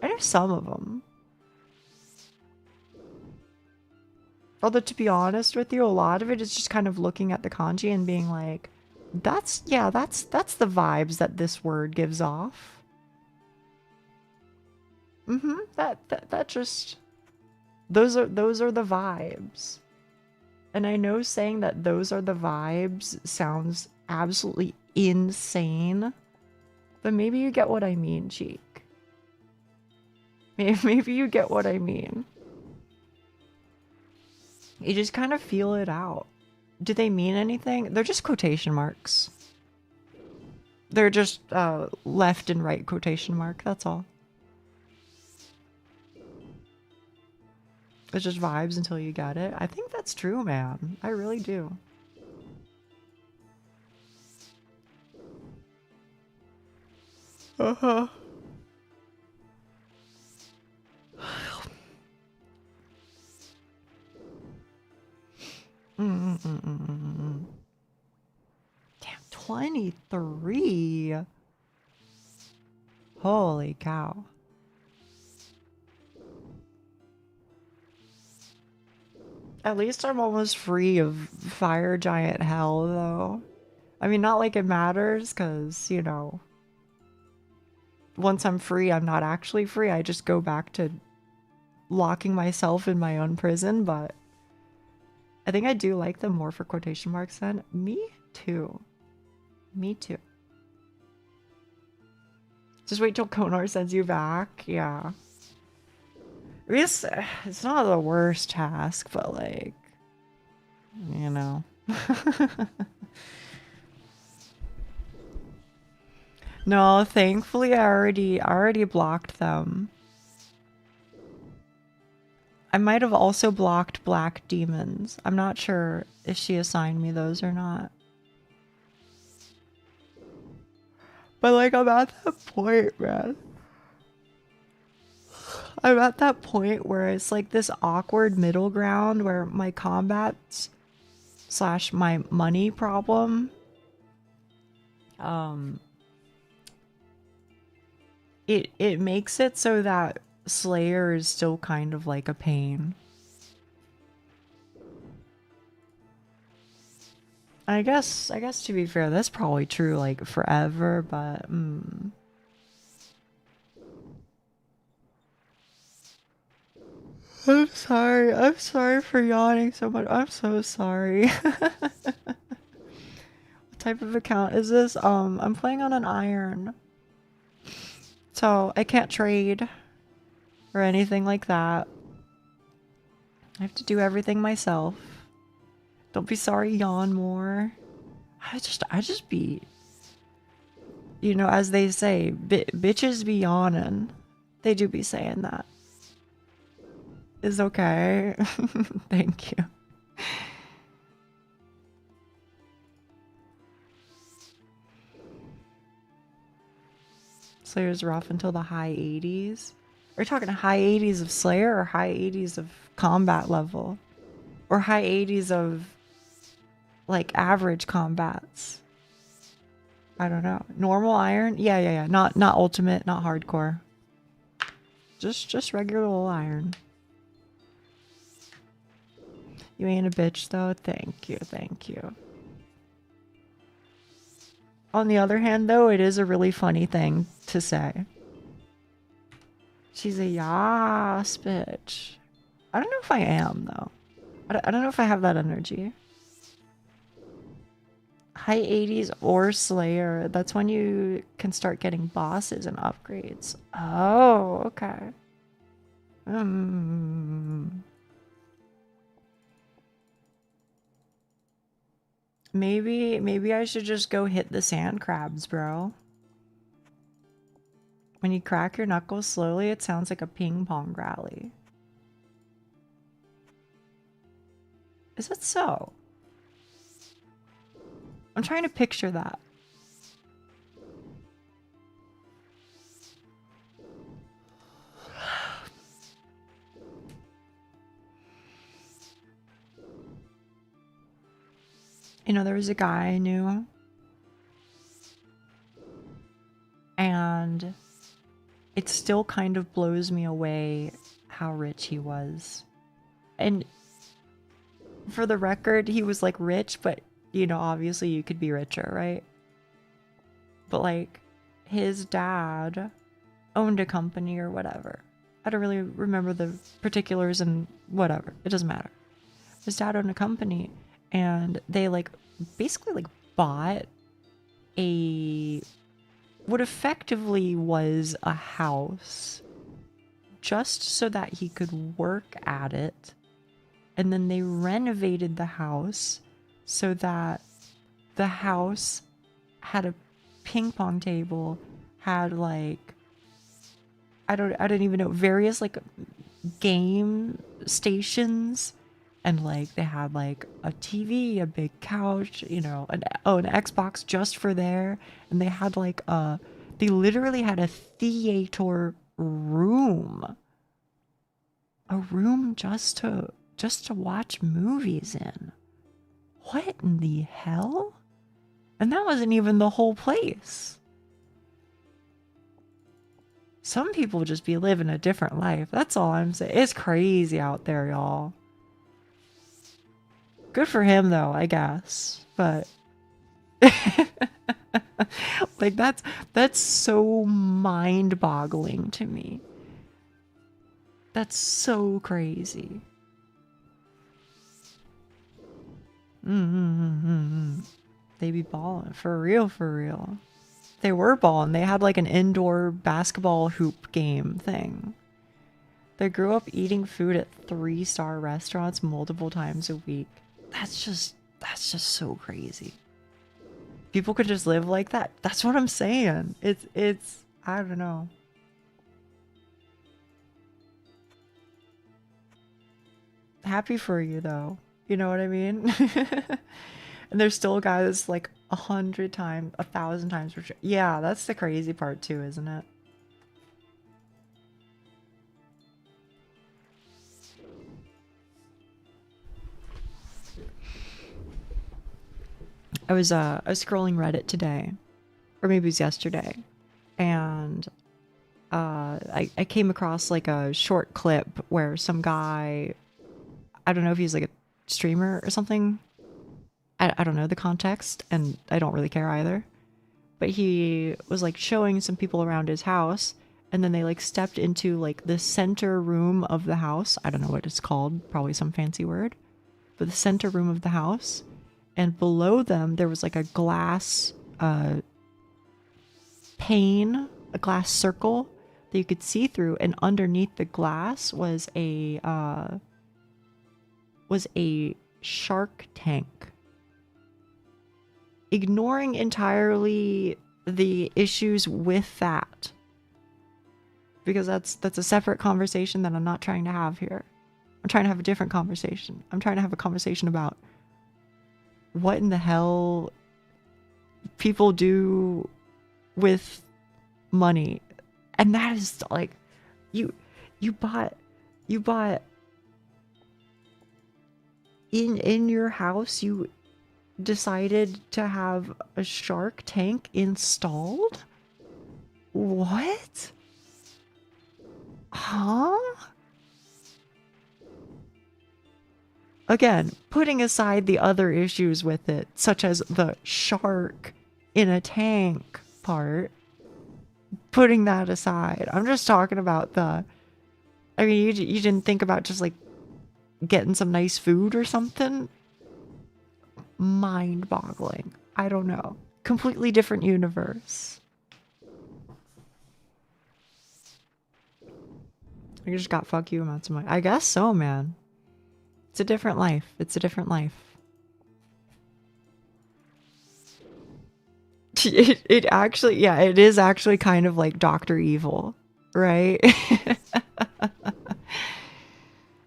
I know some of them. Although, to be honest with you, a lot of it is just kind of looking at the kanji and being like, that's the vibes that this word gives off. That just, those are the vibes. And I know saying that those are the vibes sounds absolutely insane, but maybe you get what I mean, Cheek. Maybe you get what I mean. You just kind of feel it out. Do they mean anything? They're just quotation marks. They're just left and right quotation mark, that's all. It's just vibes until you get it. I think that's true, man. I really do. Uh-huh. Damn, 23. Holy cow. At least I'm almost free of fire giant hell, though. I mean, not like it matters, because, you know, once I'm free, I'm not actually free. I just go back to locking myself in my own prison, but I think I do like them more for quotation marks then. Me too. Me too. Just wait till Konar sends you back. Yeah. I mean, it's not the worst task, but like, you know. No, thankfully I already blocked them. I might have also blocked black demons. I'm not sure if she assigned me those or not. But like, I'm at that point, man. I'm at that point where it's like this awkward middle ground where my combats / my money problem it makes it so that Slayer is still kind of like a pain. I guess to be fair, that's probably true like forever, but I'm sorry for yawning so much. I'm so sorry. What type of account is this? I'm playing on an iron. So I can't trade or anything like that. I have to do everything myself. Don't be sorry, yawn more. I just be, you know, as they say, bitches be yawning. They do be saying that. It's okay. Thank you. Slayer's rough until the high 80s. Are you talking high 80s of Slayer or high 80s of combat level? Or high 80s of like average combats? I don't know. Normal iron? Yeah. Not ultimate, not hardcore. Just regular old iron. You ain't a bitch though. Thank you. On the other hand though, it is a really funny thing to say. She's a yas bitch. I don't know if I am though. I don't know if I have that energy. High 80s or Slayer. That's when you can start getting bosses and upgrades. Oh, okay. Maybe I should just go hit the sand crabs, bro. When you crack your knuckles slowly, it sounds like a ping pong rally. Is it so? I'm trying to picture that. You know, there was a guy I knew, and it still kind of blows me away how rich he was. And for the record, he was like rich, but you know, obviously you could be richer, right? But like, his dad owned a company or whatever. I don't really remember the particulars and whatever. It doesn't matter. His dad owned a company, and they like basically like bought what effectively was a house just so that he could work at it. And then they renovated the house so that the house had a ping pong table, had like, I don't even know, various like game stations, and like they had like a TV, a big couch, you know, an Xbox just for there, and they had like they literally had a theater room, just to watch movies in. What in the hell? And that wasn't even the whole place. Some people just be living a different life. That's all I'm saying. It's crazy out there, y'all. Good for him, though, I guess. But like that's so mind-boggling to me. That's so crazy. They be balling for real, for real. They were balling. They had like an indoor basketball hoop game thing. They grew up eating food at 3-star restaurants multiple times a week. That's just so crazy. People could just live like that. That's what I'm saying. It's I don't know. Happy for you though. You know what I mean? And there's still guys like 100 times, 1,000 times for sure. Yeah, that's the crazy part too, isn't it? I was scrolling Reddit today, or maybe it was yesterday, and I came across like a short clip where some guy, I don't know if he's like a streamer or something. I don't know the context, and I don't really care either. But he was like showing some people around his house, and then they like stepped into like the center room of the house. I don't know what it's called, probably some fancy word, but the center room of the house. And below them, there was like a glass pane, a glass circle that you could see through, and underneath the glass was a shark tank. Ignoring entirely the issues with that, because that's a separate conversation that I'm not trying to have here. I'm trying to have a different conversation. I'm trying to have a conversation about what in the hell people do with money. And that is like, you bought in your house, you decided to have a shark tank installed? What? Huh? Again, putting aside the other issues with it, such as the shark in a tank part, putting that aside, I'm just talking about I mean, you didn't think about just like getting some nice food or something? Mind-boggling. I don't know. Completely different universe. I just got fuck you amounts of money. I guess so, man. It's a different life. It's a different life. It actually, yeah, it is actually kind of like Dr. Evil, right?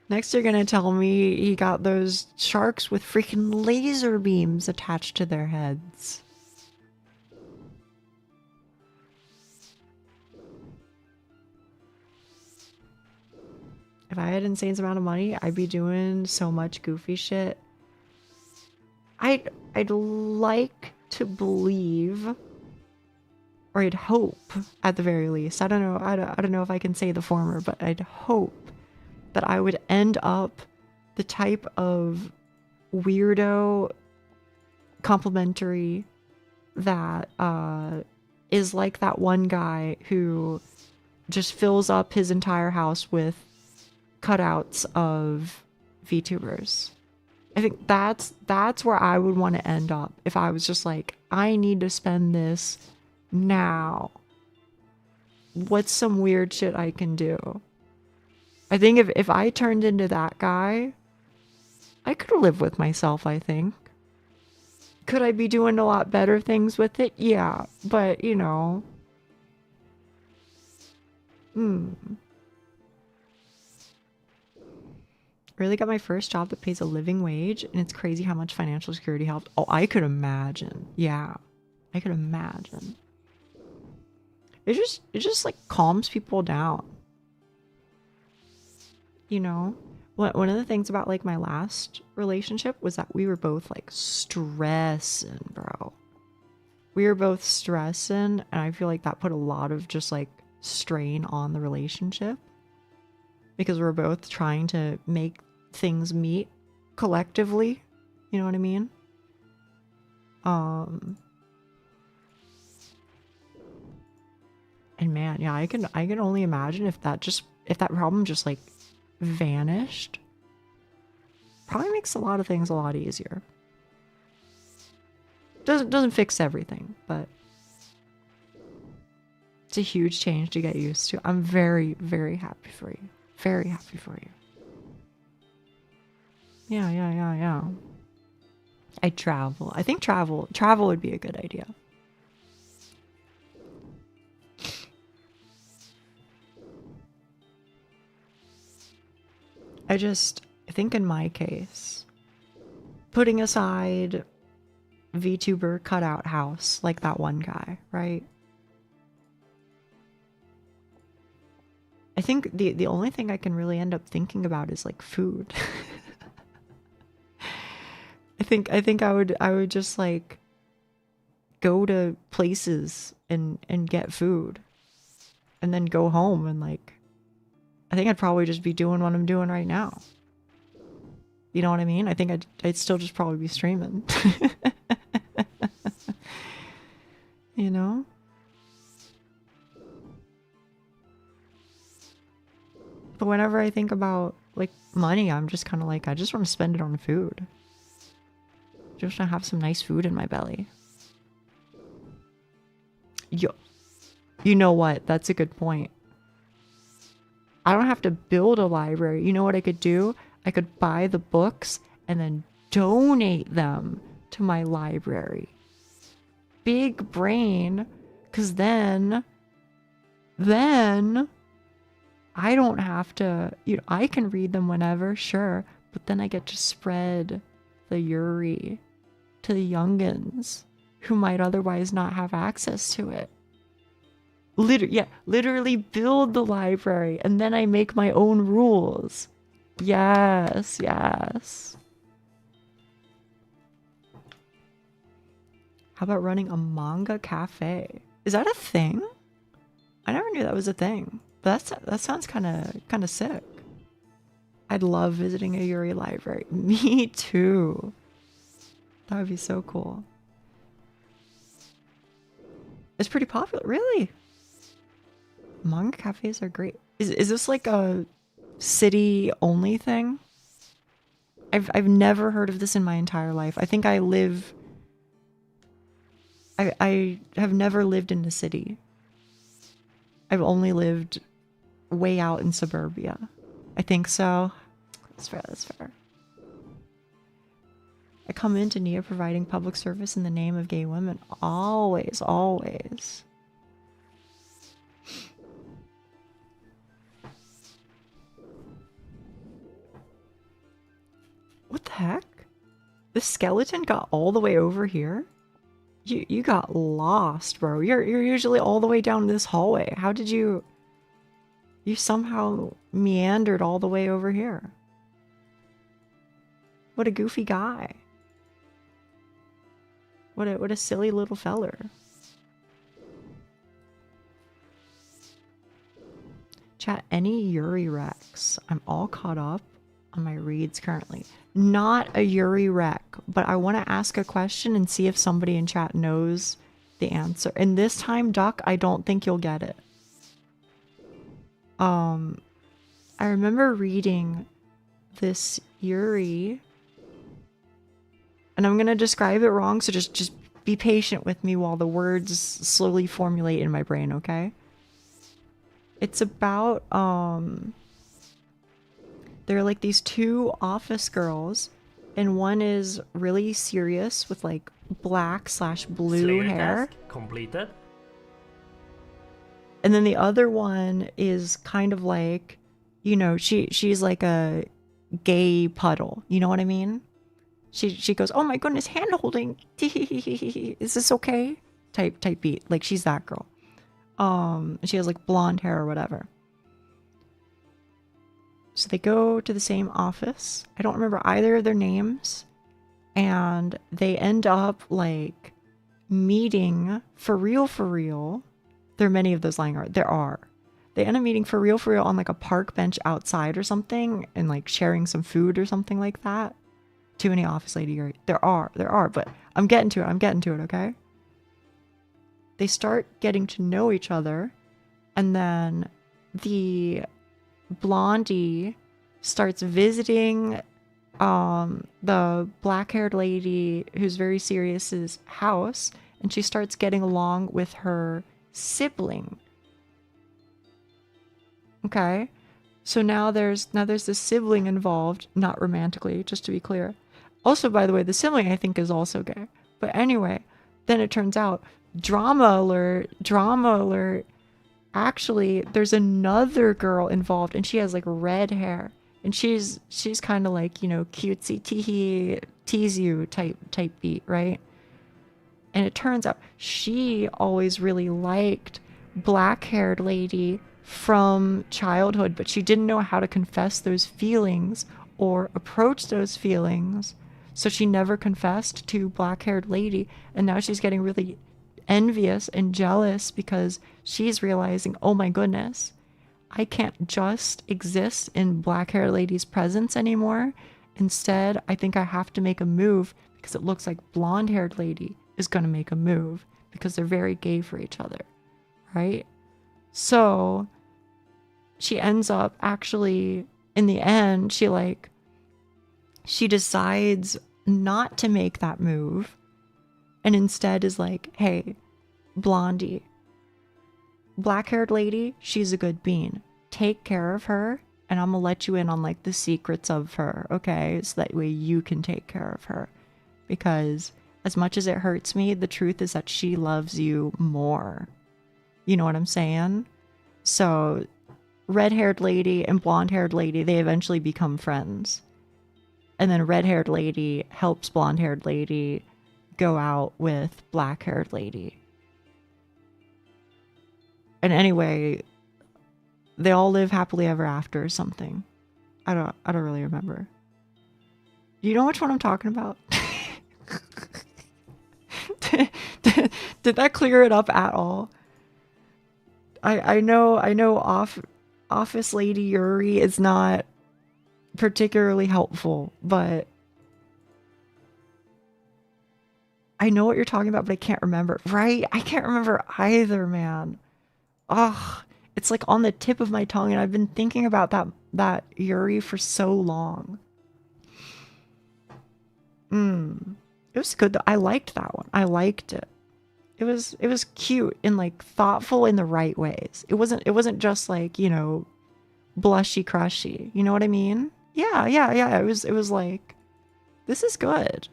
Next, you're gonna tell me he got those sharks with freaking laser beams attached to their heads. If I had an insane amount of money, I'd be doing so much goofy shit. I'd like to believe, or I'd hope at the very least. I don't know. I don't know if I can say the former, but I'd hope that I would end up the type of weirdo complimentary that is like that one guy who just fills up his entire house with cutouts of VTubers. I think that's where I would want to end up if I was just like, I need to spend this now. What's some weird shit I can do? I think if I turned into that guy, I could live with myself, I think. Could I be doing a lot better things with it? Yeah, but you know. Really got my first job that pays a living wage, and it's crazy how much financial security helped. Oh, I could imagine. Yeah, I could imagine. It just like calms people down. You know, one of the things about like my last relationship was that we were both like stressing, bro. We were both stressing, and I feel like that put a lot of just like strain on the relationship because we're both trying to make things meet collectively. You know what I mean? And man, yeah, I can only imagine if that problem just like vanished. Probably makes a lot of things a lot easier. Doesn't fix everything, but it's a huge change to get used to. I'm very, very happy for you. Very happy for you. Yeah. I travel. I think travel would be a good idea. I think in my case, putting aside VTuber cutout house like that one guy, right? I think the only thing I can really end up thinking about is like food. I think I would just like go to places and get food and then go home, and like I think I'd probably just be doing what I'm doing right now. You know what I mean? I think I'd still just probably be streaming. You know? But whenever I think about like money, I'm just kind of like, I just want to spend it on food. Just want to have some nice food in my belly. You know what? That's a good point. I don't have to build a library. You know what I could do? I could buy the books and then donate them to my library. Big brain, because then I don't have to, you know, I can read them whenever, sure, but then I get to spread the Yuri to the youngins who might otherwise not have access to it. Literally build the library, and then I make my own rules. Yes. How about running a manga cafe? Is that a thing? I never knew that was a thing. But that sounds kind of sick. I'd love visiting a Yuri library. Me too. That would be so cool. It's pretty popular, really. Manga cafes are great. Is this like a city only thing? I've never heard of this in my entire life. I think I have never lived in the city. I've only lived way out in suburbia. I think so. That's fair. I come into Nia providing public service in the name of gay women. Always. What the heck? The skeleton got all the way over here? You got lost, bro. You're usually all the way down this hallway. How did you somehow meandered all the way over here? What a goofy guy. What a silly little feller. Chat, any Yuri Rex? I'm all caught up on my reads currently. Not a Yuri rec, but I want to ask a question and see if somebody in chat knows the answer. And this time, Duck, I don't think you'll get it. I remember reading this Yuri, and I'm gonna describe it wrong, so just be patient with me while the words slowly formulate in my brain, okay? It's about there are like these two office girls and one is really serious with like black/blue Slayer hair. test completed. And then the other one is kind of like, you know, she's like a gay puddle. You know what I mean? She goes, "Oh my goodness, hand holding. Is this okay?" Type beat. Like she's that girl. She has like blonde hair or whatever. So they go to the same office. I don't remember either of their names. And they end up like meeting for real. There are many of those lying around. There are. They end up meeting for real on like a park bench outside or something and like sharing some food or something like that. Too many office lady. There are, but I'm getting to it, okay? They start getting to know each other, and then the blondie starts visiting the black-haired lady who's very serious's house, and she starts getting along with her sibling. Okay, so now there's this sibling involved, not romantically, just to be clear. Also, by the way, the sibling I think is also gay. But anyway, then it turns out, drama alert. Actually, there's another girl involved, and she has like red hair, and she's kind of like, you know, cutesy, teehee, tease you type beat, right? And it turns out she always really liked black-haired lady from childhood, but she didn't know how to confess those feelings or approach those feelings. So she never confessed to black-haired lady, and now she's getting really envious and jealous because she's realizing, oh my goodness, I can't just exist in black-haired lady's presence anymore. Instead, I think I have to make a move because it looks like blonde-haired lady is going to make a move because they're very gay for each other, right? So she ends up actually, in the end, she decides not to make that move and instead is like, hey, blondie, black-haired lady, she's a good bean. Take care of her, and I'm gonna let you in on like the secrets of her, okay? So that way you can take care of her. Because as much as it hurts me, the truth is that she loves you more. You know what I'm saying? So red-haired lady and blonde-haired lady, they eventually become friends. And then red-haired lady helps blonde-haired lady go out with black-haired lady. And anyway, they all live happily ever after or something. I don't really remember. Do you know which one I'm talking about? Did that clear it up at all? I know Office Lady Yuri is not particularly helpful, but I know what you're talking about, but I can't remember. Right? I can't remember either, man. Ugh, it's like on the tip of my tongue, and I've been thinking about that Yuri for so long. It was good though. I liked that one. I liked it. It was cute and like thoughtful in the right ways. It wasn't just like, you know, blushy crushy. You know what I mean? Yeah. It was like, this is good.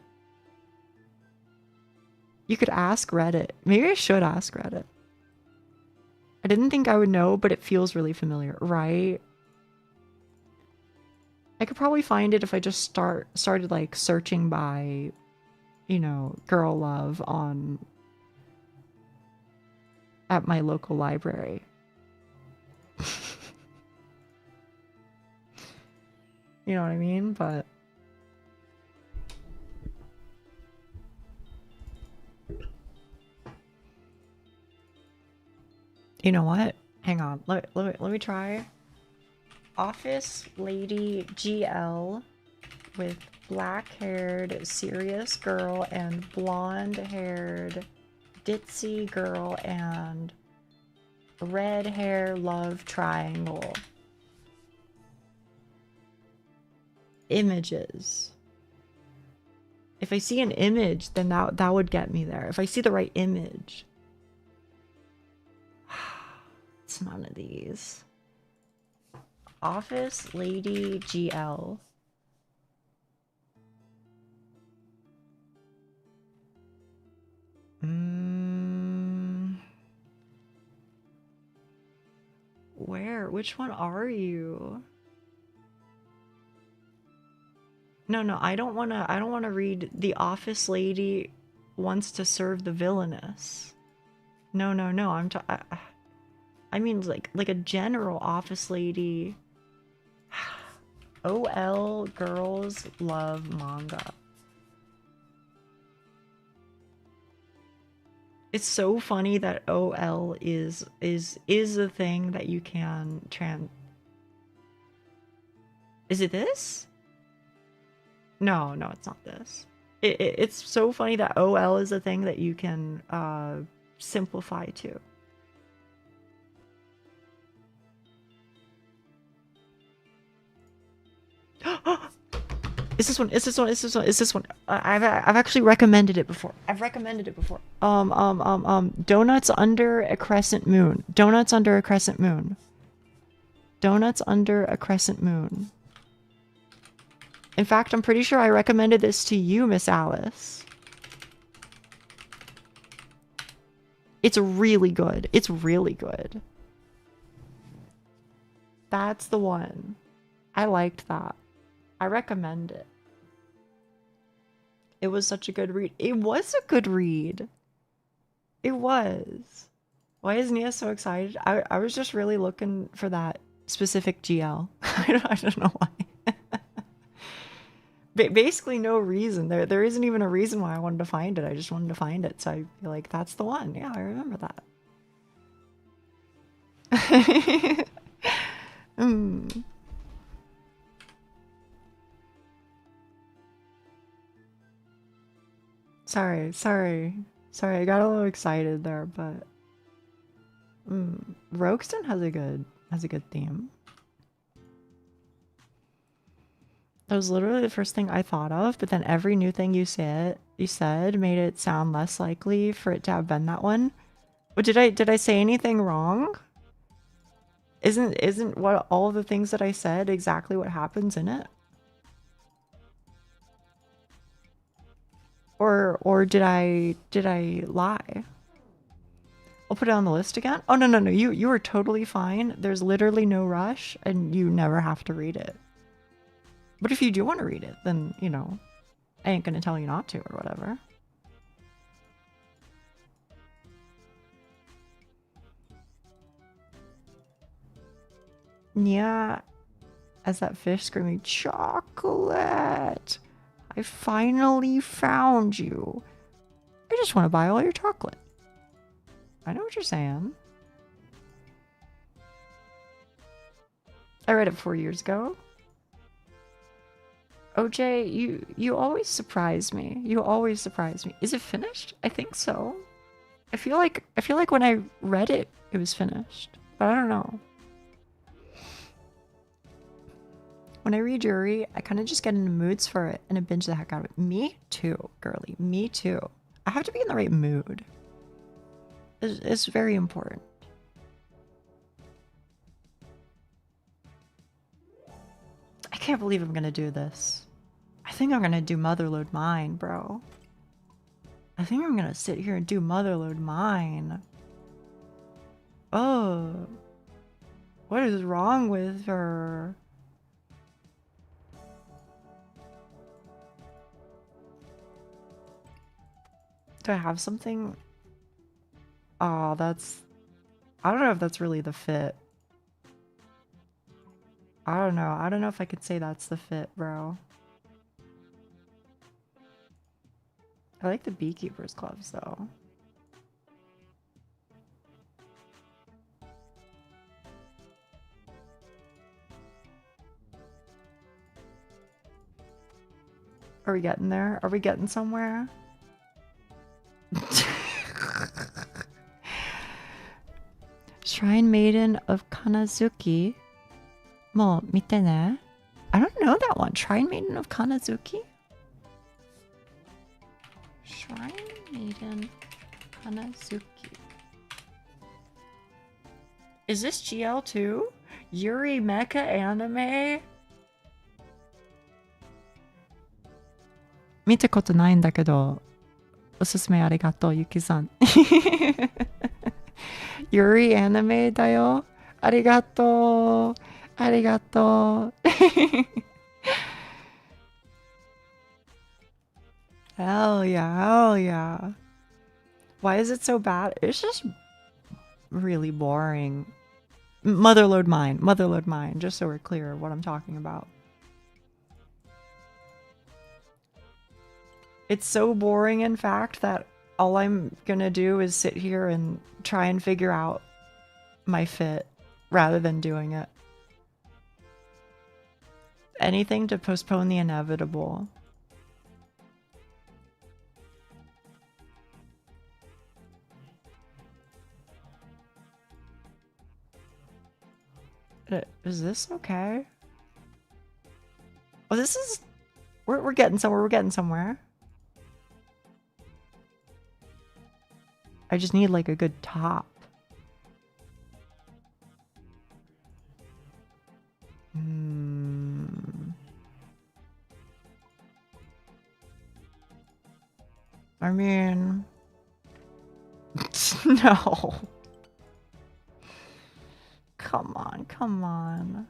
You could ask Reddit. Maybe I should ask Reddit. I didn't think I would know, but it feels really familiar, right? I could probably find it if I just started like searching by, you know, girl love at my local library. You know what I mean? But you know what? Hang on. Let me try. Office Lady GL with black-haired serious girl and blonde-haired ditzy girl and red hair love triangle. Images. If I see an image, then that would get me there. If I see the right image. It's none of these. Office Lady GL. Where? Which one are you? No, I don't wanna read The Office Lady Wants to Serve the Villainous. No, I mean like a general office lady. OL girls love manga. It's so funny that OL is a thing that you can Is it this? No, it's not this. It's so funny that OL is a thing that you can simplify to. Is this one? I've actually recommended it before. Donuts under a crescent moon. Donuts under a crescent moon. In fact, I'm pretty sure I recommended this to you, Miss Alice. It's really good. That's the one. I liked that. I recommend it. It was such a good read. It was a good read. It was. Why is Nia so excited? I was just really looking for that specific GL. I don't know why. Basically no reason. There isn't even a reason why I wanted to find it. I just wanted to find it. So I feel like that's the one. Yeah, I remember that. Sorry. I got a little excited there, but Rogueston has a good theme. That was literally the first thing I thought of, but then every new thing you said made it sound less likely for it to have been that one. But did I say anything wrong? Isn't what all the things that I said exactly what happens in it? Or did I lie? I'll put it on the list again. Oh no, you are totally fine. There's literally no rush and you never have to read it. But if you do want to read it, then, you know, I ain't gonna tell you not to or whatever. Nia, as that fish screaming, chocolate! I finally found you. I just want to buy all your chocolate. I know what you're saying. I read it 4 years ago. OJ, you always surprise me. Is it finished? I think so. I feel like when I read it, it was finished. But I don't know. When I read Yuri, I kind of just get into moods for it and I binge the heck out of it. Me too, girly. Me too. I have to be in the right mood. It's very important. I can't believe I'm gonna do this. I think I'm gonna do Motherload Mine, bro. I think I'm gonna sit here and do Motherload Mine. Oh. What is wrong with her? Do I have something? Oh, that's... I don't know if that's really the fit. I don't know. I don't know if I could say that's the fit, bro. I like the beekeeper's gloves, though. Are we getting there? Are we getting somewhere? Shrine Maiden of Kanazuki. Mo, mite ne. I don't know that one. Shrine Maiden of Kanazuki? Shrine Maiden Kanazuki. Is this GL too? Yuri Mecha Anime? 見たことないんだけど、おすすめありがとう、ゆきさん。Yuri anime だよ。Arigato. Arigato. Hell yeah, hell yeah. Why is it so bad? It's just really boring. Motherload mine, just so we're clear what I'm talking about. It's so boring, in fact, that all I'm gonna do is sit here and try and figure out my fit rather than doing it. Anything to postpone the inevitable. Is this okay? Oh, this is... We're getting somewhere, we're getting somewhere. I just need, like, a good top. I mean... No. Come on, come on.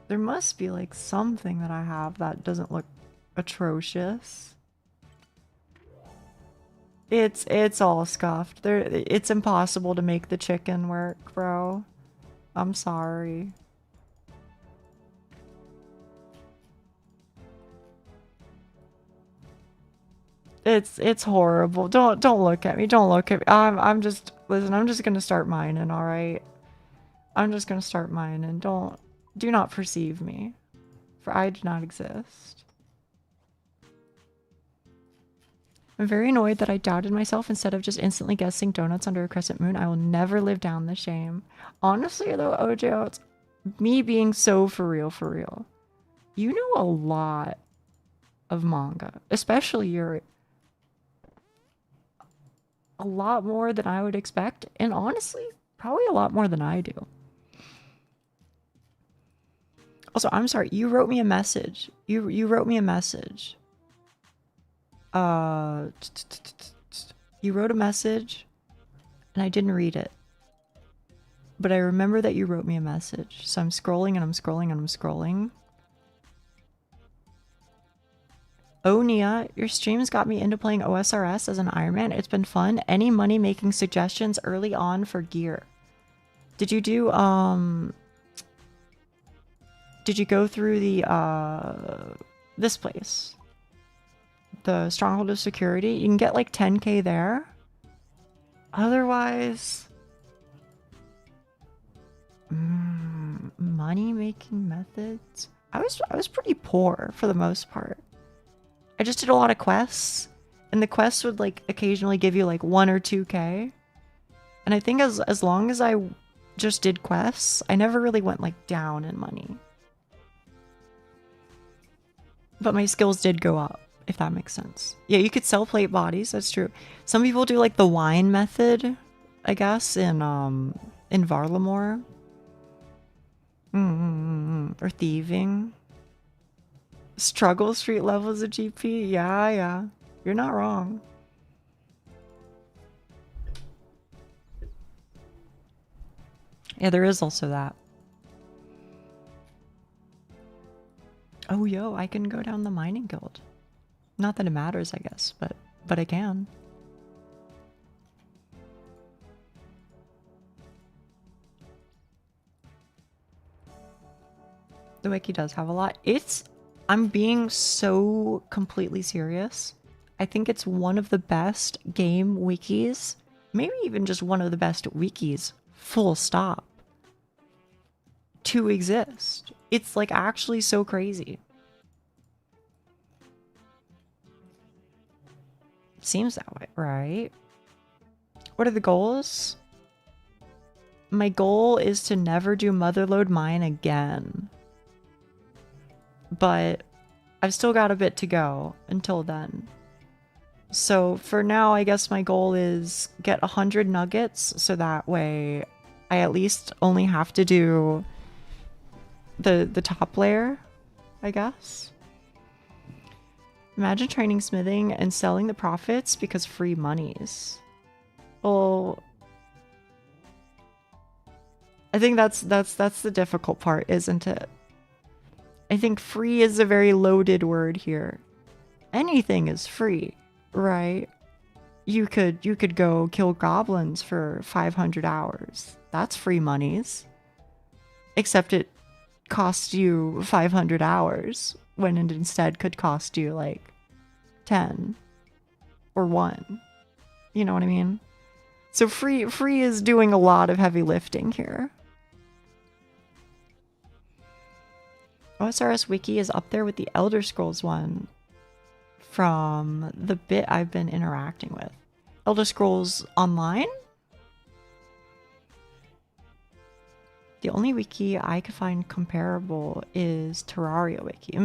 There must be, like, something that I have that doesn't look atrocious. It's all scuffed. It's impossible to make the chicken work, bro. I'm sorry. It's horrible. Don't look at me. Don't look at me. I'm just listen, I'm just gonna start mining, alright? I'm just gonna start mining. Do not perceive me. For I do not exist. I'm very annoyed that I doubted myself instead of just instantly guessing donuts under a crescent moon. I will never live down the shame. Honestly though, Ojo, it's me being so for real. You know a lot of manga, especially Yuri. A lot more than I would expect, and honestly, probably a lot more than I do. Also, I'm sorry, you wrote me a message. You wrote me a message. You wrote a message, and I didn't read it. But I remember that you wrote me a message. So I'm scrolling and I'm scrolling and I'm scrolling. Oh, Nia, your streams got me into playing OSRS as an Ironman. It's been fun. Any money-making suggestions early on for gear? Did you do, did you go through the, this place? The Stronghold of Security? You can get like 10k there. Otherwise... money-making methods? I was pretty poor for the most part. I just did a lot of quests, and the quests would like occasionally give you like 1 or 2k. And I think as long as I just did quests, I never really went like down in money. But my skills did go up, if that makes sense. Yeah, you could sell plate bodies, that's true. Some people do like the wine method, I guess, in Varlamore. Or thieving. Struggle street levels of GP. Yeah. You're not wrong. Yeah, there is also that. Oh, yo, I can go down the mining guild. Not that it matters, I guess, but I can. The wiki does have a lot. I'm being so completely serious. I think it's one of the best game wikis. Maybe even just one of the best wikis. Full stop. To exist. It's like actually so crazy. Seems that way, right? What are the goals? My goal is to never do motherload mine again. But I've still got a bit to go until then. So for now, I guess my goal is get 100 nuggets, so that way I at least only have to do the top layer, I guess. Imagine training smithing and selling the profits because free monies. Well, I think that's the difficult part, isn't it? I think free is a very loaded word here. Anything is free, right? You could go kill goblins for 500 hours. That's free monies. Except it costs you 500 hours when it instead could cost you like 10 or 1. You know what I mean? So free is doing a lot of heavy lifting here. OSRS Wiki is up there with the Elder Scrolls one from the bit I've been interacting with. Elder Scrolls Online? The only wiki I could find comparable is Terraria Wiki.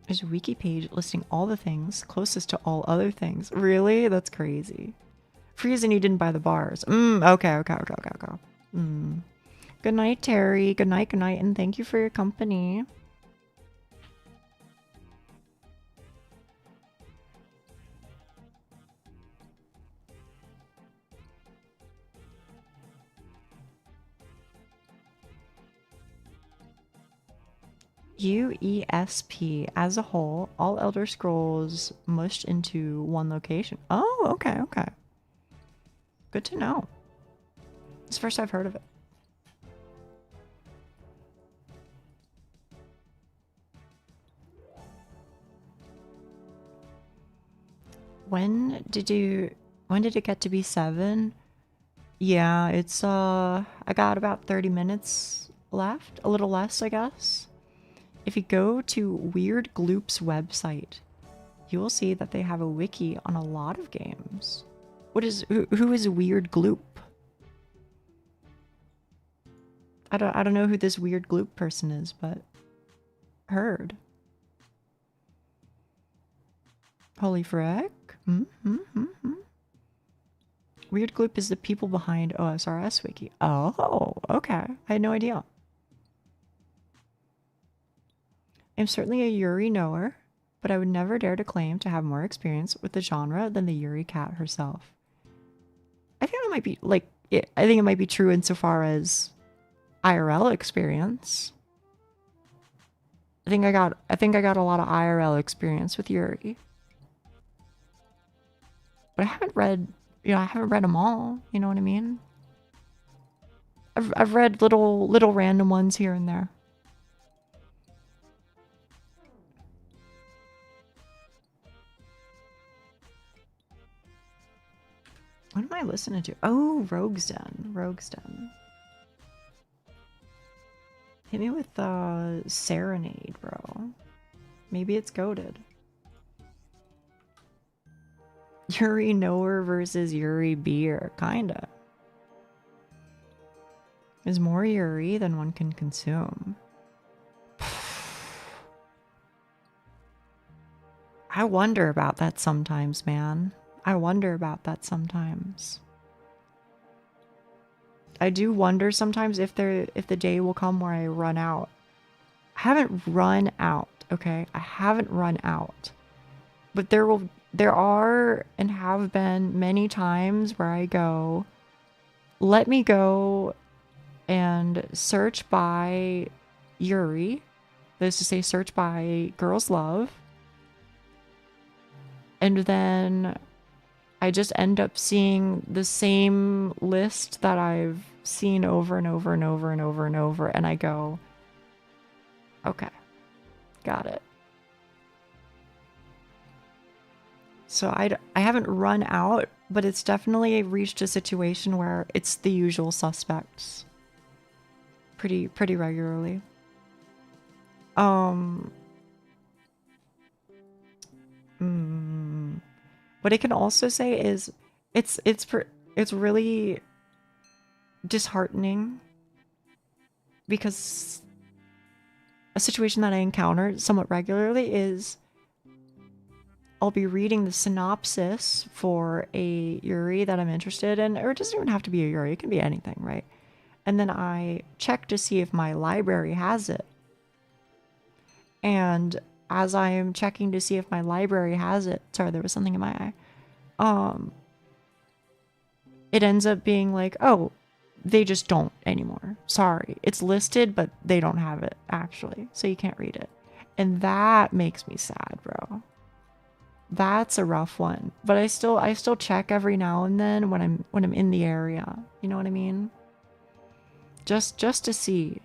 There's a wiki page listing all the things closest to all other things. Really? That's crazy. Free as in you didn't buy the bars. Okay. Good night, Terry. Good night, and thank you for your company. UESP as a whole, all Elder Scrolls mushed into one location. Oh, okay. Good to know. It's the first I've heard of it. When did it get to be 7? Yeah, it's I got about 30 minutes left, a little less, I guess. If you go to Weird Gloop's website, you will see that they have a wiki on a lot of games. Who is Weird Gloop? I don't know who this Weird Gloop person is, but heard. Holy frick. Weird Gloop is the people behind OSRS Wiki. Oh, okay. I had no idea. I'm certainly a Yuri knower, but I would never dare to claim to have more experience with the genre than the Yuri cat herself. I think that might be I think it might be true insofar as IRL experience. I think I got a lot of IRL experience with Yuri. But I haven't read them all, you know what I mean? I've read little random ones here and there. What am I listening to? Oh, Rogue's Den. Hit me with Serenade, bro. Maybe it's goated. Yuri knower versus Yuri beer, kinda. There's more Yuri than one can consume. I wonder about that sometimes, man. I wonder about that sometimes. I do wonder sometimes if the day will come where I run out. I haven't run out, okay? I haven't run out. But there are and have been many times where I go, let me go and search by Yuri. That is to say, search by Girls Love. And then I just end up seeing the same list that I've seen over and over and over and over and over. And I go, okay, got it. So I haven't run out, but it's definitely reached a situation where it's the usual suspects. Pretty regularly. What I can also say is it's really disheartening because a situation that I encounter somewhat regularly is I'll be reading the synopsis for a Yuri that I'm interested in, or it doesn't even have to be a Yuri, it can be anything, right? And then I check to see if my library has it. And as I am checking to see if my library has it, sorry, there was something in my eye. it ends up being like, oh, they just don't anymore. Sorry. It's listed, but they don't have it actually. So you can't read it. And that makes me sad, bro. That's a rough one. But I still check every now and then when I'm in the area. You know what I mean? Just to see.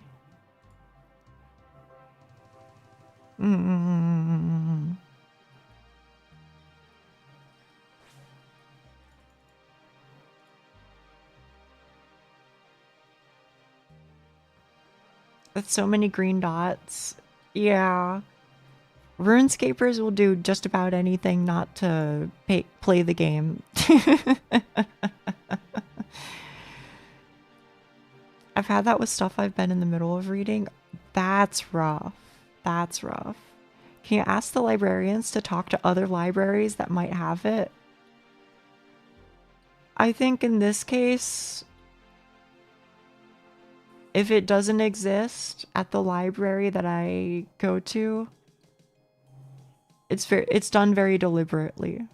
That's so many green dots. Yeah. RuneScapers will do just about anything not to play the game. I've had that with stuff I've been in the middle of reading. That's rough. That's rough. Can you ask the librarians to talk to other libraries that might have it? I think in this case, if it doesn't exist at the library that I go to, it's done very deliberately.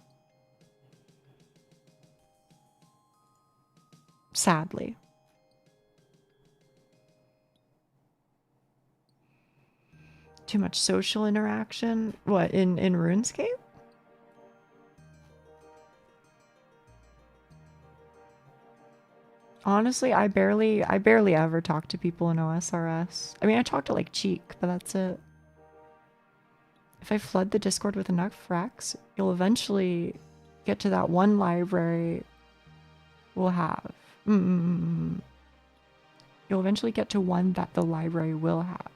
Sadly. Too much social interaction? What, in RuneScape? Honestly, I barely ever talk to people in OSRS. I mean, I talk to like Cheek, but that's it. If I flood the Discord with enough recs, you'll eventually get to that one library we'll have. You'll eventually get to one that the library will have.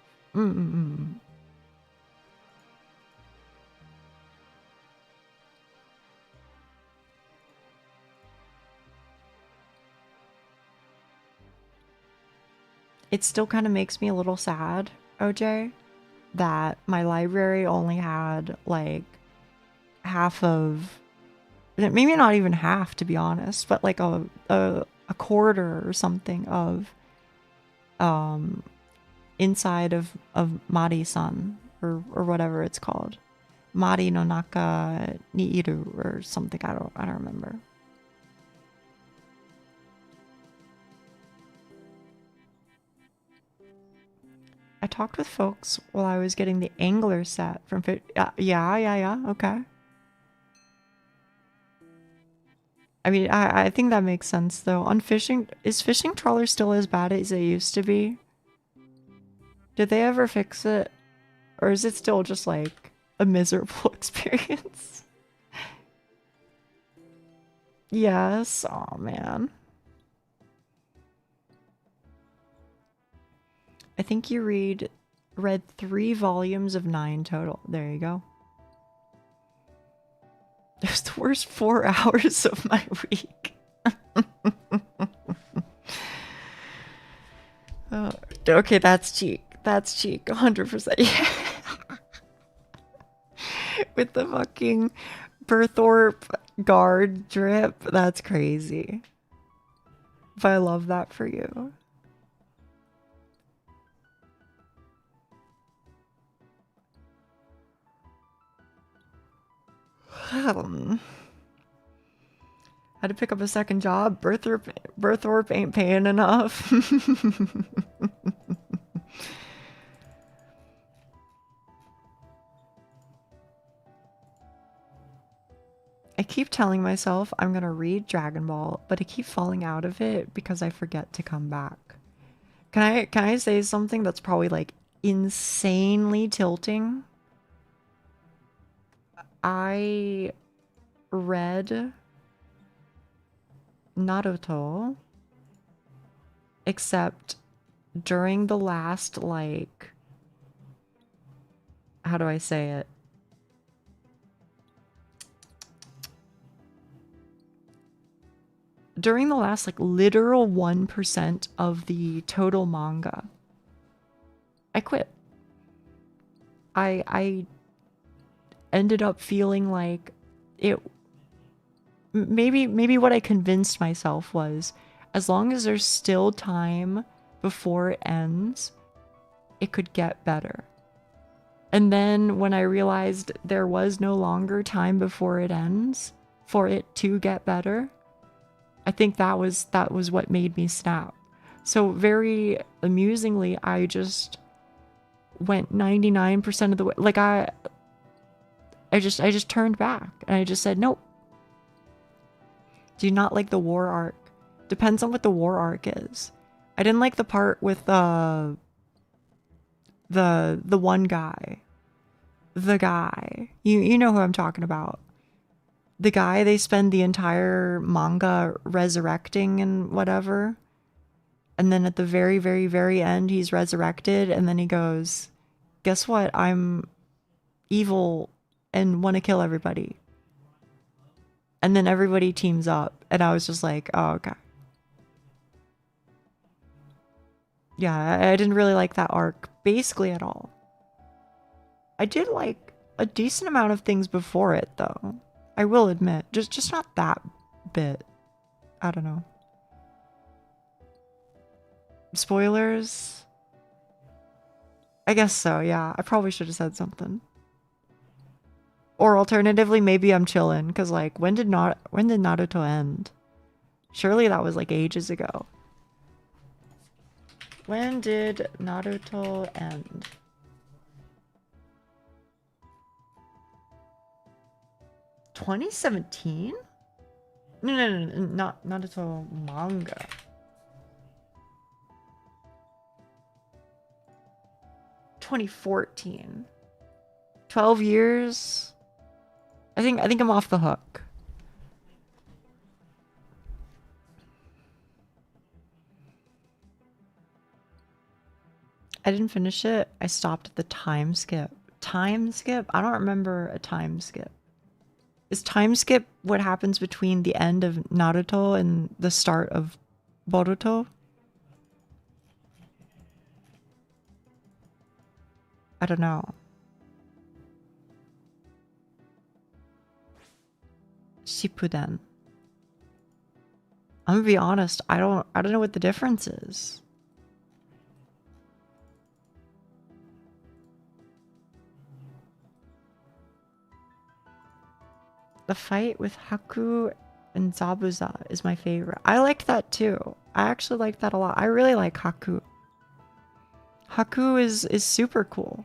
It still kind of makes me a little sad, OJ, that my library only had like half of, maybe not even half to be honest, but like a quarter or something of inside of Mari-san or whatever it's called. Mari no naka ni iru or something, I don't remember. I talked with folks while I was getting the angler set from yeah, okay. I mean, I think that makes sense though. On fishing, is fishing trawler still as bad as it used to be? Did they ever fix it? Or is it still just like a miserable experience? Yes, oh man. I think you read 3 volumes of 9 total. There you go. It was the worst 4 hours of my week. Okay, that's cheek. That's cheek. 100%. Yeah. With the fucking Berthorpe guard drip. That's crazy. But I love that for you. Had to pick up a second job. Berthorpe ain't paying enough. I keep telling myself I'm gonna read Dragon Ball, but I keep falling out of it because I forget to come back. Can I say something that's probably like insanely tilting? I read Naruto, except during the last, like, how do I say it? During the last, like, literal 1% of the total manga, I quit. I ended up feeling like it, maybe what I convinced myself was, as long as there's still time before it ends, it could get better. And then when I realized there was no longer time before it ends for it to get better, I think that was what made me snap. So very amusingly, I just went 99% of the way. Like I just turned back and I just said, nope. Do not like the war arc. Depends on what the war arc is. I didn't like the part with the one guy. The guy. You know who I'm talking about. The guy they spend the entire manga resurrecting and whatever. And then at the very, very, very end, he's resurrected. And then he goes, guess what? I'm evil and want to kill everybody. And then everybody teams up. And I was just like, oh, okay. Yeah, I didn't really like that arc basically at all. I did like a decent amount of things before it, though. I will admit. Just not that bit. I don't know. Spoilers? I guess so, yeah. I probably should have said something. Or alternatively, maybe I'm chilling, because like, when did Naruto end? Surely that was like ages ago. When did Naruto end? $2017? No, not Naruto manga. $2014. 12 years? I think I'm off the hook. I didn't finish it. I stopped at the time skip. Time skip? I don't remember a time skip. Is time skip what happens between the end of Naruto and the start of Boruto? I don't know. Shippuden. I'm gonna be honest, I don't know what the difference is. The fight with Haku and Zabuza is my favorite. I liked that too. I actually liked that a lot. I really like Haku. Haku is super cool.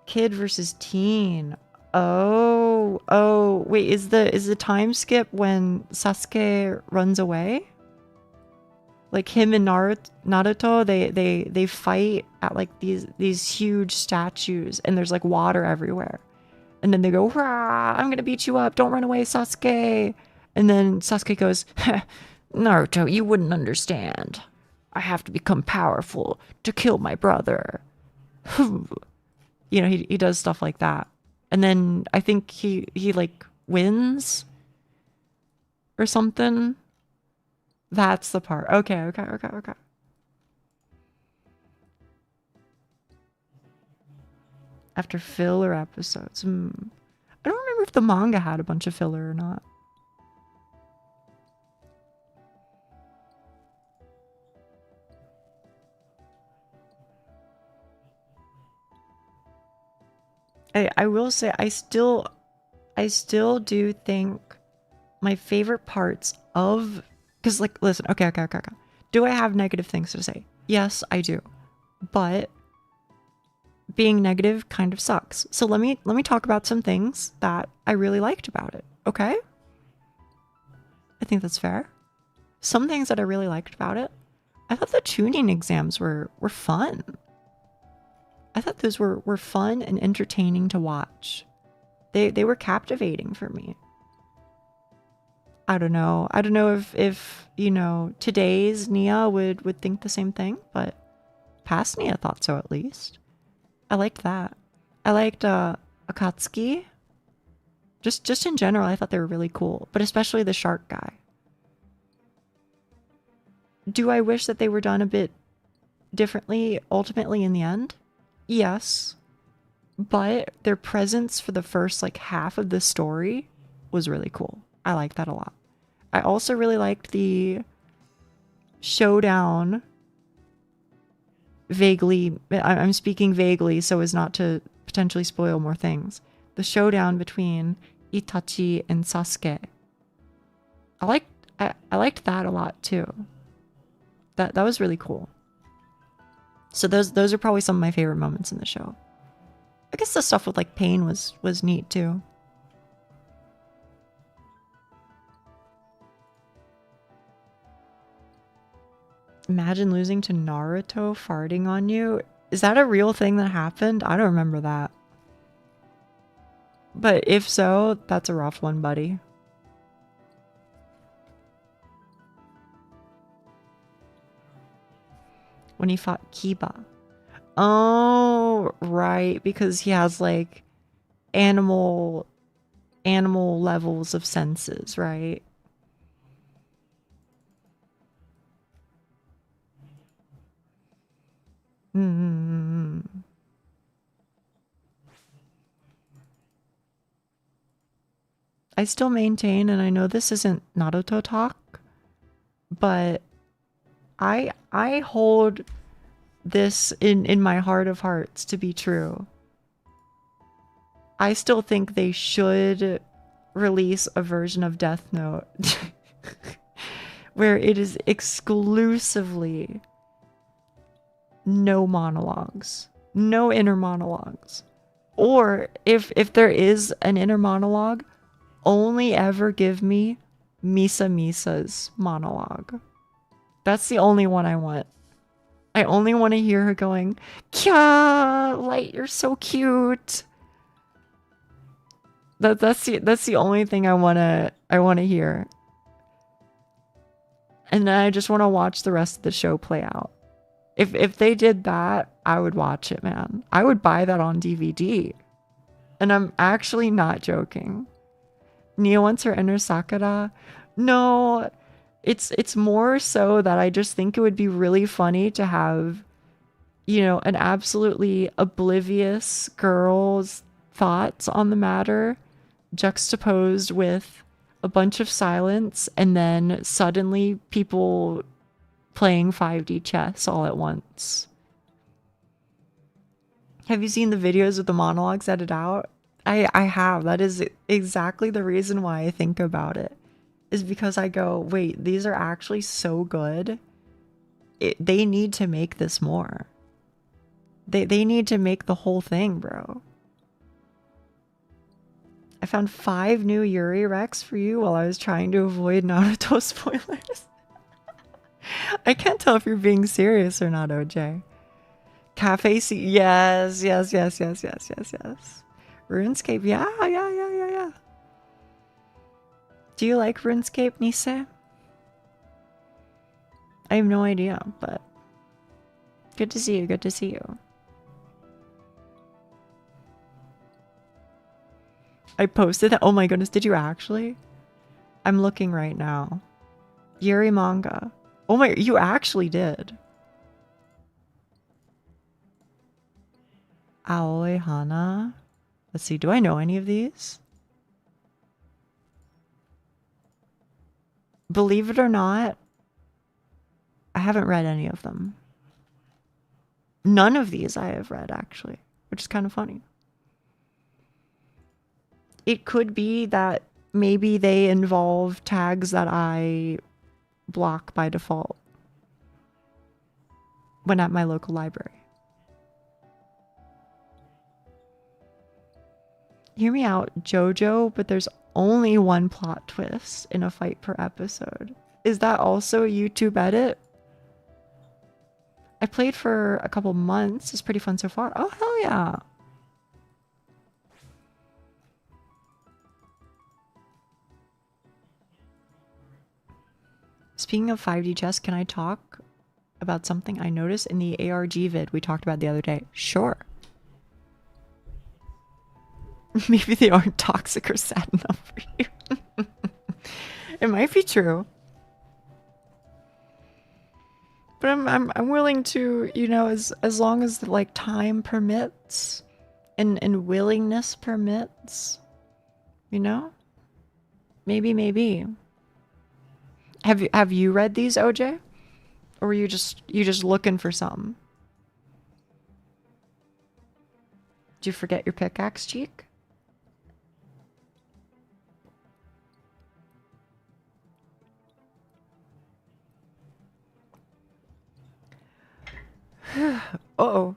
Kid versus teen. Oh, wait, is the time skip when Sasuke runs away? Like him and Naruto, they fight at like these huge statues and there's like water everywhere. And then they go, "Rah, I'm gonna beat you up. Don't run away, Sasuke." And then Sasuke goes, "Naruto, you wouldn't understand. I have to become powerful to kill my brother." You know, he does stuff like that. And then I think he like wins or something. That's the part. Okay. After filler episodes. I don't remember if the manga had a bunch of filler or not. I will say I still do think my favorite parts of, because like, listen, okay. Do I have negative things to say? Yes, I do. But being negative kind of sucks. So let me talk about some things that I really liked about it, okay? I think that's fair. Some things that I really liked about it. I thought the tuning exams were fun. I thought those were fun and entertaining to watch. They were captivating for me. I don't know if you know, today's Nia would think the same thing, but past Nia thought so at least. I liked that. I liked Akatsuki. Just in general, I thought they were really cool, but especially the shark guy. Do I wish that they were done a bit differently ultimately in the end? Yes. But their presence for the first like half of the story was really cool. I liked that a lot. I also really liked the showdown. Vaguely, I'm speaking vaguely so as not to potentially spoil more things. The showdown between Itachi and Sasuke. I liked that a lot too. That was really cool. So those are probably some of my favorite moments in the show. I guess the stuff with like pain was neat too. Imagine losing to Naruto farting on you. Is that a real thing that happened? I don't remember that. But if so, that's a rough one, buddy. When he fought Kiba. Oh, right. Because he has like animal levels of senses, right? I still maintain, and I know this isn't Naruto talk, but I hold this in my heart of hearts to be true. I still think they should release a version of Death Note where it is exclusively no monologues, no inner monologues. Or if there is an inner monologue, only ever give me Misa's monologue. That's the only one I want. I only want to hear her going, "Kya, Light, you're so cute." That's the only thing I wanna hear. And then I just want to watch the rest of the show play out. If they did that, I would watch it, man. I would buy that on DVD. And I'm actually not joking. Nia wants her inner Sakura. No, it's more so that I just think it would be really funny to have, you know, an absolutely oblivious girl's thoughts on the matter juxtaposed with a bunch of silence and then suddenly people playing 5D chess all at once. Have you seen the videos with the monologues edited out? I have. That is exactly the reason why I think about it. Is because I go, wait, these are actually so good. They need to make this more. They need to make the whole thing, bro. I found 5 new Yuri Rex for you while I was trying to avoid Naruto spoilers. I can't tell if you're being serious or not, OJ. Cafe C, yes. RuneScape, yeah. Do you like RuneScape, Nise? I have no idea, but good to see you. I posted that. Oh my goodness, did you actually? I'm looking right now. Yuri manga. Oh my, you actually did. Aoi Hana. Let's see, do I know any of these? Believe it or not, I haven't read any of them. None of these I have read, actually, which is kind of funny. It could be that maybe they involve tags that I block by default when at my local library. Hear me out, JoJo, but there's only one plot twist in a fight per episode. Is that also a YouTube edit? I played for a couple months. It's pretty fun so far. Oh, hell yeah. Speaking of 5D chess, can I talk about something I noticed in the ARG vid we talked about the other day? Sure. Maybe they aren't toxic or sad enough for you. It might be true. But I'm willing to, you know, as long as like time permits and willingness permits, you know? Maybe. Have you read these, OJ? Or were you just looking for some? Did you forget your pickaxe, cheek? Uh-oh.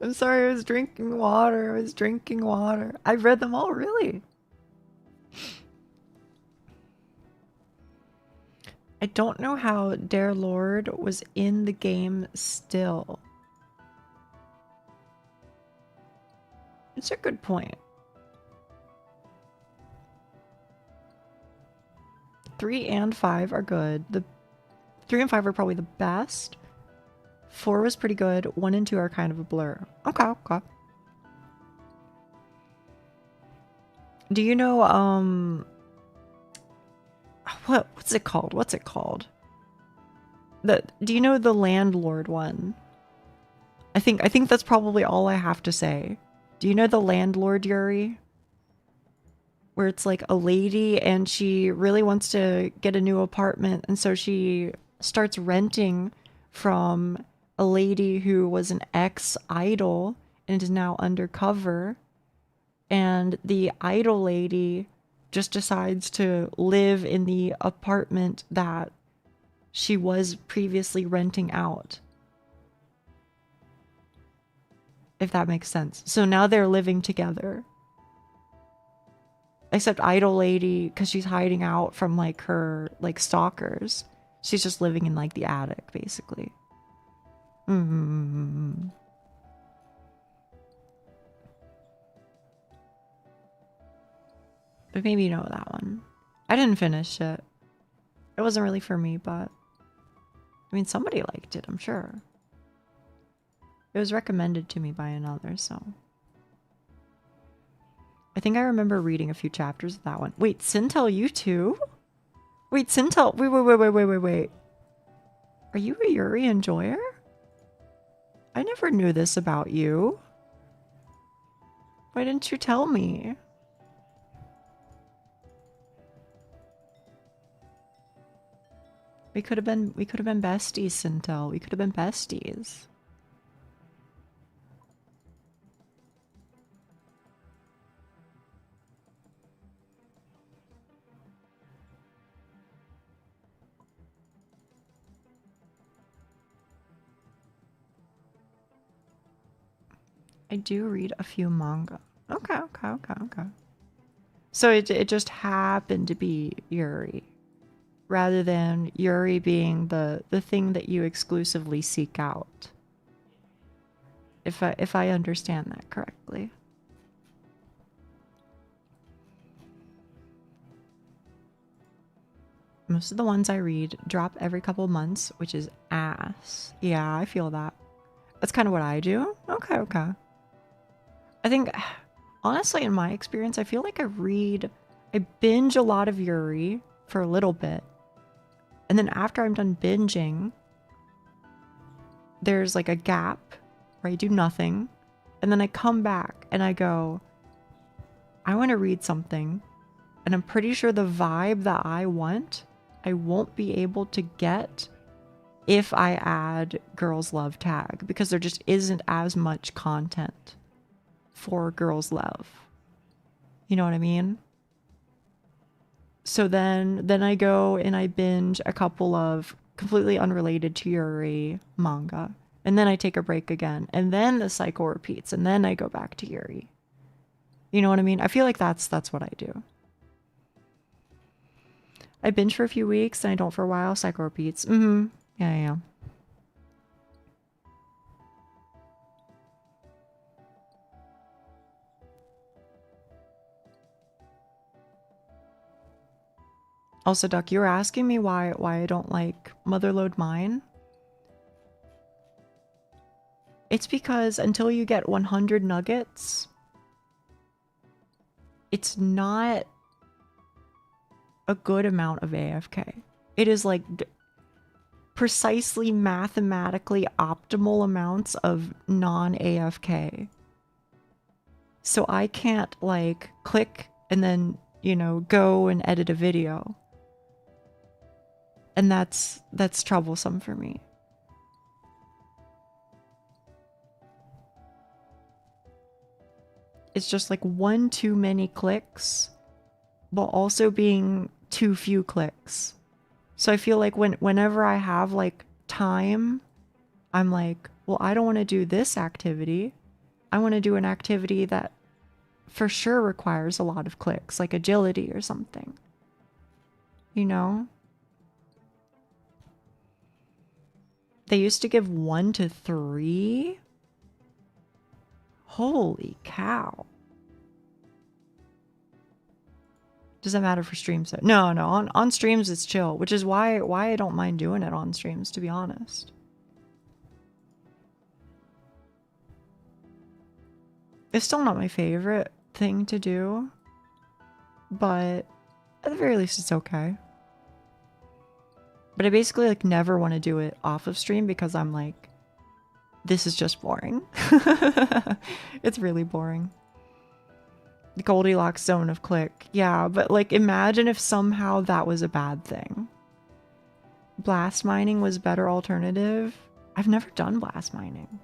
I'm sorry, I was drinking water. I read them all, really. I don't know how Dare Lord was in the game still. It's a good point. 3 and 5 are good. The 3 and 5 are probably the best. 4 was pretty good. 1 and 2 are kind of a blur. Okay. Do you know, what's it called? Do you know the landlord one? I think that's probably all I have to say. Do you know the landlord, Yuri? Where it's like a lady and she really wants to get a new apartment, and so she starts renting from a lady who was an ex-idol and is now undercover. And the idol lady just decides to live in the apartment that she was previously renting out. If that makes sense. So now they're living together. Except idol lady, because she's hiding out from like her like stalkers. She's just living in like the attic, basically. But maybe you know that one. I didn't finish it. It wasn't really for me, but I mean, somebody liked it, I'm sure. It was recommended to me by another, so. I think I remember reading a few chapters of that one. Wait, Sintel, you too? Wait, Sintel, wait. Are you a Yuri enjoyer? I never knew this about you. Why didn't you tell me? We could have been besties, Sintel. We could have been besties. I do read a few manga. Okay. So it just happened to be Yuri, rather than Yuri being the thing that you exclusively seek out. If I understand that correctly. Most of the ones I read drop every couple months, which is ass. Yeah, I feel that. That's kind of what I do. Okay. I think, honestly, in my experience, I feel like I binge a lot of Yuri for a little bit. And then after I'm done binging, there's like a gap where I do nothing. And then I come back and I go, I want to read something. And I'm pretty sure the vibe that I want, I won't be able to get if I add Girls Love tag, because there just isn't as much content for Girls Love. You know what I mean? So then I go and I binge a couple of completely unrelated to Yuri manga. And then I take a break again. And then the cycle repeats. And then I go back to Yuri. You know what I mean? I feel like that's what I do. I binge for a few weeks and I don't for a while. Cycle repeats. Yeah. Also, Duck, you were asking me why I don't like Motherload Mine. It's because until you get 100 nuggets, it's not a good amount of AFK. It is like precisely mathematically optimal amounts of non-AFK. So I can't like click and then, you know, go and edit a video. And that's troublesome for me. It's just like one too many clicks, while also being too few clicks. So I feel like whenever I have like time, I'm like, well, I don't want to do this activity. I want to do an activity that for sure requires a lot of clicks, like agility or something. You know? They used to give 1 to 3. Holy cow. Does that matter for streams though? No, on streams it's chill, which is why I don't mind doing it on streams, to be honest. It's still not my favorite thing to do, but at the very least it's okay. But I basically like never want to do it off of stream because I'm like, this is just boring. It's really boring. The Goldilocks zone of click. Yeah, but like imagine if somehow that was a bad thing. Blast mining was a better alternative. I've never done blast mining.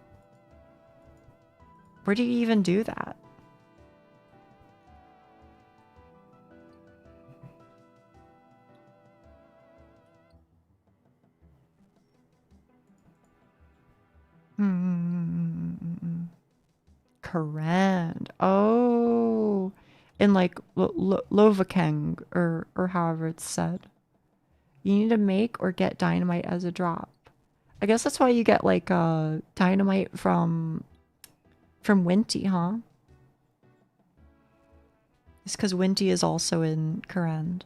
Where do you even do that? Karand. Oh, in like Lovakeng or however it's said. You need to make or get dynamite as a drop. I guess that's why you get like dynamite from Winty, huh? It's because Winty is also in Karand.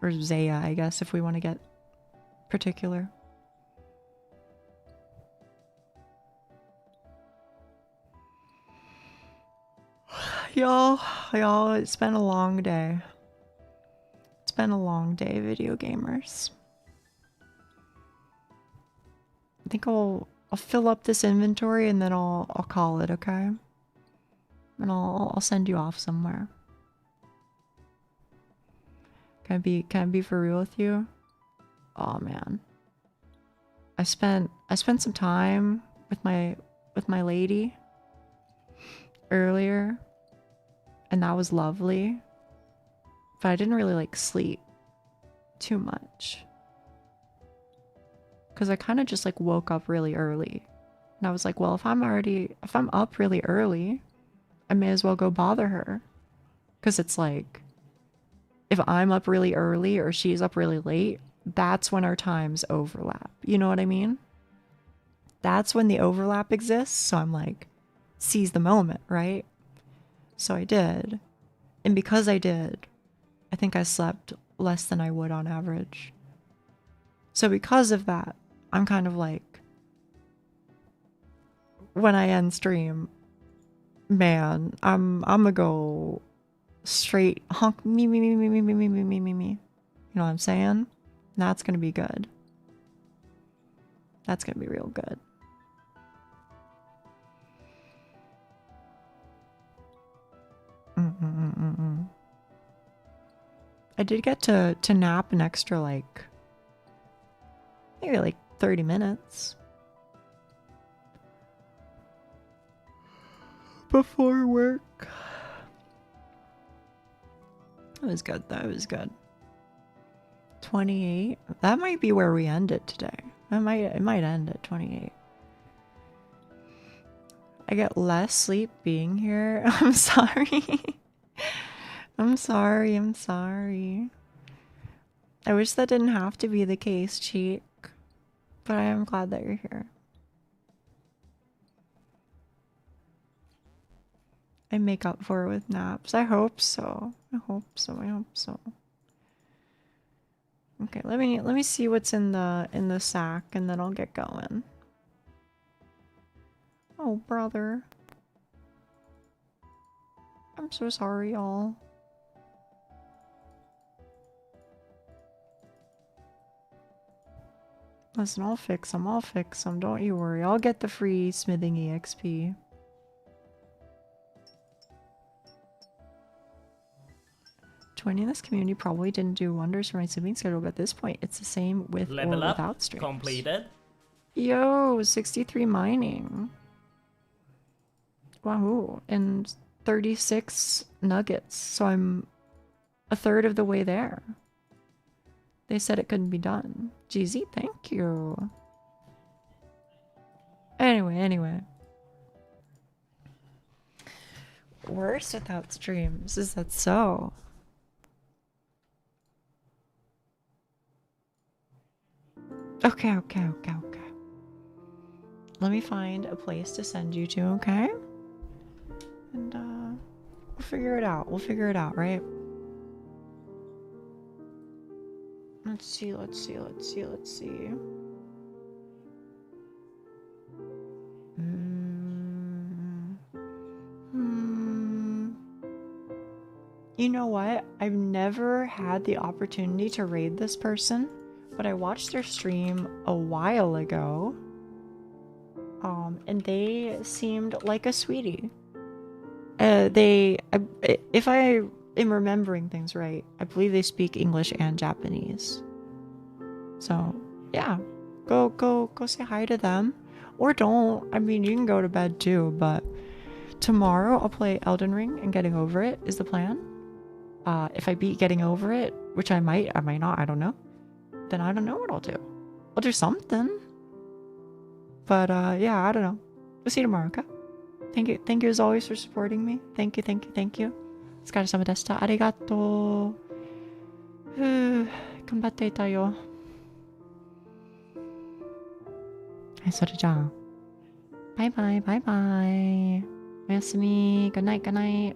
Or Zaya, I guess, if we want to get particular. Y'all, it's been a long day. It's been a long day, video gamers. I think I'll fill up this inventory and then I'll call it, okay? And I'll send you off somewhere. Can I be for real with you? Oh man. I spent some time with my lady earlier, and that was lovely. But I didn't really like sleep too much. Cause I kind of just like woke up really early. And I was like, well, if I'm up really early, I may as well go bother her. Cause it's like, if I'm up really early or she's up really late, that's when our times overlap. You know what I mean? That's when the overlap exists. So I'm like, seize the moment, right? So I did. And because I did, I think I slept less than I would on average. So because of that, I'm kind of like, when I end stream, man, I'm gonna go straight honk me. You know what I'm saying? That's gonna be good. That's gonna be real good. I did get to nap an extra like maybe like 30 minutes before work. That was good. That was good. 28. That might be where we end it today. It might end at 28. I get less sleep being here. I'm sorry. I'm sorry. I wish that didn't have to be the case, Cheek. But I am glad that you're here. I make up for it with naps. I hope so. I hope so. Okay, let me see what's in the sack and then I'll get going. Oh, brother. I'm so sorry, y'all. Listen, I'll fix them. Don't you worry. I'll get the free smithing EXP. Joining this community probably didn't do wonders for my sleeping schedule, but at this point, it's the same with or without streams. Completed. Yo, 63 mining. Wahoo. And 36 nuggets. So I'm a third of the way there. They said it couldn't be done. GZ, thank you. Anyway. Worse without streams, is that so? Okay. Let me find a place to send you to, okay? And we'll figure it out. Right? Let's see. You know what? I've never had the opportunity to raid this person, but I watched their stream a while ago. And they seemed like a sweetie. If I am remembering things right, I believe they speak English and Japanese. So, yeah. Go say hi to them. Or don't. I mean, you can go to bed too, but tomorrow I'll play Elden Ring and Getting Over It is the plan. If I beat Getting Over It, which I might not, I don't know. Then I don't know what I'll do. I'll do something. But yeah, I don't know. We'll see you tomorrow, okay? Thank you as always for supporting me. Thank you. お疲れ様でした。ありがとう。頑張っていたよ。はい、それじゃあ。バイバイ。おやすみ。Good night.